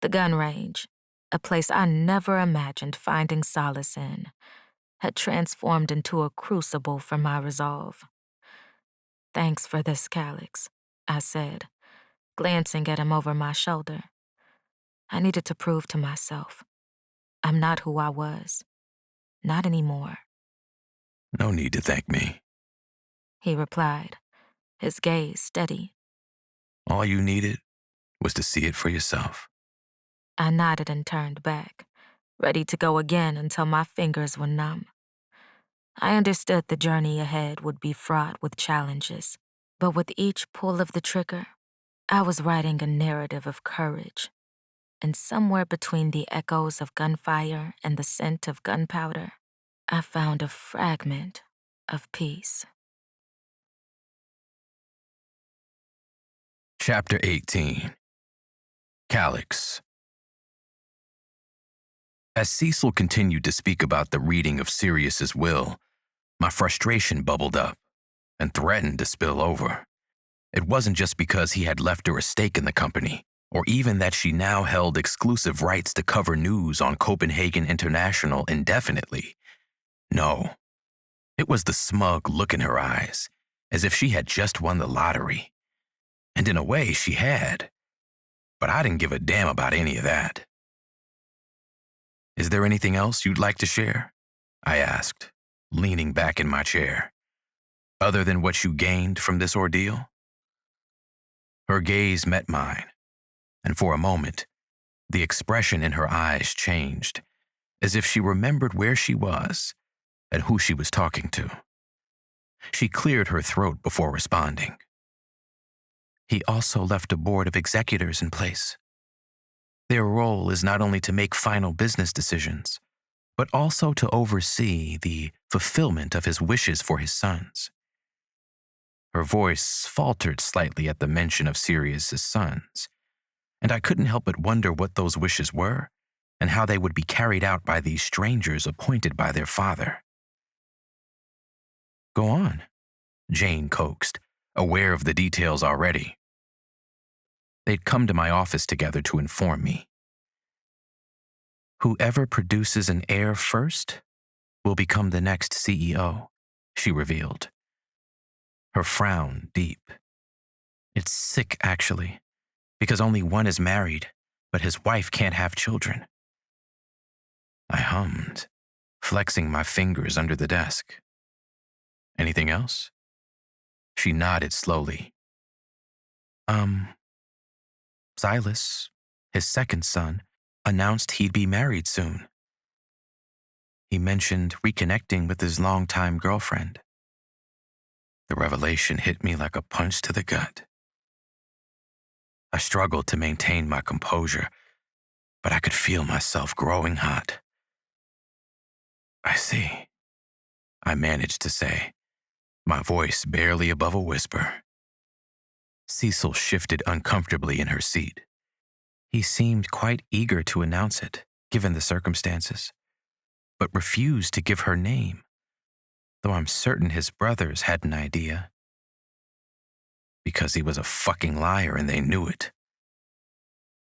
The gun range, a place I never imagined finding solace in, had transformed into a crucible for my resolve. Thanks for this, Calix, I said, glancing at him over my shoulder. I needed to prove to myself. I'm not who I was. Not anymore. No need to thank me. He replied, his gaze steady. All you needed was to see it for yourself. I nodded and turned back, ready to go again until my fingers were numb. I understood the journey ahead would be fraught with challenges, But with each pull of the trigger, I was writing a narrative of courage, and somewhere between the echoes of gunfire and the scent of gunpowder, I found a fragment of peace. Chapter 18. Calyx. As Cecil continued to speak about the reading of Sirius's will, my frustration bubbled up and threatened to spill over. It wasn't just because he had left her a stake in the company, or even that she now held exclusive rights to cover news on Copenhagen International indefinitely. No, it was the smug look in her eyes, as if she had just won the lottery. And in a way, she had. But I didn't give a damn about any of that. "Is there anything else you'd like to share?" I asked, leaning back in my chair. "Other than what you gained from this ordeal?" Her gaze met mine, and for a moment, the expression in her eyes changed, as if she remembered where she was and who she was talking to. She cleared her throat before responding. "He also left a board of executors in place. Their role is not only to make final business decisions, but also to oversee the fulfillment of his wishes for his sons." Her voice faltered slightly at the mention of Sirius's sons, and I couldn't help but wonder what those wishes were and how they would be carried out by these strangers appointed by their father. "Go on," Jane coaxed, aware of the details already. They'd come to my office together to inform me. "Whoever produces an heir first will become the next CEO," she revealed. Her frown deep. "It's sick, actually, because only one is married, but his wife can't have children." I hummed, flexing my fingers under the desk. "Anything else?" She nodded slowly. Silas, his second son, announced he'd be married soon. He mentioned reconnecting with his longtime girlfriend." The revelation hit me like a punch to the gut. I struggled to maintain my composure, but I could feel myself growing hot. "I see," I managed to say, my voice barely above a whisper. Cecil shifted uncomfortably in her seat. He seemed quite eager to announce it, given the circumstances, but refused to give her name, though I'm certain his brothers had an idea. Because he was a fucking liar and they knew it.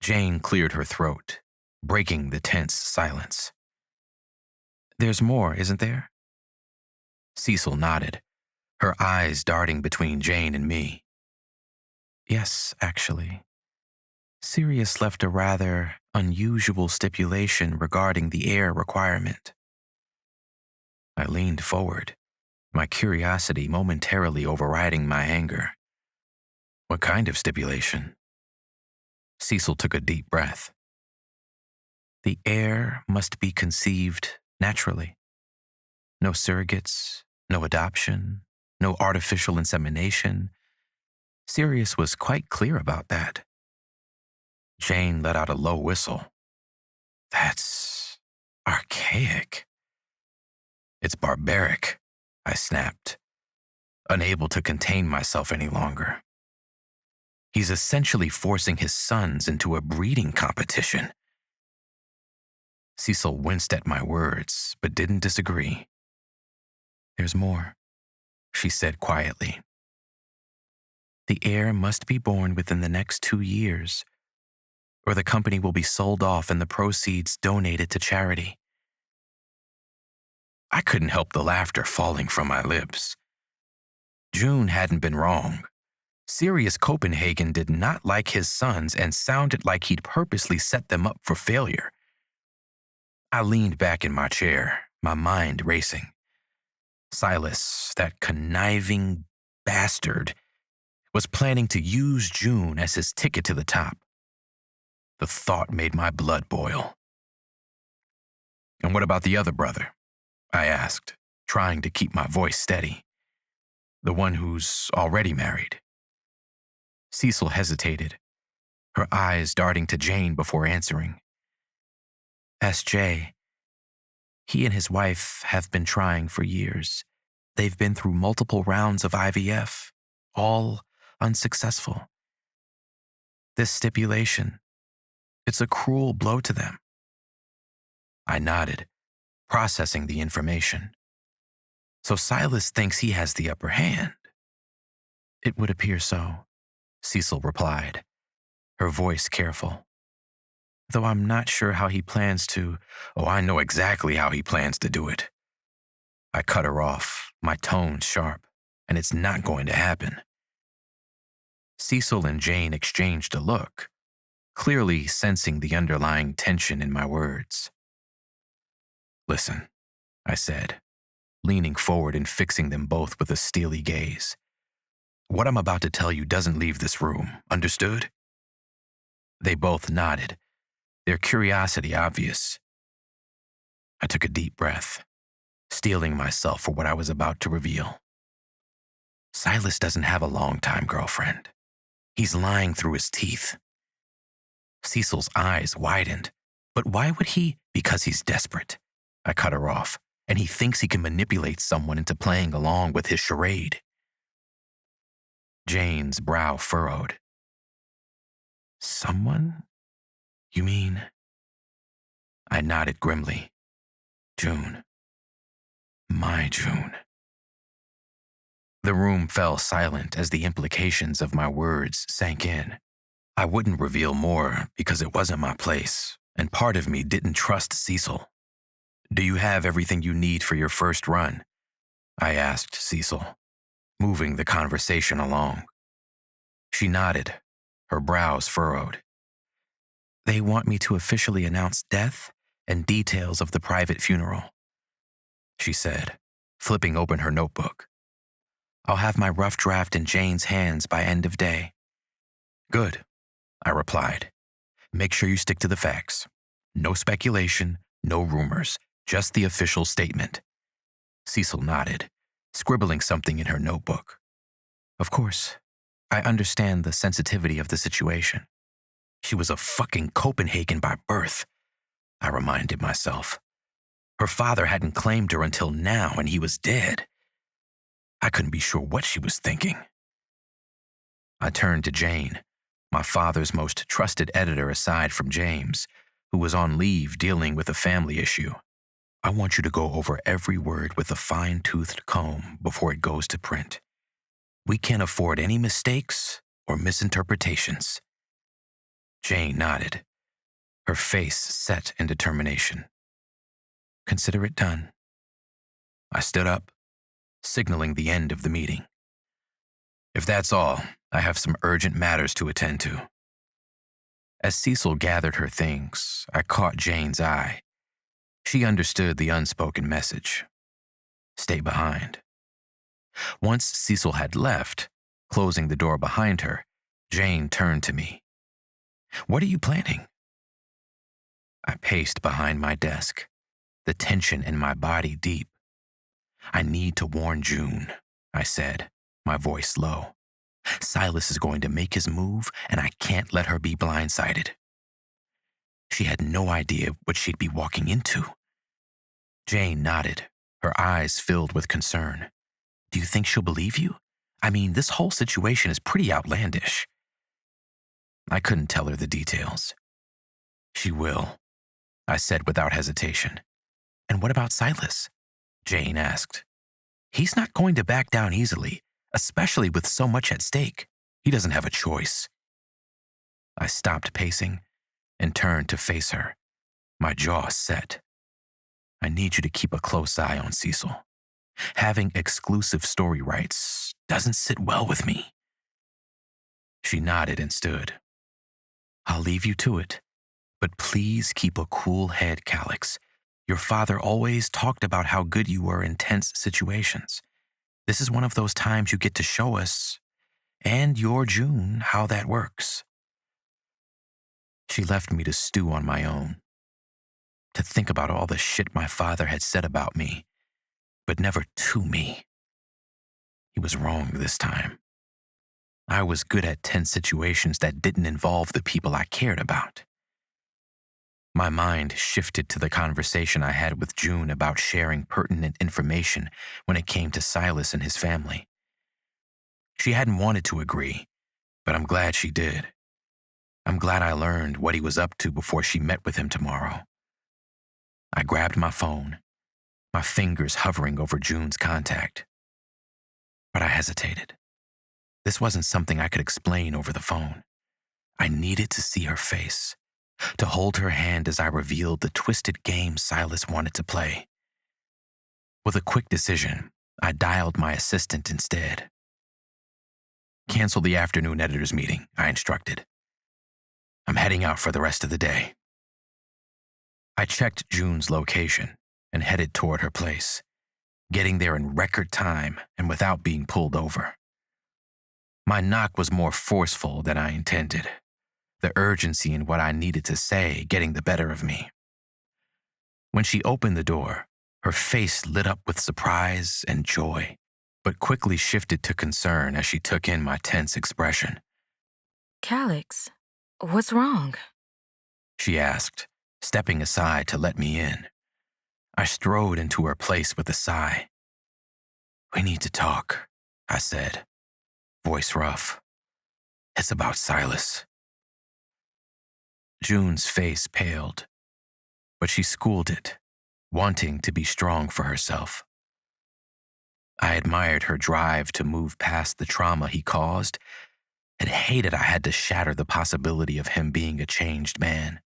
Jane cleared her throat, breaking the tense silence. "There's more, isn't there?" Cecil nodded, her eyes darting between Jane and me. "Yes, actually. Sirius left a rather unusual stipulation regarding the heir requirement." I leaned forward, my curiosity momentarily overriding my anger. "What kind of stipulation?" Cecil took a deep breath. "The heir must be conceived naturally. No surrogates, no adoption, no artificial insemination. Sirius was quite clear about that." Jane let out a low whistle. "That's archaic." "It's barbaric," I snapped, unable to contain myself any longer. He's essentially forcing his sons into a breeding competition. Cecil winced at my words, but didn't disagree. "There's more," she said quietly. "The heir must be born within the next 2 years, or the company will be sold off and the proceeds donated to charity." I couldn't help the laughter falling from my lips. June hadn't been wrong. Sirius Copenhagen did not like his sons and sounded like he'd purposely set them up for failure. I leaned back in my chair, my mind racing. Silas, that conniving bastard, was planning to use June as his ticket to the top. The thought made my blood boil. "And what about the other brother?" I asked, trying to keep my voice steady. The one who's already married. Cecil hesitated, her eyes darting to Jane before answering. S.J. He and his wife have been trying for years. They've been through multiple rounds of IVF, all unsuccessful. This stipulation, it's a cruel blow to them. I nodded, processing the information. So Silas thinks he has the upper hand. It would appear so, Cecil replied, her voice careful. Though I'm not sure how he plans to. Oh, I know exactly how he plans to do it. I cut her off, my tone sharp, and it's not going to happen. Cecil and Jane exchanged a look, clearly sensing the underlying tension in my words. Listen, I said, leaning forward and fixing them both with a steely gaze. What I'm about to tell you doesn't leave this room, understood? They both nodded, their curiosity obvious. I took a deep breath, steeling myself for what I was about to reveal. Silas doesn't have a long-time girlfriend. He's lying through his teeth. Cecil's eyes widened. But why would he? Because he's desperate. I cut her off, and he thinks he can manipulate someone into playing along with his charade. Jane's brow furrowed. Someone? You mean? I nodded grimly. June. My June. The room fell silent as the implications of my words sank in. I wouldn't reveal more because it wasn't my place, and part of me didn't trust Cecil. Do you have everything you need for your first run? I asked Cecil, moving the conversation along. She nodded, her brows furrowed. They want me to officially announce death and details of the private funeral, she said, flipping open her notebook. I'll have my rough draft in Jane's hands by end of day. Good, I replied. Make sure you stick to the facts. No speculation, no rumors, just the official statement. Cecil nodded, scribbling something in her notebook. Of course, I understand the sensitivity of the situation. She was a fucking Copenhagen by birth, I reminded myself. Her father hadn't claimed her until now, and he was dead. I couldn't be sure what she was thinking. I turned to Jane, my father's most trusted editor aside from James, who was on leave dealing with a family issue. I want you to go over every word with a fine-toothed comb before it goes to print. We can't afford any mistakes or misinterpretations. Jane nodded, her face set in determination. Consider it done. I stood up, signaling the end of the meeting. If that's all, I have some urgent matters to attend to. As Cecil gathered her things, I caught Jane's eye. She understood the unspoken message. Stay behind. Once Cecil had left, closing the door behind her, Jane turned to me. What are you planning? I paced behind my desk, the tension in my body deep. I need to warn June, I said, my voice low. Silas is going to make his move, and I can't let her be blindsided. She had no idea what she'd be walking into. Jane nodded, her eyes filled with concern. Do you think she'll believe you? I mean, this whole situation is pretty outlandish. I couldn't tell her the details. She will, I said without hesitation. And what about Silas? Jane asked. He's not going to back down easily, especially with so much at stake. He doesn't have a choice. I stopped pacing and turned to face her, my jaw set. I need you to keep a close eye on Cecil. Having exclusive story rights doesn't sit well with me. She nodded and stood. I'll leave you to it, but please keep a cool head, Calix. Your father always talked about how good you were in tense situations. This is one of those times you get to show us, and your June, how that works. She left me to stew on my own, to think about all the shit my father had said about me, but never to me. He was wrong this time. I was good at tense situations that didn't involve the people I cared about. My mind shifted to the conversation I had with June about sharing pertinent information when it came to Silas and his family. She hadn't wanted to agree, but I'm glad she did. I'm glad I learned what he was up to before she met with him tomorrow. I grabbed my phone, my fingers hovering over June's contact. But I hesitated. This wasn't something I could explain over the phone. I needed to see her face, to hold her hand as I revealed the twisted game Silas wanted to play. With a quick decision, I dialed my assistant instead. "Cancel the afternoon editor's meeting," I instructed. "I'm heading out for the rest of the day." I checked June's location and headed toward her place, getting there in record time and without being pulled over. My knock was more forceful than I intended, the urgency in what I needed to say getting the better of me. When she opened the door, her face lit up with surprise and joy, but quickly shifted to concern as she took in my tense expression. Calix, what's wrong? She asked, stepping aside to let me in. I strode into her place with a sigh. "We need to talk," I said, voice rough. "It's about Silas." June's face paled, but she schooled it, wanting to be strong for herself. I admired her drive to move past the trauma he caused and hated I had to shatter the possibility of him being a changed man.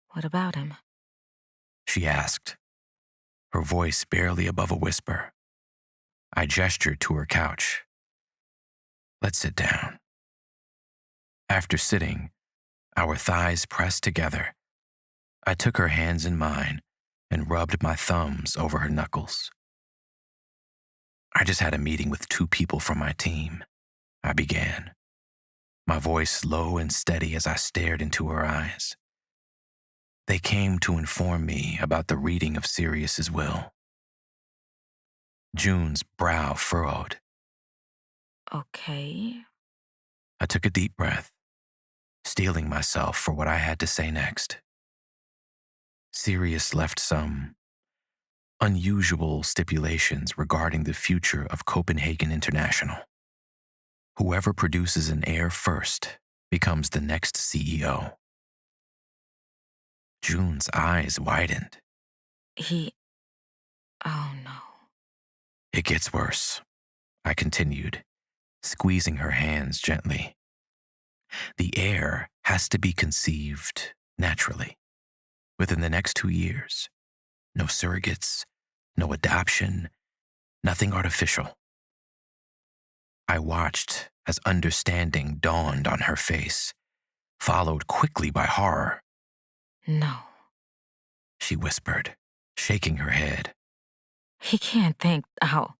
What about him? She asked, her voice barely above a whisper. I gestured to her couch. "Let's sit down." After sitting, our thighs pressed together, I took her hands in mine and rubbed my thumbs over her knuckles. "I just had a meeting with 2 people from my team," I began, my voice low and steady as I stared into her eyes. "They came to inform me about the reading of Sirius's will." June's brow furrowed. Okay. I took a deep breath, steeling myself for what I had to say next. Sirius left some unusual stipulations regarding the future of Copenhagen International. Whoever produces an heir first becomes the next CEO. June's eyes widened. Oh no. "It gets worse," I continued, squeezing her hands gently. "The heir has to be conceived naturally, within the next 2 years. No surrogates, no adoption, nothing artificial." I watched as understanding dawned on her face, followed quickly by horror. No. She whispered, shaking her head. He can't think how.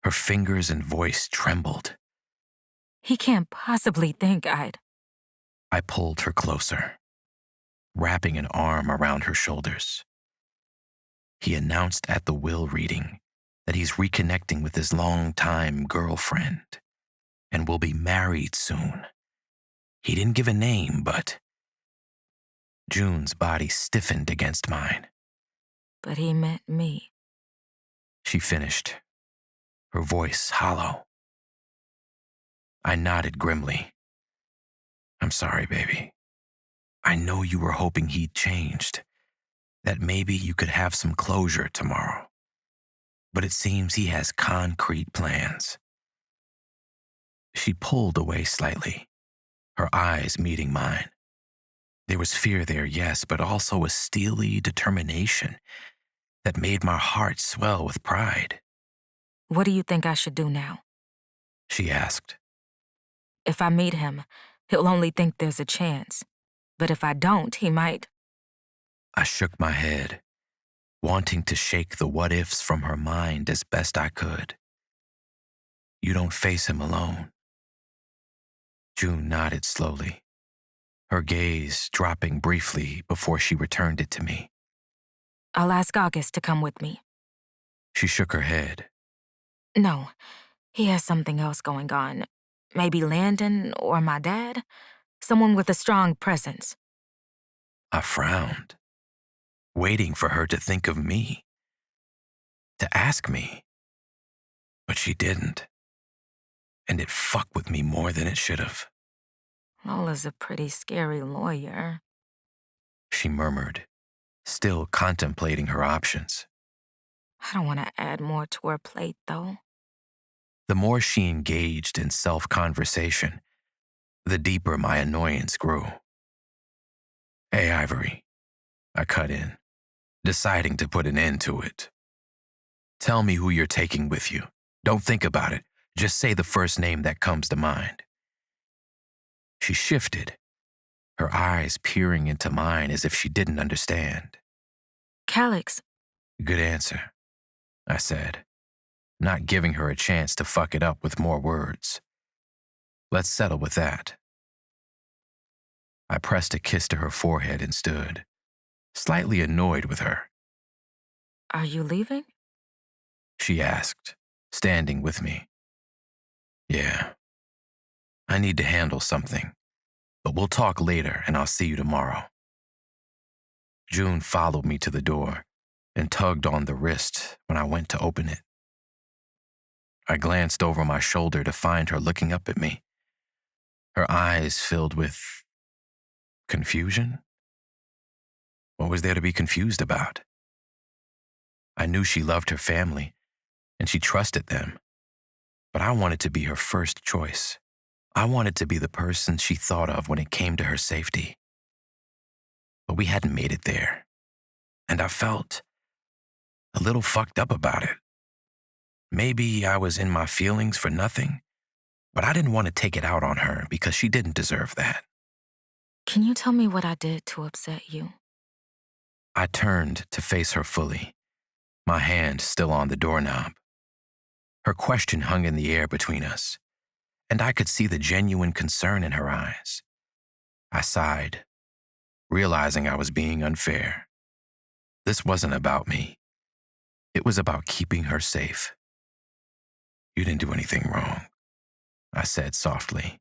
Her fingers and voice trembled. He can't possibly think I'd. I pulled her closer, wrapping an arm around her shoulders. He announced at the will reading that he's reconnecting with his longtime girlfriend and will be married soon. He didn't give a name, but... June's body stiffened against mine. But he meant me. She finished, her voice hollow. I nodded grimly. "I'm sorry, baby. I know you were hoping he'd changed, that maybe you could have some closure tomorrow. But it seems he has concrete plans." She pulled away slightly, her eyes meeting mine. There was fear there, yes, but also a steely determination that made my heart swell with pride. What do you think I should do now? She asked. If I meet him, he'll only think there's a chance. But if I don't, he might. I shook my head, wanting to shake the what-ifs from her mind as best I could. "You don't face him alone." June nodded slowly, her gaze dropping briefly before she returned it to me. I'll ask August to come with me. She shook her head. No, He has something else going on. Maybe Landon or my dad? Someone with a strong presence. I frowned, waiting for her to think of me, to ask me. But she didn't, and it fucked with me more than it should have. Lola's a pretty scary lawyer. She murmured, still contemplating her options. I don't want to add more to her plate, though. The more she engaged in self-conversation, the deeper my annoyance grew. Hey, Ivory, I cut in, deciding to put an end to it. Tell me who you're taking with you. Don't think about it. Just say the first name that comes to mind. She shifted, her eyes peering into mine as if she didn't understand. Calix. Good answer, I said, not giving her a chance to fuck it up with more words. Let's settle with that. I pressed a kiss to her forehead and stood, slightly annoyed with her. Are you leaving? She asked, standing with me. Yeah. I need to handle something, but we'll talk later and I'll see you tomorrow. June followed me to the door and tugged on the wrist when I went to open it. I glanced over my shoulder to find her looking up at me, her eyes filled with confusion. What was there to be confused about? I knew she loved her family and she trusted them, but I wanted to be her first choice. I wanted to be the person she thought of when it came to her safety. But we hadn't made it there, and I felt a little fucked up about it. Maybe I was in my feelings for nothing, but I didn't want to take it out on her because she didn't deserve that. Can you tell me what I did to upset you? I turned to face her fully, my hand still on the doorknob. Her question hung in the air between us, and I could see the genuine concern in her eyes. I sighed, realizing I was being unfair. This wasn't about me. It was about keeping her safe. You didn't do anything wrong, I said softly,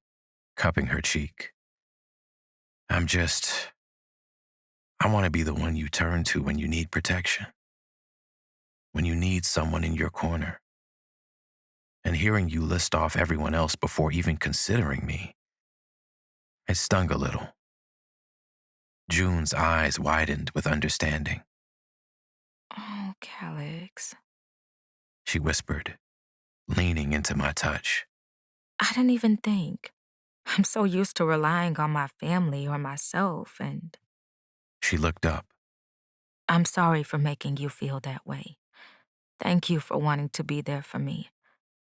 cupping her cheek. I want to be the one you turn to when you need protection, when you need someone in your corner. And hearing you list off everyone else before even considering me, it stung a little. June's eyes widened with understanding. Oh, Calix. She whispered, leaning into my touch. I didn't even think. I'm so used to relying on my family or myself, and She looked up. I'm sorry for making you feel that way. Thank you for wanting to be there for me.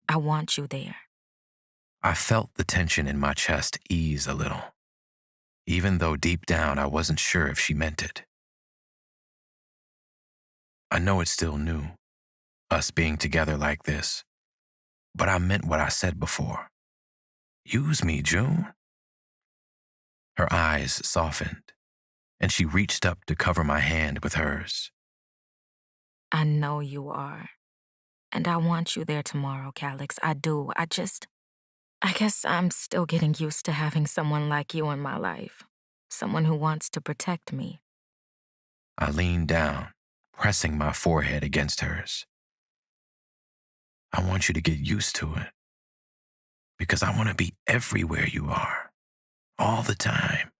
I want you there. I felt the tension in my chest ease a little, even though deep down I wasn't sure if she meant it. I know it's still new, us being together like this, but I meant what I said before. Use me, June. Her eyes softened, and she reached up to cover my hand with hers. I know you are. And I want you there tomorrow, Calix. I do. I guess I'm still getting used to having someone like you in my life. Someone who wants to protect me. I leaned down, pressing my forehead against hers. I want you to get used to it, because I want to be everywhere you are, all the time.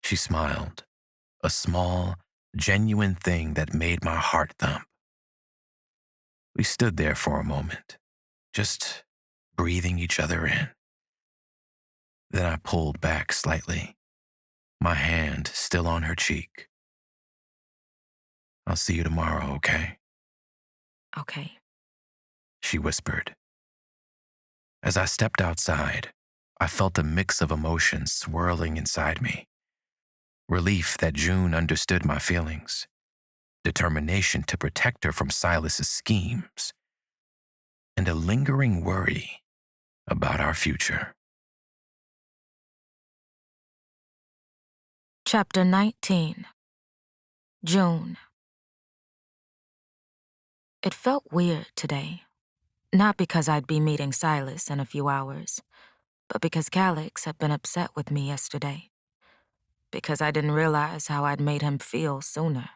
She smiled, a small, genuine thing that made my heart thump. We stood there for a moment, just breathing each other in. Then I pulled back slightly, my hand still on her cheek. I'll see you tomorrow, okay? Okay. She whispered. As I stepped outside, I felt a mix of emotions swirling inside me. Relief that June understood my feelings, determination to protect her from Silas's schemes, and a lingering worry about our future. Chapter 19. June. It felt weird today. Not because I'd be meeting Silas in a few hours, but because Calix had been upset with me yesterday. Because I didn't realize how I'd made him feel sooner.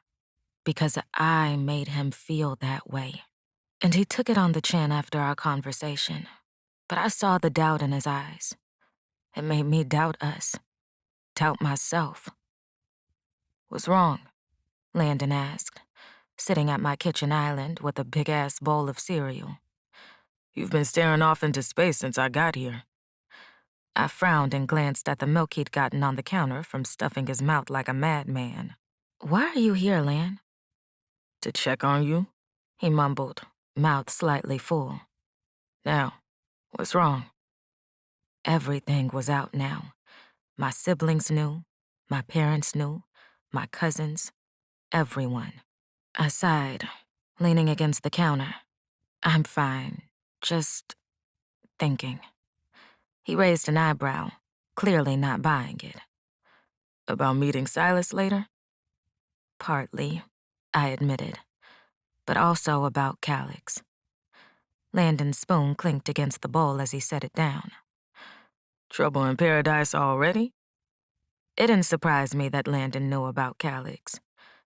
Because I made him feel that way. And he took it on the chin after our conversation. But I saw the doubt in his eyes. It made me doubt us. Doubt myself. What's wrong? Landon asked, sitting at my kitchen island with a big-ass bowl of cereal. You've been staring off into space since I got here. I frowned and glanced at the milk he'd gotten on the counter from stuffing his mouth like a madman. Why are you here, Lan? To check on you, he mumbled, mouth slightly full. Now, what's wrong? Everything was out now. My siblings knew, my parents knew, my cousins, everyone. I sighed, leaning against the counter. I'm fine, just thinking. He raised an eyebrow, clearly not buying it. About meeting Silas later? Partly, I admitted, but also about Calix. Landon's spoon clinked against the bowl as he set it down. Trouble in paradise already? It didn't surprise me that Landon knew about Calix.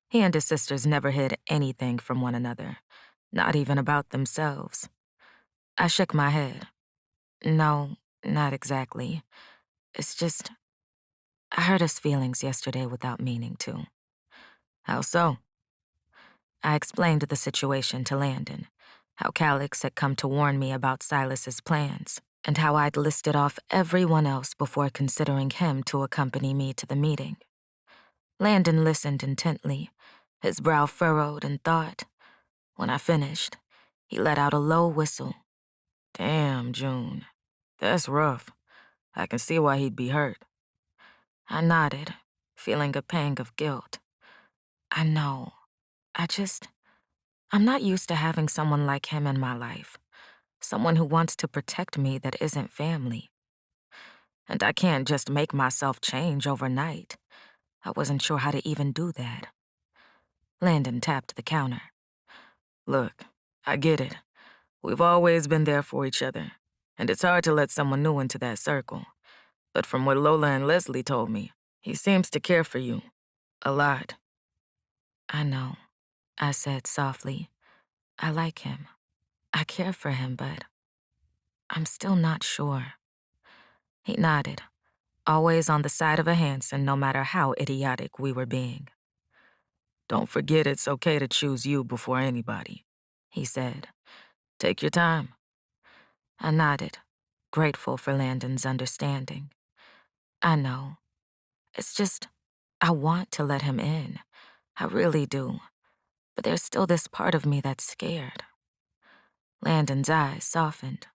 He and his sisters never hid anything from one another, not even about themselves. I shook my head. No, not exactly. It's just, I hurt his feelings yesterday without meaning to. How so? I explained the situation to Landon, how Calix had come to warn me about Silas's plans, and how I'd listed off everyone else before considering him to accompany me to the meeting. Landon listened intently, his brow furrowed in thought. When I finished, he let out a low whistle. Damn, June. That's rough. I can see why he'd be hurt. I nodded, feeling a pang of guilt. I know. I'm not used to having someone like him in my life. Someone who wants to protect me that isn't family. And I can't just make myself change overnight. I wasn't sure how to even do that. Landon tapped the counter. Look, I get it. We've always been there for each other, and it's hard to let someone new into that circle. But from what Lola and Leslie told me, he seems to care for you. A lot. I know, I said softly. I like him. I care for him, but I'm still not sure. He nodded, always on the side of a Hanson no matter how idiotic we were being. Don't forget it's okay to choose you before anybody, he said. Take your time. I nodded, grateful for Landon's understanding. I know. It's just, I want to let him in. I really do. But there's still this part of me that's scared. Landon's eyes softened.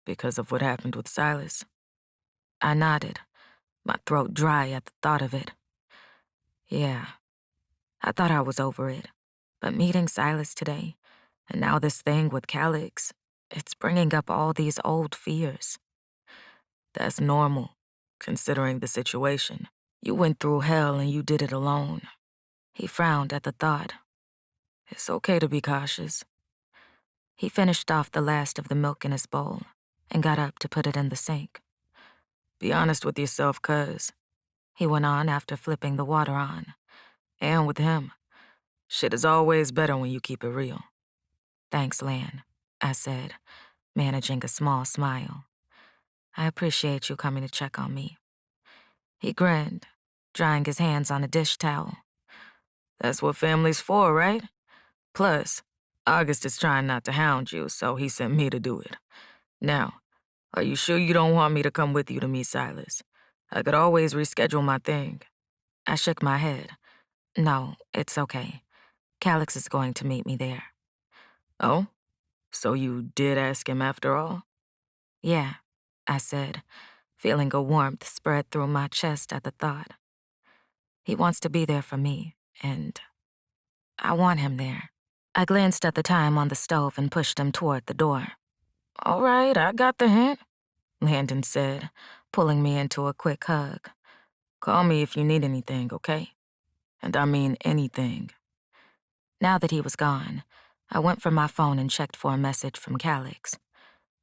Because of what happened with Silas? I nodded, my throat dry at the thought of it. Yeah, I thought I was over it. But meeting Silas today, and now this thing with Calix, it's bringing up all these old fears. That's normal, considering the situation. You went through hell and you did it alone. He frowned at the thought. It's okay to be cautious. He finished off the last of the milk in his bowl and got up to put it in the sink. Be honest with yourself, cuz, he went on after flipping the water on. And with him, shit is always better when you keep it real. Thanks, Lan, I said, managing a small smile. I appreciate you coming to check on me. He grinned, drying his hands on a dish towel. That's what family's for, right? Plus, August is trying not to hound you, so he sent me to do it. Now, are you sure you don't want me to come with you to meet Silas? I could always reschedule my thing. I shook my head. No, it's okay. Calix is going to meet me there. Oh? So you did ask him after all? Yeah, I said, feeling a warmth spread through my chest at the thought. He wants to be there for me, and I want him there. I glanced at the time on the stove and pushed him toward the door. All right, I got the hint, Landon said, pulling me into a quick hug. Call me if you need anything, okay? And I mean anything. Now that he was gone, I went for my phone and checked for a message from Calix.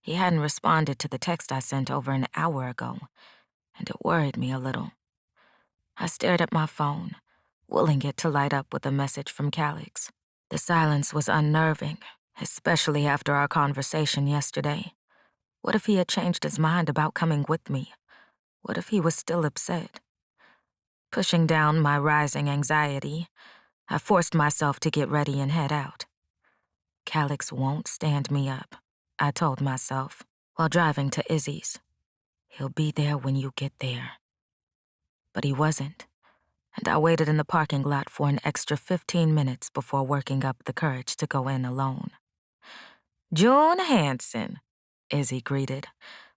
He hadn't responded to the text I sent over an hour ago, and it worried me a little. I stared at my phone, willing it to light up with a message from Calix. The silence was unnerving, especially after our conversation yesterday. What if he had changed his mind about coming with me? What if he was still upset? Pushing down my rising anxiety, I forced myself to get ready and head out. Calix won't stand me up, I told myself, while driving to Izzy's. He'll be there when you get there. But he wasn't, and I waited in the parking lot for an extra 15 minutes before working up the courage to go in alone. "June Hanson," Izzy greeted,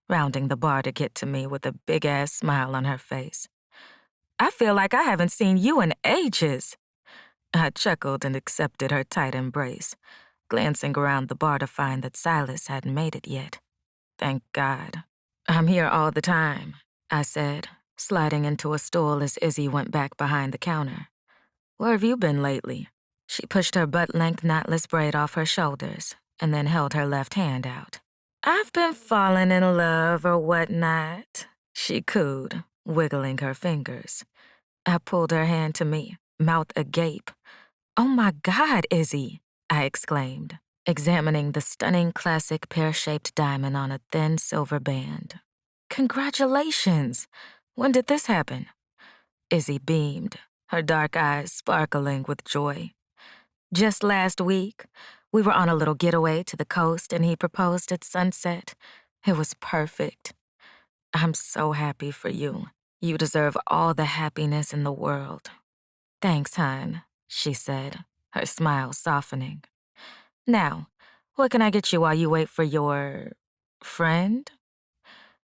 rounding the bar to get to me with a big-ass smile on her face. "I feel like I haven't seen you in ages." I chuckled and accepted her tight embrace, glancing around the bar to find that Silas hadn't made it yet. Thank God. "I'm here all the time," I said, sliding into a stool as Izzy went back behind the counter. "Where have you been lately?" She pushed her butt-length knotless braid off her shoulders and then held her left hand out. "I've been falling in love or whatnot," she cooed, wiggling her fingers. I pulled her hand to me, mouth agape. "Oh my God, Izzy," I exclaimed, examining the stunning classic pear-shaped diamond on a thin silver band. "Congratulations! When did this happen?" Izzy beamed, her dark eyes sparkling with joy. "Just last week, we were on a little getaway to the coast and he proposed at sunset. It was perfect. I'm so happy for you. You deserve all the happiness in the world." "Thanks, hon," she said, her smile softening. "Now, what can I get you while you wait for your friend?"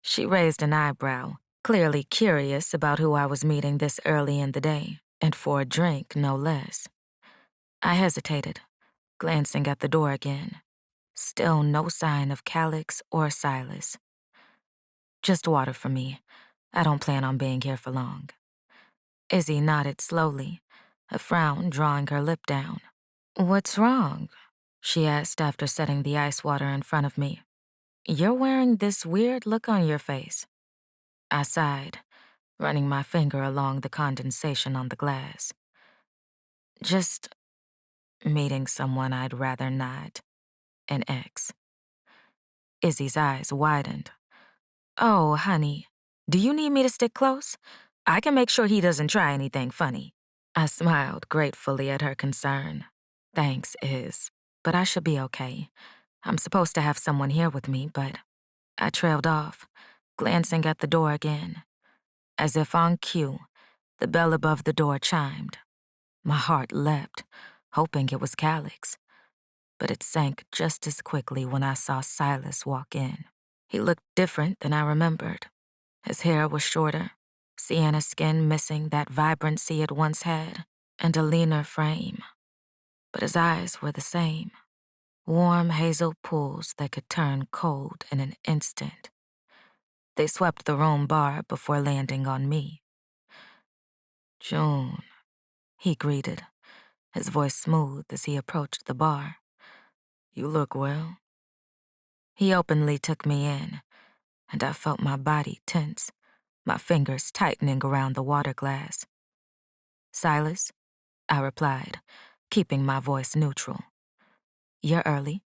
She raised an eyebrow, clearly curious about who I was meeting this early in the day, and for a drink, no less. I hesitated, glancing at the door again. Still no sign of Calix or Silas. "Just water for me. I don't plan on being here for long." Izzy nodded slowly, a frown drawing her lip down. "What's wrong?" she asked after setting the ice water in front of me. "You're wearing this weird look on your face." I sighed, running my finger along the condensation on the glass. "Just meeting someone I'd rather not. An ex." Izzy's eyes widened. "Oh, honey, do you need me to stick close? I can make sure he doesn't try anything funny." I smiled gratefully at her concern. "Thanks, Iz, but I should be okay. I'm supposed to have someone here with me, but..." I trailed off, glancing at the door again. As if on cue, the bell above the door chimed. My heart leapt, hoping it was Calix, but it sank just as quickly when I saw Silas walk in. He looked different than I remembered. His hair was shorter, sienna skin missing that vibrancy it once had, and a leaner frame. But his eyes were the same, warm hazel pools that could turn cold in an instant. They swept the room bar before landing on me. "June," he greeted, his voice smooth as he approached the bar. "You look well." He openly took me in, and I felt my body tense, my fingers tightening around the water glass. "Silas," I replied, keeping my voice neutral. "You're early."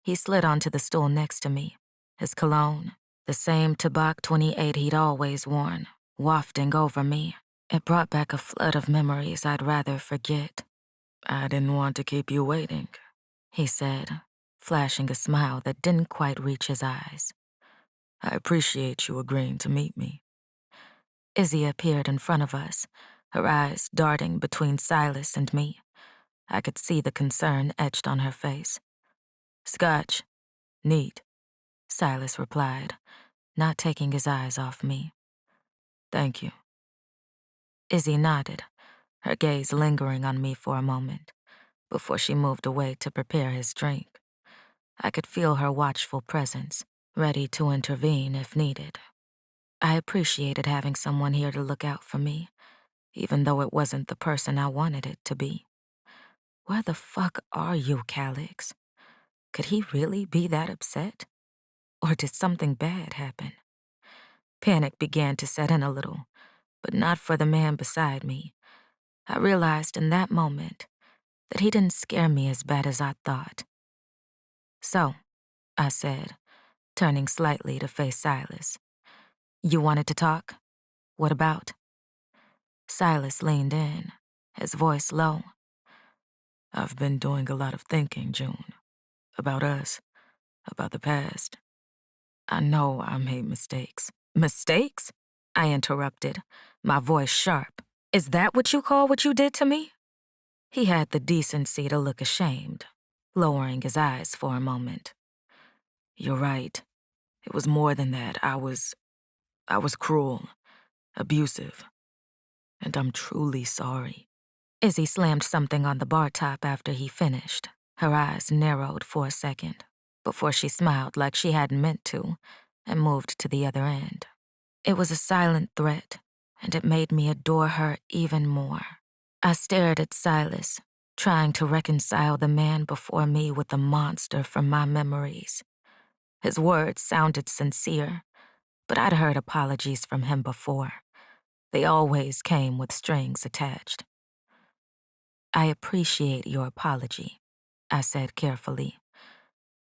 He slid onto the stool next to me, his cologne, the same Tabak 28 he'd always worn, wafting over me. It brought back a flood of memories I'd rather forget. "I didn't want to keep you waiting," he said, flashing a smile that didn't quite reach his eyes. "I appreciate you agreeing to meet me." Izzy appeared in front of us, her eyes darting between Silas and me. I could see the concern etched on her face. "Scotch. Neat," Silas replied, not taking his eyes off me. "Thank you." Izzy nodded, her gaze lingering on me for a moment, before she moved away to prepare his drink. I could feel her watchful presence, ready to intervene if needed. I appreciated having someone here to look out for me, even though it wasn't the person I wanted it to be. Where the fuck are you, Calix? Could he really be that upset? Or did something bad happen? Panic began to set in a little, but not for the man beside me. I realized in that moment that he didn't scare me as bad as I thought. So, I said, turning slightly to face Silas. You wanted to talk? What about? Silas leaned in, his voice low. I've been doing a lot of thinking, June. About us, about the past. I know I made mistakes. Mistakes? I interrupted, my voice sharp. Is that what you call what you did to me? He had the decency to look ashamed, lowering his eyes for a moment. You're right. It was more than that. I was cruel, abusive, and I'm truly sorry. Izzy slammed something on the bar top after he finished. Her eyes narrowed for a second, before she smiled like she hadn't meant to, and moved to the other end. It was a silent threat, and it made me adore her even more. I stared at Silas, trying to reconcile the man before me with the monster from my memories. His words sounded sincere, but I'd heard apologies from him before. They always came with strings attached. I appreciate your apology, I said carefully,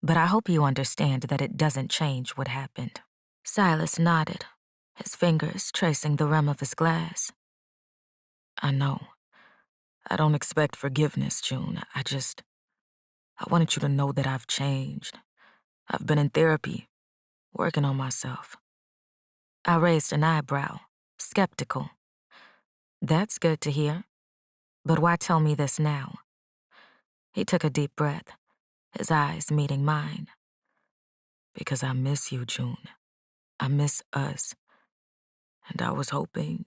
but I hope you understand that it doesn't change what happened. Silas nodded, his fingers tracing the rim of his glass. I know. I don't expect forgiveness, June. I wanted you to know that I've changed. I've been in therapy, working on myself. I raised an eyebrow, skeptical. That's good to hear. But why tell me this now? He took a deep breath, his eyes meeting mine. Because I miss you, June. I miss us. And I was hoping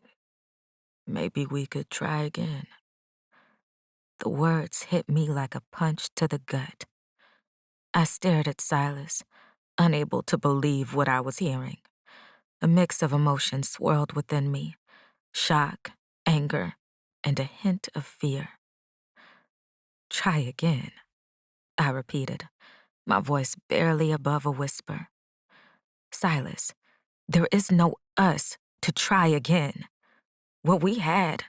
maybe we could try again. The words hit me like a punch to the gut. I stared at Silas, unable to believe what I was hearing. A mix of emotions swirled within me, shock, anger, and a hint of fear. Try again, I repeated, my voice barely above a whisper. Silas, there is no us to try again. What we had,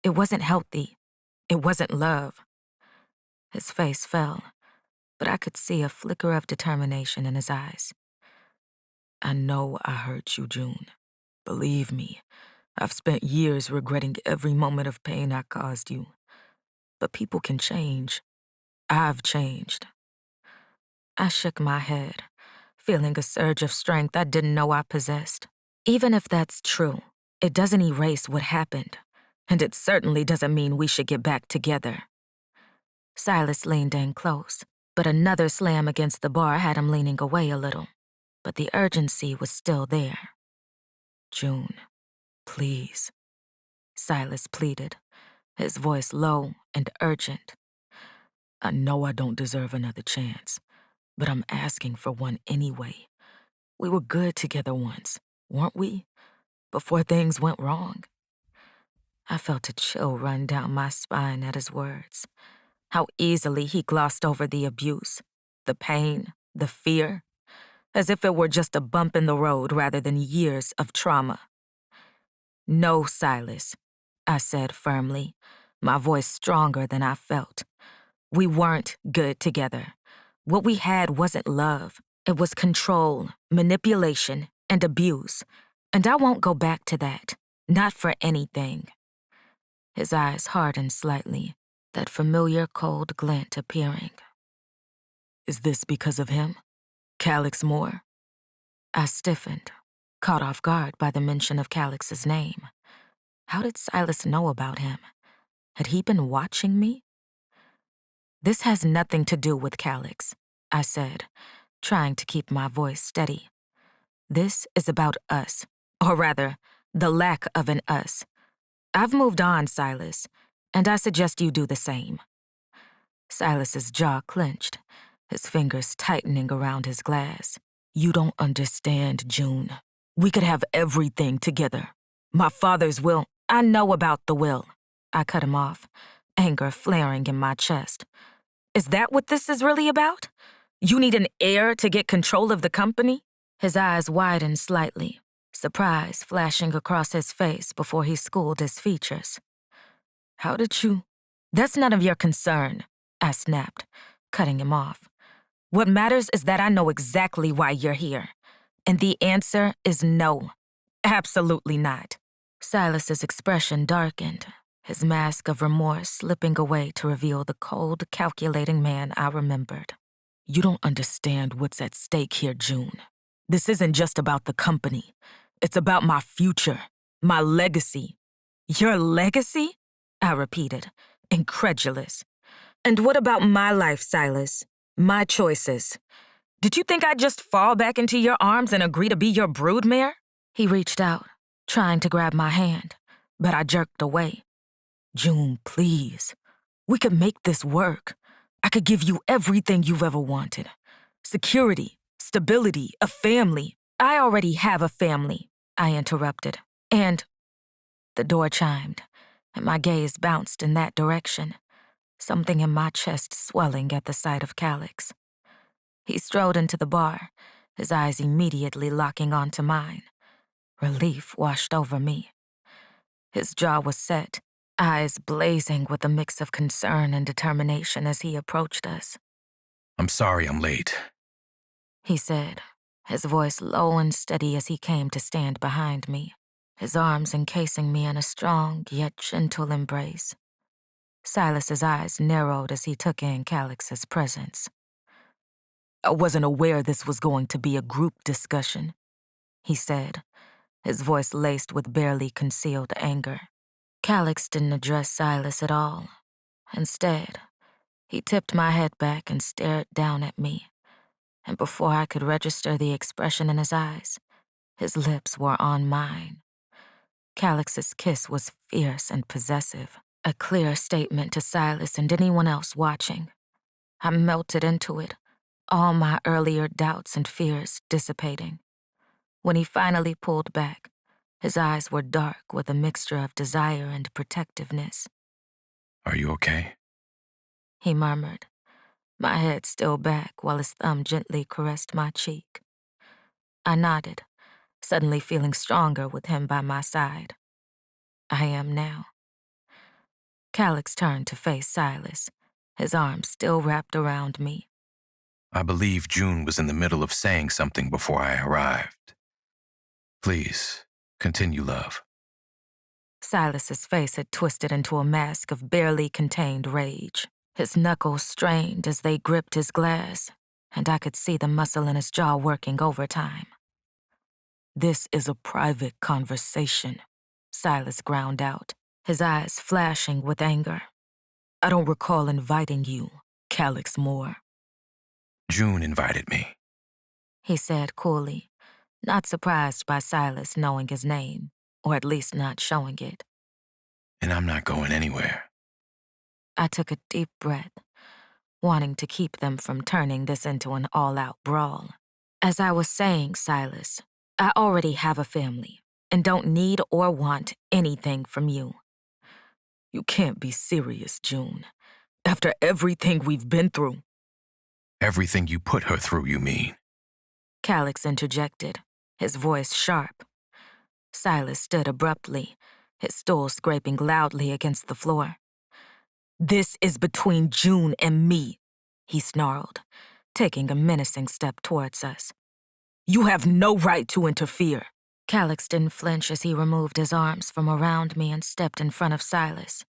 it wasn't healthy. It wasn't love. His face fell, but I could see a flicker of determination in his eyes. I know I hurt you, June. Believe me, I've spent years regretting every moment of pain I caused you. But people can change. I've changed. I shook my head, feeling a surge of strength I didn't know I possessed. Even if that's true, it doesn't erase what happened, and it certainly doesn't mean we should get back together. Silas leaned in close, but another slam against the bar had him leaning away a little. But the urgency was still there. June, please, Silas pleaded, his voice low and urgent. I know I don't deserve another chance, but I'm asking for one anyway. We were good together once, weren't we? Before things went wrong. I felt a chill run down my spine at his words. How easily he glossed over the abuse, the pain, the fear, as if it were just a bump in the road rather than years of trauma. No, Silas, I said firmly, my voice stronger than I felt. We weren't good together. What we had wasn't love. It was control, manipulation, and abuse. And I won't go back to that. Not for anything. His eyes hardened slightly, that familiar cold glint appearing. Is this because of him? Calix Moore? I stiffened, caught off guard by the mention of Calix's name. How did Silas know about him? Had he been watching me? This has nothing to do with Calix, I said, trying to keep my voice steady. This is about us, or rather, the lack of an us. I've moved on, Silas, and I suggest you do the same. Silas's jaw clenched, his fingers tightening around his glass. You don't understand, June. We could have everything together. My father's will. I know about the will. I cut him off, anger flaring in my chest. Is that what this is really about? You need an heir to get control of the company? His eyes widened slightly, surprise flashing across his face before he schooled his features. How did you? That's none of your concern, I snapped, cutting him off. What matters is that I know exactly why you're here. And the answer is no. Absolutely not. Silas's expression darkened, his mask of remorse slipping away to reveal the cold, calculating man I remembered. You don't understand what's at stake here, June. This isn't just about the company. It's about my future, my legacy. Your legacy? I repeated, incredulous. And what about my life, Silas? My choices? Did you think I'd just fall back into your arms and agree to be your broodmare? He reached out, trying to grab my hand, but I jerked away. June, please. We could make this work. I could give you everything you've ever wanted. Security, stability, a family. I already have a family, I interrupted. And the door chimed, and my gaze bounced in that direction, something in my chest swelling at the sight of Calix. He strode into the bar, his eyes immediately locking onto mine. Relief washed over me. His jaw was set, eyes blazing with a mix of concern and determination as he approached us. I'm sorry I'm late, he said, his voice low and steady as he came to stand behind me, his arms encasing me in a strong yet gentle embrace. Silas's eyes narrowed as he took in Calix's presence. I wasn't aware this was going to be a group discussion, he said, his voice laced with barely concealed anger. Calix didn't address Silas at all. Instead, he tipped my head back and stared down at me, and before I could register the expression in his eyes, his lips were on mine. Calix's kiss was fierce and possessive, a clear statement to Silas and anyone else watching. I melted into it, all my earlier doubts and fears dissipating. When he finally pulled back, his eyes were dark with a mixture of desire and protectiveness. Are you okay? He murmured, my head still back while his thumb gently caressed my cheek. I nodded, suddenly feeling stronger with him by my side. I am now. Calix turned to face Silas, his arms still wrapped around me. I believe June was in the middle of saying something before I arrived. Please, continue, love. Silas's face had twisted into a mask of barely contained rage. His knuckles strained as they gripped his glass, and I could see the muscle in his jaw working overtime. This is a private conversation, Silas ground out, his eyes flashing with anger. I don't recall inviting you, Calix Moore. June invited me, he said coolly, not surprised by Silas knowing his name, or at least not showing it. and I'm not going anywhere. I took a deep breath, wanting to keep them from turning this into an all-out brawl. As I was saying, Silas, I already have a family and don't need or want anything from you. You can't be serious, June. After everything we've been through. Everything you put her through, you mean? Calix interjected, his voice sharp. Silas stood abruptly, his stool scraping loudly against the floor. This is between June and me, he snarled, taking a menacing step towards us. You have no right to interfere. Calix didn't flinch as he removed his arms from around me and stepped in front of Silas.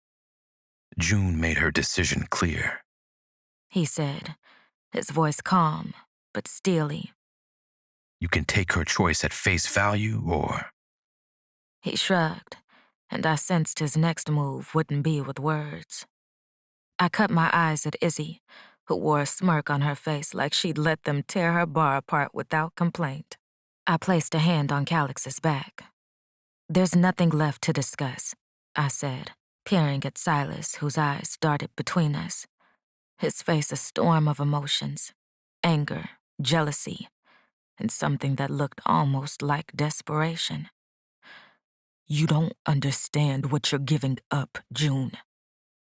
June made her decision clear, he said, his voice calm but steely. You can take her choice at face value, or... He shrugged, and I sensed his next move wouldn't be with words. I cut my eyes at Izzy, who wore a smirk on her face like she'd let them tear her bar apart without complaint. I placed a hand on Calix's back. There's nothing left to discuss, I said, peering at Silas, whose eyes darted between us, his face a storm of emotions, anger, jealousy, and something that looked almost like desperation. You don't understand what you're giving up, June,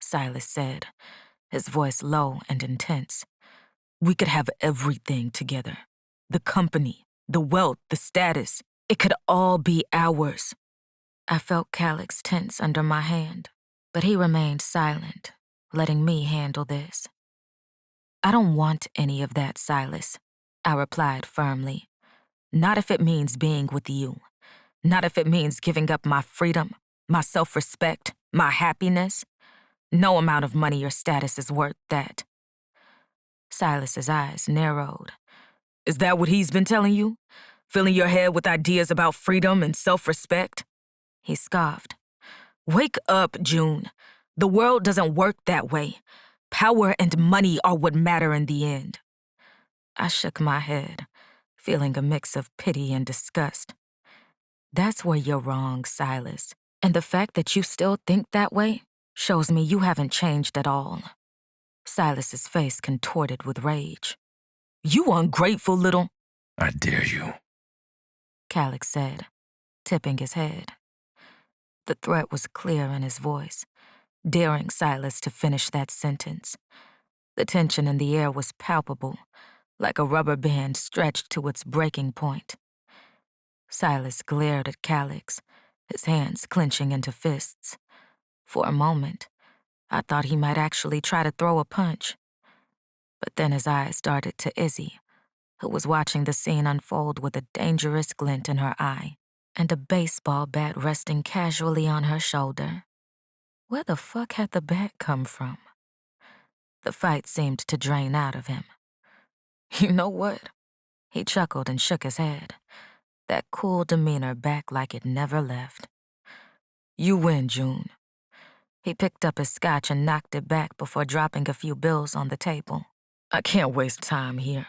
Silas said, his voice low and intense. We could have everything together. The company, the wealth, the status. It could all be ours. I felt Calix tense under my hand, but he remained silent, letting me handle this. I don't want any of that, Silas, I replied firmly. Not if it means being with you. Not if it means giving up my freedom, my self-respect, my happiness. No amount of money or status is worth that. Silas's eyes narrowed. Is that what he's been telling you? Filling your head with ideas about freedom and self-respect? He scoffed. Wake up, June. The world doesn't work that way. Power and money are what matter in the end. I shook my head, feeling a mix of pity and disgust. That's where you're wrong, Silas. And the fact that you still think that way shows me you haven't changed at all. Silas's face contorted with rage. You ungrateful little... I dare you, Calix said, tipping his head. The threat was clear in his voice, daring Silas to finish that sentence. The tension in the air was palpable, like a rubber band stretched to its breaking point. Silas glared at Calix, his hands clenching into fists. For a moment, I thought he might actually try to throw a punch. But then his eyes darted to Izzy, who was watching the scene unfold with a dangerous glint in her eye and a baseball bat resting casually on her shoulder. Where the fuck had the bat come from? The fight seemed to drain out of him. You know what? He chuckled and shook his head, that cool demeanor back like it never left. You win, June. He picked up his scotch and knocked it back before dropping a few bills on the table. I can't waste time here.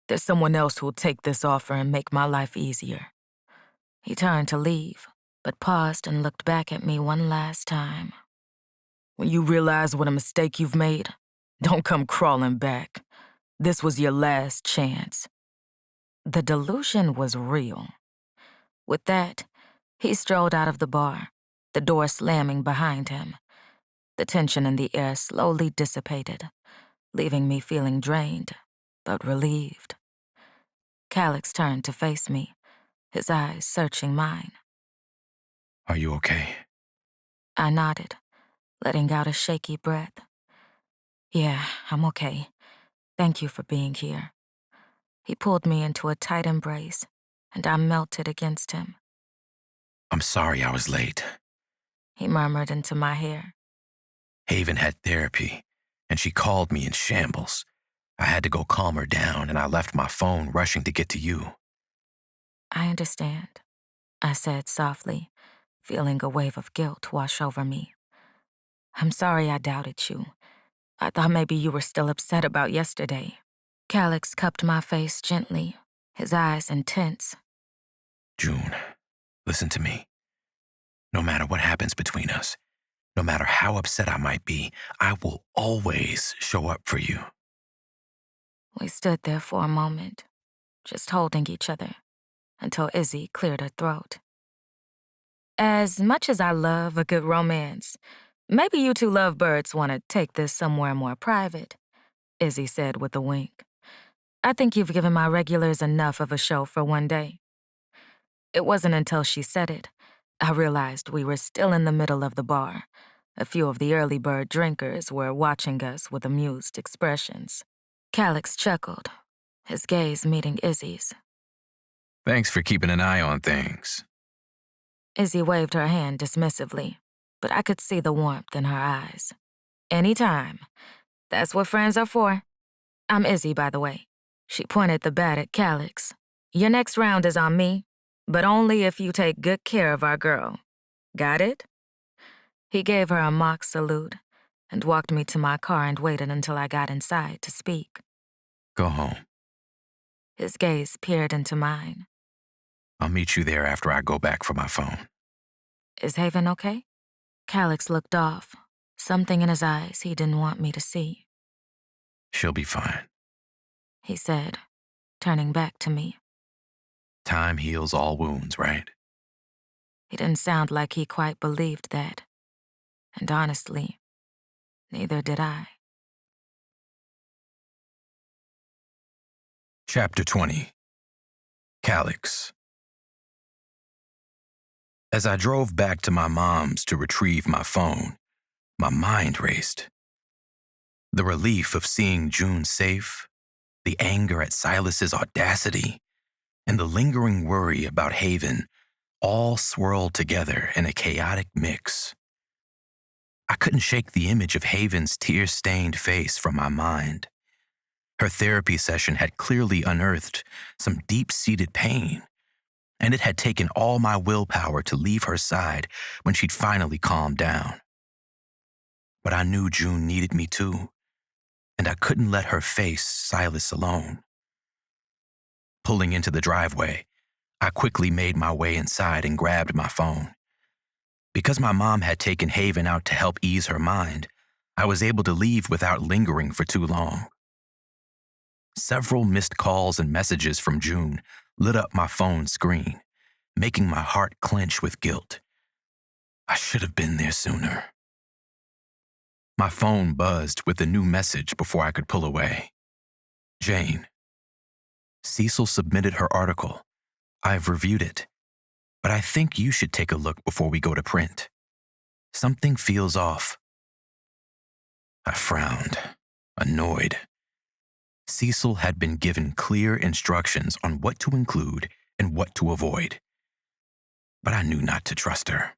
There's someone else who'll take this offer and make my life easier. He turned to leave, but paused and looked back at me one last time. When you realize what a mistake you've made, don't come crawling back. This was your last chance. The delusion was real. With that, he strolled out of the bar, the door slamming behind him. The tension in the air slowly dissipated, leaving me feeling drained, but relieved. Calix turned to face me, his eyes searching mine. Are you okay? I nodded, letting out a shaky breath. Yeah, I'm okay. Thank you for being here. He pulled me into a tight embrace, and I melted against him. I'm sorry I was late. He murmured into my hair. Haven had therapy, and she called me in shambles. I had to go calm her down, and I left my phone rushing to get to you. I understand, I said softly, feeling a wave of guilt wash over me. I'm sorry I doubted you. I thought maybe you were still upset about yesterday. Calix cupped my face gently, his eyes intense. June, listen to me. No matter what happens between us, no matter how upset I might be, I will always show up for you. We stood there for a moment, just holding each other, until Izzy cleared her throat. As much as I love a good romance, maybe you two lovebirds want to take this somewhere more private, Izzy said with a wink. I think you've given my regulars enough of a show for one day. It wasn't until she said it, I realized we were still in the middle of the bar. A few of the early bird drinkers were watching us with amused expressions. Calix chuckled, his gaze meeting Izzy's. Thanks for keeping an eye on things. Izzy waved her hand dismissively, but I could see the warmth in her eyes. Anytime. That's what friends are for. I'm Izzy, by the way. She pointed the bat at Calix. Your next round is on me, but only if you take good care of our girl. Got it? He gave her a mock salute and walked me to my car and waited until I got inside to speak. Go home. His gaze peered into mine. I'll meet you there after I go back for my phone. Is Haven okay? Calix looked off, something in his eyes he didn't want me to see. She'll be fine, he said, turning back to me. Time heals all wounds, right? He didn't sound like he quite believed that. And honestly, Neither did I. Chapter 20. Calyx. As I drove back to my mom's to retrieve my phone, my mind raced. The relief of seeing June safe, the anger at Silas's audacity, and the lingering worry about Haven all swirled together in a chaotic mix. I couldn't shake the image of Haven's tear-stained face from my mind. Her therapy session had clearly unearthed some deep-seated pain, and it had taken all my willpower to leave her side when she'd finally calmed down. But I knew June needed me too, and I couldn't let her face Silas alone. Pulling into the driveway, I quickly made my way inside and grabbed my phone. Because my mom had taken Haven out to help ease her mind, I was able to leave without lingering for too long. Several missed calls and messages from June lit up my phone screen, making my heart clench with guilt. I should have been there sooner. My phone buzzed with a new message before I could pull away. Jane. Cecil submitted her article. I've reviewed it, but I think you should take a look before we go to print. Something feels off. I frowned, annoyed. Cecil had been given clear instructions on what to include and what to avoid. But I knew not to trust her.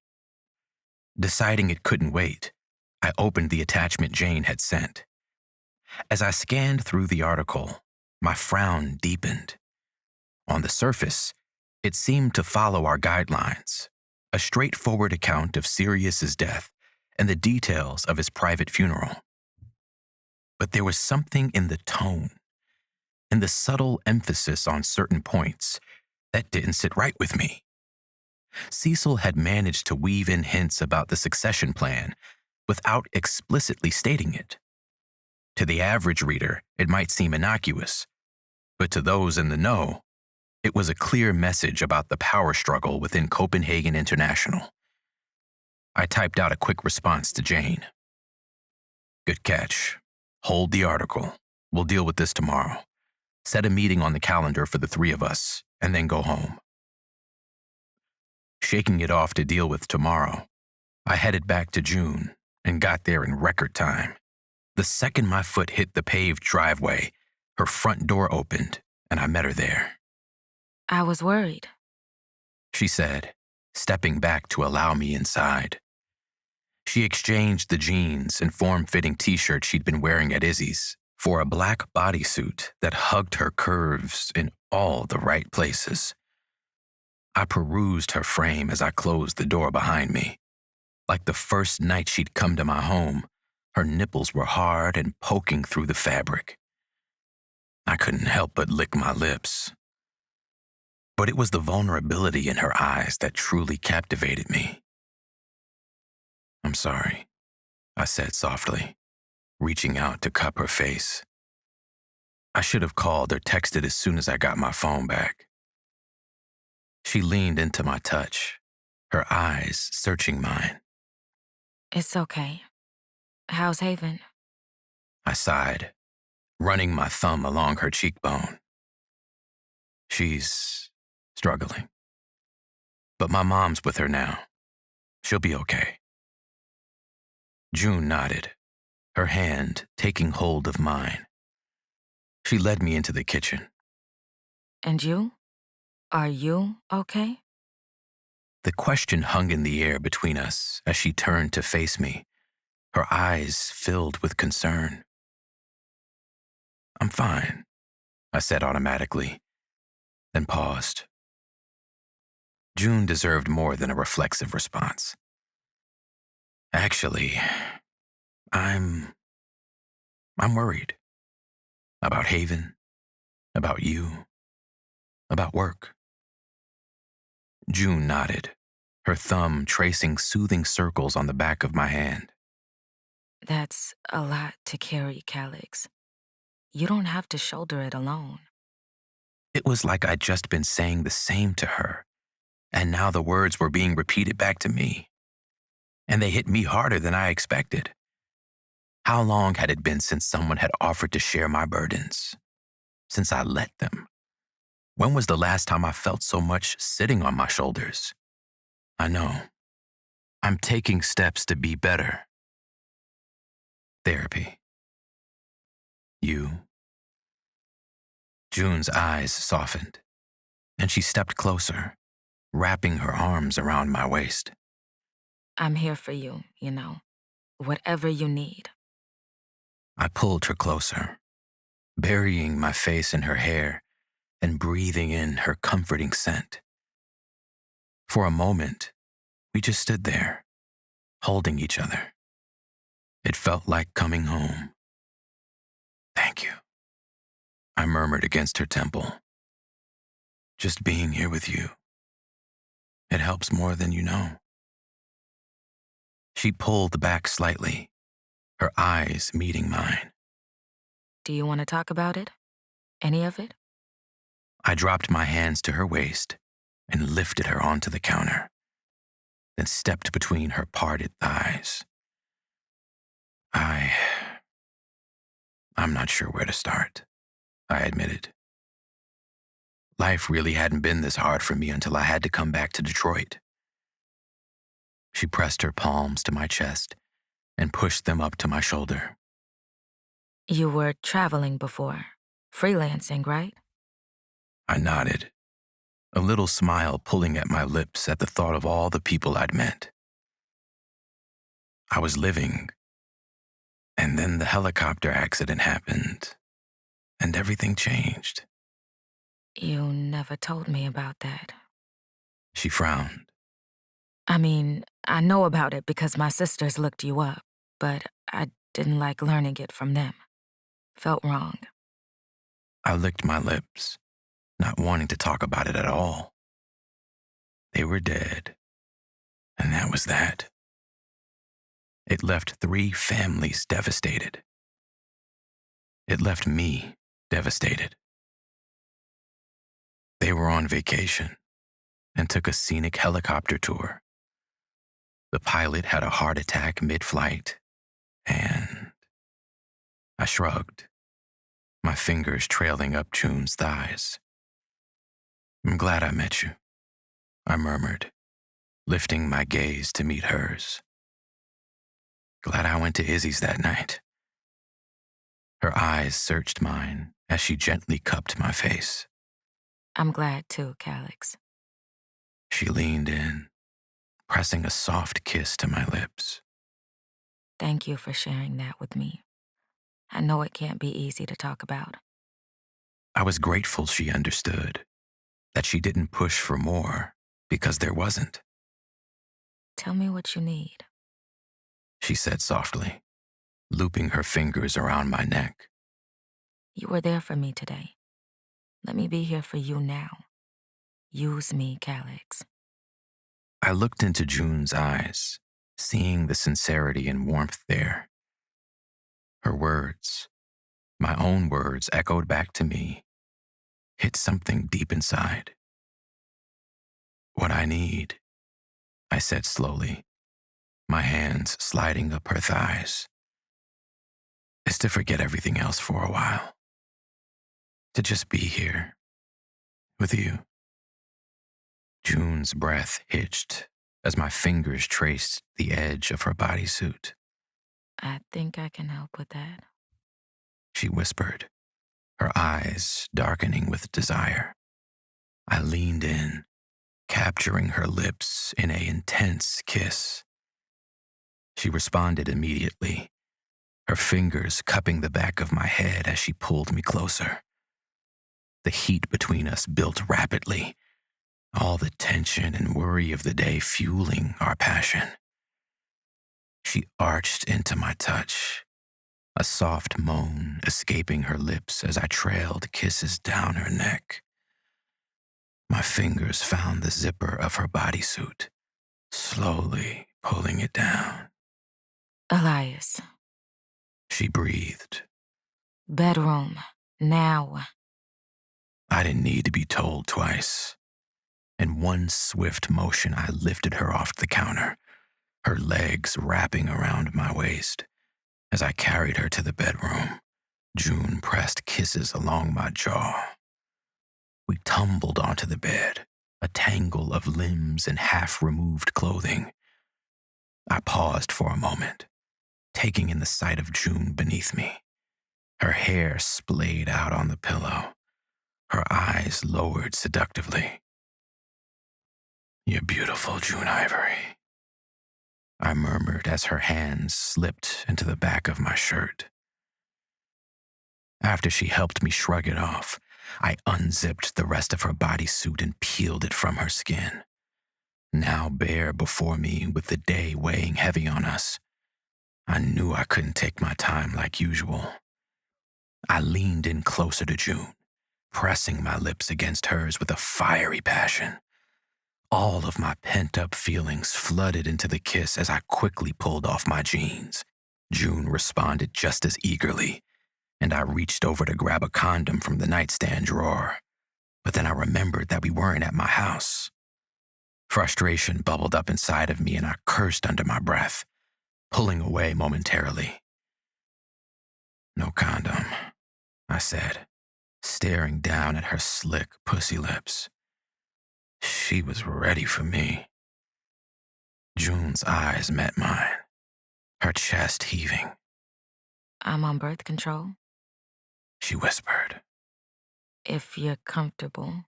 Deciding it couldn't wait, I opened the attachment Jane had sent. As I scanned through the article, my frown deepened. On the surface, it seemed to follow our guidelines, a straightforward account of Sirius's death and the details of his private funeral. But there was something in the tone, in the subtle emphasis on certain points, that didn't sit right with me. Cecil had managed to weave in hints about the succession plan without explicitly stating it. To the average reader, it might seem innocuous, but to those in the know, it was a clear message about the power struggle within Copenhagen International. I typed out a quick response to Jane. Good catch. Hold the article. We'll deal with this tomorrow. Set a meeting on the calendar for the three of us, and then go home. Shaking it off to deal with tomorrow, I headed back to June and got there in record time. The second my foot hit the paved driveway, her front door opened, and I met her there. I was worried. She said, stepping back to allow me inside. She exchanged the jeans and form-fitting t-shirt she'd been wearing at Izzy's for a black bodysuit that hugged her curves in all the right places. I perused her frame as I closed the door behind me. Like the first night she'd come to my home, her nipples were hard and poking through the fabric. I couldn't help but lick my lips. But it was the vulnerability in her eyes that truly captivated me. I'm sorry, I said softly, reaching out to cup her face. I should have called or texted as soon as I got my phone back. She leaned into my touch, her eyes searching mine. It's okay. How's Haven? I sighed, running my thumb along her cheekbone. She's struggling. But my mom's with her now. She'll be okay. June nodded, her hand taking hold of mine. She led me into the kitchen. And you? Are you okay? The question hung in the air between us as she turned to face me, her eyes filled with concern. I'm fine, I said automatically, then paused. June deserved more than a reflexive response. Actually, I'm worried. About Haven, about you, about work. June nodded, her thumb tracing soothing circles on the back of my hand. That's a lot to carry, Calyx. You don't have to shoulder it alone. It was like I'd just been saying the same to her, and now the words were being repeated back to me. And they hit me harder than I expected. How long had it been since someone had offered to share my burdens? Since I let them? When was the last time I felt so much sitting on my shoulders? I know. I'm taking steps to be better. Therapy. You. June's eyes softened, and she stepped closer, wrapping her arms around my waist. I'm here for you, whatever you need. I pulled her closer, burying my face in her hair and breathing in her comforting scent. For a moment, we just stood there, holding each other. It felt like coming home. Thank you, I murmured against her temple. Just being here with you. It helps more than you know. She pulled back slightly, her eyes meeting mine. Do you want to talk about it? Any of it? I dropped my hands to her waist and lifted her onto the counter, then stepped between her parted thighs. I'm not sure where to start, I admitted. Life really hadn't been this hard for me until I had to come back to Detroit. She pressed her palms to my chest and pushed them up to my shoulder. You were traveling before, freelancing, right? I nodded, a little smile pulling at my lips at the thought of all the people I'd met. I was living, and then the helicopter accident happened, and everything changed. You never told me about that. She frowned. I mean, I know about it because my sisters looked you up, but I didn't like learning it from them. Felt wrong. I licked my lips, not wanting to talk about it at all. They were dead, and that was that. It left 3 families devastated. It left me devastated. They were on vacation and took a scenic helicopter tour. The pilot had a heart attack mid-flight, and I shrugged, my fingers trailing up June's thighs. I'm glad I met you, I murmured, lifting my gaze to meet hers. Glad I went to Izzy's that night. Her eyes searched mine as she gently cupped my face. I'm glad too, Calix. She leaned in, pressing a soft kiss to my lips. Thank you for sharing that with me. I know it can't be easy to talk about. I was grateful she understood, that she didn't push for more because there wasn't. Tell me what you need. She said softly, looping her fingers around my neck. You were there for me today. Let me be here for you now. Use me, Calix. I looked into June's eyes, seeing the sincerity and warmth there. Her words, my own words echoed back to me, hit something deep inside. What I need, I said slowly, my hands sliding up her thighs, is to forget everything else for a while. To just be here, with you. June's breath hitched as my fingers traced the edge of her bodysuit. I think I can help with that. She whispered, her eyes darkening with desire. I leaned in, capturing her lips in an intense kiss. She responded immediately, her fingers cupping the back of my head as she pulled me closer. The heat between us built rapidly, all the tension and worry of the day fueling our passion. She arched into my touch, a soft moan escaping her lips as I trailed kisses down her neck. My fingers found the zipper of her bodysuit, slowly pulling it down. Elias. She breathed. Bedroom. Now. I didn't need to be told twice. In one swift motion, I lifted her off the counter, her legs wrapping around my waist, As I carried her to the bedroom, June pressed kisses along my jaw. We tumbled onto the bed, a tangle of limbs and half-removed clothing. I paused for a moment, taking in the sight of June beneath me. Her hair splayed out on the pillow, her eyes lowered seductively. "You're beautiful, June Ivory," I murmured as her hands slipped into the back of my shirt. After she helped me shrug it off, I unzipped the rest of her bodysuit and peeled it from her skin. Now bare before me with the day weighing heavy on us, I knew I couldn't take my time like usual. I leaned in closer to June, pressing my lips against hers with a fiery passion. All of my pent-up feelings flooded into the kiss as I quickly pulled off my jeans. June responded just as eagerly, and I reached over to grab a condom from the nightstand drawer. But then I remembered that we weren't at my house. Frustration bubbled up inside of me and I cursed under my breath, pulling away momentarily. "No condom," I said, staring down at her slick pussy lips. She was ready for me. June's eyes met mine, her chest heaving. I'm on birth control, She whispered. if you're comfortable.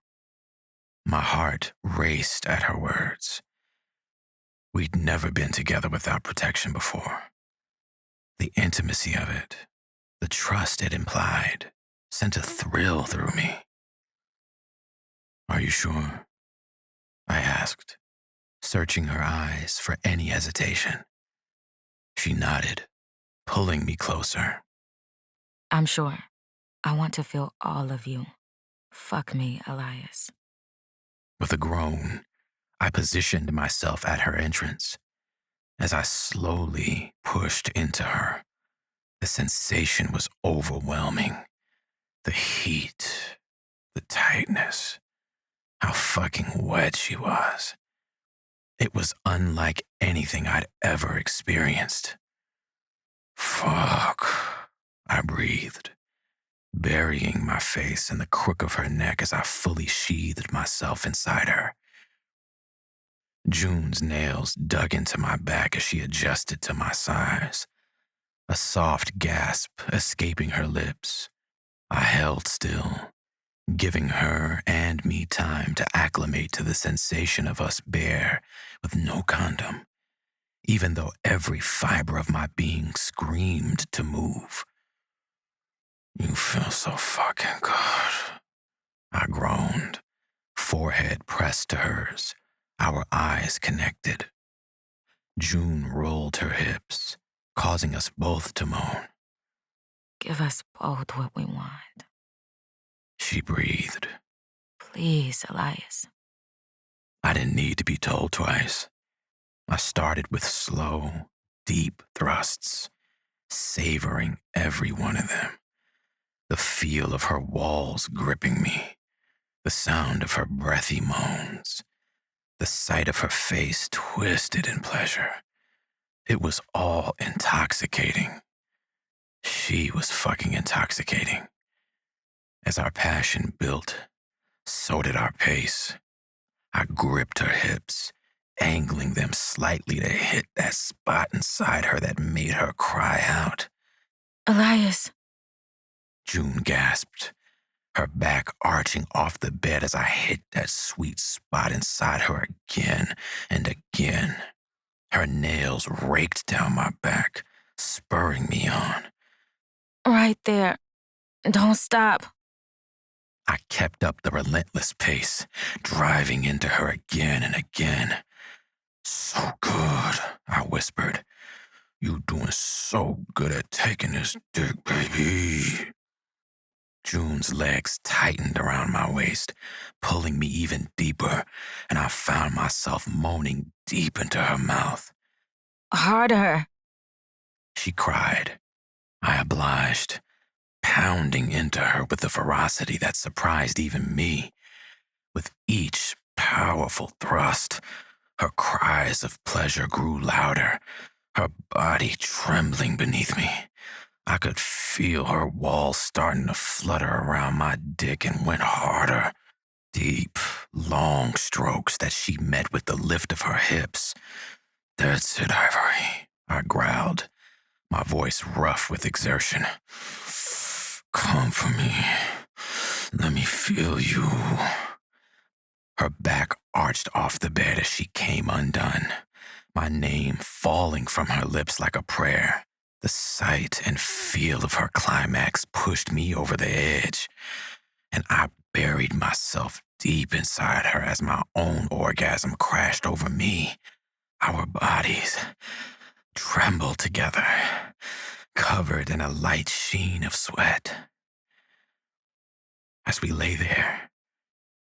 My heart raced at her words. We'd never been together without protection before. The intimacy of it, the trust it implied, sent a thrill through me. "Are you sure?" I asked, searching her eyes for any hesitation. She nodded, pulling me closer. I'm sure. I want to feel all of you. Fuck me, Elias. With a groan, I positioned myself at her entrance. As I slowly pushed into her, the sensation was overwhelming. The heat, the tightness, how fucking wet she was. It was unlike anything I'd ever experienced. "Fuck," I breathed, burying my face in the crook of her neck as I fully sheathed myself inside her. June's nails dug into my back as she adjusted to my size, a soft gasp escaping her lips. I held still, giving her and me time to acclimate to the sensation of us bare with no condom, even though every fiber of my being screamed to move. "You feel so fucking good," I groaned, forehead pressed to hers, our eyes connected. June rolled her hips, causing us both to moan. Give us both what we want. She breathed. Please, Elias. I didn't need to be told twice. I started with slow, deep thrusts, savoring every one of them. The feel of her walls gripping me, the sound of her breathy moans, the sight of her face twisted in pleasure. It was all intoxicating. She was fucking intoxicating. As our passion built, so did our pace. I gripped her hips, angling them slightly to hit that spot inside her that made her cry out. Elias. June gasped, her back arching off the bed as I hit that sweet spot inside her again and again. Her nails raked down my back, spurring me on. Right there. Don't stop. I kept up the relentless pace, driving into her again and again. "So good," I whispered. "You doing so good at taking this dick, baby." June's legs tightened around my waist, pulling me even deeper, and I found myself moaning deep into her mouth. Harder. She cried. I obliged, pounding into her with a ferocity that surprised even me. With each powerful thrust, her cries of pleasure grew louder, her body trembling beneath me. I could feel her walls starting to flutter around my dick and went harder. Deep, long strokes that she met with the lift of her hips. "That's it, Ivory," I growled, my voice rough with exertion. "Come for me. Let me feel you." Her back arched off the bed as she came undone, my name falling from her lips like a prayer. The sight and feel of her climax pushed me over the edge, and I buried myself deep inside her as my own orgasm crashed over me. Our bodies trembled together, covered in a light sheen of sweat. As we lay there,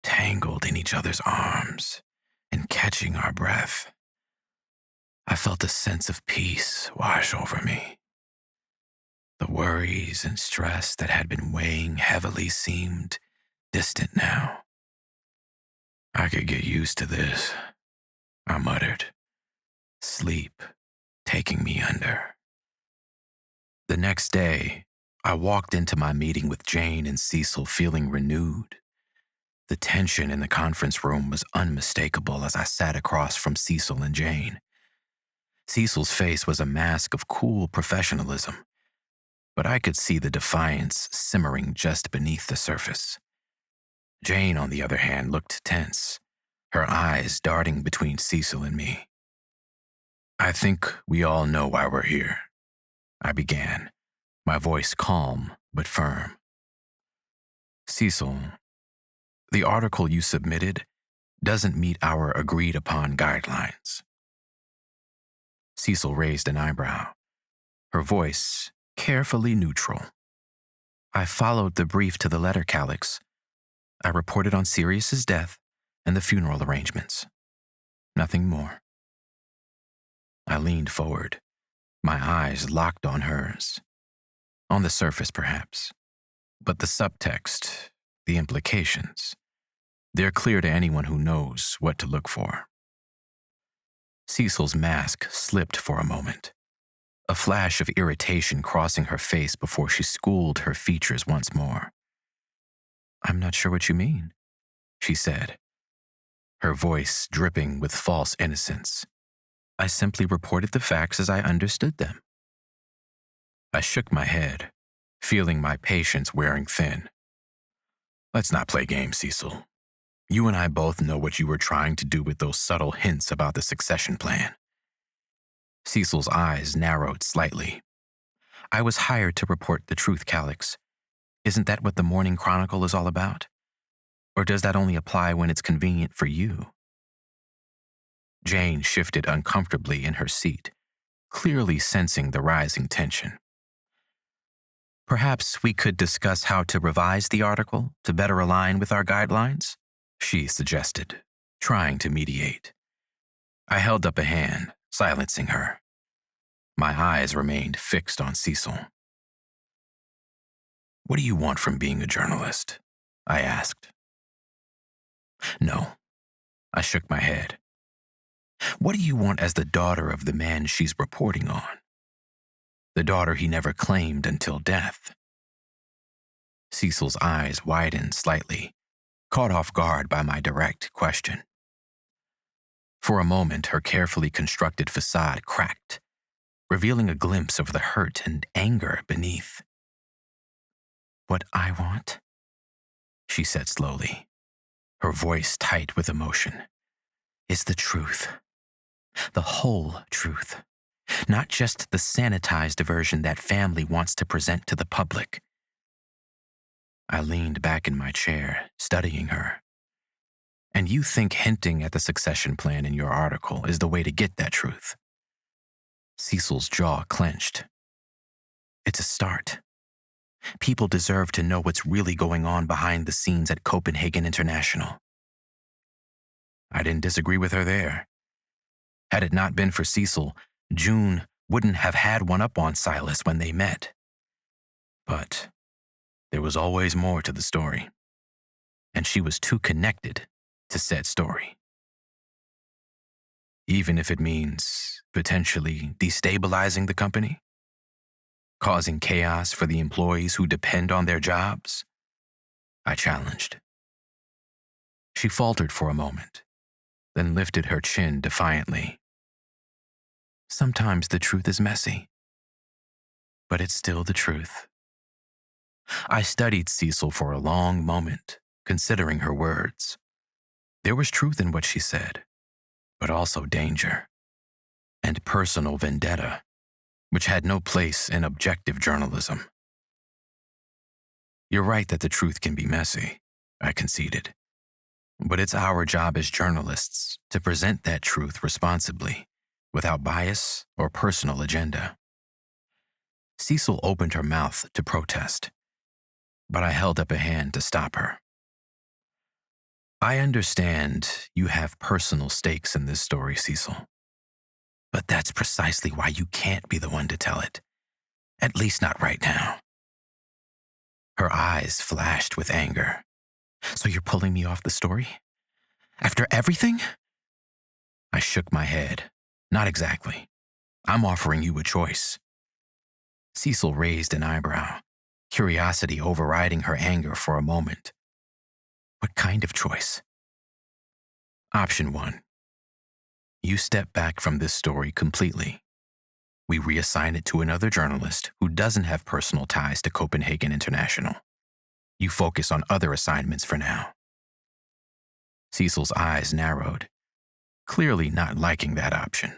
tangled in each other's arms and catching our breath, I felt a sense of peace wash over me. The worries and stress that had been weighing heavily seemed distant now. "I could get used to this," I muttered, sleep taking me under. The next day, I walked into my meeting with Jane and Cecil feeling renewed. The tension in the conference room was unmistakable as I sat across from Cecil and Jane. Cecil's face was a mask of cool professionalism, but I could see the defiance simmering just beneath the surface. Jane, on the other hand, looked tense, her eyes darting between Cecil and me. "I think we all know why we're here," I began, my voice calm but firm. "Cecil, the article you submitted doesn't meet our agreed-upon guidelines." Cecil raised an eyebrow, her voice carefully neutral. "I followed the brief to the letter, Calix. I reported on Sirius's death and the funeral arrangements. Nothing more." I leaned forward, my eyes locked on hers. On the surface, perhaps, but the subtext, the implications, they're clear to anyone who knows what to look for. Cecil's mask slipped for a moment, a flash of irritation crossing her face before she schooled her features once more. "I'm not sure what you mean," she said, her voice dripping with false innocence. "I simply reported the facts as I understood them." I shook my head, feeling my patience wearing thin. "Let's not play games, Cecil. You and I both know what you were trying to do with those subtle hints about the succession plan." Cecil's eyes narrowed slightly. "I was hired to report the truth, Calix. Isn't that what the Morning Chronicle is all about? Or does that only apply when it's convenient for you?" Jane shifted uncomfortably in her seat, clearly sensing the rising tension. "Perhaps we could discuss how to revise the article to better align with our guidelines," she suggested, trying to mediate. I held up a hand, silencing her. My eyes remained fixed on Cecil. "What do you want from being a journalist?" I asked. "No." I shook my head. "What do you want as the daughter of the man she's reporting on? The daughter he never claimed until death?" Cecil's eyes widened slightly, caught off guard by my direct question. For a moment, her carefully constructed facade cracked, revealing a glimpse of the hurt and anger beneath. "What I want," she said slowly, her voice tight with emotion, "is the truth. The whole truth. Not just the sanitized version that family wants to present to the public." I leaned back in my chair, studying her. "And you think hinting at the succession plan in your article is the way to get that truth?" Cecil's jaw clenched. "It's a start. People deserve to know what's really going on behind the scenes at Copenhagen International." I didn't disagree with her there. Had it not been for Cecil, June wouldn't have had one up on Silas when they met. But there was always more to the story, and she was too connected to said story. even if it means potentially destabilizing the company, causing chaos for the employees who depend on their jobs? I challenged. She faltered for a moment, then lifted her chin defiantly. Sometimes the truth is messy, but it's still the truth. I studied Cecil for a long moment, considering her words. There was truth in what she said, but also danger and personal vendetta, which had no place in objective journalism. You're right that the truth can be messy, I conceded, but it's our job as journalists to present that truth responsibly, without bias or personal agenda. Cecil opened her mouth to protest, but I held up a hand to stop her. I understand you have personal stakes in this story, Cecil, but that's precisely why you can't be the one to tell it, at least not right now. Her eyes flashed with anger. So you're pulling me off the story? After everything? I shook my head. Not exactly. I'm offering you a choice. Cecil raised an eyebrow, curiosity overriding her anger for a moment. What kind of choice? Option 1. You step back from this story completely. We reassign it to another journalist who doesn't have personal ties to Copenhagen International. You focus on other assignments for now. Cecil's eyes narrowed, clearly not liking that option.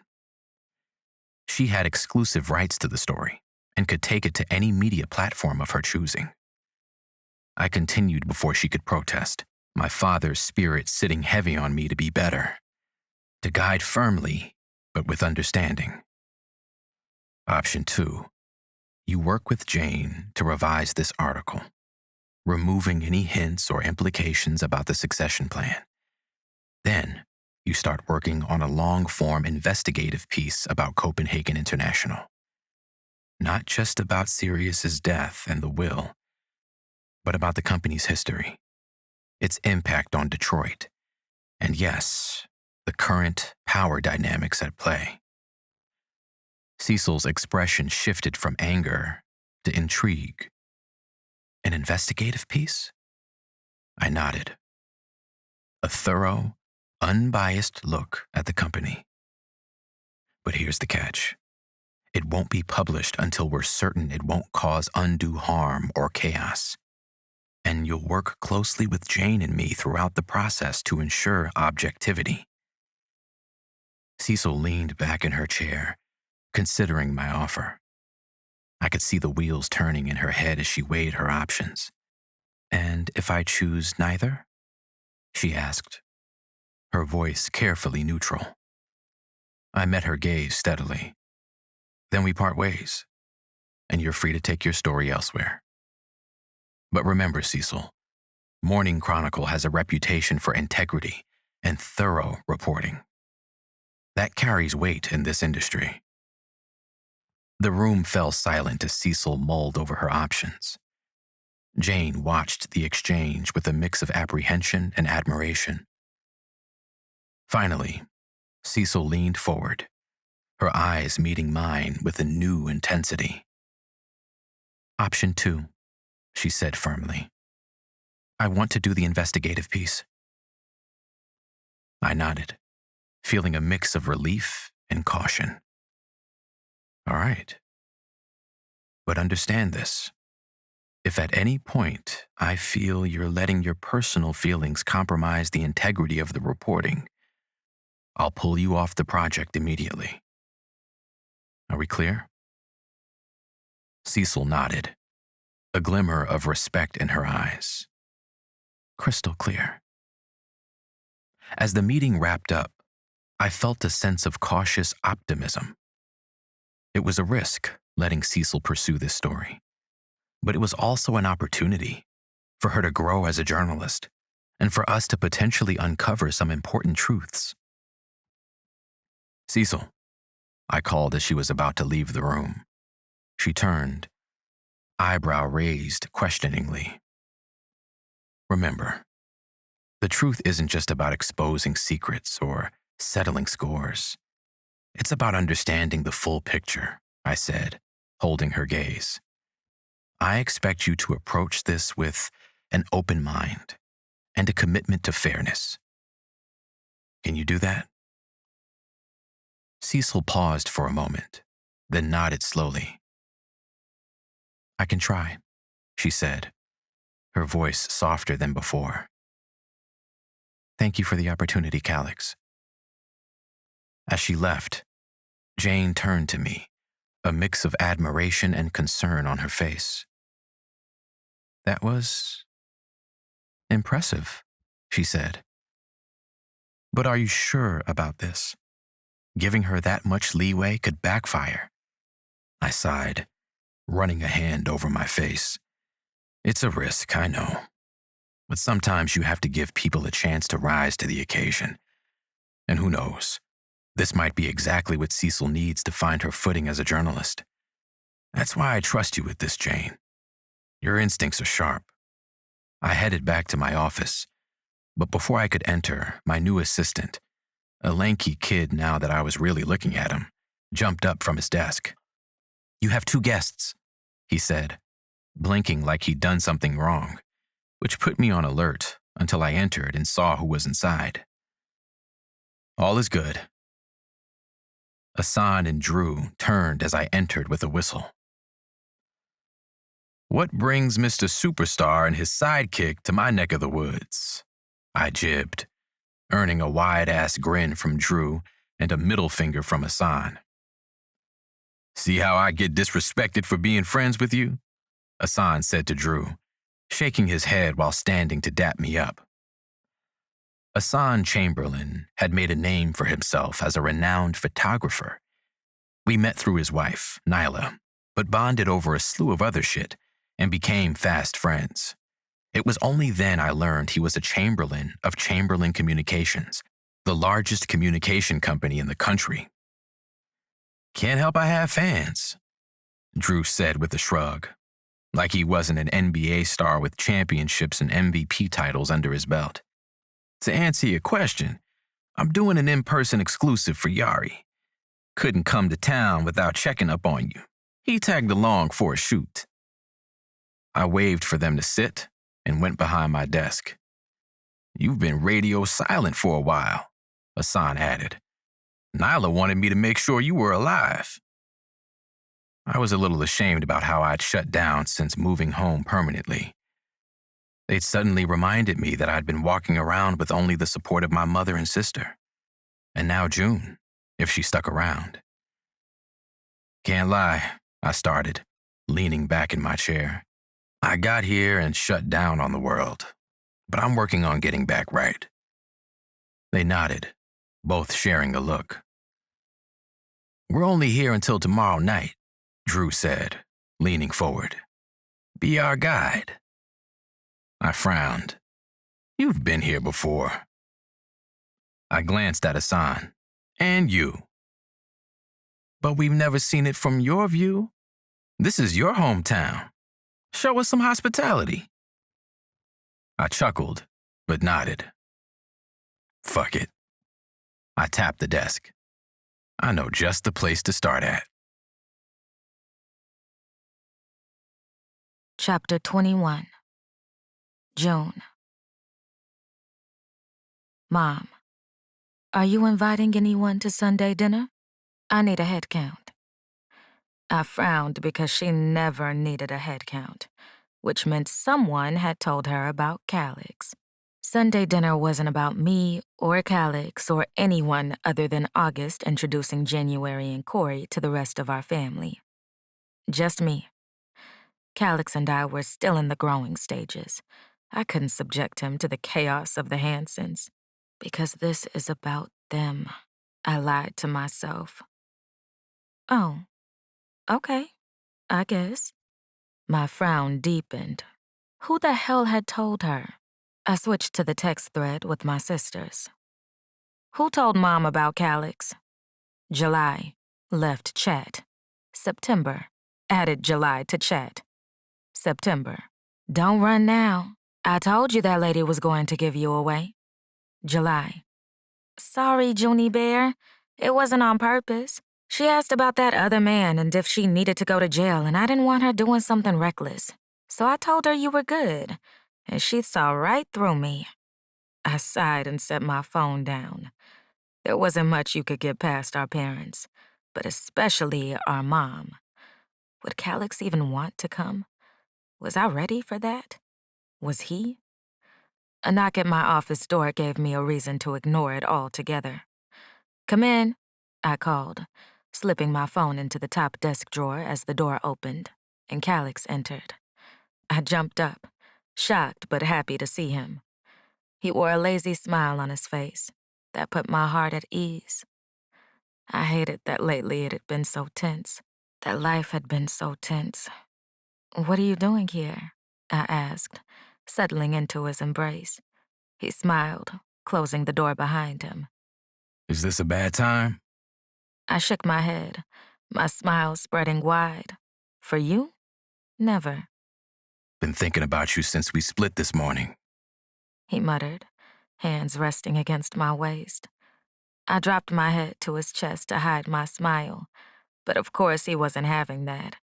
She had exclusive rights to the story and could take it to any media platform of her choosing. I continued before she could protest, my father's spirit sitting heavy on me to be better, to guide firmly, but with understanding. Option 2. You work with Jane to revise this article, removing any hints or implications about the succession plan. Then, you start working on a long-form investigative piece about Copenhagen International. Not just about Sirius's death and the will, but about the company's history, its impact on Detroit, and yes, the current power dynamics at play. Cecil's expression shifted from anger to intrigue. An investigative piece? I nodded. A thorough, unbiased look at the company. But here's the catch. It won't be published until we're certain it won't cause undue harm or chaos. And you'll work closely with Jane and me throughout the process to ensure objectivity. Cecil leaned back in her chair, considering my offer. I could see the wheels turning in her head as she weighed her options. And if I choose neither? She asked, her voice carefully neutral. I met her gaze steadily. Then we part ways, and you're free to take your story elsewhere. But remember, Cecil, Morning Chronicle has a reputation for integrity and thorough reporting. That carries weight in this industry. The room fell silent as Cecil mulled over her options. Jane watched the exchange with a mix of apprehension and admiration. Finally, Cecil leaned forward, her eyes meeting mine with a new intensity. Option 2, she said firmly. I want to do the investigative piece. I nodded, feeling a mix of relief and caution. All right. But understand this. If at any point I feel you're letting your personal feelings compromise the integrity of the reporting, I'll pull you off the project immediately. Are we clear? Cecil nodded, a glimmer of respect in her eyes. Crystal clear. As the meeting wrapped up, I felt a sense of cautious optimism. It was a risk letting Cecil pursue this story, but it was also an opportunity for her to grow as a journalist and for us to potentially uncover some important truths. Cecil, I called as she was about to leave the room. She turned, eyebrow raised questioningly. Remember, the truth isn't just about exposing secrets or Settling scores. It's about understanding the full picture, I said, holding her gaze. I expect you to approach this with an open mind and a commitment to fairness. Can you do that? Cecil paused for a moment, then nodded slowly. I can try, she said, her voice softer than before. Thank you for the opportunity, Calix. As she left, Jane turned to me, a mix of admiration and concern on her face. That was impressive, she said. But are you sure about this? Giving her that much leeway could backfire. I sighed, running a hand over my face. It's a risk, I know. But sometimes you have to give people a chance to rise to the occasion. And who knows? This might be exactly what Cecil needs to find her footing as a journalist. That's why I trust you with this, Jane. Your instincts are sharp. I headed back to my office, but before I could enter, my new assistant, a lanky kid now that I was really looking at him, jumped up from his desk. You have 2 guests, he said, blinking like he'd done something wrong, which put me on alert until I entered and saw who was inside. All is good. Hassan and Drew turned as I entered with a whistle. What brings Mr. Superstar and his sidekick to my neck of the woods? I jibbed, earning a wide-ass grin from Drew and a middle finger from Hassan. See how I get disrespected for being friends with you? Hassan said to Drew, shaking his head while standing to dap me up. Hassan Chamberlain had made a name for himself as a renowned photographer. We met through his wife, Nyla, but bonded over a slew of other shit and became fast friends. It was only then I learned he was a Chamberlain of Chamberlain Communications, the largest communication company in the country. Can't help I have fans, Drew said with a shrug, like he wasn't an NBA star with championships and MVP titles under his belt. To answer your question, I'm doing an in-person exclusive for Yari. Couldn't come to town without checking up on you. He tagged along for a shoot. I waved for them to sit and went behind my desk. You've been radio silent for a while, Hassan added. Nyla wanted me to make sure you were alive. I was a little ashamed about how I'd shut down since moving home permanently. They'd suddenly reminded me that I'd been walking around with only the support of my mother and sister. And now June, if she stuck around. Can't lie, I started, leaning back in my chair. I got here and shut down on the world, but I'm working on getting back right. They nodded, both sharing a look. We're only here until tomorrow night, Drew said, leaning forward. Be our guide. I frowned. You've been here before. I glanced at Hassan. And you. But we've never seen it from your view. This is your hometown. Show us some hospitality. I chuckled, but nodded. Fuck it. I tapped the desk. I know just the place to start at. Chapter 21. June. Mom, are you inviting anyone to Sunday dinner? I need a head count. I frowned because she never needed a head count, which meant someone had told her about Calix. Sunday dinner wasn't about me or Calix or anyone other than August introducing January and Corey to the rest of our family. Just me. Calix and I were still in the growing stages. I couldn't subject him to the chaos of the Hansons. Because this is about them, I lied to myself. Oh, okay, I guess. My frown deepened. Who the hell had told her? I switched to the text thread with my sisters. Who told Mom about Calix? July, left chat. September, added July to chat. September, don't run now. I told you that lady was going to give you away. July, Sorry, Junie Bear. It wasn't on purpose. She asked about that other man and if she needed to go to jail, and I didn't want her doing something reckless. So I told her you were good, and she saw right through me. I sighed and set my phone down. There wasn't much you could get past our parents, but especially our mom. Would Calix even want to come? Was I ready for that? Was he? A knock at my office door gave me a reason to ignore it altogether. "Come in," I called, slipping my phone into the top desk drawer as the door opened, and Calix entered. I jumped up, shocked but happy to see him. He wore a lazy smile on his face that put my heart at ease. I hated that lately it had been so tense, that life had been so tense. "What are you doing here?" I asked, settling into his embrace. He smiled, closing the door behind him. Is this a bad time? I shook my head, my smile spreading wide. "For you? Never," Been thinking about you since we split this morning. he muttered, hands resting against my waist. I dropped my head to his chest to hide my smile, but of course he wasn't having that,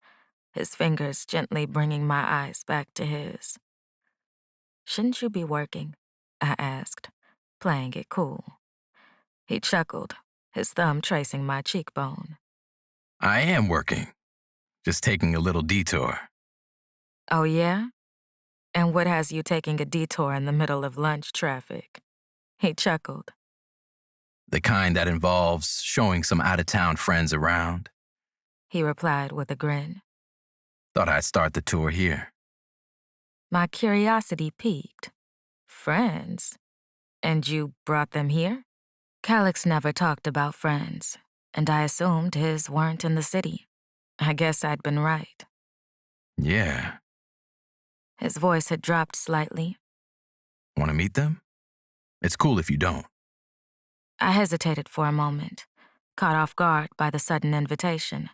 his fingers gently bringing my eyes back to his. "Shouldn't you be working?" I asked, playing it cool. He chuckled, his thumb tracing my cheekbone. I am working. Just taking a little detour. "Oh, yeah? And what has you taking a detour in the middle of lunch traffic?" He chuckled. The kind that involves showing some out-of-town friends around. He replied with a grin. Thought I'd start the tour here. My curiosity piqued. "Friends? And you brought them here?" Calix never talked about friends, and I assumed his weren't in the city. I guess I'd been right. Yeah. His voice had dropped slightly. Want to meet them? It's cool if you don't. I hesitated for a moment, caught off guard by the sudden invitation.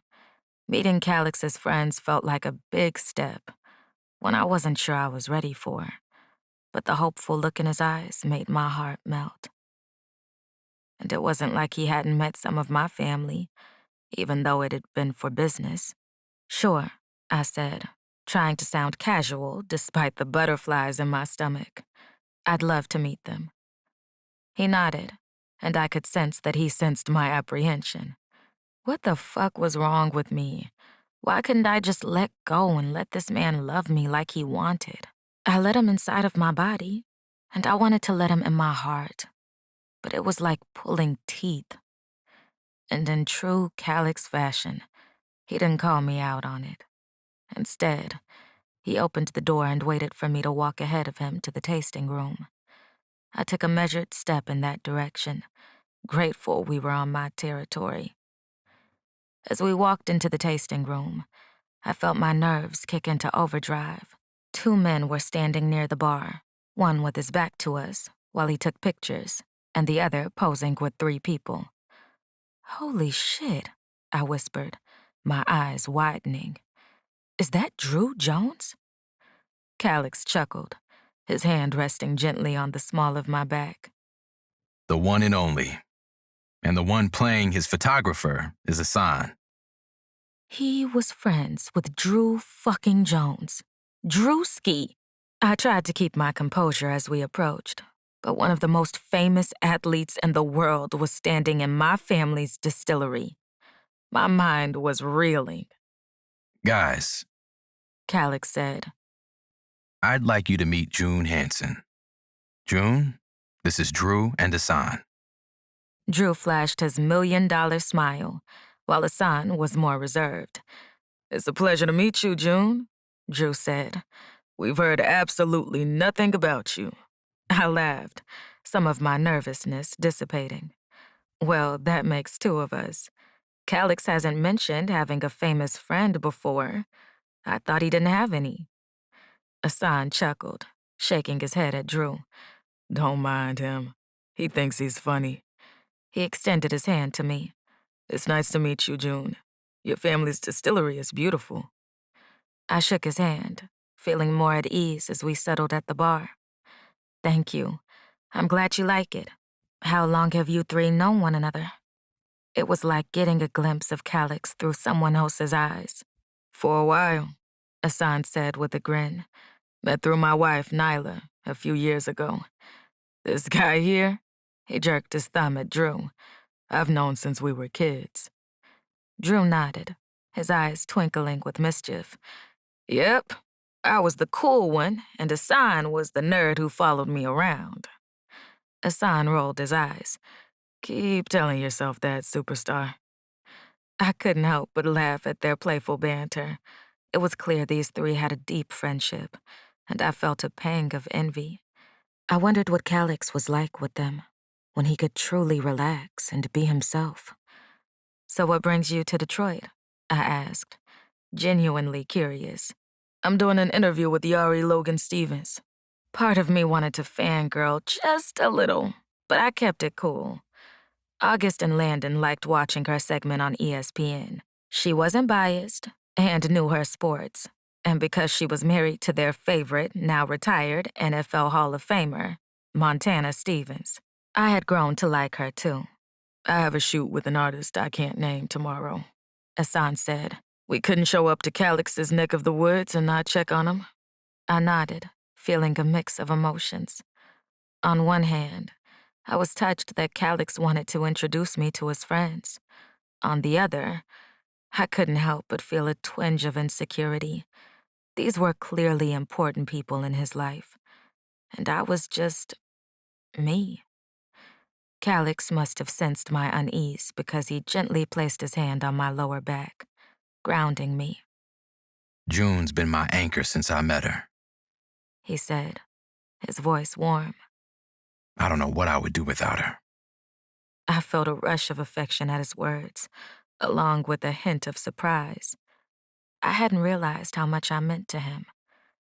Meeting Calix's friends felt like a big step, one I wasn't sure I was ready for, but the hopeful look in his eyes made my heart melt. And it wasn't like he hadn't met some of my family, even though it had been for business. "Sure," I said, trying to sound casual despite the butterflies in my stomach. "I'd love to meet them." He nodded, and I could sense that he sensed my apprehension. What the fuck was wrong with me? Why couldn't I just let go and let this man love me like he wanted? I let him inside of my body, and I wanted to let him in my heart. But it was like pulling teeth. And in true Calix fashion, he didn't call me out on it. Instead, he opened the door and waited for me to walk ahead of him to the tasting room. I took a measured step in that direction, grateful we were on my territory. As we walked into the tasting room, I felt my nerves kick into overdrive. 2 men were standing near the bar, one with his back to us while he took pictures, and the other posing with 3 people. "Holy shit," I whispered, my eyes widening. "Is that Drew Jones?" Calix chuckled, his hand resting gently on the small of my back. The one and only. And the one playing his photographer is Hassan. He was friends with Drew fucking Jones. Drewski. I tried to keep my composure as we approached, but one of the most famous athletes in the world was standing in my family's distillery. My mind was reeling. Guys, Calix said. I'd like you to meet June Hanson. June, this is Drew and Hassan. Drew flashed his $1,000,000 smile, while Hassan was more reserved. "It's a pleasure to meet you, June," Drew said. "We've heard absolutely nothing about you." I laughed, some of my nervousness dissipating. "Well, that makes 2 of us. Calix hasn't mentioned having a famous friend before. I thought he didn't have any." Hassan chuckled, shaking his head at Drew. "Don't mind him. He thinks he's funny." He extended his hand to me. "It's nice to meet you, June. Your family's distillery is beautiful." I shook his hand, feeling more at ease as we settled at the bar. "Thank you. I'm glad you like it." How long have you three known one another? It was like getting a glimpse of Calix through someone else's eyes. For a while, Hassan said with a grin. Met through my wife, Nyla, a few years ago. This guy here, he jerked his thumb at Drew. I've known since we were kids. Drew nodded, his eyes twinkling with mischief. Yep, I was the cool one, and Hassan was the nerd who followed me around. Hassan rolled his eyes. Keep telling yourself that, superstar. I couldn't help but laugh at their playful banter. It was clear these three had a deep friendship, and I felt a pang of envy. I wondered what Calix was like with them, when he could truly relax and be himself. So what brings you to Detroit? I asked, genuinely curious. I'm doing an interview with Yari Logan Stevens. Part of me wanted to fangirl just a little, but I kept it cool. August and Landon liked watching her segment on ESPN. She wasn't biased and knew her sports. And because she was married to their favorite, now retired NFL Hall of Famer, Montana Stevens, I had grown to like her too. I have a shoot with an artist I can't name tomorrow, Hassan said. We couldn't show up to Calix's neck of the woods and not check on him. I nodded, feeling a mix of emotions. On one hand, I was touched that Calix wanted to introduce me to his friends. On the other, I couldn't help but feel a twinge of insecurity. These were clearly important people in his life, and I was just me. Calix must have sensed my unease because he gently placed his hand on my lower back, grounding me. June's been my anchor since I met her, he said, his voice warm. I don't know what I would do without her. I felt a rush of affection at his words, along with a hint of surprise. I hadn't realized how much I meant to him,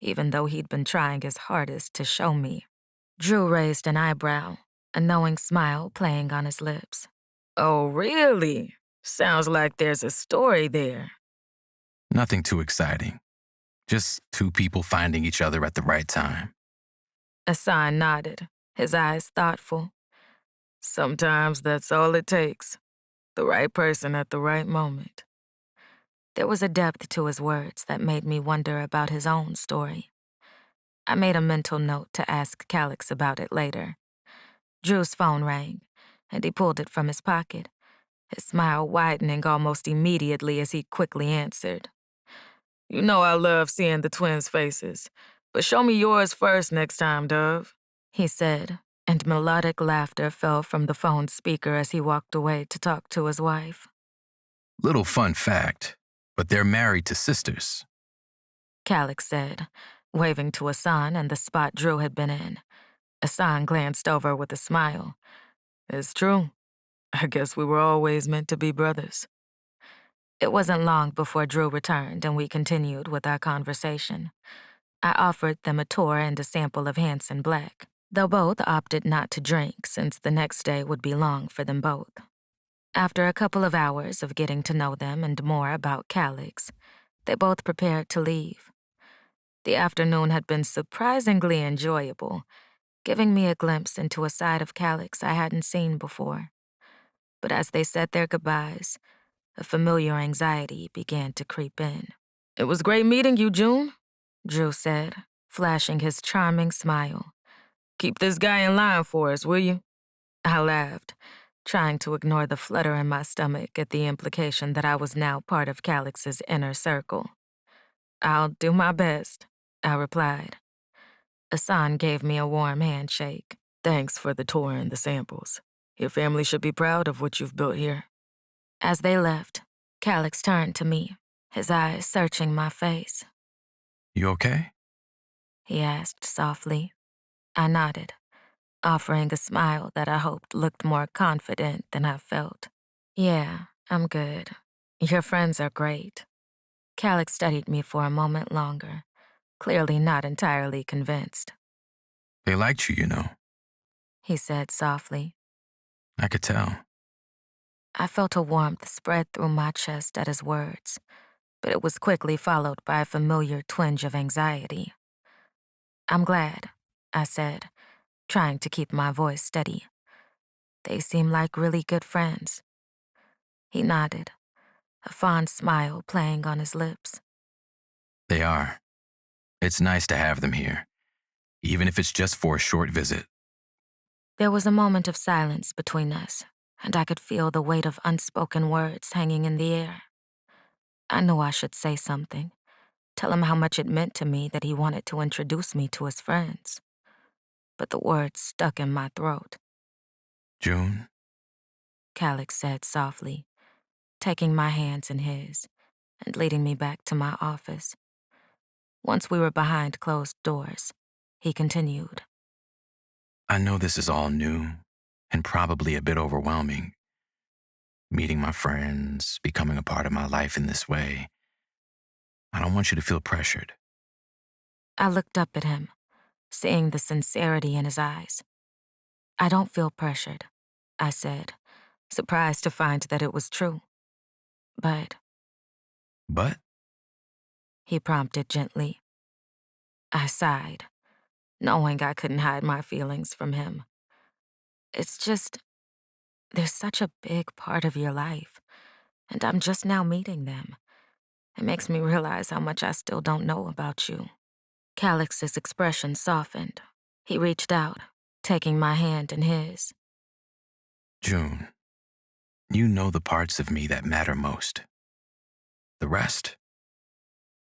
even though he'd been trying his hardest to show me. Drew raised an eyebrow, a knowing smile playing on his lips. Oh, really? Sounds like there's a story there. Nothing too exciting. Just two people finding each other at the right time. Hassan nodded, his eyes thoughtful. Sometimes that's all it takes. The right person at the right moment. There was a depth to his words that made me wonder about his own story. I made a mental note to ask Calix about it later. Drew's phone rang, and he pulled it from his pocket, his smile widening almost immediately as he quickly answered. You know I love seeing the twins' faces, but show me yours first next time, Dove, he said, and melodic laughter fell from the phone's speaker as he walked away to talk to his wife. Little fun fact, but they're married to sisters, Calix said, waving to Hassan and the spot Drew had been in. Hassan glanced over with a smile. It's true. I guess we were always meant to be brothers. It wasn't long before Drew returned and we continued with our conversation. I offered them a tour and a sample of Hanson Black, though both opted not to drink since the next day would be long for them both. After a couple of hours of getting to know them and more about Calix, they both prepared to leave. The afternoon had been surprisingly enjoyable, giving me a glimpse into a side of Calix I hadn't seen before. But as they said their goodbyes, a familiar anxiety began to creep in. It was great meeting you, June, Drew said, flashing his charming smile. Keep this guy in line for us, will you? I laughed, trying to ignore the flutter in my stomach at the implication that I was now part of Calix's inner circle. I'll do my best, I replied. Hassan gave me a warm handshake. Thanks for the tour and the samples. Your family should be proud of what you've built here. As they left, Calix turned to me, his eyes searching my face. You okay? He asked softly. I nodded, offering a smile that I hoped looked more confident than I felt. Yeah, I'm good. Your friends are great. Calix studied me for a moment longer, clearly not entirely convinced. They liked you, you know, he said softly. I could tell. I felt a warmth spread through my chest at his words, but it was quickly followed by a familiar twinge of anxiety. I'm glad, I said, trying to keep my voice steady. They seem like really good friends. He nodded, a fond smile playing on his lips. They are. It's nice to have them here, even if it's just for a short visit. There was a moment of silence between us, and I could feel the weight of unspoken words hanging in the air. I knew I should say something, tell him how much it meant to me that he wanted to introduce me to his friends. But the words stuck in my throat. June? Calix said softly, taking my hands in his and leading me back to my office. Once we were behind closed doors, he continued. I know this is all new and probably a bit overwhelming. Meeting my friends, becoming a part of my life in this way. I don't want you to feel pressured. I looked up at him, seeing the sincerity in his eyes. I don't feel pressured, I said, surprised to find that it was true. But, But he prompted gently. I sighed, knowing I couldn't hide my feelings from him. It's just, there's such a big part of your life, and I'm just now meeting them. It makes me realize how much I still don't know about you. Calix's expression softened. He reached out, taking my hand in his. June, you know the parts of me that matter most. The rest,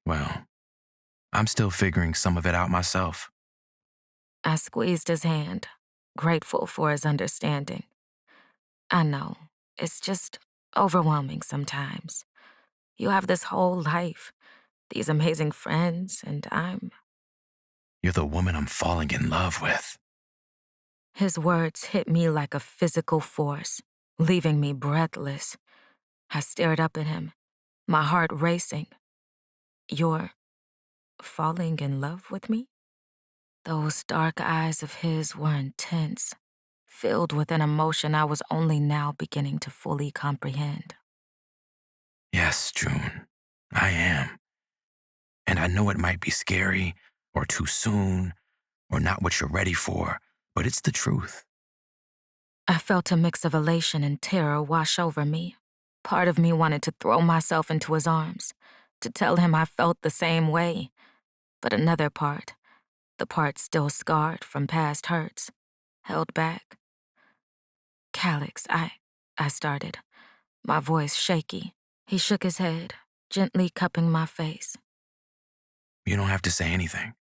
well, I'm still figuring some of it out myself. I squeezed his hand, grateful for his understanding. I know, it's just overwhelming sometimes. You have this whole life, these amazing friends, and I'm... You're the woman I'm falling in love with. His words hit me like a physical force, leaving me breathless. I stared up at him, my heart racing. You're falling in love with me? Those dark eyes of his were intense, filled with an emotion I was only now beginning to fully comprehend. Yes, June, I am. And I know it might be scary, or too soon, or not what you're ready for, but it's the truth. I felt a mix of elation and terror wash over me. Part of me wanted to throw myself into his arms, to tell him I felt the same way. But another part, the part still scarred from past hurts, held back. Calix, I started, my voice shaky. He shook his head, gently cupping my face. You don't have to say anything.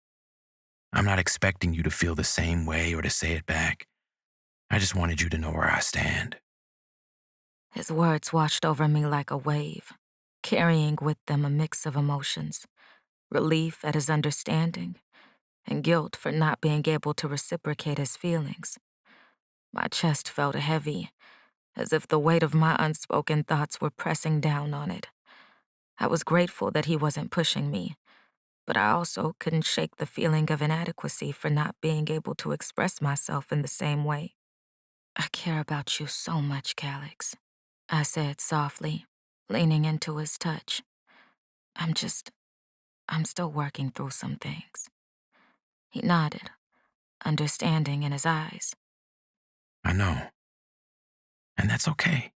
I'm not expecting you to feel the same way or to say it back. I just wanted you to know where I stand. His words washed over me like a wave, carrying with them a mix of emotions, relief at his understanding, and guilt for not being able to reciprocate his feelings. My chest felt heavy, as if the weight of my unspoken thoughts were pressing down on it. I was grateful that he wasn't pushing me, but I also couldn't shake the feeling of inadequacy for not being able to express myself in the same way. I care about you so much, Calix, I said softly, leaning into his touch. I'm still working through some things. He nodded, understanding in his eyes. I know. And that's okay.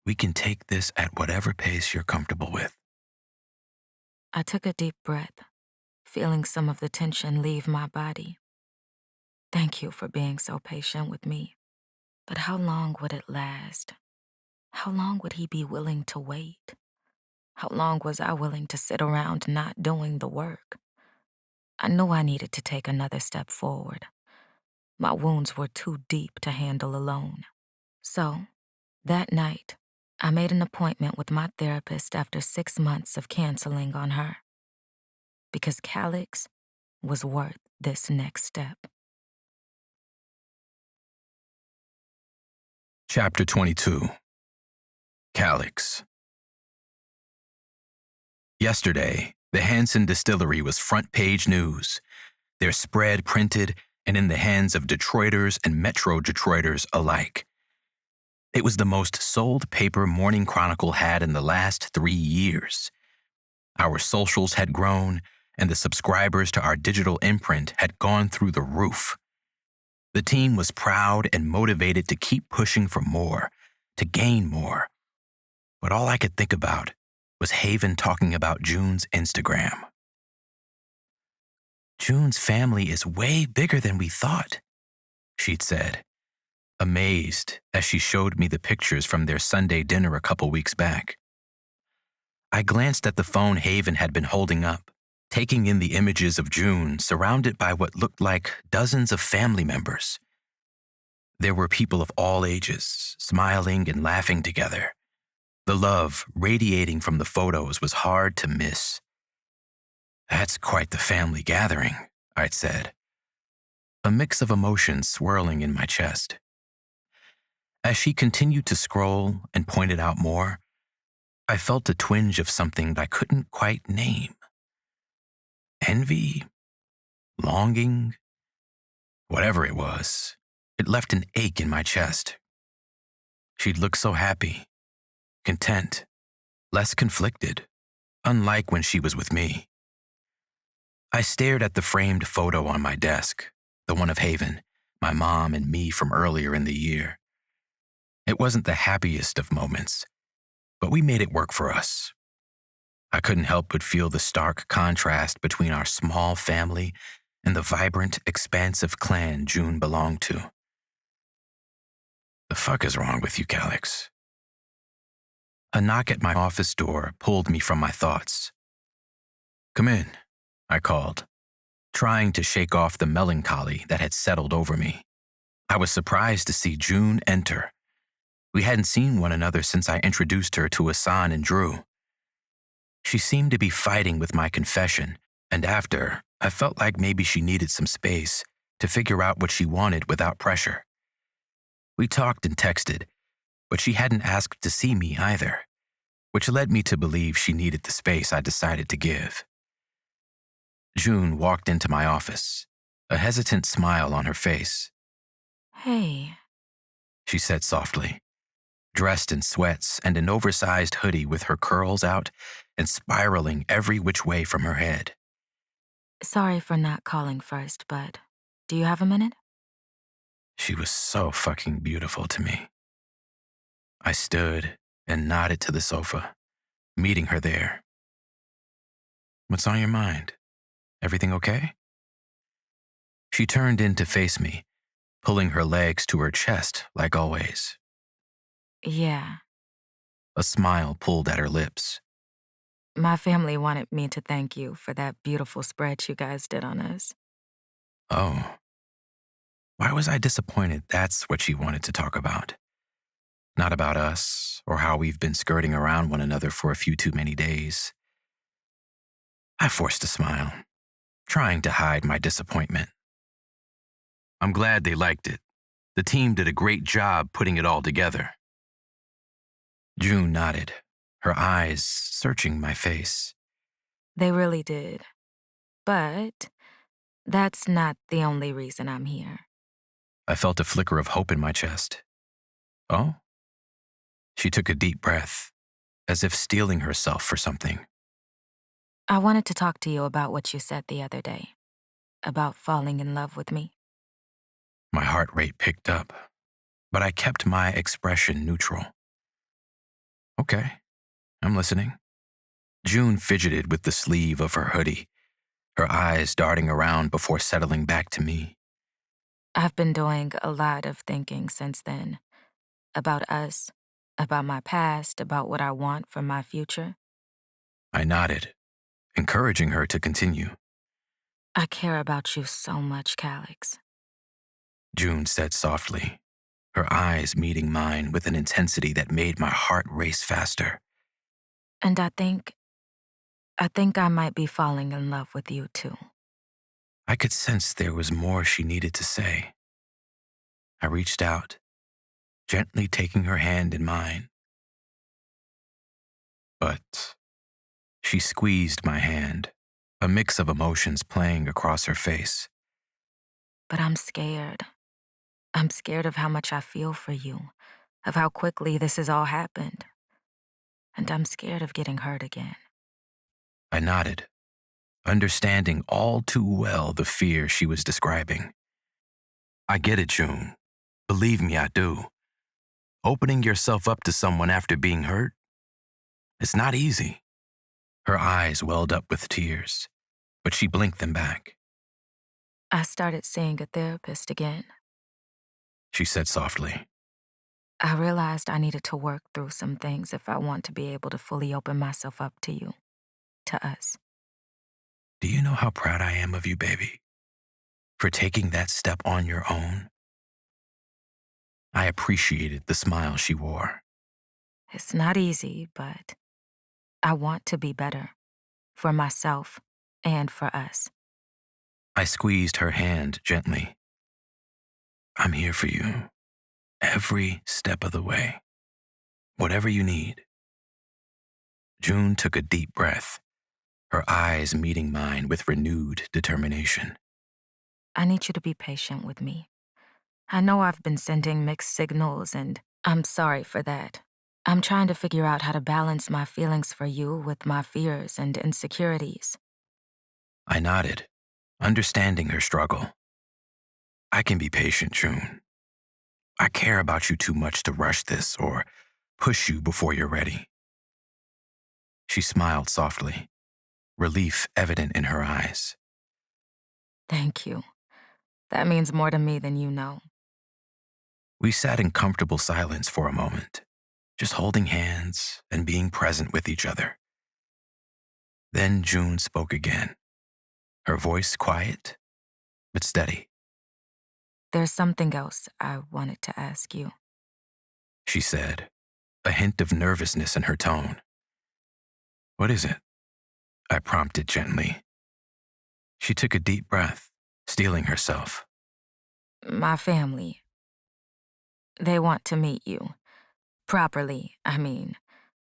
We can take this at whatever pace you're comfortable with. I took a deep breath, feeling some of the tension leave my body. Thank you for being so patient with me. But how long would it last? How long would he be willing to wait? How long was I willing to sit around not doing the work? I knew I needed to take another step forward. My wounds were too deep to handle alone. So, that night, I made an appointment with my therapist after 6 months of canceling on her. Because Calix was worth this next step. Chapter 22. Calix. Yesterday, the Hanson distillery was front-page news, their spread printed and in the hands of Detroiters and Metro Detroiters alike. It was the most sold paper Morning Chronicle had in the last 3 years. Our socials had grown, and the subscribers to our digital imprint had gone through the roof. The team was proud and motivated to keep pushing for more, to gain more. But all I could think about was Haven talking about June's Instagram. June's family is way bigger than we thought, she'd said, amazed as she showed me the pictures from their Sunday dinner a couple weeks back. I glanced at the phone Haven had been holding up, taking in the images of June surrounded by what looked like dozens of family members. There were people of all ages, smiling and laughing together. The love radiating from the photos was hard to miss. "That's quite the family gathering," I'd said, a mix of emotions swirling in my chest. As she continued to scroll and pointed out more, I felt a twinge of something I couldn't quite name. Envy? Longing? Whatever it was, it left an ache in my chest. She'd looked so happy, content, less conflicted, unlike when she was with me. I stared at the framed photo on my desk, the one of Haven, my mom and me from earlier in the year. It wasn't the happiest of moments, but we made it work for us. I couldn't help but feel the stark contrast between our small family and the vibrant, expansive clan June belonged to. "The fuck is wrong with you, Calix?" A knock at my office door pulled me from my thoughts. "Come in," I called, trying to shake off the melancholy that had settled over me. I was surprised to see June enter. We hadn't seen one another since I introduced her to Hassan and Drew. She seemed to be fighting with my confession, and after, I felt like maybe she needed some space to figure out what she wanted without pressure. We talked and texted, but she hadn't asked to see me either, which led me to believe she needed the space I decided to give. June walked into my office, a hesitant smile on her face. "Hey." She said softly, dressed in sweats and an oversized hoodie with her curls out and spiraling every which way from her head. "Sorry for not calling first, but do you have a minute?" She was so fucking beautiful to me. I stood and nodded to the sofa, meeting her there. "What's on your mind? Everything okay?" She turned in to face me, pulling her legs to her chest like always. "Yeah. A smile pulled at her lips. My family wanted me to thank you for that beautiful spread you guys did on us." Oh. Why was I disappointed that's what she wanted to talk about? Not about us or how we've been skirting around one another for a few too many days. I forced a smile, trying to hide my disappointment. "I'm glad they liked it. The team did a great job putting it all together." June nodded, her eyes searching my face. They really did. But that's not the only reason I'm here. I felt a flicker of hope in my chest. "Oh?" She took a deep breath, as if steeling herself for something. I wanted to talk to you about what you said the other day, about falling in love with me. My heart rate picked up, but I kept my expression neutral. "Okay, I'm listening." June fidgeted with the sleeve of her hoodie, her eyes darting around before settling back to me. I've been doing a lot of thinking since then, about us, about my past, about what I want for my future. I nodded, encouraging her to continue. I care about you so much, Calix. June said softly, her eyes meeting mine with an intensity that made my heart race faster. And I think I might be falling in love with you too. I could sense there was more she needed to say. I reached out, gently taking her hand in mine. But she squeezed my hand, a mix of emotions playing across her face. But I'm scared. I'm scared of how much I feel for you, of how quickly this has all happened. And I'm scared of getting hurt again. I nodded, understanding all too well the fear she was describing. I get it, June. Believe me, I do. Opening yourself up to someone after being hurt, it's not easy. Her eyes welled up with tears, but she blinked them back. I started seeing a therapist again. She said softly, I realized I needed to work through some things if I want to be able to fully open myself up to you, to us. "Do you know how proud I am of you, baby? For taking that step on your own?" I appreciated the smile she wore. It's not easy, but I want to be better for myself and for us. I squeezed her hand gently. "I'm here for you, every step of the way. Whatever you need." June took a deep breath, her eyes meeting mine with renewed determination. I need you to be patient with me. I know I've been sending mixed signals, and I'm sorry for that. I'm trying to figure out how to balance my feelings for you with my fears and insecurities. I nodded, understanding her struggle. "I can be patient, June. I care about you too much to rush this or push you before you're ready." She smiled softly, relief evident in her eyes. Thank you. That means more to me than you know. We sat in comfortable silence for a moment, just holding hands and being present with each other. Then June spoke again, her voice quiet but steady. There's something else I wanted to ask you. She said, a hint of nervousness in her tone. "What is it?" I prompted gently. She took a deep breath, steeling herself. My family. They want to meet you. Properly, I mean,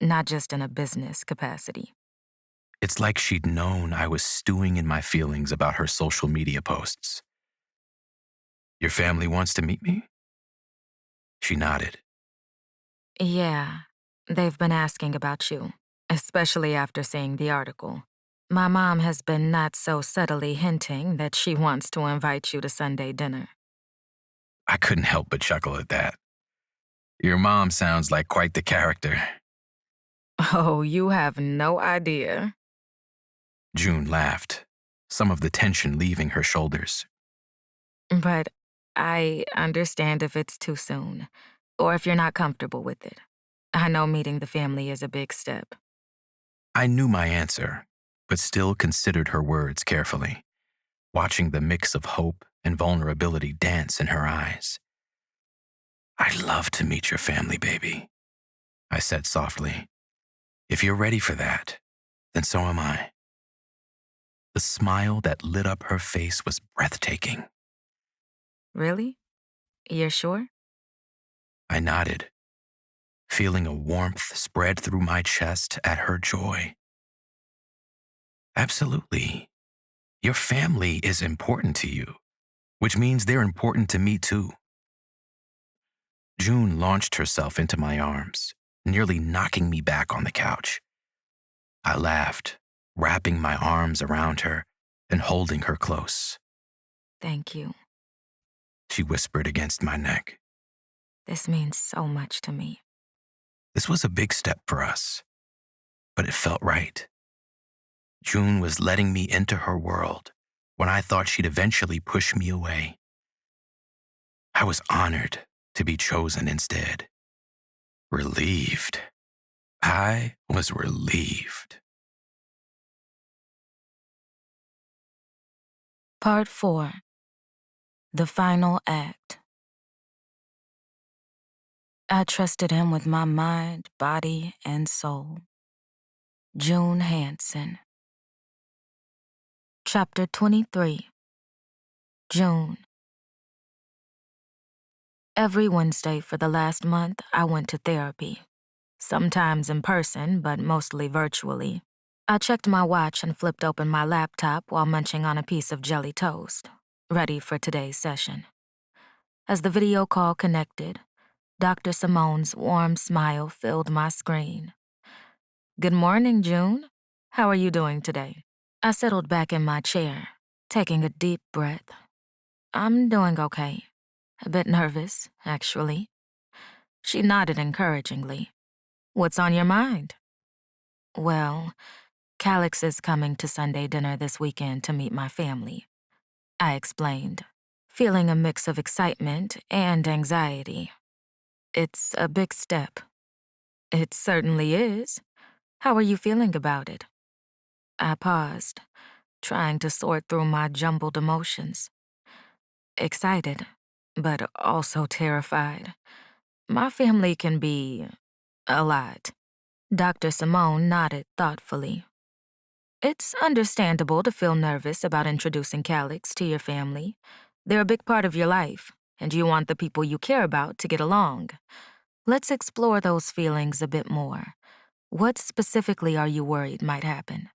not just in a business capacity. It's like she'd known I was stewing in my feelings about her social media posts. "Your family wants to meet me?" She nodded. Yeah, they've been asking about you, especially after seeing the article. My mom has been not so subtly hinting that she wants to invite you to Sunday dinner. I couldn't help but chuckle at that. Your mom sounds like quite the character. Oh, you have no idea. June laughed, some of the tension leaving her shoulders. But I understand if it's too soon, or if you're not comfortable with it. I know meeting the family is a big step. I knew my answer, but still considered her words carefully, watching the mix of hope and vulnerability dance in her eyes. "I'd love to meet your family, baby," I said softly. "If you're ready for that, then so am I." The smile that lit up her face was breathtaking. Really? You're sure? I nodded, feeling a warmth spread through my chest at her joy. "Absolutely. Your family is important to you, which means they're important to me too." June launched herself into my arms, nearly knocking me back on the couch. I laughed, wrapping my arms around her and holding her close. Thank you. She whispered against my neck. This means so much to me. This was a big step for us, but it felt right. June was letting me into her world when I thought she'd eventually push me away. I was honored to be chosen instead. Relieved. I was relieved. Part 4. The Final Act. I trusted him with my mind, body, and soul. June Hanson. Chapter 23. June. Every Wednesday for the last month, I went to therapy. Sometimes in person, but mostly virtually. I checked my watch and flipped open my laptop while munching on a piece of jelly toast, ready for today's session. As the video call connected, Dr. Simone's warm smile filled my screen. Good morning, June. How are you doing today? I settled back in my chair, taking a deep breath. I'm doing okay. A bit nervous, actually. She nodded encouragingly. What's on your mind? Well, Calix is coming to Sunday dinner this weekend to meet my family, I explained, feeling a mix of excitement and anxiety. It's a big step. It certainly is. How are you feeling about it? I paused, trying to sort through my jumbled emotions. Excited, but also terrified. My family can be a lot. Dr. Simone nodded thoughtfully. It's understandable to feel nervous about introducing Calix to your family. They're a big part of your life, and you want the people you care about to get along. Let's explore those feelings a bit more. What specifically are you worried might happen?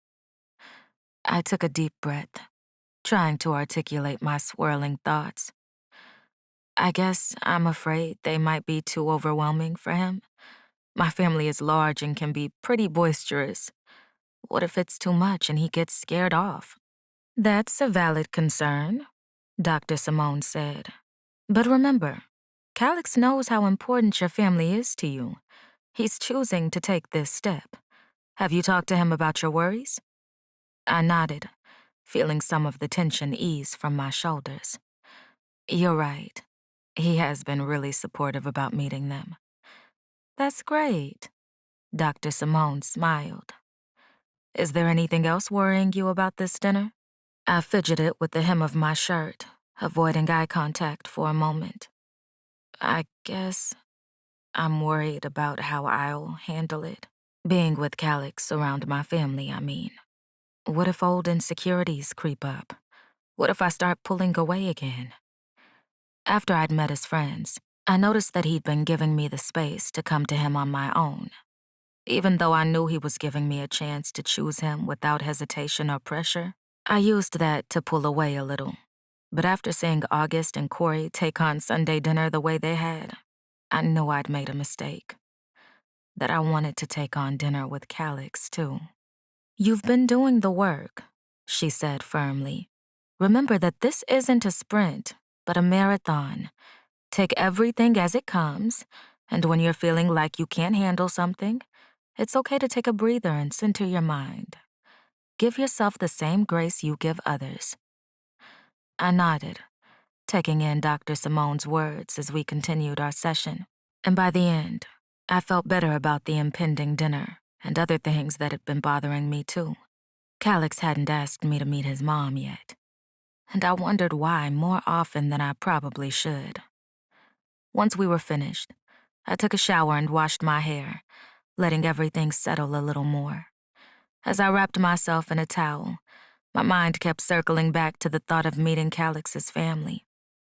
I took a deep breath, trying to articulate my swirling thoughts. I guess I'm afraid they might be too overwhelming for him. My family is large and can be pretty boisterous. What if it's too much and he gets scared off? That's a valid concern, Dr. Simone said. But remember, Calix knows how important your family is to you. He's choosing to take this step. Have you talked to him about your worries? I nodded, feeling some of the tension ease from my shoulders. You're right. He has been really supportive about meeting them. That's great. Dr. Simone smiled. Is there anything else worrying you about this dinner? I fidgeted with the hem of my shirt, avoiding eye contact for a moment. I guess I'm worried about how I'll handle it. Being with Calix around my family, I mean. What if old insecurities creep up? What if I start pulling away again? After I'd met his friends, I noticed that he'd been giving me the space to come to him on my own. Even though I knew he was giving me a chance to choose him without hesitation or pressure, I used that to pull away a little. But after seeing August and Corey take on Sunday dinner the way they had, I knew I'd made a mistake. That I wanted to take on dinner with Calix, too. You've been doing the work, she said firmly. Remember that this isn't a sprint, but a marathon. Take everything as it comes, and when you're feeling like you can't handle something, it's okay to take a breather and center your mind. Give yourself the same grace you give others. I nodded, taking in Dr. Simone's words as we continued our session. And by the end, I felt better about the impending dinner and other things that had been bothering me too. Calix hadn't asked me to meet his mom yet, and I wondered why more often than I probably should. Once we were finished, I took a shower and washed my hair, letting everything settle a little more. As I wrapped myself in a towel, my mind kept circling back to the thought of meeting Calix's family,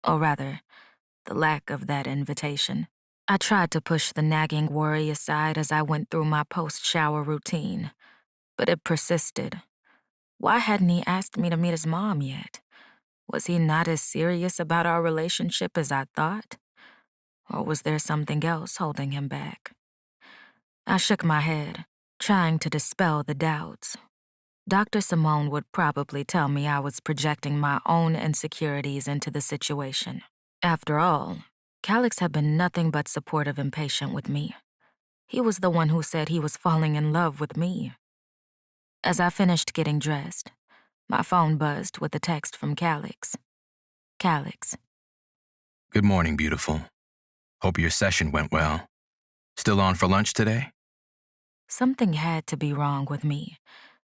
or rather, the lack of that invitation. I tried to push the nagging worry aside as I went through my post-shower routine, but it persisted. Why hadn't he asked me to meet his mom yet? Was he not as serious about our relationship as I thought? Or was there something else holding him back? I shook my head, trying to dispel the doubts. Dr. Simone would probably tell me I was projecting my own insecurities into the situation. After all, Calix had been nothing but supportive and patient with me. He was the one who said he was falling in love with me. As I finished getting dressed, my phone buzzed with a text from Calix. Calix. Good morning, beautiful. Hope your session went well. Still on for lunch today? Something had to be wrong with me,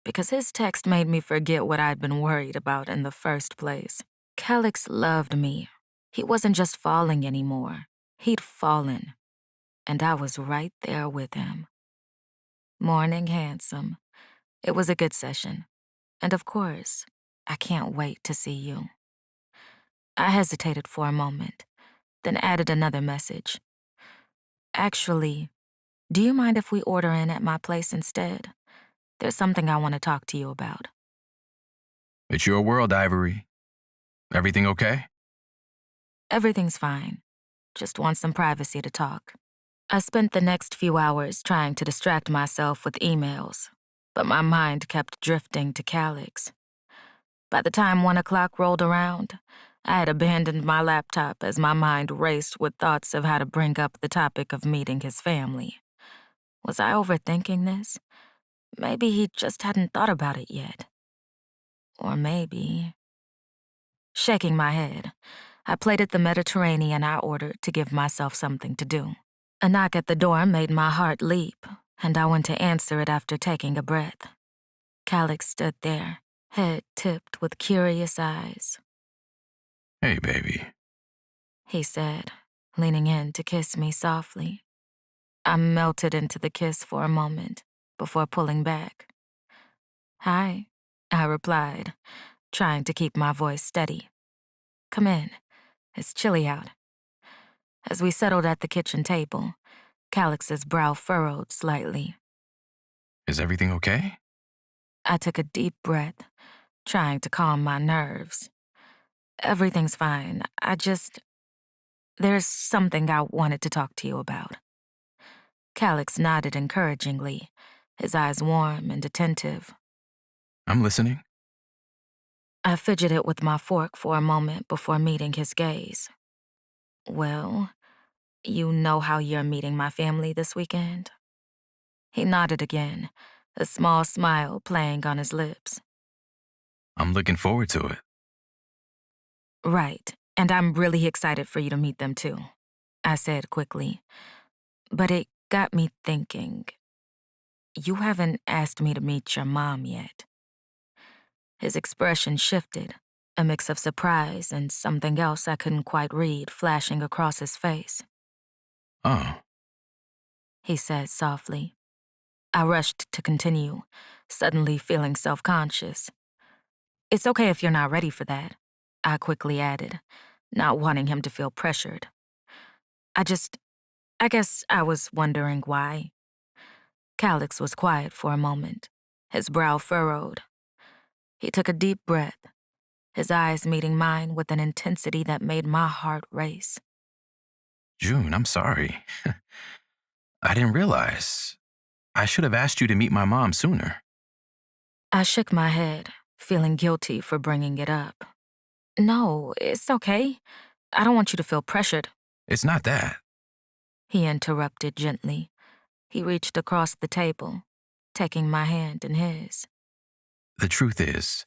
because his text made me forget what I'd been worried about in the first place. Calix loved me. He wasn't just falling anymore. He'd fallen. And I was right there with him. Morning, handsome. It was a good session. And of course, I can't wait to see you. I hesitated for a moment, then added another message. Actually, do you mind if we order in at my place instead? There's something I want to talk to you about. It's your world, Ivory. Everything okay? Everything's fine. Just want some privacy to talk. I spent the next few hours trying to distract myself with emails, but my mind kept drifting to Calix. By the time 1 o'clock rolled around, I had abandoned my laptop as my mind raced with thoughts of how to bring up the topic of meeting his family. Was I overthinking this? Maybe he just hadn't thought about it yet. Or maybe... Shaking my head, I plated the Mediterranean I ordered to give myself something to do. A knock at the door made my heart leap, and I went to answer it after taking a breath. Calix stood there, head tipped with curious eyes. Hey, baby. He said, leaning in to kiss me softly. I melted into the kiss for a moment before pulling back. Hi, I replied, trying to keep my voice steady. Come in. It's chilly out. As we settled at the kitchen table, Calix's brow furrowed slightly. Is everything okay? I took a deep breath, trying to calm my nerves. Everything's fine. There's something I wanted to talk to you about. Calix nodded encouragingly, his eyes warm and attentive. I'm listening. I fidgeted with my fork for a moment before meeting his gaze. Well, you know how you're meeting my family this weekend? He nodded again, a small smile playing on his lips. I'm looking forward to it. Right, and I'm really excited for you to meet them too, I said quickly. But it got me thinking. You haven't asked me to meet your mom yet. His expression shifted, a mix of surprise and something else I couldn't quite read flashing across his face. Oh, He said softly. I rushed to continue, suddenly feeling self-conscious. It's okay if you're not ready for that, I quickly added, not wanting him to feel pressured. I guess I was wondering why. Calix was quiet for a moment, his brow furrowed. He took a deep breath, his eyes meeting mine with an intensity that made my heart race. June, I'm sorry. I didn't realize. I should have asked you to meet my mom sooner. I shook my head, feeling guilty for bringing it up. No, it's okay. I don't want you to feel pressured, It's not that. he interrupted gently. He reached across the table, taking my hand in his. The truth is,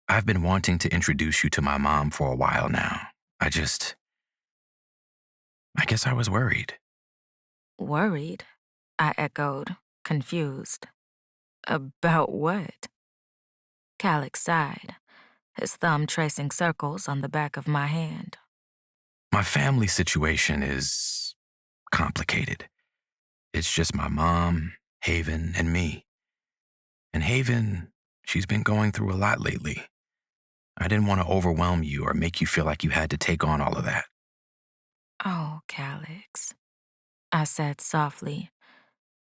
I've been wanting to introduce you to my mom for a while now. I guess I was worried. Worried? I echoed, confused. About what? Calix sighed, his thumb tracing circles on the back of my hand. My family situation is complicated. It's just my mom, Haven, and me. And Haven, she's been going through a lot lately. I didn't want to overwhelm you or make you feel like you had to take on all of that. Oh, Calix, I said softly.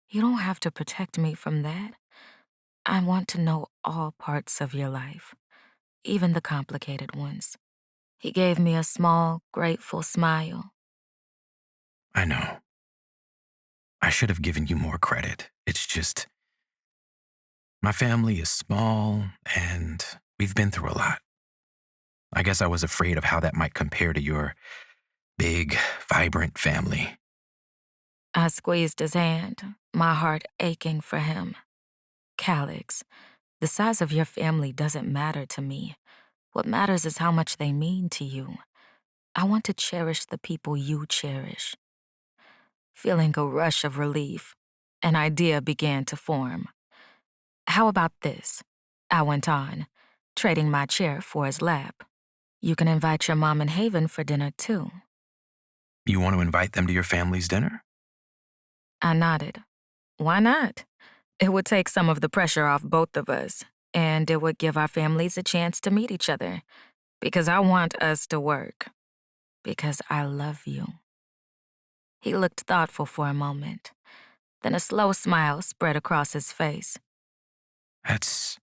You don't have to protect me from that. I want to know all parts of your life, even the complicated ones. He gave me a small, grateful smile. I know. I should have given you more credit. It's just, my family is small and we've been through a lot. I guess I was afraid of how that might compare to your big, vibrant family. I squeezed his hand, my heart aching for him. Calix, the size of your family doesn't matter to me. What matters is how much they mean to you. I want to cherish the people you cherish. Feeling a rush of relief, an idea began to form. How about this? I went on, trading my chair for his lap. You can invite your mom and Haven for dinner too. You want to invite them to your family's dinner? I nodded. Why not? It would take some of the pressure off both of us, and it would give our families a chance to meet each other. Because I want us to work. Because I love you. He looked thoughtful for a moment. Then a slow smile spread across his face. That's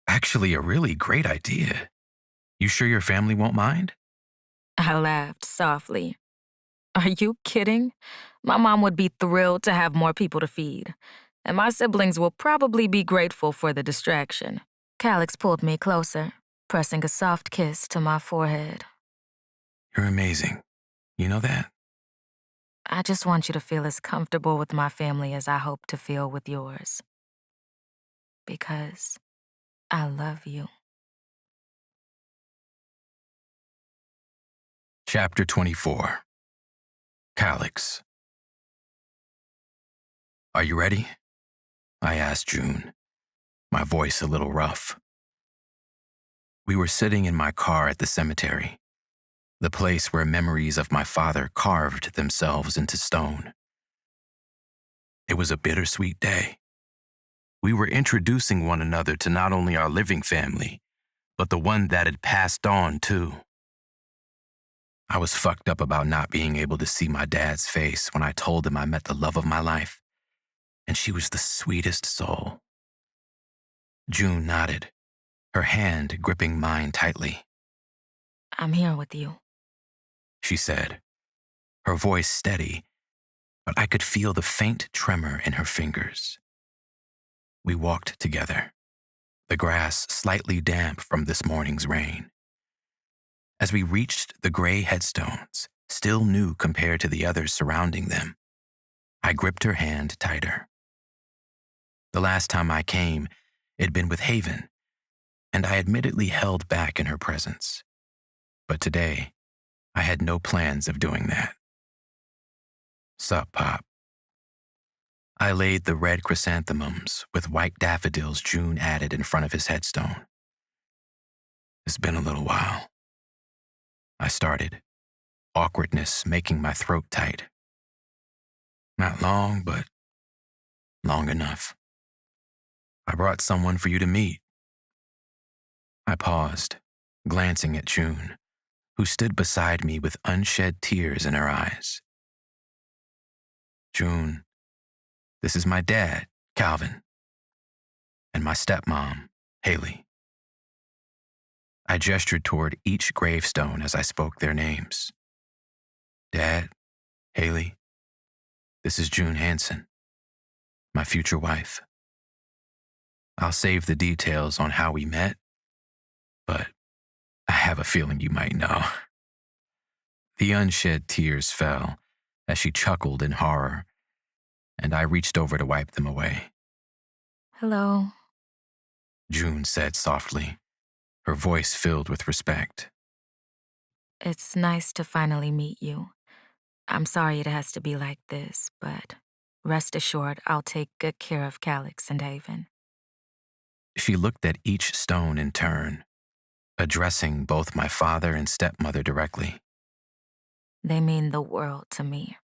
actually a really great idea. You sure your family won't mind? I laughed softly. Are you kidding? My mom would be thrilled to have more people to feed. And my siblings will probably be grateful for the distraction. Calix pulled me closer, pressing a soft kiss to my forehead. You're amazing. You know that? I just want you to feel as comfortable with my family as I hope to feel with yours. Because I love you. Chapter 24. Calyx. Are you ready? I asked June, my voice a little rough. We were sitting in my car at the cemetery, the place where memories of my father carved themselves into stone. It was a bittersweet day. We were introducing one another to not only our living family, but the one that had passed on too. I was fucked up about not being able to see my dad's face when I told him I met the love of my life, and she was the sweetest soul. June nodded, her hand gripping mine tightly. I'm here with you. She said, her voice steady, but I could feel the faint tremor in her fingers. We walked together, the grass slightly damp from this morning's rain. As we reached the gray headstones, still new compared to the others surrounding them, I gripped her hand tighter. The last time I came, it'd been with Haven, and I admittedly held back in her presence. But today, I had no plans of doing that. Sup, Pop? I laid the red chrysanthemums with white daffodils June added in front of his headstone. It's been a little while. I started, awkwardness making my throat tight. Not long, but long enough. I brought someone for you to meet. I paused, glancing at June, who stood beside me with unshed tears in her eyes. June, this is my dad, Calvin, and my stepmom, Haley. I gestured toward each gravestone as I spoke their names. Dad, Haley, this is June Hanson, my future wife. I'll save the details on how we met, but I have a feeling you might know. The unshed tears fell as she chuckled in horror, and I reached over to wipe them away. Hello. June said softly, her voice filled with respect. It's nice to finally meet you. I'm sorry it has to be like this, but rest assured I'll take good care of Calyx and Haven. She looked at each stone in turn, addressing both my father and stepmother directly. They mean the world to me.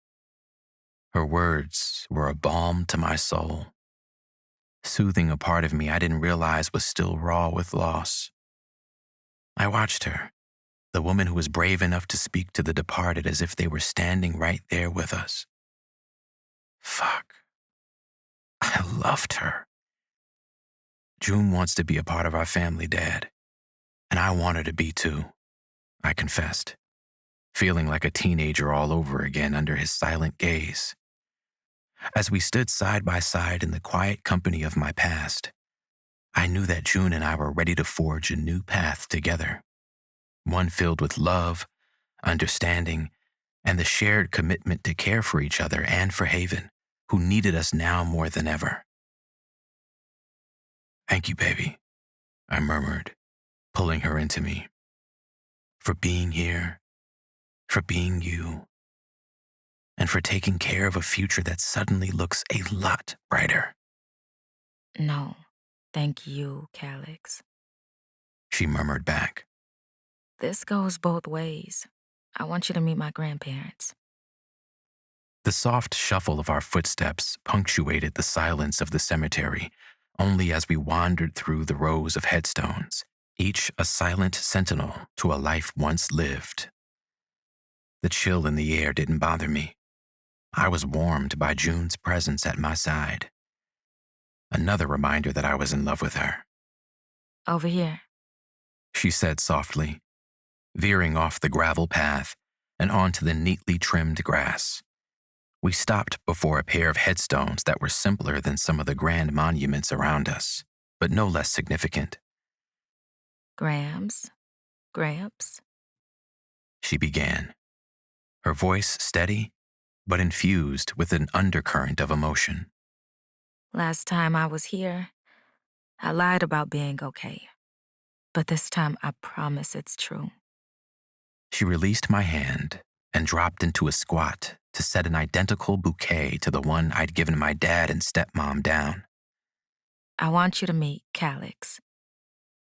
Her words were a balm to my soul, soothing a part of me I didn't realize was still raw with loss. I watched her, the woman who was brave enough to speak to the departed as if they were standing right there with us. Fuck. I loved her. June wants to be a part of our family, Dad, and I want her to be too, I confessed, feeling like a teenager all over again under his silent gaze. As we stood side by side in the quiet company of my past, I knew that June and I were ready to forge a new path together, one filled with love, understanding, and the shared commitment to care for each other and for Haven, who needed us now more than ever. Thank you, baby, I murmured, pulling her into me. For being here, for being you, and for taking care of a future that suddenly looks a lot brighter. No, thank you, Calyx. She murmured back. This goes both ways. I want you to meet my grandparents. The soft shuffle of our footsteps punctuated the silence of the cemetery only as we wandered through the rows of headstones, each a silent sentinel to a life once lived. The chill in the air didn't bother me. I was warmed by June's presence at my side. Another reminder that I was in love with her. Over here. She said softly, veering off the gravel path and onto the neatly trimmed grass. We stopped before a pair of headstones that were simpler than some of the grand monuments around us, but no less significant. Gramps, Gramps. She began, her voice steady but infused with an undercurrent of emotion. Last time I was here, I lied about being okay. But this time I promise it's true. She released my hand and dropped into a squat to set an identical bouquet to the one I'd given my dad and stepmom down. I want you to meet Calix.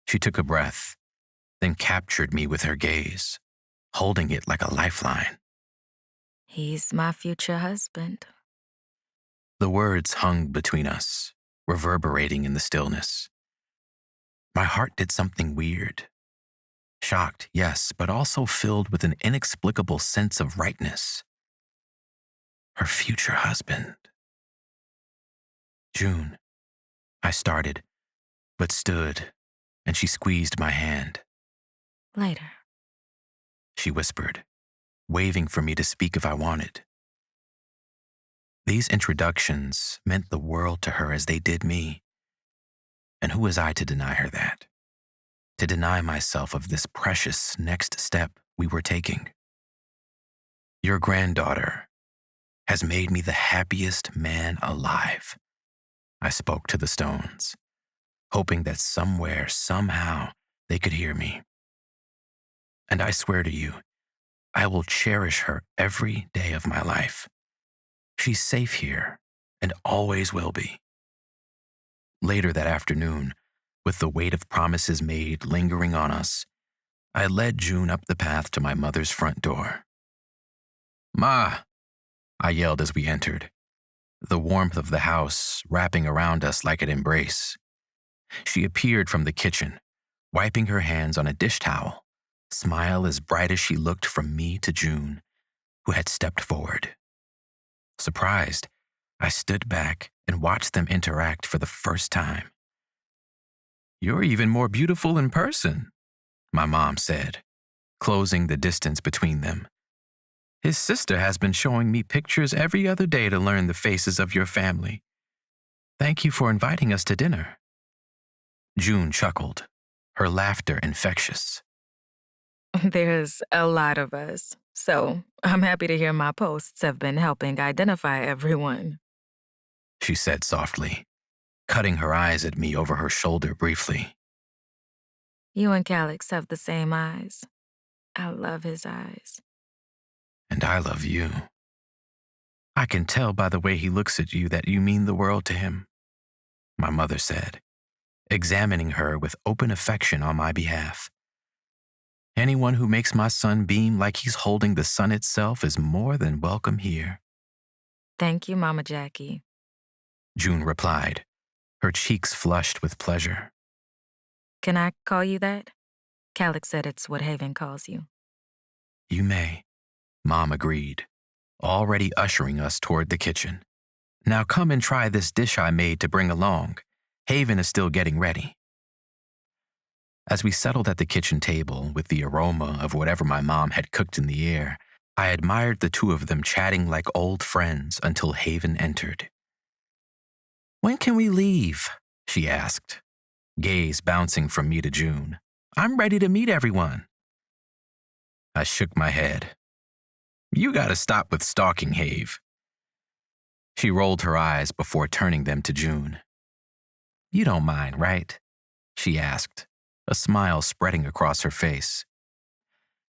She took a breath, then captured me with her gaze, holding it like a lifeline. He's my future husband. The words hung between us, reverberating in the stillness. My heart did something weird. Shocked, yes, but also filled with an inexplicable sense of rightness. Her future husband. June, I started, but stood, and she squeezed my hand. Later. She whispered, waving for me to speak if I wanted. These introductions meant the world to her as they did me. And who was I to deny her that? To deny myself of this precious next step we were taking? Your granddaughter has made me the happiest man alive. I spoke to the stones, hoping that somewhere, somehow, they could hear me. And I swear to you, I will cherish her every day of my life. She's safe here and always will be. Later that afternoon, with the weight of promises made lingering on us, I led June up the path to my mother's front door. "Ma!" I yelled as we entered, the warmth of the house wrapping around us like an embrace. She appeared from the kitchen, wiping her hands on a dish towel, smile as bright as she looked from me to June, who had stepped forward. Surprised, I stood back and watched them interact for the first time. "You're even more beautiful in person," my mom said, closing the distance between them. "His sister has been showing me pictures every other day to learn the faces of your family. Thank you for inviting us to dinner." June chuckled, her laughter infectious. There's a lot of us, so I'm happy to hear my posts have been helping identify everyone. She said softly, cutting her eyes at me over her shoulder briefly. You and Calix have the same eyes. I love his eyes. And I love you. I can tell by the way he looks at you that you mean the world to him, my mother said, examining her with open affection on my behalf. Anyone who makes my son beam like he's holding the sun itself is more than welcome here. Thank you, Mama Jackie. June replied, her cheeks flushed with pleasure. Can I call you that? Calix said it's what Haven calls you. You may, Mom agreed, already ushering us toward the kitchen. Now come and try this dish I made to bring along. Haven is still getting ready. As we settled at the kitchen table with the aroma of whatever my mom had cooked in the air, I admired the two of them chatting like old friends until Haven entered. "When can we leave?" she asked, gaze bouncing from me to June. "I'm ready to meet everyone." I shook my head. "You gotta stop with stalking, Have." She rolled her eyes before turning them to June. "You don't mind, right?" she asked, a smile spreading across her face.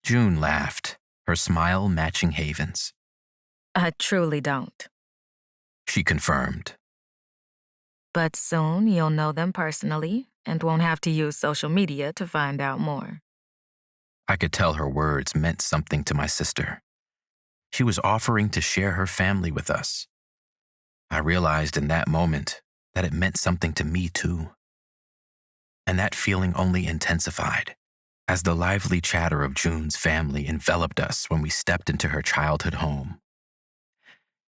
June laughed, her smile matching Haven's. I truly don't. She confirmed. But soon you'll know them personally and won't have to use social media to find out more. I could tell her words meant something to my sister. She was offering to share her family with us. I realized in that moment that it meant something to me too. And that feeling only intensified as the lively chatter of June's family enveloped us when we stepped into her childhood home.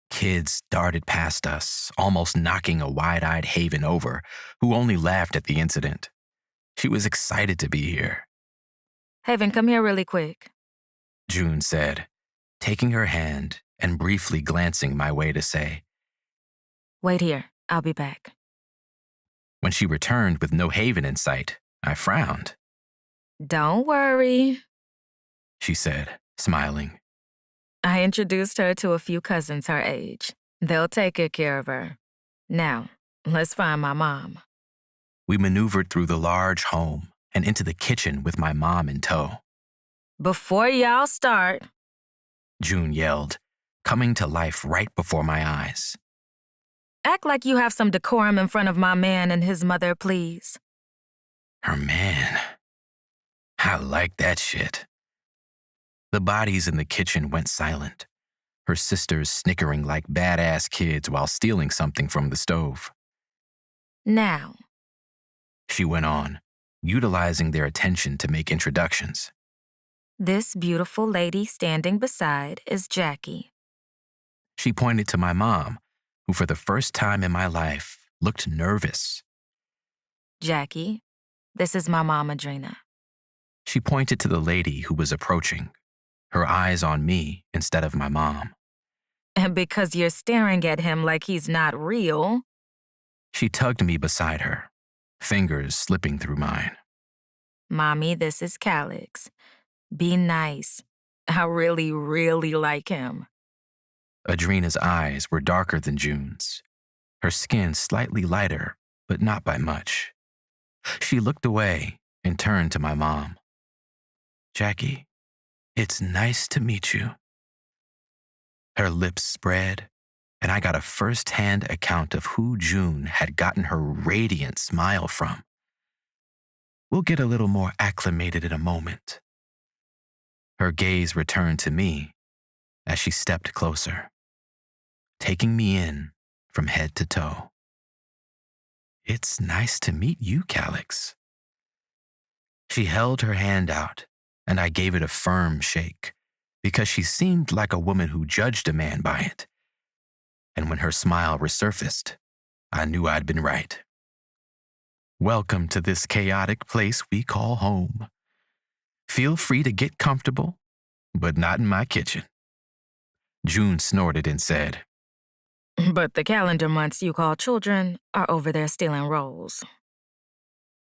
Kids darted past us, almost knocking a wide-eyed Haven over, who only laughed at the incident. She was excited to be here. Haven, come here really quick, June said, taking her hand and briefly glancing my way to say, Wait here, I'll be back. When she returned with no Haven in sight, I frowned. Don't worry. She said, smiling. I introduced her to a few cousins her age. They'll take good care of her. Now, let's find my mom. We maneuvered through the large home and into the kitchen with my mom in tow. Before y'all start, June yelled, coming to life right before my eyes. act like you have some decorum in front of my man and his mother, please. Her man. I like that shit. The bodies in the kitchen went silent, her sisters snickering like badass kids while stealing something from the stove. Now, She went on, utilizing their attention to make introductions. this beautiful lady standing beside is Jackie. She pointed to my mom, who for the first time in my life looked nervous. Jackie, this is my mom, Adrena. She pointed to the lady who was approaching, her eyes on me instead of my mom. And because you're staring at him like he's not real, She tugged me beside her, fingers slipping through mine. Mommy, this is Calix. Be nice. I really, really like him. Adrena's eyes were darker than June's, her skin slightly lighter, but not by much. She looked away and turned to my mom. Jackie, it's nice to meet you. Her lips spread, and I got a first-hand account of who June had gotten her radiant smile from. We'll get a little more acclimated in a moment. Her gaze returned to me as she stepped closer, taking me in from head to toe. It's nice to meet you, Calix. She held her hand out, and I gave it a firm shake because she seemed like a woman who judged a man by it. And when her smile resurfaced, I knew I'd been right. Welcome to this chaotic place we call home. Feel free to get comfortable, but not in my kitchen. June snorted and said, But the calendar months you call children are over there stealing rolls.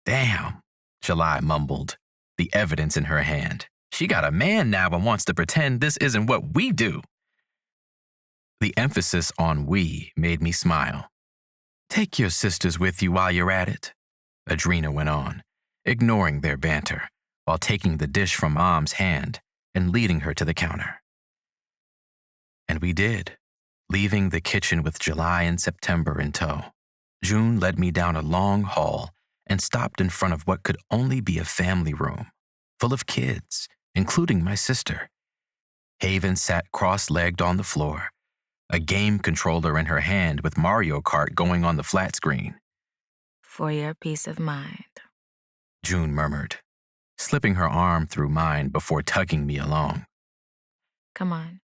Damn, July mumbled, the evidence in her hand. She got a man now and wants to pretend this isn't what we do. The emphasis on we made me smile. Take your sisters with you while you're at it, Adrena went on, ignoring their banter while taking the dish from Mom's hand and leading her to the counter. And we did, leaving the kitchen with July and September in tow. June led me down a long hall and stopped in front of what could only be a family room, full of kids, including my sister. Haven sat cross-legged on the floor, a game controller in her hand with Mario Kart going on the flat screen. For your peace of mind. June murmured, slipping her arm through mine before tugging me along. Come on.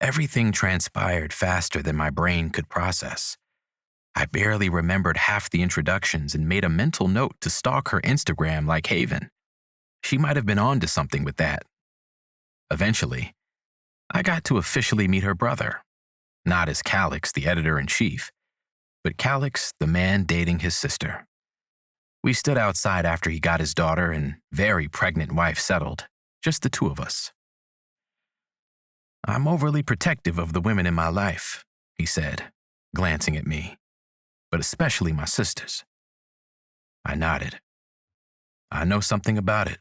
Everything transpired faster than my brain could process. I barely remembered half the introductions and made a mental note to stalk her Instagram like Haven. She might have been onto something with that. Eventually, I got to officially meet her brother. Not as Calix, the editor-in-chief, but Calix, the man dating his sister. We stood outside after he got his daughter and very pregnant wife settled, just the two of us. I'm overly protective of the women in my life, he said, glancing at me, but especially my sisters. I nodded. I know something about it.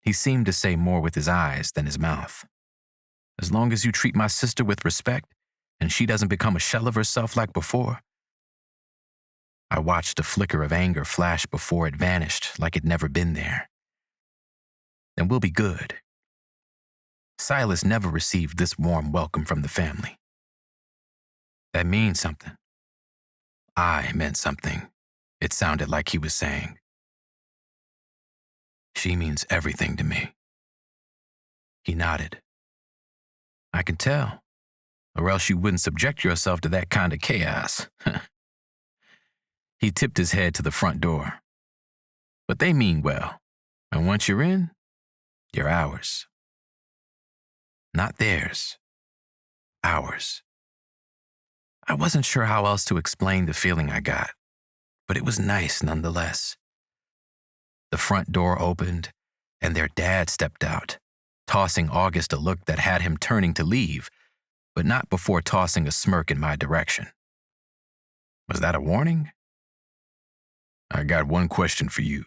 He seemed to say more with his eyes than his mouth. As long as you treat my sister with respect and she doesn't become a shell of herself like before. I watched a flicker of anger flash before it vanished like it'd never been there. Then we'll be good. Silas never received this warm welcome from the family. That means something. I meant something, it sounded like he was saying. She means everything to me. He nodded. I can tell, or else you wouldn't subject yourself to that kind of chaos. He tipped his head to the front door. But they mean well, and once you're in, you're ours. Not theirs, ours. I wasn't sure how else to explain the feeling I got, but it was nice nonetheless. The front door opened, and their dad stepped out, tossing August a look that had him turning to leave, but not before tossing a smirk in my direction. Was that a warning? I got one question for you.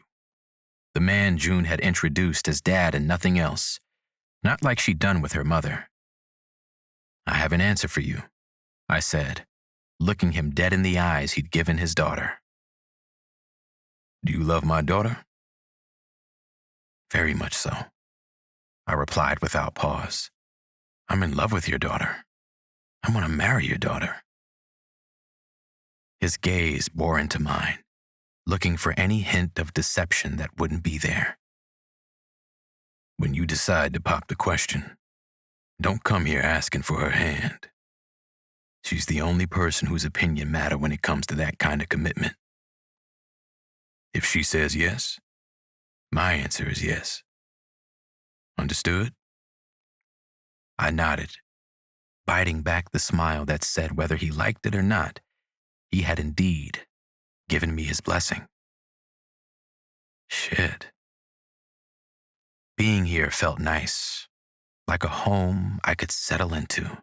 The man June had introduced as dad and nothing else, not like she'd done with her mother. I have an answer for you, I said, looking him dead in the eyes he'd given his daughter. Do you love my daughter? Very much so, I replied without pause. I'm in love with your daughter. I want to marry your daughter. His gaze bore into mine, looking for any hint of deception that wouldn't be there. When you decide to pop the question, don't come here asking for her hand. She's the only person whose opinion matters when it comes to that kind of commitment. If she says yes, my answer is yes. Understood? I nodded, biting back the smile that said whether he liked it or not, he had indeed given me his blessing. Shit. Being here felt nice, like a home I could settle into.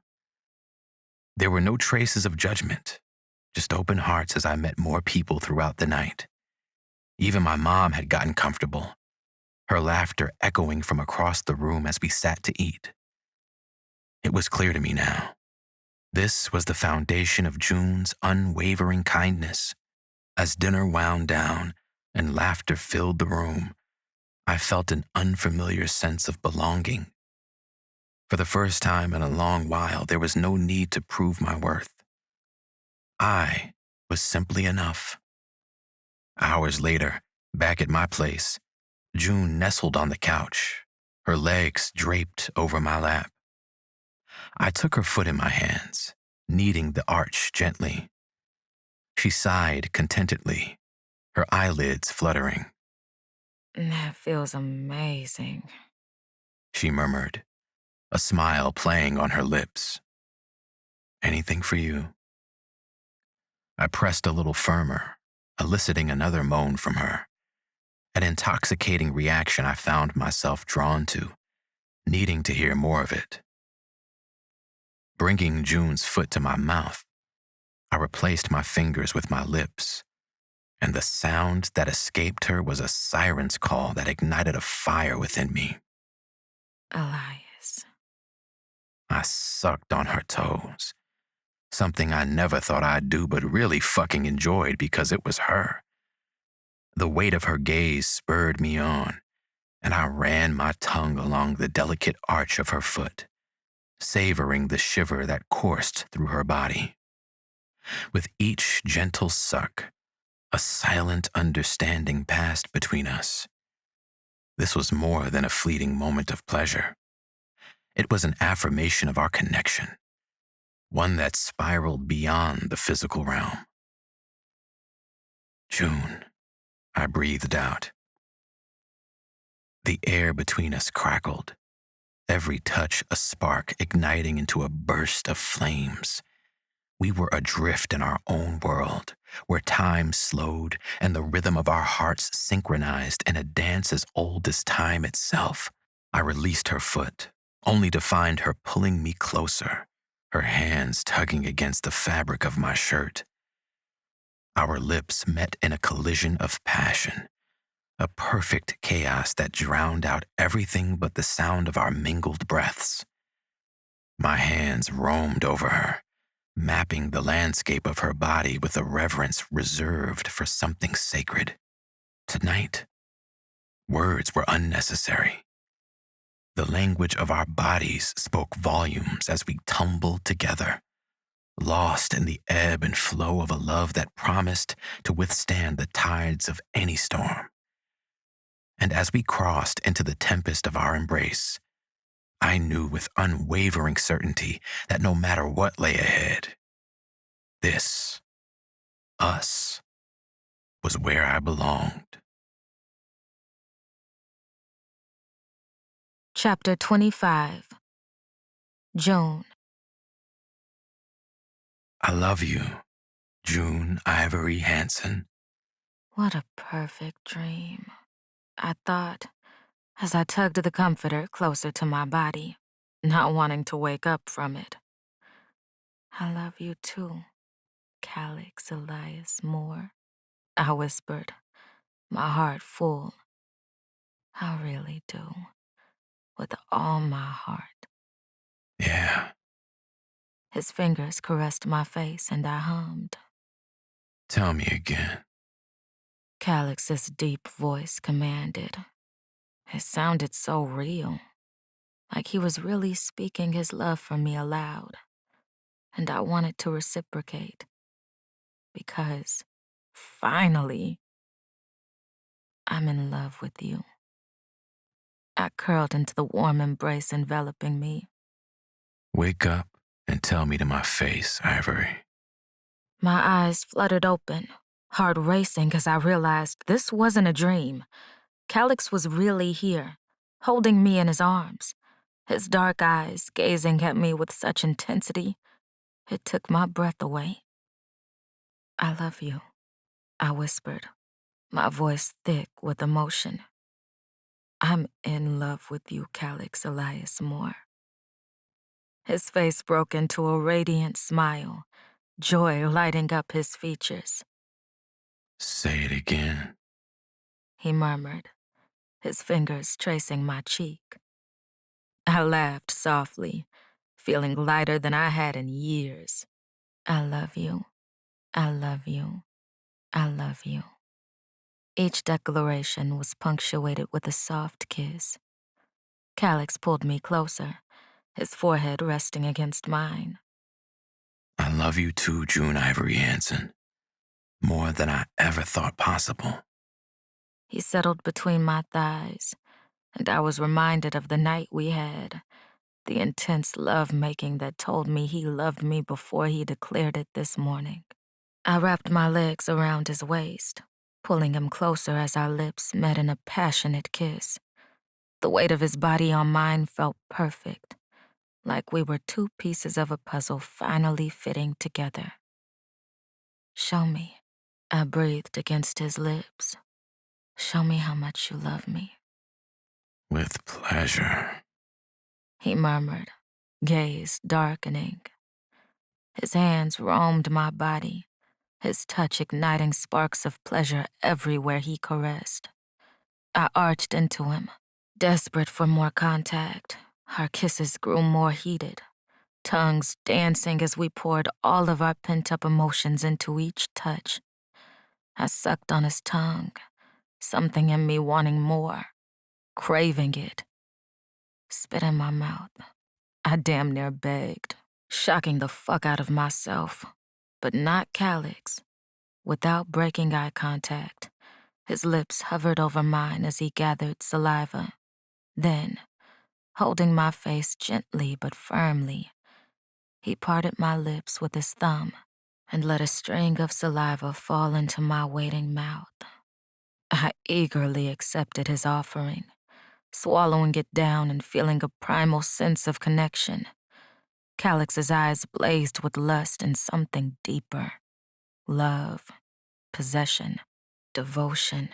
There were no traces of judgment, just open hearts as I met more people throughout the night. Even my mom had gotten comfortable, her laughter echoing from across the room as we sat to eat. It was clear to me now. This was the foundation of June's unwavering kindness. As dinner wound down and laughter filled the room, I felt an unfamiliar sense of belonging. For the first time in a long while, there was no need to prove my worth. I was simply enough. Hours later, back at my place, June nestled on the couch, her legs draped over my lap. I took her foot in my hands, kneading the arch gently. She sighed contentedly, her eyelids fluttering. That feels amazing, She murmured, a smile playing on her lips. Anything for you? I pressed a little firmer, eliciting another moan from her, an intoxicating reaction I found myself drawn to, needing to hear more of it. Bringing June's foot to my mouth, I replaced my fingers with my lips, and the sound that escaped her was a siren's call that ignited a fire within me. Elias. I sucked on her toes, something I never thought I'd do but really fucking enjoyed because it was her. The weight of her gaze spurred me on, and I ran my tongue along the delicate arch of her foot, savoring the shiver that coursed through her body. With each gentle suck, a silent understanding passed between us. This was more than a fleeting moment of pleasure. It was an affirmation of our connection, one that spiraled beyond the physical realm. June, I breathed out. The air between us crackled, every touch a spark igniting into a burst of flames. We were adrift in our own world, where time slowed and the rhythm of our hearts synchronized in a dance as old as time itself. I released her foot, only to find her pulling me closer, her hands tugging against the fabric of my shirt. Our lips met in a collision of passion, a perfect chaos that drowned out everything but the sound of our mingled breaths. My hands roamed over her, mapping the landscape of her body with a reverence reserved for something sacred. Tonight, words were unnecessary. The language of our bodies spoke volumes as we tumbled together, lost in the ebb and flow of a love that promised to withstand the tides of any storm. And as we crossed into the tempest of our embrace, I knew with unwavering certainty that no matter what lay ahead, this, us, was where I belonged. Chapter 25. June. I love you, June Ivory Hanson. What a perfect dream. I thought, as I tugged the comforter closer to my body, not wanting to wake up from it. I love you too, Calix Elias Moore, I whispered, my heart full. I really do, with all my heart. Yeah. His fingers caressed my face and I hummed. Tell me again. Calix's deep voice commanded. It sounded so real, like he was really speaking his love for me aloud. And I wanted to reciprocate. Because, finally, I'm in love with you. I curled into the warm embrace enveloping me. Wake up and tell me to my face, Ivory. My eyes fluttered open, heart racing as I realized this wasn't a dream. Calix was really here, holding me in his arms, his dark eyes gazing at me with such intensity, it took my breath away. I love you, I whispered, my voice thick with emotion. I'm in love with you, Calix Elias Moore. His face broke into a radiant smile, joy lighting up his features. Say it again. He murmured, his fingers tracing my cheek. I laughed softly, feeling lighter than I had in years. I love you. I love you. I love you. Each declaration was punctuated with a soft kiss. Calix pulled me closer, his forehead resting against mine. I love you too, June Ivory Hanson. More than I ever thought possible. He settled between my thighs, and I was reminded of the night we had, the intense love-making that told me he loved me before he declared it this morning. I wrapped my legs around his waist, pulling him closer as our lips met in a passionate kiss. The weight of his body on mine felt perfect, like we were two pieces of a puzzle finally fitting together. Show me, I breathed against his lips. Show me how much you love me. With pleasure. He murmured, gaze darkening. His hands roamed my body, his touch igniting sparks of pleasure everywhere he caressed. I arched into him, desperate for more contact. Our kisses grew more heated, tongues dancing as we poured all of our pent-up emotions into each touch. I sucked on his tongue, something in me wanting more, craving it. Spit in my mouth. I damn near begged, shocking the fuck out of myself, but not Calix. Without breaking eye contact, his lips hovered over mine as he gathered saliva. Then, holding my face gently but firmly, he parted my lips with his thumb and let a string of saliva fall into my waiting mouth. I eagerly accepted his offering, swallowing it down and feeling a primal sense of connection. Calix's eyes blazed with lust and something deeper. Love, possession, devotion.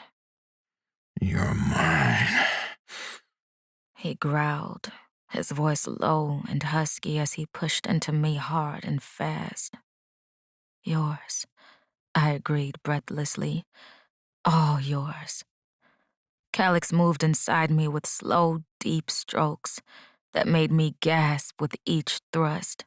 You're mine. He growled, his voice low and husky as he pushed into me hard and fast. Yours, I agreed breathlessly. All yours. Calix moved inside me with slow, deep strokes that made me gasp with each thrust.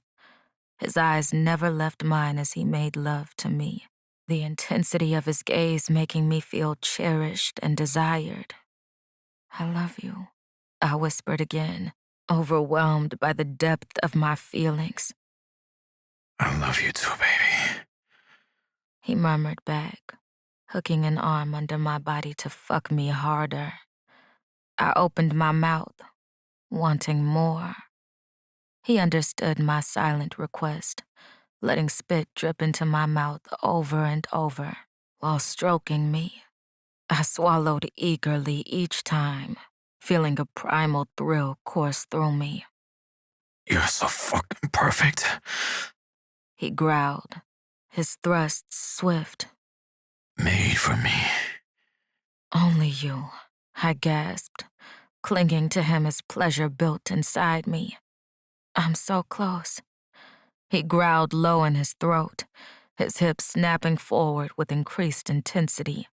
His eyes never left mine as he made love to me, the intensity of his gaze making me feel cherished and desired. I love you, I whispered again, overwhelmed by the depth of my feelings. I love you too, baby. He murmured back, hooking an arm under my body to fuck me harder. I opened my mouth, wanting more. He understood my silent request, letting spit drip into my mouth over and over while stroking me. I swallowed eagerly each time, feeling a primal thrill course through me. You're so fucking perfect. He growled, his thrusts swift. Made for me. Only you, I gasped, clinging to him as pleasure built inside me. I'm so close. He growled low in his throat, his hips snapping forward with increased intensity.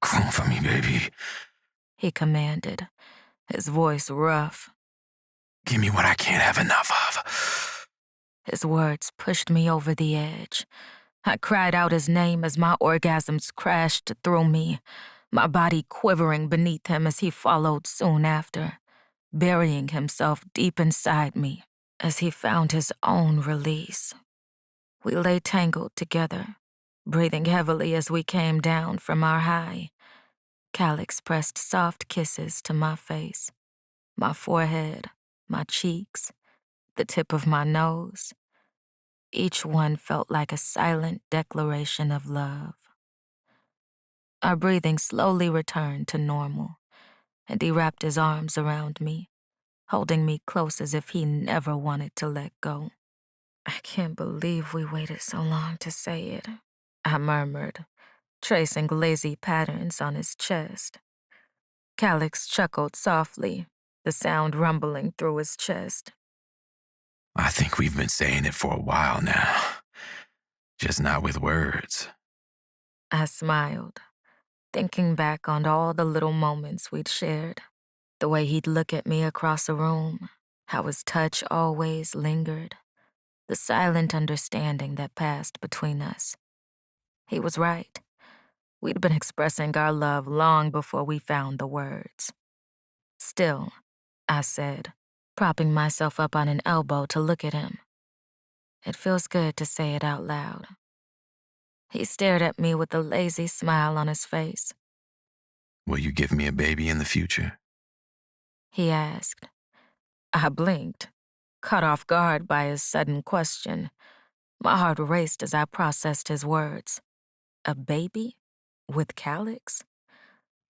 Come for me, baby. He commanded, his voice rough. Give me what I can't have enough of. His words pushed me over the edge. I cried out his name as my orgasms crashed through me, my body quivering beneath him as he followed soon after, burying himself deep inside me as he found his own release. We lay tangled together, breathing heavily as we came down from our high. Calyx pressed soft kisses to my face, my forehead, my cheeks, the tip of my nose. Each one felt like a silent declaration of love. Our breathing slowly returned to normal, and he wrapped his arms around me, holding me close as if he never wanted to let go. I can't believe we waited so long to say it, I murmured, tracing lazy patterns on his chest. Calyx chuckled softly, the sound rumbling through his chest. I think we've been saying it for a while now, just not with words. I smiled, thinking back on all the little moments we'd shared, the way he'd look at me across the room, how his touch always lingered, the silent understanding that passed between us. He was right. We'd been expressing our love long before we found the words. Still, I said, propping myself up on an elbow to look at him. It feels good to say it out loud. He stared at me with a lazy smile on his face. Will you give me a baby in the future? He asked. I blinked, caught off guard by his sudden question. My heart raced as I processed his words. A baby? With Calyx?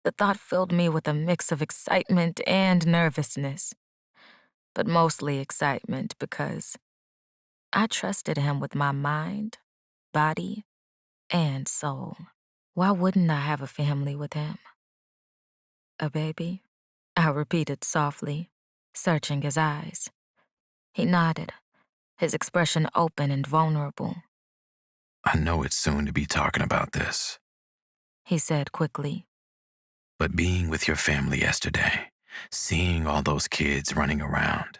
The thought filled me with a mix of excitement and nervousness. But mostly excitement because I trusted him with my mind, body, and soul. Why wouldn't I have a family with him? A baby? I repeated softly, searching his eyes. He nodded, his expression open and vulnerable. I know it's soon to be talking about this, He said quickly. but being with your family yesterday, seeing all those kids running around,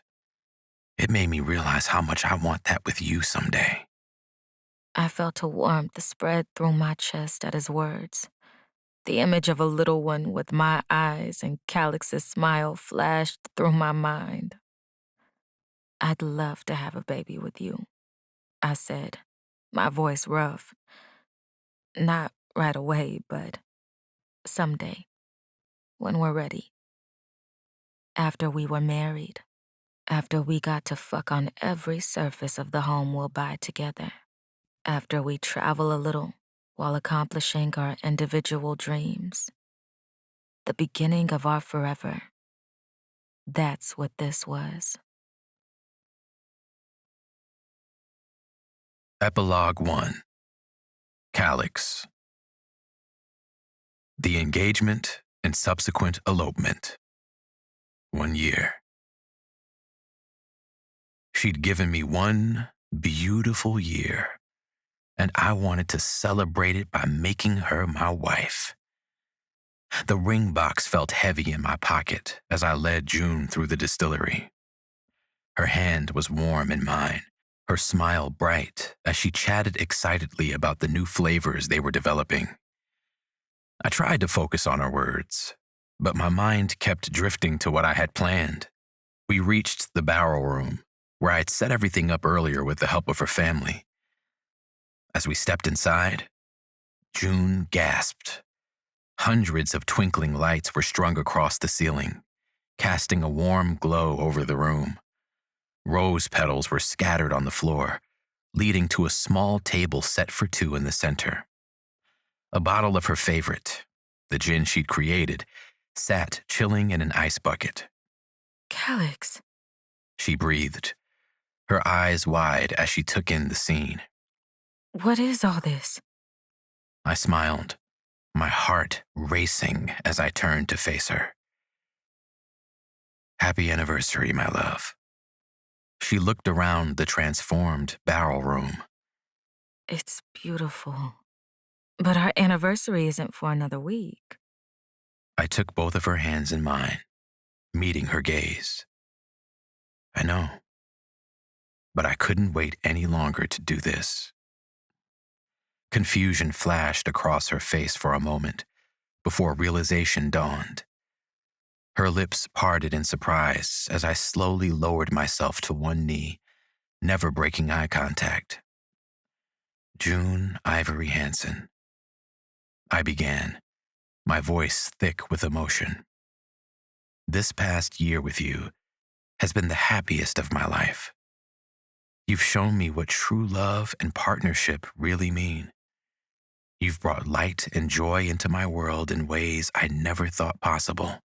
it made me realize how much I want that with you someday. I felt a warmth spread through my chest at his words. The image of a little one with my eyes and Calyx's smile flashed through my mind. I'd love to have a baby with you, I said, my voice rough. Not right away, but someday, when we're ready. After we were married, after we got to fuck on every surface of the home we'll buy together, after we travel a little while accomplishing our individual dreams. The beginning of our forever. That's what this was. Epilogue One. Calyx. The engagement and subsequent elopement. 1 year. She'd given me one beautiful year, and I wanted to celebrate it by making her my wife. The ring box felt heavy in my pocket as I led June through the distillery. Her hand was warm in mine, her smile bright as she chatted excitedly about the new flavors they were developing. I tried to focus on her words, but my mind kept drifting to what I had planned. We reached the barrel room, where I'd set everything up earlier with the help of her family. As we stepped inside, June gasped. Hundreds of twinkling lights were strung across the ceiling, casting a warm glow over the room. Rose petals were scattered on the floor, leading to a small table set for two in the center. A bottle of her favorite, the gin she'd created, sat chilling in an ice bucket. Calyx. She breathed, her eyes wide as she took in the scene. What is all this? I smiled, my heart racing as I turned to face her. Happy anniversary, my love. She looked around the transformed barrel room. It's beautiful. But our anniversary isn't for another week. I took both of her hands in mine, meeting her gaze. I know, but I couldn't wait any longer to do this. Confusion flashed across her face for a moment before realization dawned. Her lips parted in surprise as I slowly lowered myself to one knee, never breaking eye contact. June Ivory Hanson. I began, my voice thick with emotion. This past year with you has been the happiest of my life. You've shown me what true love and partnership really mean. You've brought light and joy into my world in ways I never thought possible.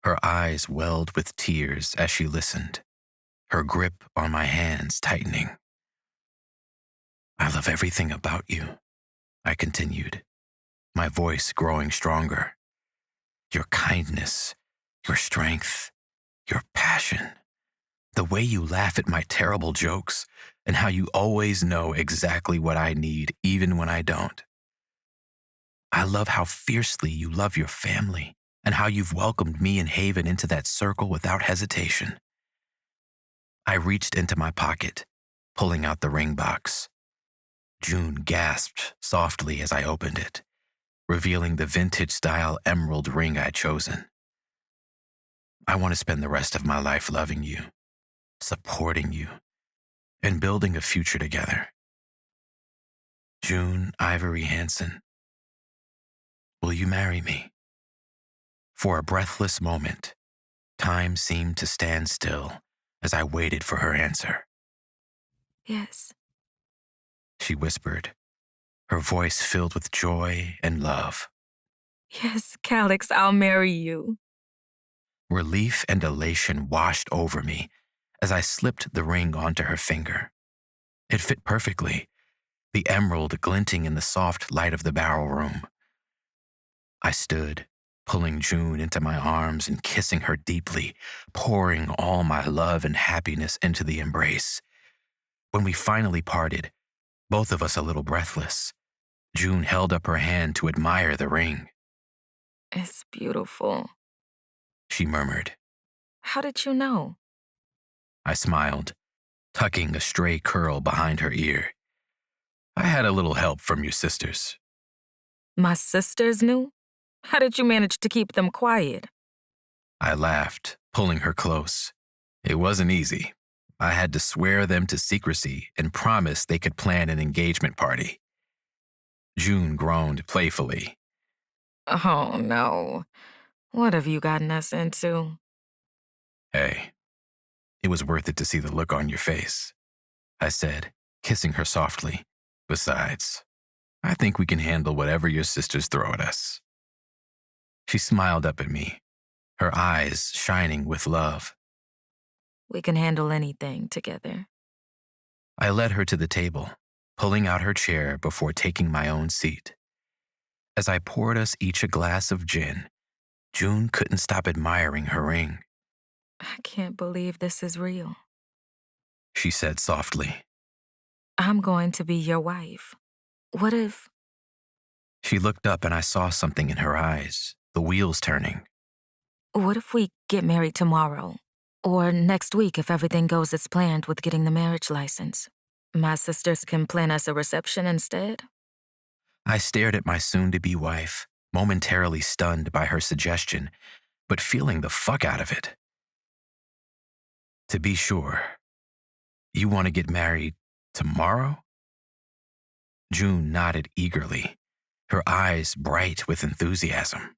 Her eyes welled with tears as she listened, her grip on my hands tightening. I love everything about you, I continued, my voice growing stronger. Your kindness, your strength, your passion, the way you laugh at my terrible jokes, and how you always know exactly what I need even when I don't. I love how fiercely you love your family and how you've welcomed me and Haven into that circle without hesitation. I reached into my pocket, pulling out the ring box. June gasped softly as I opened it, revealing the vintage-style emerald ring I'd chosen. I want to spend the rest of my life loving you, supporting you, and building a future together. June Ivory Hanson, will you marry me? For a breathless moment, time seemed to stand still as I waited for her answer. Yes. She whispered, her voice filled with joy and love. Yes, Calix, I'll marry you. Relief and elation washed over me as I slipped the ring onto her finger. It fit perfectly, the emerald glinting in the soft light of the barrel room. I stood, pulling June into my arms and kissing her deeply, pouring all my love and happiness into the embrace. When we finally parted, both of us a little breathless, June held up her hand to admire the ring. It's beautiful. She murmured. How did you know? I smiled, tucking a stray curl behind her ear. I had a little help from your sisters. My sisters knew? How did you manage to keep them quiet? I laughed, pulling her close. It wasn't easy. I had to swear them to secrecy and promise they could plan an engagement party. June groaned playfully. Oh, no. What have you gotten us into? Hey, it was worth it to see the look on your face, I said, kissing her softly. Besides, I think we can handle whatever your sisters throw at us. She smiled up at me, her eyes shining with love. We can handle anything together. I led her to the table, pulling out her chair before taking my own seat. As I poured us each a glass of gin, June couldn't stop admiring her ring. I can't believe this is real. She said softly. I'm going to be your wife. What if... She looked up and I saw something in her eyes, the wheels turning. What if we get married tomorrow? Or next week if everything goes as planned with getting the marriage license? My sisters can plan us a reception instead? I stared at my soon-to-be wife, momentarily stunned by her suggestion, but feeling the fuck out of it. To be sure, you want to get married tomorrow? June nodded eagerly, her eyes bright with enthusiasm.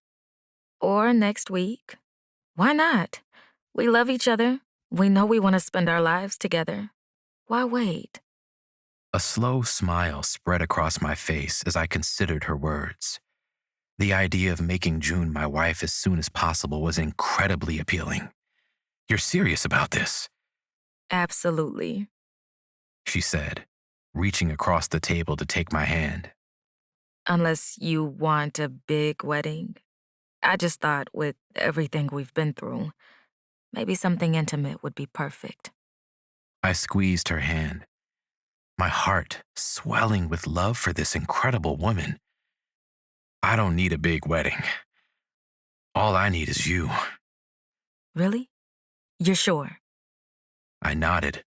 Or next week? Why not? We love each other. We know we want to spend our lives together. Why wait? A slow smile spread across my face as I considered her words. The idea of making June my wife as soon as possible was incredibly appealing. You're serious about this? Absolutely. She said, reaching across the table to take my hand. Unless you want a big wedding. I just thought, with everything we've been through, maybe something intimate would be perfect. I squeezed her hand, my heart swelling with love for this incredible woman. I don't need a big wedding. All I need is you. Really? You're sure? I nodded,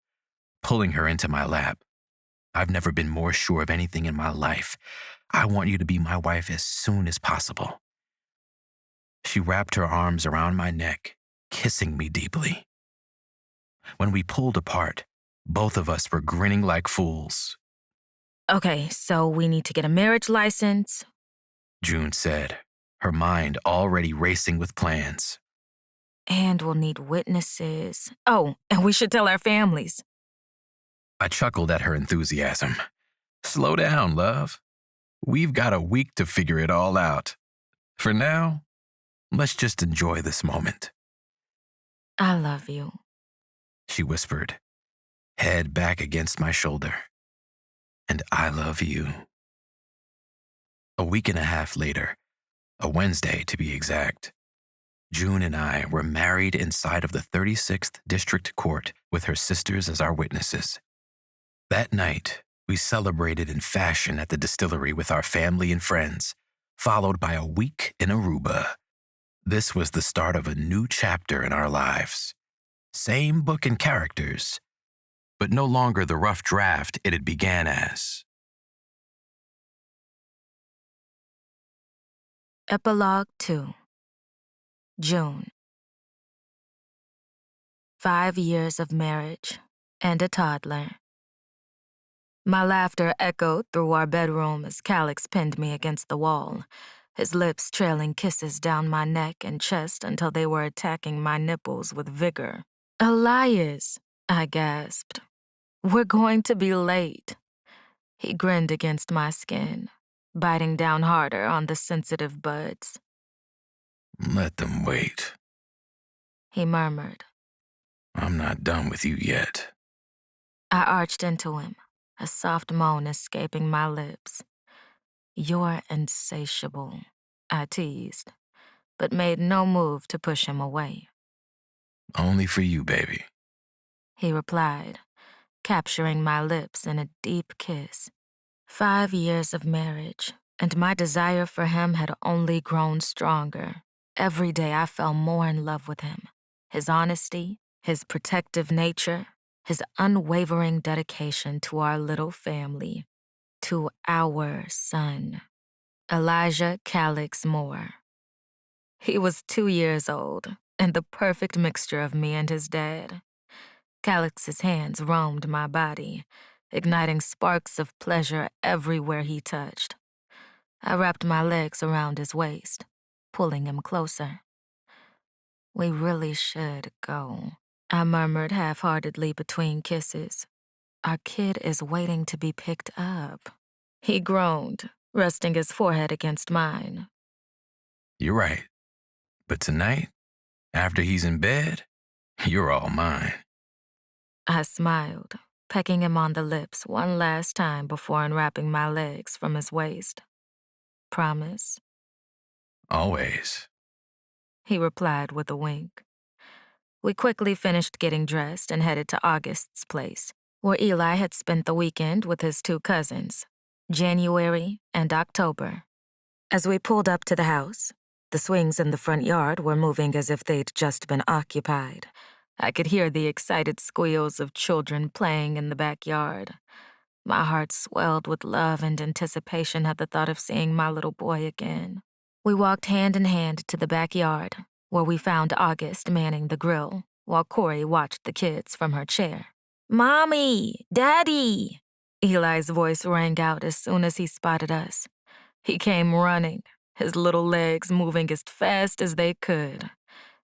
pulling her into my lap. I've never been more sure of anything in my life. I want you to be my wife as soon as possible. She wrapped her arms around my neck, kissing me deeply. When we pulled apart, both of us were grinning like fools. Okay, so we need to get a marriage license. June said, her mind already racing with plans. And we'll need witnesses. Oh, and we should tell our families. I chuckled at her enthusiasm. Slow down, love. We've got a week to figure it all out. For now, let's just enjoy this moment. I love you, She whispered, head back against my shoulder. And I love you. A week and a half later, a Wednesday to be exact, June and I were married inside of the 36th District Court with her sisters as our witnesses. That night, we celebrated in fashion at the distillery with our family and friends, followed by a week in Aruba. This was the start of a new chapter in our lives. Same book and characters, but no longer the rough draft it had began as. Epilogue 2. June. 5 years of marriage and a toddler. My laughter echoed through our bedroom as Calix pinned me against the wall, his lips trailing kisses down my neck and chest until they were attacking my nipples with vigor. "Elias," I gasped. "We're going to be late." He grinned against my skin, biting down harder on the sensitive buds. Let them wait. He murmured. I'm not done with you yet. I arched into him, a soft moan escaping my lips. "You're insatiable," I teased, but made no move to push him away. Only for you, baby. He replied, capturing my lips in a deep kiss. 5 years of marriage, and my desire for him had only grown stronger. Every day I fell more in love with him. His honesty, his protective nature, his unwavering dedication to our little family, to our son, Elijah Calix Moore. He was 2 years old, and the perfect mixture of me and his dad. Calix's hands roamed my body, igniting sparks of pleasure everywhere he touched. I wrapped my legs around his waist, pulling him closer. "We really should go," I murmured half-heartedly between kisses. "Our kid is waiting to be picked up." He groaned, resting his forehead against mine. You're right. But tonight, after he's in bed, you're all mine. I smiled, pecking him on the lips one last time before unwrapping my legs from his waist. "Promise?" Always. He replied with a wink. We quickly finished getting dressed and headed to August's place, where Eli had spent the weekend with his 2 cousins, January and October. As we pulled up to the house, the swings in the front yard were moving as if they'd just been occupied. I could hear the excited squeals of children playing in the backyard. My heart swelled with love and anticipation at the thought of seeing my little boy again. We walked hand in hand to the backyard, where we found August manning the grill, while Corey watched the kids from her chair. "Mommy! Daddy!" Eli's voice rang out as soon as he spotted us. He came running, his little legs moving as fast as they could.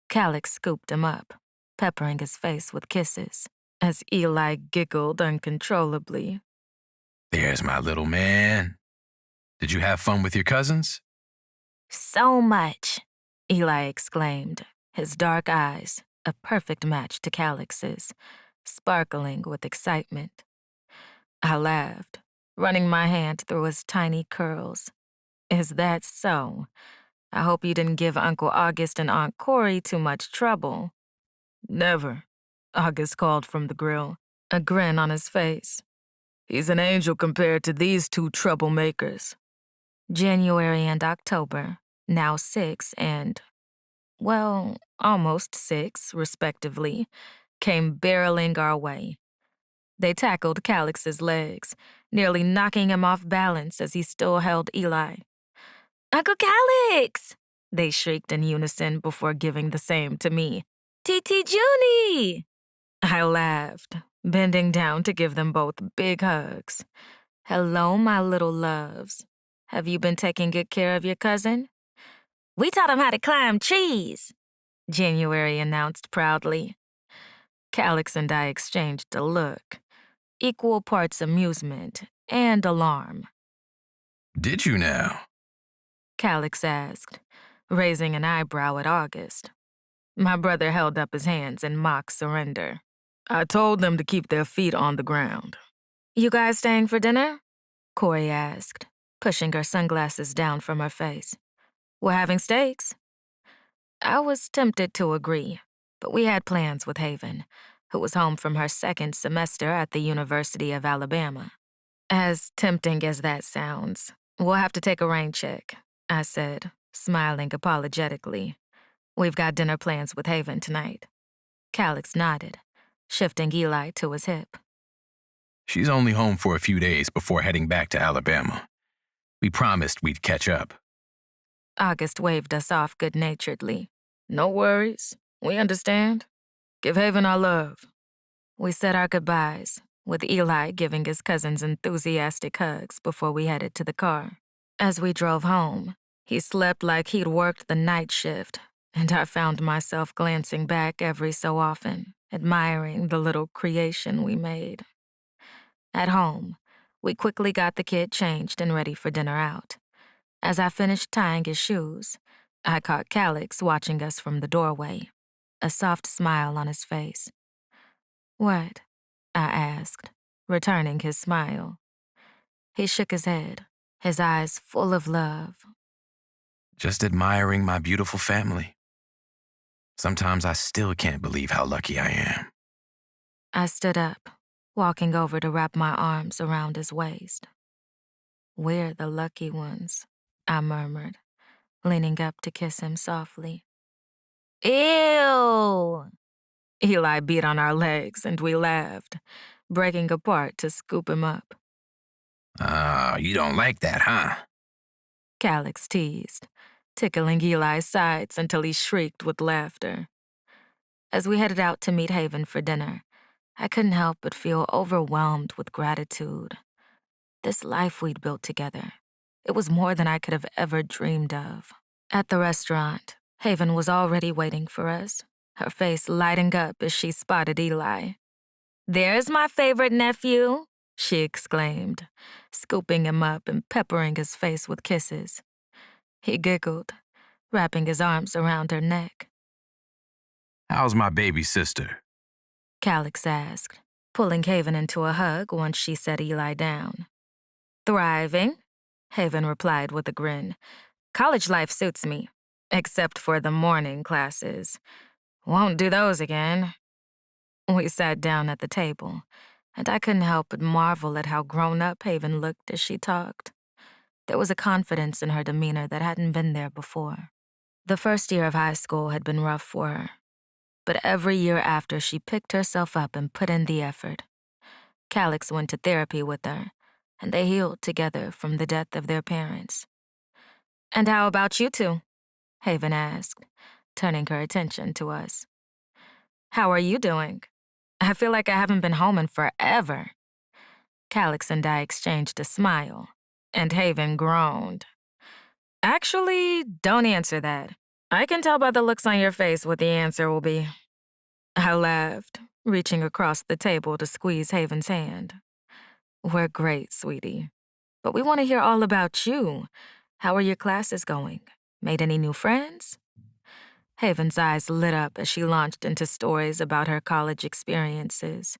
Calix scooped him up, peppering his face with kisses, as Eli giggled uncontrollably. There's my little man. Did you have fun with your cousins? "So much," Eli exclaimed, his dark eyes, a perfect match to Calix's, sparkling with excitement. I laughed, running my hand through his tiny curls. Is that so? I hope you didn't give Uncle August and Aunt Corey too much trouble. Never, August called from the grill, a grin on his face. He's an angel compared to these two troublemakers. January and October, now 6 and, well, almost 6, respectively, came barreling our way. They tackled Calix's legs, nearly knocking him off balance as he still held Eli. Uncle Calix! They shrieked in unison before giving the same to me. T.T. Junie! I laughed, bending down to give them both big hugs. Hello, my little loves. Have you been taking good care of your cousin? We taught him how to climb trees, January announced proudly. Calix and I exchanged a look, equal parts amusement and alarm. Did you now? Calix asked, raising an eyebrow at August. My brother held up his hands in mock surrender. I told them to keep their feet on the ground. You guys staying for dinner? Corey asked, pushing her sunglasses down from her face. We're having steaks. I was tempted to agree, but we had plans with Haven, who was home from her second semester at the University of Alabama. As tempting as that sounds, we'll have to take a rain check, I said, smiling apologetically. We've got dinner plans with Haven tonight. Calix nodded, shifting Eli to his hip. She's only home for a few days before heading back to Alabama. We promised we'd catch up. August waved us off good-naturedly. No worries. We understand. Give Haven our love. We said our goodbyes, with Eli giving his cousins enthusiastic hugs before we headed to the car. As we drove home, he slept like he'd worked the night shift, and I found myself glancing back every so often, admiring the little creation we made. At home, we quickly got the kid changed and ready for dinner out. As I finished tying his shoes, I caught Calix watching us from the doorway, a soft smile on his face. What? I asked, returning his smile. He shook his head, his eyes full of love. Just admiring my beautiful family. Sometimes I still can't believe how lucky I am. I stood up, walking over to wrap my arms around his waist. We're the lucky ones, I murmured, leaning up to kiss him softly. Ew! Eli beat on our legs and we laughed, breaking apart to scoop him up. You don't like that, huh? Calix teased, tickling Eli's sides until he shrieked with laughter. As we headed out to meet Haven for dinner, I couldn't help but feel overwhelmed with gratitude. This life we'd built together, it was more than I could have ever dreamed of. At the restaurant, Haven was already waiting for us, her face lighting up as she spotted Eli. There's my favorite nephew, she exclaimed, scooping him up and peppering his face with kisses. He giggled, wrapping his arms around her neck. How's my baby sister? Calix asked, pulling Haven into a hug once she set Eli down. Thriving, Haven replied with a grin. College life suits me, except for the morning classes. Won't do those again. We sat down at the table, and I couldn't help but marvel at how grown-up Haven looked as she talked. There was a confidence in her demeanor that hadn't been there before. The first year of high school had been rough for her, but every year after she picked herself up and put in the effort. Calix went to therapy with her, and they healed together from the death of their parents. And how about you two? Haven asked, turning her attention to us. How are you doing? I feel like I haven't been home in forever. Calix and I exchanged a smile, and Haven groaned. Actually, don't answer that. I can tell by the looks on your face what the answer will be. I laughed, reaching across the table to squeeze Haven's hand. We're great, sweetie. But we want to hear all about you. How are your classes going? Made any new friends? Haven's eyes lit up as she launched into stories about her college experiences,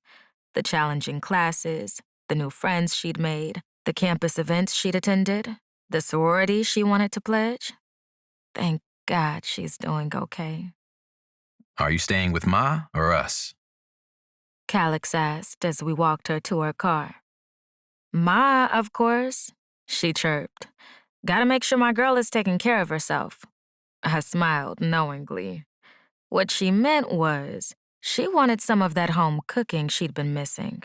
the challenging classes, the new friends she'd made, the campus events she'd attended, The sorority she wanted to pledge? Thank God she's doing okay. Are you staying with Ma or us? Calix asked as we walked her to her car. Ma, of course, she chirped. Gotta make sure my girl is taking care of herself. I smiled knowingly. What she meant was, she wanted some of that home cooking she'd been missing.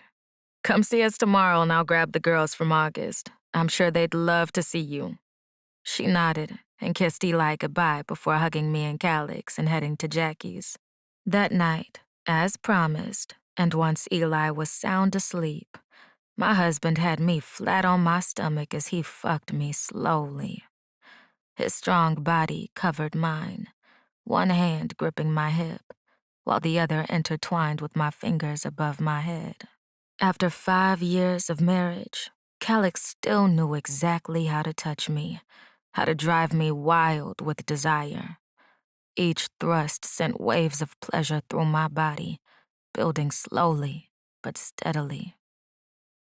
Come see us tomorrow and I'll grab the girls from August. I'm sure they'd love to see you. She nodded and kissed Eli goodbye before hugging me and Calix and heading to Jackie's. That night, as promised, and once Eli was sound asleep, my husband had me flat on my stomach as he fucked me slowly. His strong body covered mine, one hand gripping my hip, while the other intertwined with my fingers above my head. After 5 years of marriage, Calix still knew exactly how to touch me, how to drive me wild with desire. Each thrust sent waves of pleasure through my body, building slowly but steadily.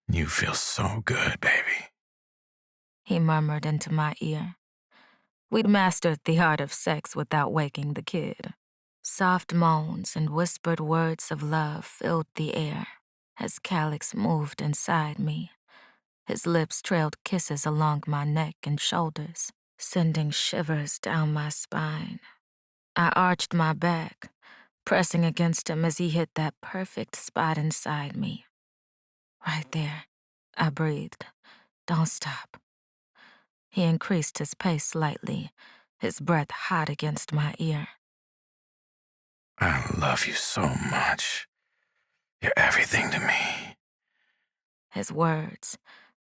You feel so good, baby, He murmured into my ear. We'd mastered the art of sex without waking the kid. Soft moans and whispered words of love filled the air as Calix moved inside me. His lips trailed kisses along my neck and shoulders, sending shivers down my spine. I arched my back, pressing against him as he hit that perfect spot inside me. Right there, I breathed. Don't stop. He increased his pace slightly, his breath hot against my ear. I love you so much. You're everything to me. His words,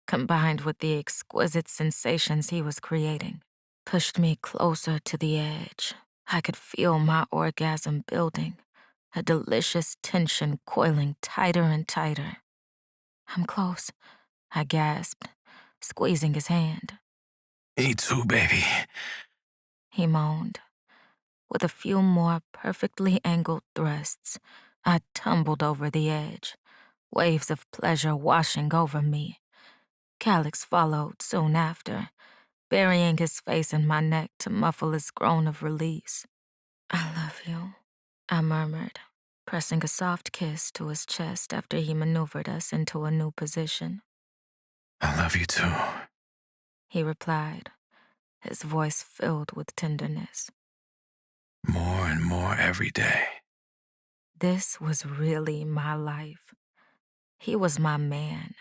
combined with the exquisite sensations he was creating, pushed me closer to the edge. I could feel my orgasm building, a delicious tension coiling tighter and tighter. I'm close, I gasped, squeezing his hand. Me too, baby. He moaned. With a few more perfectly angled thrusts, I tumbled over the edge, waves of pleasure washing over me. Calix followed soon after, burying his face in my neck to muffle his groan of release. I love you, I murmured, pressing a soft kiss to his chest after he maneuvered us into a new position. I love you too. He replied, his voice filled with tenderness. More and more every day. This was really my life. He was my man,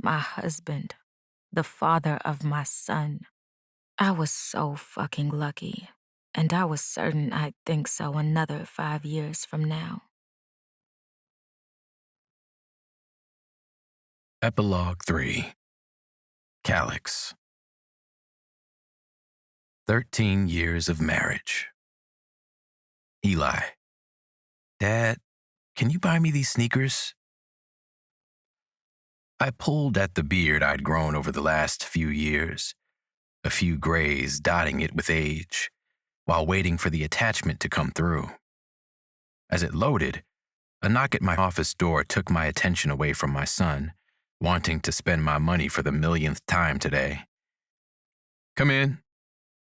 my husband, the father of my son. I was so fucking lucky, and I was certain I'd think so another 5 years from now. Epilogue 3. Calix. 13 years of marriage. Eli. Dad, can you buy me these sneakers? I pulled at the beard I'd grown over the last few years, a few grays dotting it with age, while waiting for the attachment to come through. As it loaded, a knock at my office door took my attention away from my son, wanting to spend my money for the millionth time today. Come in,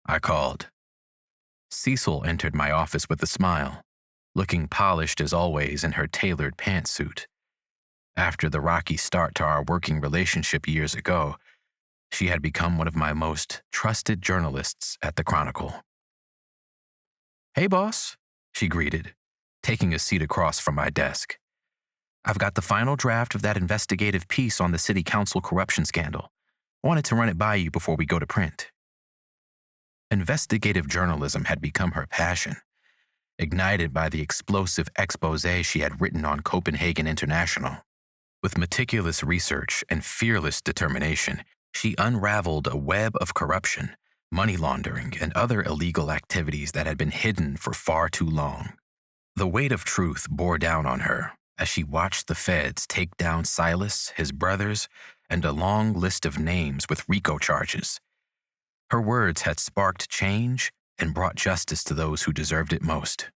I called. Cecil entered my office with a smile, looking polished as always in her tailored pantsuit. After the rocky start to our working relationship years ago, she had become one of my most trusted journalists at the Chronicle. Hey, boss, she greeted, taking a seat across from my desk. I've got the final draft of that investigative piece on the city council corruption scandal. Wanted to run it by you before we go to print. Investigative journalism had become her passion, ignited by the explosive exposé she had written on Copenhagen International. With meticulous research and fearless determination, she unraveled a web of corruption, money laundering, and other illegal activities that had been hidden for far too long. The weight of truth bore down on her as she watched the feds take down Silas, his brothers, and a long list of names with RICO charges. Her words had sparked change and brought justice to those who deserved it most.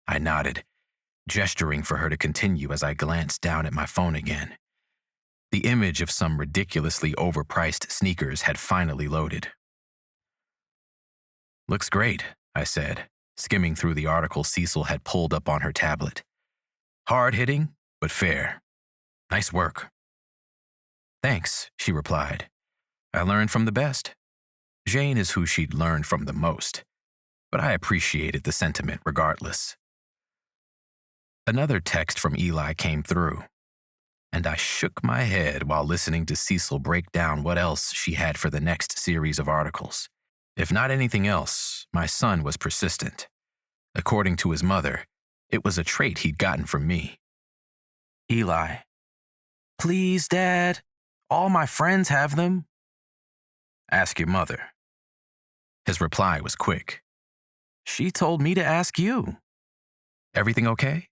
I nodded, gesturing for her to continue as I glanced down at my phone again. The image of some ridiculously overpriced sneakers had finally loaded. "Looks great," I said, skimming through the article Cecil had pulled up on her tablet. "Hard-hitting, but fair. Nice work." "Thanks," she replied. "I learned from the best." Jane is who she'd learned from the most, but I appreciated the sentiment regardless. Another text from Eli came through, and I shook my head while listening to Cecil break down what else she had for the next series of articles. If not anything else, my son was persistent. According to his mother, it was a trait he'd gotten from me. "Eli, please, Dad. All my friends have them." "Ask your mother." His reply was quick. "She told me to ask you." "Everything okay?"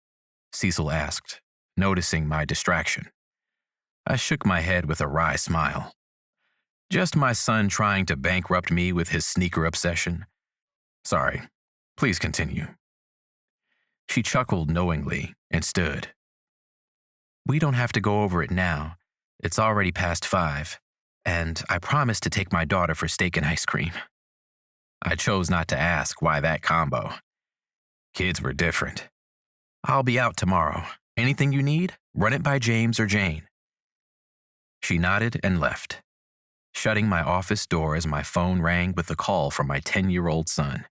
Cecil asked, noticing my distraction. I shook my head with a wry smile. Just my son trying to bankrupt me with his sneaker obsession. "Sorry, please continue." She chuckled knowingly and stood. "We don't have to go over it now. It's already past 5, and I promised to take my daughter for steak and ice cream." I chose not to ask why that combo. Kids were different. "I'll be out tomorrow. Anything you need, run it by James or Jane." She nodded and left, shutting my office door as my phone rang with a call from my 10-year-old son.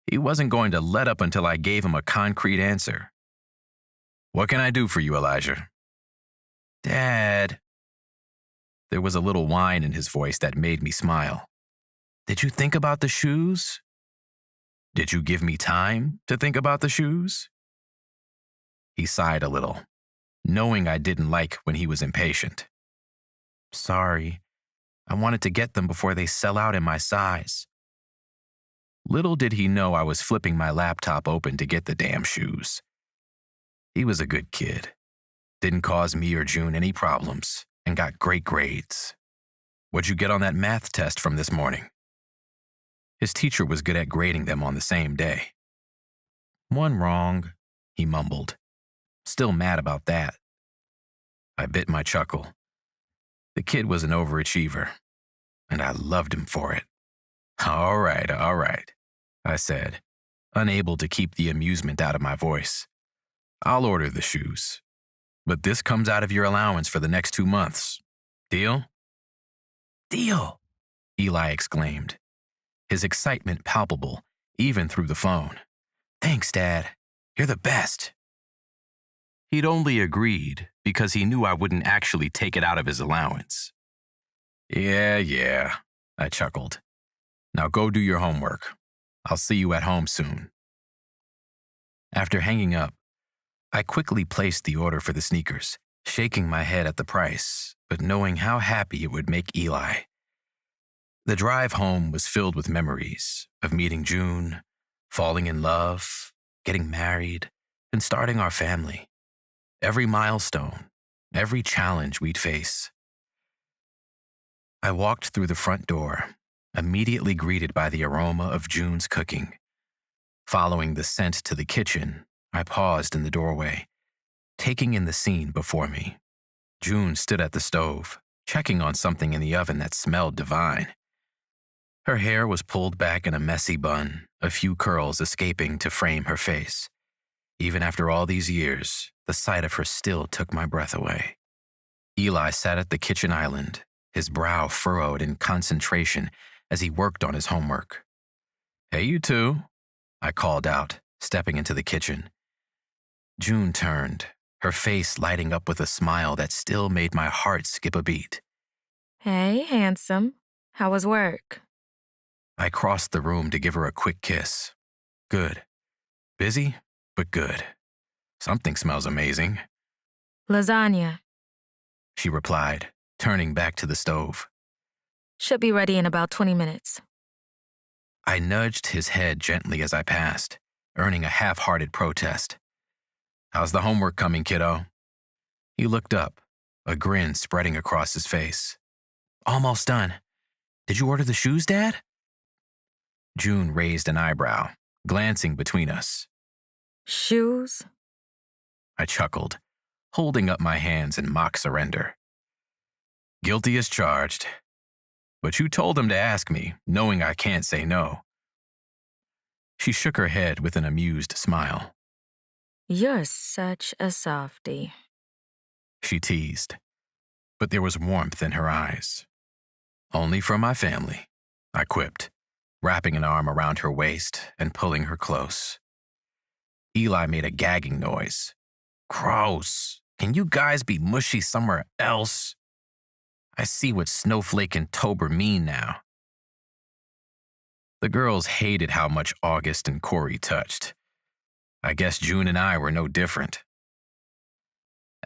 He wasn't going to let up until I gave him a concrete answer. "What can I do for you, Elijah?" "Dad." There was a little whine in his voice that made me smile. "Did you think about the shoes?" "Did you give me time to think about the shoes?" He sighed a little, knowing I didn't like when he was impatient. "Sorry, I wanted to get them before they sell out in my size." Little did he know I was flipping my laptop open to get the damn shoes. He was a good kid, didn't cause me or June any problems, and got great grades. "What'd you get on that math test from this morning?" His teacher was good at grading them on the same day. "One wrong," he mumbled. Still mad about that. I bit my chuckle. The kid was an overachiever, and I loved him for it. All right, I said, unable to keep the amusement out of my voice. "I'll order the shoes, but this comes out of your allowance for the next 2 months. Deal?" "Deal," Eli exclaimed, his excitement palpable even through the phone. "Thanks, Dad. You're the best." He'd only agreed because he knew I wouldn't actually take it out of his allowance. Yeah, I chuckled. "Now go do your homework. I'll see you at home soon." After hanging up, I quickly placed the order for the sneakers, shaking my head at the price, but knowing how happy it would make Eli. The drive home was filled with memories of meeting June, falling in love, getting married, and starting our family. Every milestone, every challenge we'd face. I walked through the front door, immediately greeted by the aroma of June's cooking. Following the scent to the kitchen, I paused in the doorway, taking in the scene before me. June stood at the stove, checking on something in the oven that smelled divine. Her hair was pulled back in a messy bun, a few curls escaping to frame her face. Even after all these years, the sight of her still took my breath away. Eli sat at the kitchen island, his brow furrowed in concentration as he worked on his homework. "Hey, you two," I called out, stepping into the kitchen. June turned, her face lighting up with a smile that still made my heart skip a beat. "Hey, handsome. How was work?" I crossed the room to give her a quick kiss. "Good. Busy, but good. Something smells amazing," "Lasagna. she replied, turning back to the stove. Should be ready in about 20 minutes. I nudged his head gently as I passed, earning a half-hearted protest. "How's the homework coming, kiddo?" He looked up, a grin spreading across his face. "Almost done. Did you order the shoes, Dad?" June raised an eyebrow, glancing between us. Shoes? I chuckled. holding up my hands in mock surrender. Guilty as charged. But you told him to ask me, knowing I can't say no. She shook her head with an amused smile. You're such a softie. She teased, but there was warmth in her eyes. Only from my family, I quipped, wrapping an arm around her waist and pulling her close. Eli made a gagging noise. Gross. Can you guys be mushy somewhere else? I see what Snowflake and Tober mean now. The girls hated how much August and Corey touched. I guess June and I were no different.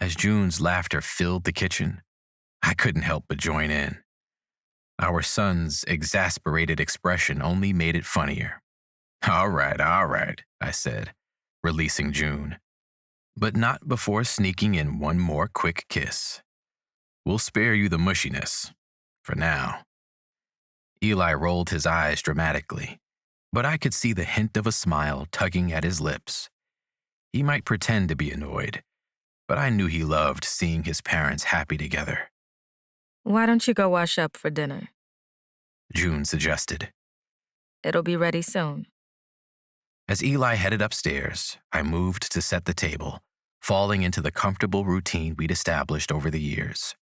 As June's laughter filled the kitchen, I couldn't help but join in. Our son's exasperated expression only made it funnier. All right, I said, releasing June. But not before sneaking in one more quick kiss. We'll spare you the mushiness, for now. Eli rolled his eyes dramatically, but I could see the hint of a smile tugging at his lips. He might pretend to be annoyed, but I knew he loved seeing his parents happy together. Why don't you go wash up for dinner? June suggested. It'll be ready soon. As Eli headed upstairs, I moved to set the table, falling into the comfortable routine we'd established over the years.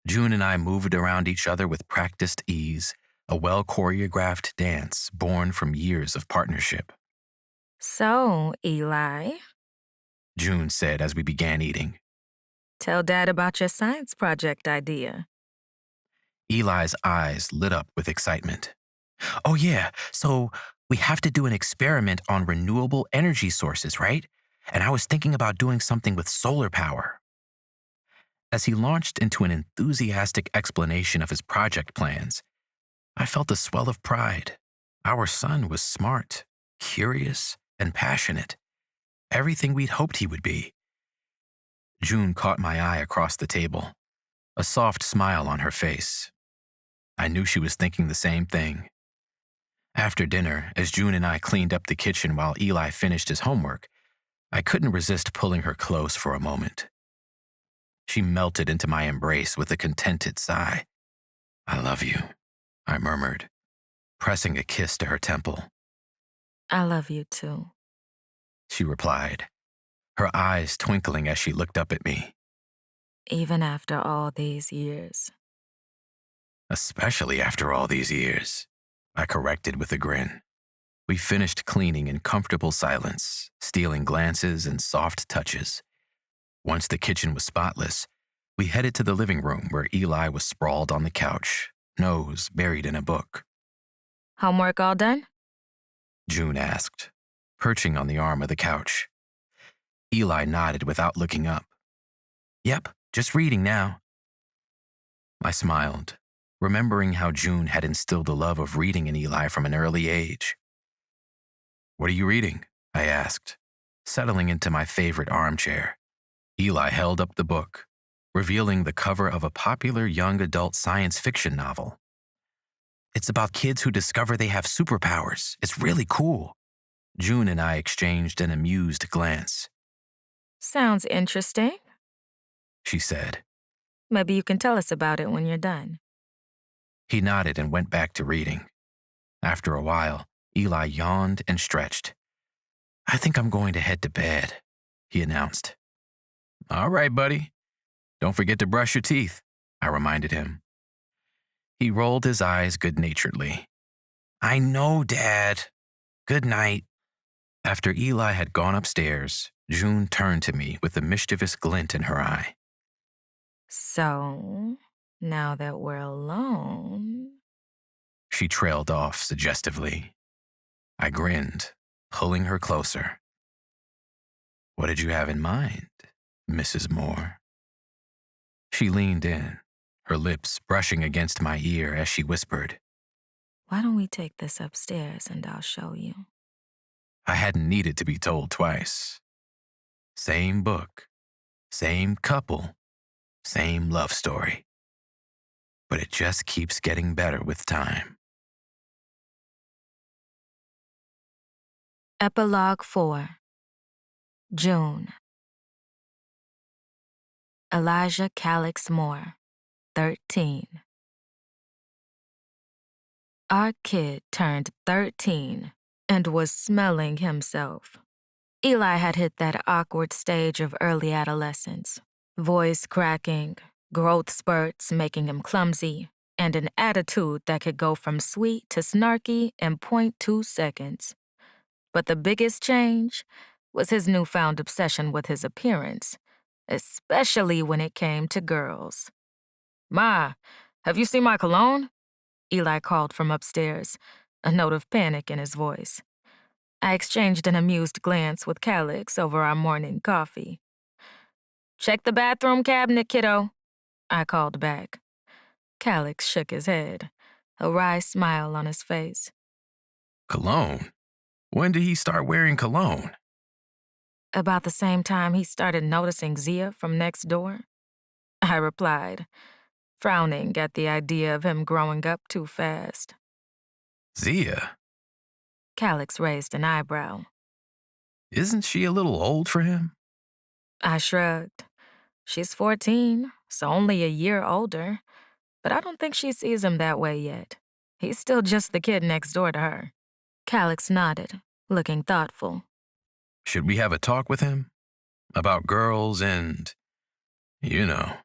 June and I moved around each other with practiced ease, a well-choreographed dance born from years of partnership. So, Eli, June said as we began eating. tell Dad about your science project idea. Eli's eyes lit up with excitement. Oh yeah, so we have to do an experiment on renewable energy sources, right? And I was thinking about doing something with solar power. As he launched into an enthusiastic explanation of his project plans, I felt a swell of pride. Our son was smart, curious, and passionate. Everything we'd hoped he would be. June caught my eye across the table, a soft smile on her face. I knew she was thinking the same thing. After dinner, as June and I cleaned up the kitchen while Eli finished his homework, I couldn't resist pulling her close for a moment. She melted into my embrace with a contented sigh. I love you, I murmured, pressing a kiss to her temple. I love you too. She replied, her eyes twinkling as she looked up at me. Even after all these years. Especially after all these years, I corrected with a grin. We finished cleaning in comfortable silence, stealing glances and soft touches. Once the kitchen was spotless, we headed to the living room where Eli was sprawled on the couch, nose buried in a book. Homework all done? June asked, perching on the arm of the couch. Eli nodded without looking up. Yep, just reading now. I smiled, remembering how June had instilled a love of reading in Eli from an early age. What are you reading? I asked, settling into my favorite armchair. Eli held up the book, revealing the cover of a popular young adult science fiction novel. It's about kids who discover they have superpowers. It's really cool. June and I exchanged an amused glance. Sounds interesting. She said. Maybe you can tell us about it when you're done. He nodded and went back to reading. After a while, Eli yawned and stretched. I think I'm going to head to bed, he announced. All right, buddy. Don't forget to brush your teeth, I reminded him. He rolled his eyes good-naturedly. I know, Dad. Good night. After Eli had gone upstairs, June turned to me with a mischievous glint in her eye. So, now that we're alone... She trailed off suggestively. I grinned, pulling her closer. What did you have in mind, Mrs. Moore? She leaned in, her lips brushing against my ear as she whispered. Why don't we take this upstairs and I'll show you? I hadn't needed to be told twice. Same book, same couple, same love story. But it just keeps getting better with time. Epilogue 4. June. Elijah Calix Moore, 13. Our kid turned 13 and was smelling himself. Eli had hit that awkward stage of early adolescence. Voice cracking, growth spurts making him clumsy, and an attitude that could go from sweet to snarky in 0.2 seconds. But the biggest change was his newfound obsession with his appearance, especially when it came to girls. "Ma, have you seen my cologne?" Eli called from upstairs, a note of panic in his voice. I exchanged an amused glance with Calix over our morning coffee. "Check the bathroom cabinet, kiddo," I called back. Calix shook his head, a wry smile on his face. Cologne? When did he start wearing cologne? About the same time he started noticing Zia from next door, I replied, frowning at the idea of him growing up too fast. Zia? Calix raised an eyebrow. Isn't she a little old for him? I shrugged. She's 14, so only a year older, but I don't think she sees him that way yet. He's still just the kid next door to her. Calix nodded, looking thoughtful. Should we have a talk with him? About girls and, you know.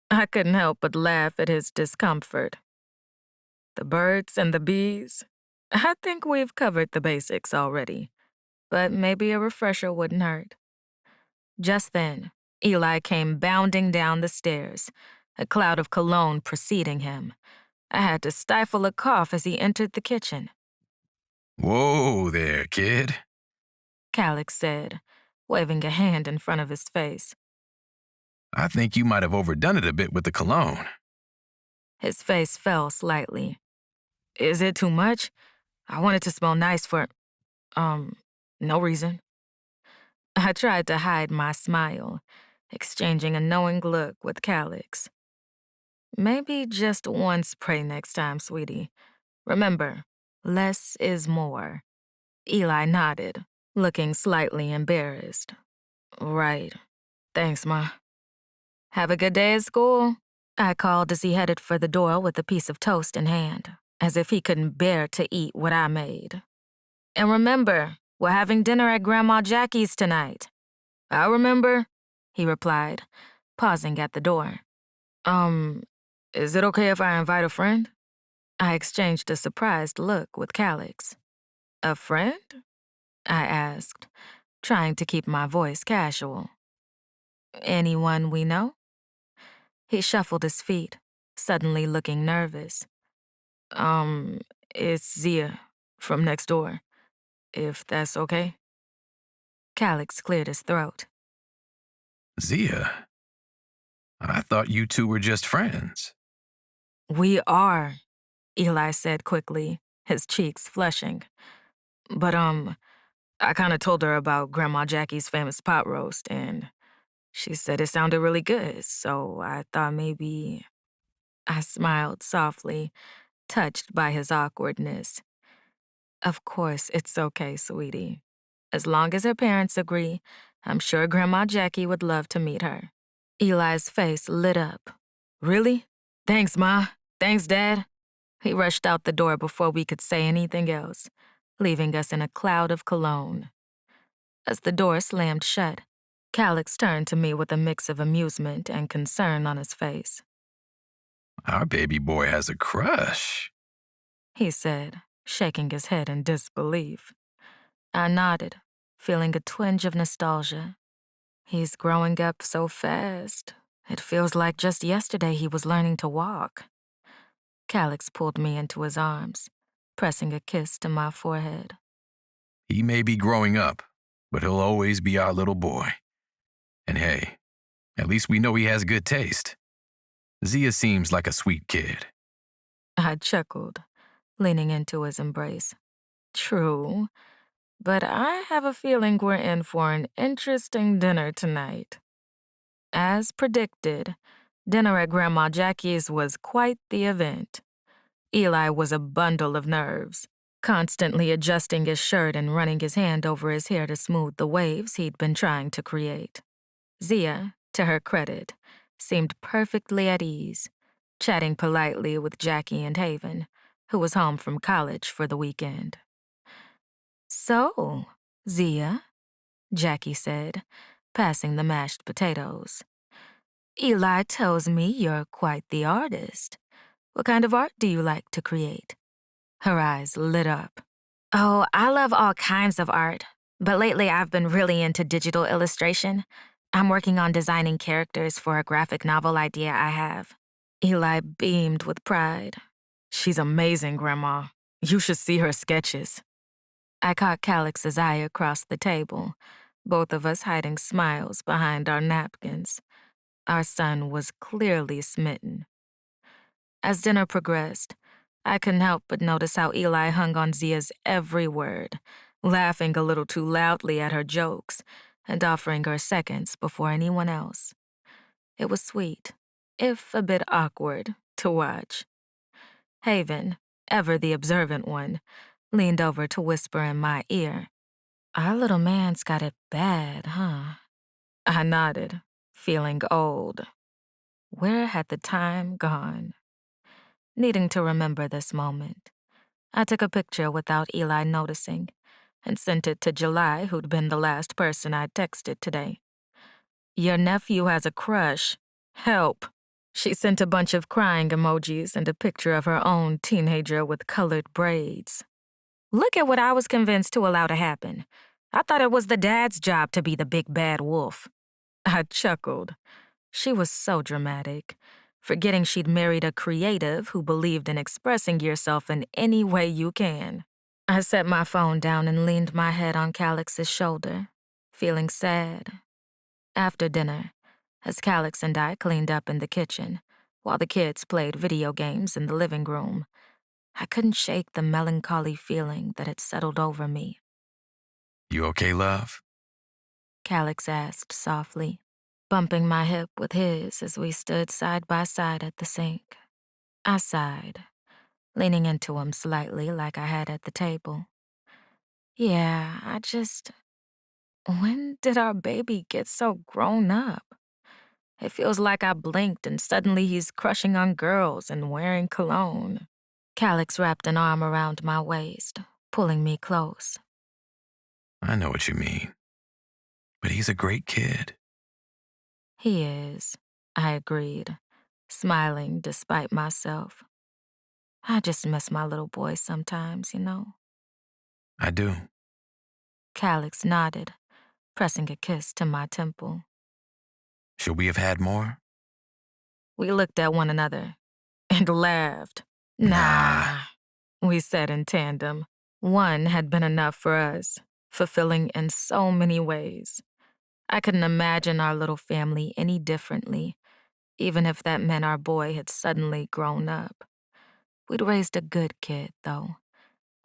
I couldn't help but laugh at his discomfort. The birds and the bees? I think we've covered the basics already, but maybe a refresher wouldn't hurt. Just then, Eli came bounding down the stairs, a cloud of cologne preceding him. I had to stifle a cough as he entered the kitchen. Whoa there, kid. Calix said, waving a hand in front of his face. I think you might have overdone it a bit with the cologne. His face fell slightly. Is it too much? I want it to smell nice for, no reason. I tried to hide my smile, exchanging a knowing look with Calix. Maybe just one spray next time, sweetie. Remember, less is more. Eli nodded, looking slightly embarrassed. Right. Thanks, Ma. Have a good day at school, I called as he headed for the door with a piece of toast in hand, as if he couldn't bear to eat what I made. And remember, we're having dinner at Grandma Jackie's tonight. I remember, he replied, pausing at the door. Is it okay if I invite a friend? I exchanged a surprised look with Calix. A friend? I asked, trying to keep my voice casual. Anyone we know? He shuffled his feet, suddenly looking nervous. It's Zia from next door, if that's okay. Calix cleared his throat. Zia? I thought you two were just friends. We are, Eli said quickly, his cheeks flushing. But, I kinda told her about Grandma Jackie's famous pot roast, and she said it sounded really good, so I thought maybe... I smiled softly, touched by his awkwardness. Of course, it's okay, sweetie. As long as her parents agree, I'm sure Grandma Jackie would love to meet her. Eli's face lit up. Really? Thanks, Ma. Thanks, Dad. He rushed out the door before we could say anything else, leaving us in a cloud of cologne. As the door slammed shut, Calix turned to me with a mix of amusement and concern on his face. Our baby boy has a crush, he said, shaking his head in disbelief. I nodded, feeling a twinge of nostalgia. He's growing up so fast. It feels like just yesterday he was learning to walk. Calix pulled me into his arms, pressing a kiss to my forehead. He may be growing up, but he'll always be our little boy. And hey, at least we know he has good taste. Zia seems like a sweet kid. I chuckled, leaning into his embrace. True, but I have a feeling we're in for an interesting dinner tonight. As predicted, dinner at Grandma Jackie's was quite the event. Eli was a bundle of nerves, constantly adjusting his shirt and running his hand over his hair to smooth the waves he'd been trying to create. Zia, to her credit, seemed perfectly at ease, chatting politely with Jackie and Haven, who was home from college for the weekend. "So, Zia," Jackie said, passing the mashed potatoes. "Eli tells me you're quite the artist. What kind of art do you like to create?" Her eyes lit up. "Oh, I love all kinds of art, but lately I've been really into digital illustration. I'm working on designing characters for a graphic novel idea I have." Eli beamed with pride. "She's amazing, Grandma. You should see her sketches." I caught Calix's eye across the table, both of us hiding smiles behind our napkins. Our son was clearly smitten. As dinner progressed, I couldn't help but notice how Eli hung on Zia's every word, laughing a little too loudly at her jokes and offering her seconds before anyone else. It was sweet, if a bit awkward, to watch. Haven, ever the observant one, leaned over to whisper in my ear, "Our little man's got it bad, huh?" I nodded, feeling old. Where had the time gone? Needing to remember this moment, I took a picture without Eli noticing and sent it to July, who'd been the last person I'd texted today. "Your nephew has a crush. Help." She sent a bunch of crying emojis and a picture of her own teenager with colored braids. "Look at what I was convinced to allow to happen. I thought it was the dad's job to be the big bad wolf." I chuckled. She was so dramatic, forgetting she'd married a creative who believed in expressing yourself in any way you can. I set my phone down and leaned my head on Calix's shoulder, feeling sad. After dinner, as Calix and I cleaned up in the kitchen, while the kids played video games in the living room, I couldn't shake the melancholy feeling that had settled over me. You okay, love? Calix asked softly, bumping my hip with his as we stood side by side at the sink. I sighed, leaning into him slightly like I had at the table. "Yeah, when did our baby get so grown up? It feels like I blinked and suddenly he's crushing on girls and wearing cologne." Calix wrapped an arm around my waist, pulling me close. I know what you mean. But he's a great kid. "He is," I agreed, smiling despite myself. "I just miss my little boy sometimes, you know." I do. Calix nodded, pressing a kiss to my temple. Should we have had more? We looked at one another and laughed. "Nah," we said in tandem. One had been enough for us, fulfilling in so many ways. I couldn't imagine our little family any differently, even if that meant our boy had suddenly grown up. We'd raised a good kid, though,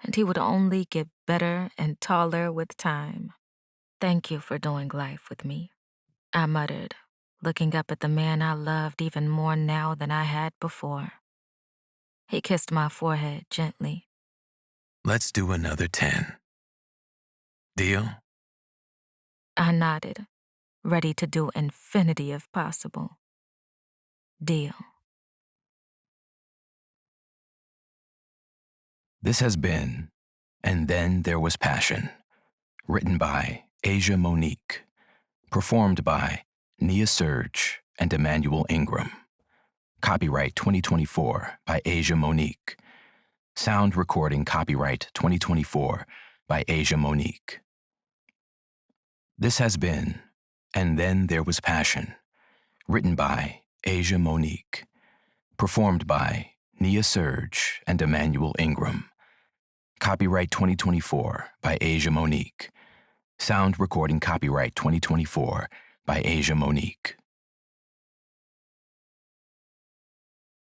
and he would only get better and taller with time. "Thank you for doing life with me," I muttered, looking up at the man I loved even more now than I had before. He kissed my forehead gently. Let's do another 10. Deal? I nodded, ready to do infinity if possible. Deal. This has been And Then There Was Passion, written by Asia Monique, performed by Nia Surge and Emmanuel Ingram. Copyright 2024 by Asia Monique. Sound recording copyright 2024 by Asia Monique. This has been And Then There Was Passion, written by Asia Monique, performed by Nia Surge and Emmanuel Ingram. Copyright 2024 by Asia Monique. Sound recording copyright 2024 by Asia Monique.